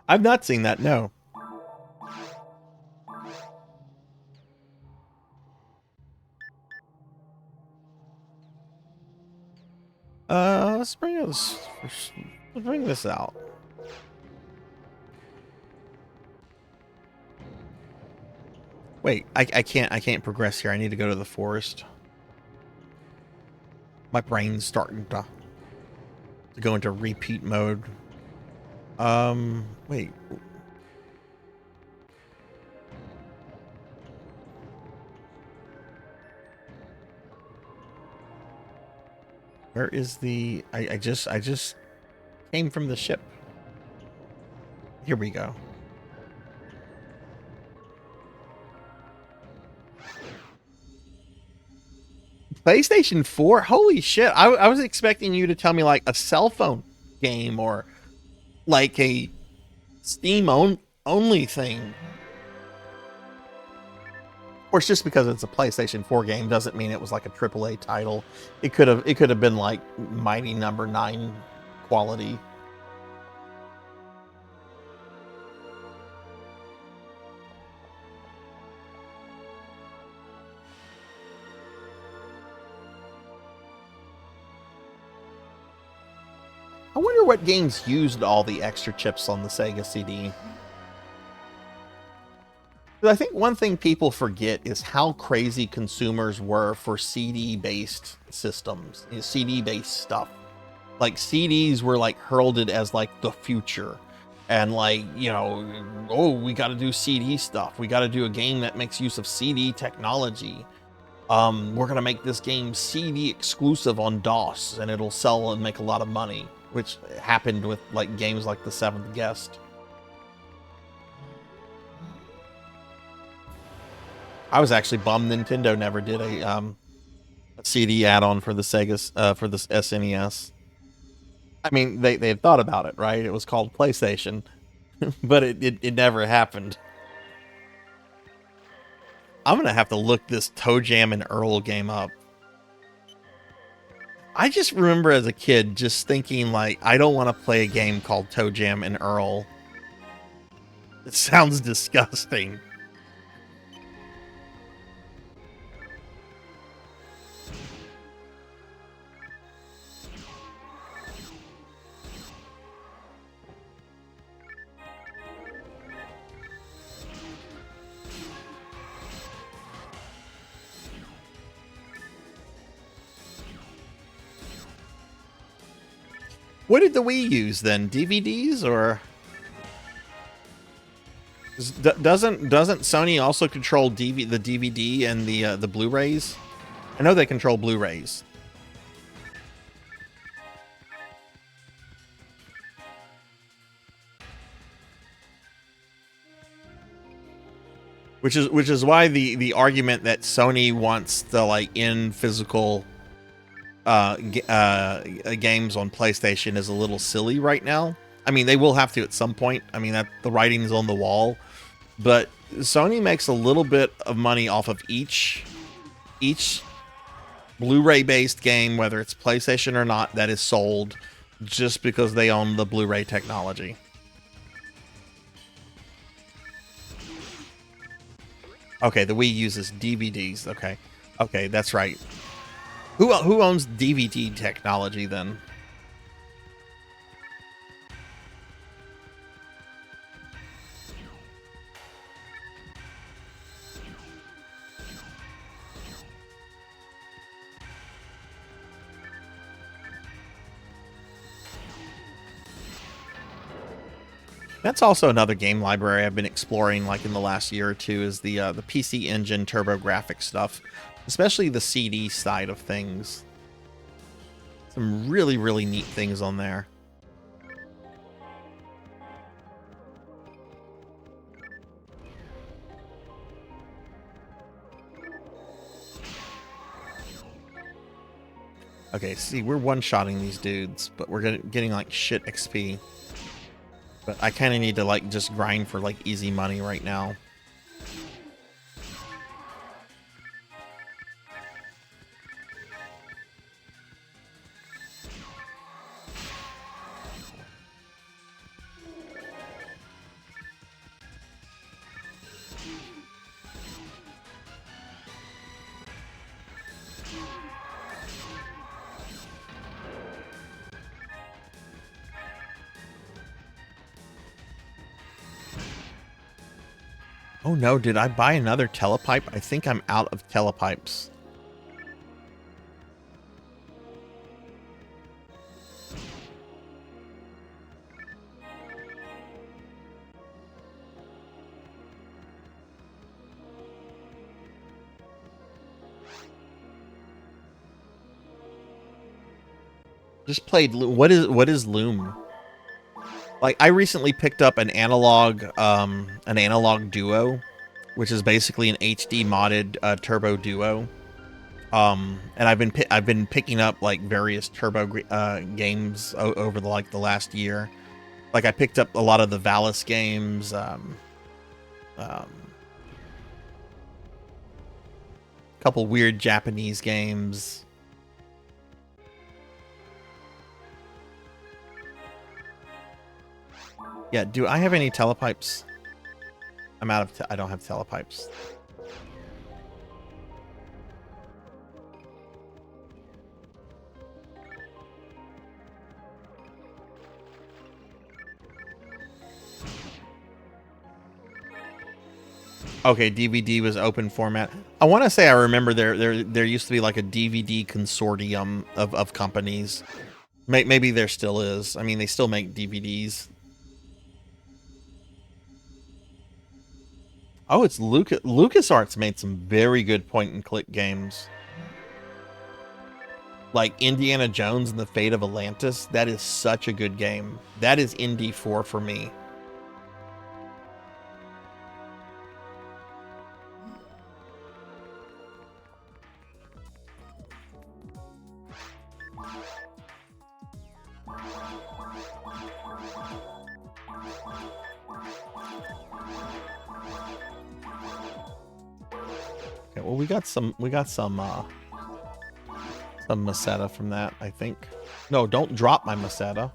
I've not seen that, no. Let's bring this out. Wait, I can't progress here. I need to go to the forest. My brain's starting to go into repeat mode. Wait. Where is the... I just came from the ship. Here we go. PlayStation 4? Holy shit. I was expecting you to tell me like a cell phone game or like a Steam only thing. Of course, just because it's a PlayStation 4 game doesn't mean it was like a AAA title. It could have been like Mighty Number 9 quality. I wonder what games used all the extra chips on the Sega CD. I think one thing people forget is how crazy consumers were for CD-based systems, CD-based stuff. Like CDs were like heralded as like the future, and like, you know, oh, we got to do CD stuff. We got to do a game that makes use of CD technology. We're gonna make this game CD exclusive on DOS, and it'll sell and make a lot of money, which happened with like games like The Seventh Guest. I was actually bummed Nintendo never did a CD add-on for the Sega's for the SNES. I mean, they had thought about it, right? It was called PlayStation, but it never happened. I'm gonna have to look this Toe Jam and Earl game up. I just remember as a kid just thinking like, I don't want to play a game called Toe Jam and Earl. It sounds disgusting. What did the Wii use then? DVDs or doesn't Sony also control the DVD and the Blu-rays? I know they control Blu-rays. Which is why the argument that Sony wants to like end physical games on PlayStation is a little silly right now. I mean, they will have to at some point. I mean, that the writing's on the wall, but Sony makes a little bit of money off of each Blu-ray based game, whether it's PlayStation or not, that is sold just because they own the Blu-ray technology. Okay, the Wii uses DVDs. Okay, that's right. Who owns DVD technology then? That's also another game library I've been exploring, like in the last year or two, is the PC Engine TurboGrafx stuff, especially the CD side of things. Some really, really neat things on there. Okay, see, we're one-shotting these dudes, but we're getting like shit XP. But I kind of need to like just grind for like easy money right now. Oh no, did I buy another telepipe? I think I'm out of telepipes. Just played. What is Loom? Like, I recently picked up an analog duo, which is basically an HD modded turbo duo. And I've been picking up like various turbo games over the last year. Like, I picked up a lot of the Valis games. Couple weird Japanese games. Yeah, do I have any telepipes? I'm out of I don't have telepipes. Okay, DVD was open format. I want to say I remember there used to be like a DVD consortium of companies. Maybe there still is. I mean, they still make DVDs. Oh, it's LucasArts made some very good point-and-click games. Like Indiana Jones and the Fate of Atlantis. That is such a good game. That is Indy 4 for me. Okay, well, we got some Masetta from that, I think. No, don't drop my Masetta.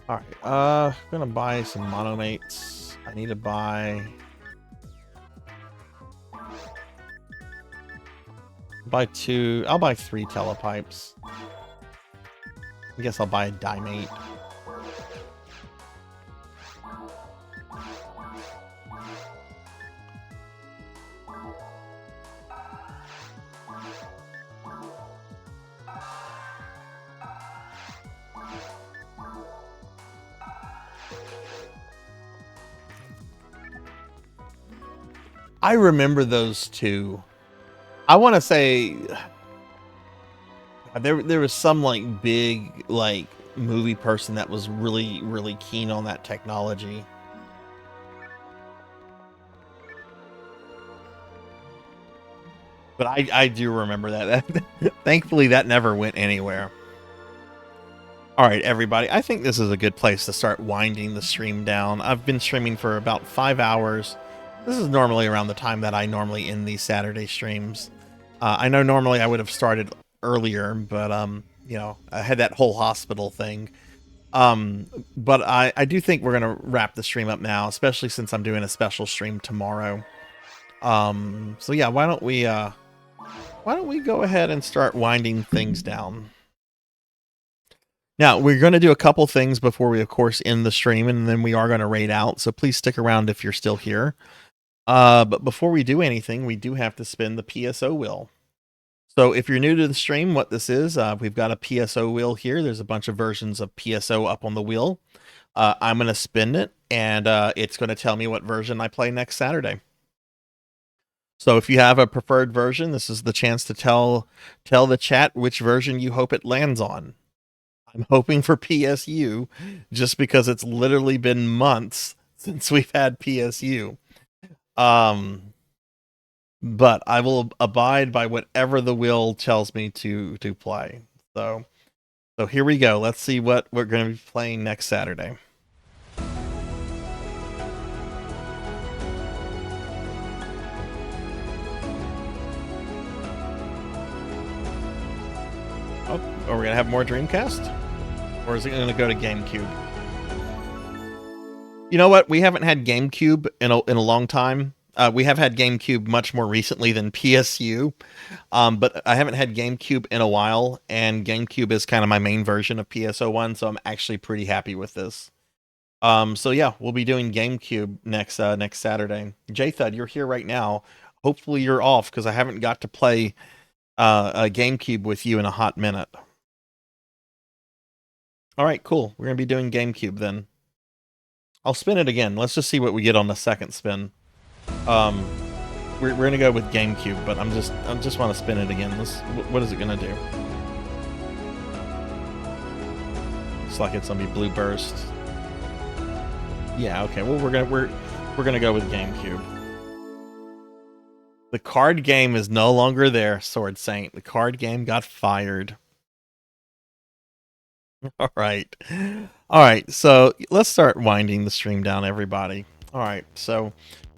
Alright, I'm gonna buy some monomates. I need to buy 2. I'll buy 3 telepipes. I guess I'll buy a dimate. I remember those two. I want to say there was some like big like movie person that was really keen on that technology. But I do remember that. Thankfully, that never went anywhere. All right, everybody. I think this is a good place to start winding the stream down. I've been streaming for about 5 hours. This is normally around the time that I normally end these Saturday streams. I know normally I would have started earlier, but you know, I had that whole hospital thing. But I do think we're gonna wrap the stream up now, especially since I'm doing a special stream tomorrow. So yeah, why don't we go ahead and start winding things down? Now, we're going to do a couple things before we, of course, end the stream, and then we are going to raid out, so please stick around if you're still here. But before we do anything, we do have to spin the PSO wheel. So if you're new to the stream, what this is, we've got a PSO wheel here. There's a bunch of versions of PSO up on the wheel. I'm going to spin it, and it's going to tell me what version I play next Saturday. So if you have a preferred version, this is the chance to tell the chat which version you hope it lands on. I'm hoping for PSU, just because it's literally been months since we've had PSU. But I will abide by whatever the wheel tells me to play. So here we go. Let's see what we're going to be playing next Saturday. Oh, are we going to have more Dreamcast? Or is it going to go to GameCube? You know what? We haven't had GameCube in a long time. We have had GameCube much more recently than PSU. But I haven't had GameCube in a while, and GameCube is kind of my main version of PSO1, so I'm actually pretty happy with this. So yeah, we'll be doing GameCube next Saturday. J-Thud, you're here right now. Hopefully you're off, because I haven't got to play a GameCube with you in a hot minute. All right, cool. We're going to be doing GameCube then. I'll spin it again. Let's just see what we get on the second spin. We're going to go with GameCube, but I just want to spin it again. What is it going to do? Looks like it's going to be Blue Burst. Yeah, okay. Well, we're going to go with GameCube. The card game is no longer there, Sword Saint. The card game got fired. All right, so let's start winding the stream down, everybody. All right, so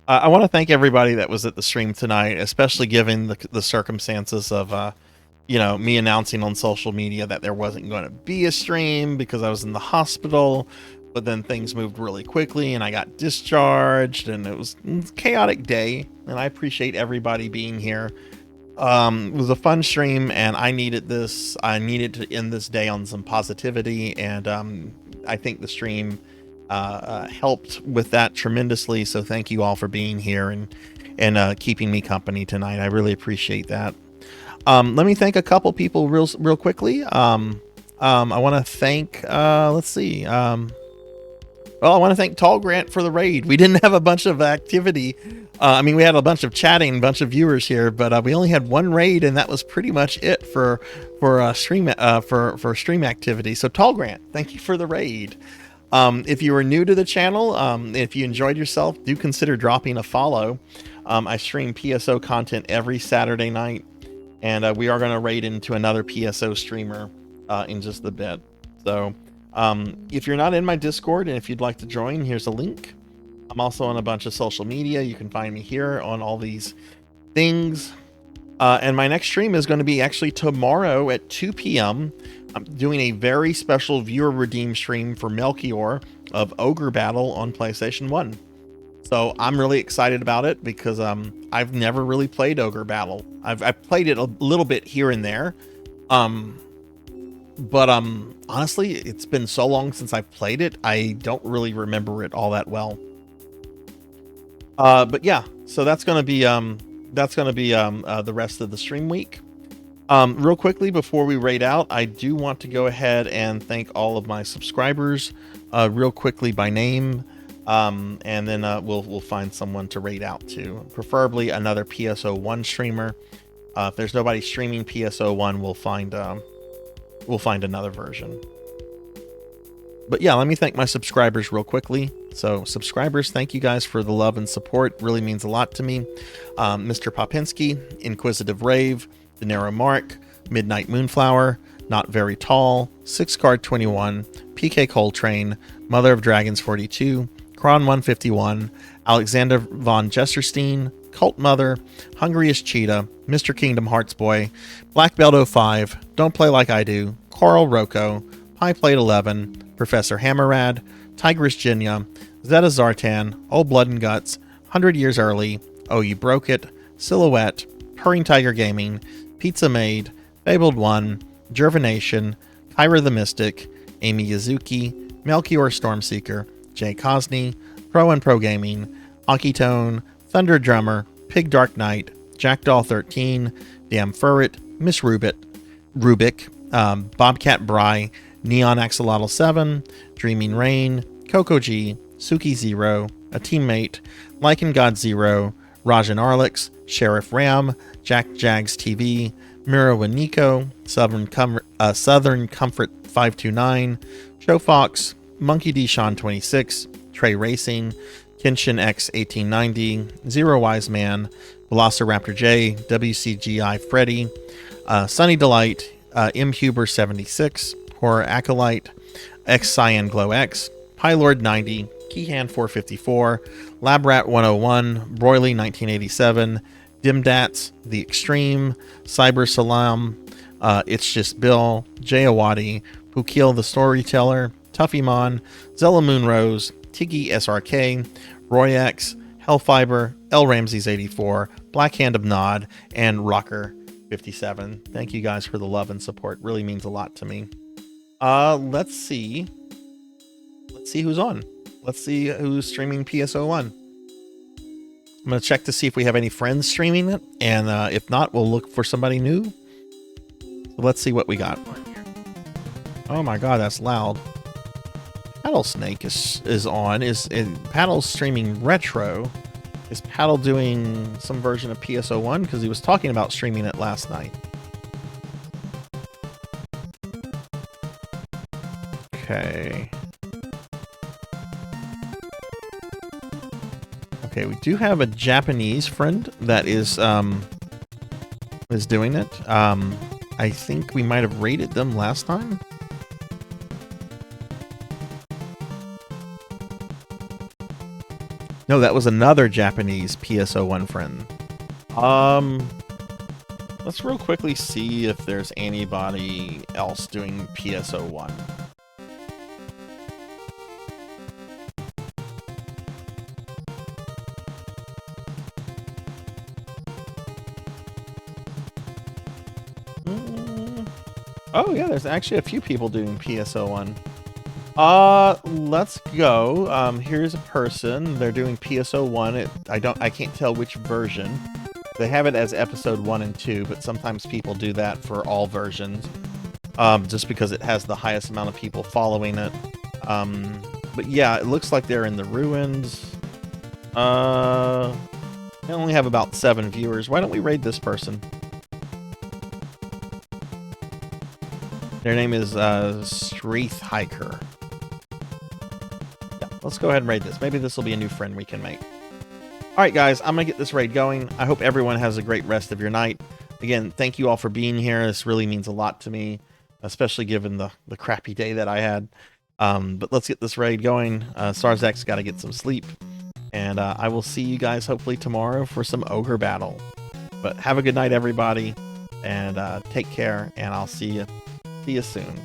I want to thank everybody that was at the stream tonight, especially given the circumstances of you know, me announcing on social media that there wasn't going to be a stream because I was in the hospital, but then things moved really quickly and I got discharged, and it was a chaotic day, and I appreciate everybody being here. It was a fun stream, and I needed this. I needed to end this day on some positivity, and I think the stream helped with that tremendously. So thank you all for being here and keeping me company tonight. I really appreciate that. Let me thank a couple people real quickly. I want to thank let's see. Well, I want to thank Tall Grant for the raid. We didn't have a bunch of activity. I mean, we had a bunch of chatting, bunch of viewers here, but we only had one raid, and that was pretty much it for stream activity. So, Tall Grant, thank you for the raid. If you are new to the channel, if you enjoyed yourself, do consider dropping a follow. I stream PSO content every Saturday night, and we are going to raid into another PSO streamer in just a bit. So, if you're not in my Discord and if you'd like to join, here's a link. I'm also on a bunch of social media. You can find me here on all these things. And my next stream is going to be actually tomorrow at 2 p.m. I'm doing a very special viewer redeem stream for Melchior of Ogre Battle on PlayStation 1. So I'm really excited about it because I've never really played Ogre Battle. I've played it a little bit here and there. But honestly, it's been so long since I've played it, I don't really remember it all that well. But yeah, so that's gonna be the rest of the stream week. Real quickly before we raid out, I do want to go ahead and thank all of my subscribers, real quickly by name, and then we'll find someone to raid out to, preferably another PSO1 streamer. If there's nobody streaming PSO1, we'll find another version. But yeah, let me thank my subscribers real quickly. So subscribers, thank you guys for the love and support. Really means a lot to me. Mr. Popinski, Inquisitive Rave, The Narrow Mark, Midnight Moonflower, Not Very Tall, 6Card21, PK Coltrane, Mother of Dragons 42, Kron 151, Alexander von Jesterstein, Cult Mother, Hungriest Cheetah, Mr. Kingdom Hearts Boy, Black Belt 05, Don't Play Like I Do, Coral Rocco, Pie Plate 11, Professor Hammerrad, Tigress Jinya, Zeta Zartan, Old Blood and Guts, 100 Years Early, Oh You Broke It, Silhouette, Purring Tiger Gaming, Pizza Maid, Fabled One, Jervination, Kyra the Mystic, Amy Yazuki, Melchior Stormseeker, Jay Cosney, Pro and Pro Gaming, Akitone, Thunder Drummer, Pig Dark Knight, Jackdaw 13, Damn Furret, Miss Rubik, Bobcat Bry, Neon Axolotl 7, Dreaming Rain, Coco G, Suki Zero, A Teammate, Lycan God Zero, Rajan Arlix, Sheriff Ram, Jack Jags TV, Mira Nico, Southern Comfort 529, Show Fox, Monkey D Sean 26, Trey Racing, Kenshin X 1890, Zero Wise Man, Velociraptor J, WCGI Freddy, Sunny Delight, ENVTuber 76, Horror Acolyte, X Cyan Glow X, Pylord 90, Keyhand 454, Labrat 101, Broily 1987, Dimdats, The Extreme, Cyber Salam, It's Just Bill, Jay Awadi, Pukil the Storyteller, Tuffymon, Zella Moonrose, Tiki SRK, Royax, Hellfiber, L Ramses 84, Black Hand of Nod, and Rocker 57. Thank you guys for the love and support. Really means a lot to me. Let's see who's on. Let's see who's streaming PSO1. I'm going to check to see if we have any friends streaming it, and if not, we'll look for somebody new. So let's see what we got. Oh my god, that's loud. Paddle Snake is on. Is Paddle streaming retro? Is Paddle doing some version of PSO1? Because he was talking about streaming it last night. Okay. Okay, we do have a Japanese friend that is doing it. I think we might have rated them last time. No, that was another Japanese PSO1 friend. Let's real quickly see if there's anybody else doing PSO1. Oh yeah, there's actually a few people doing PSO1. Let's go. Here's a person. They're doing PSO1. I can't tell which version. They have it as episode 1 and 2, but sometimes people do that for all versions. Just because it has the highest amount of people following it. But yeah, it looks like they're in the ruins. They only have about 7 viewers. Why don't we raid this person? Their name is Streeth Hiker. Yeah, let's go ahead and raid this. Maybe this will be a new friend we can make. Alright guys, I'm going to get this raid going. I hope everyone has a great rest of your night. Again, thank you all for being here. This really means a lot to me, especially given the crappy day that I had. But let's get this raid going. Sarzac's got to get some sleep. And I will see you guys hopefully tomorrow for some ogre battle. But have a good night, everybody. And take care, and I'll see you soon.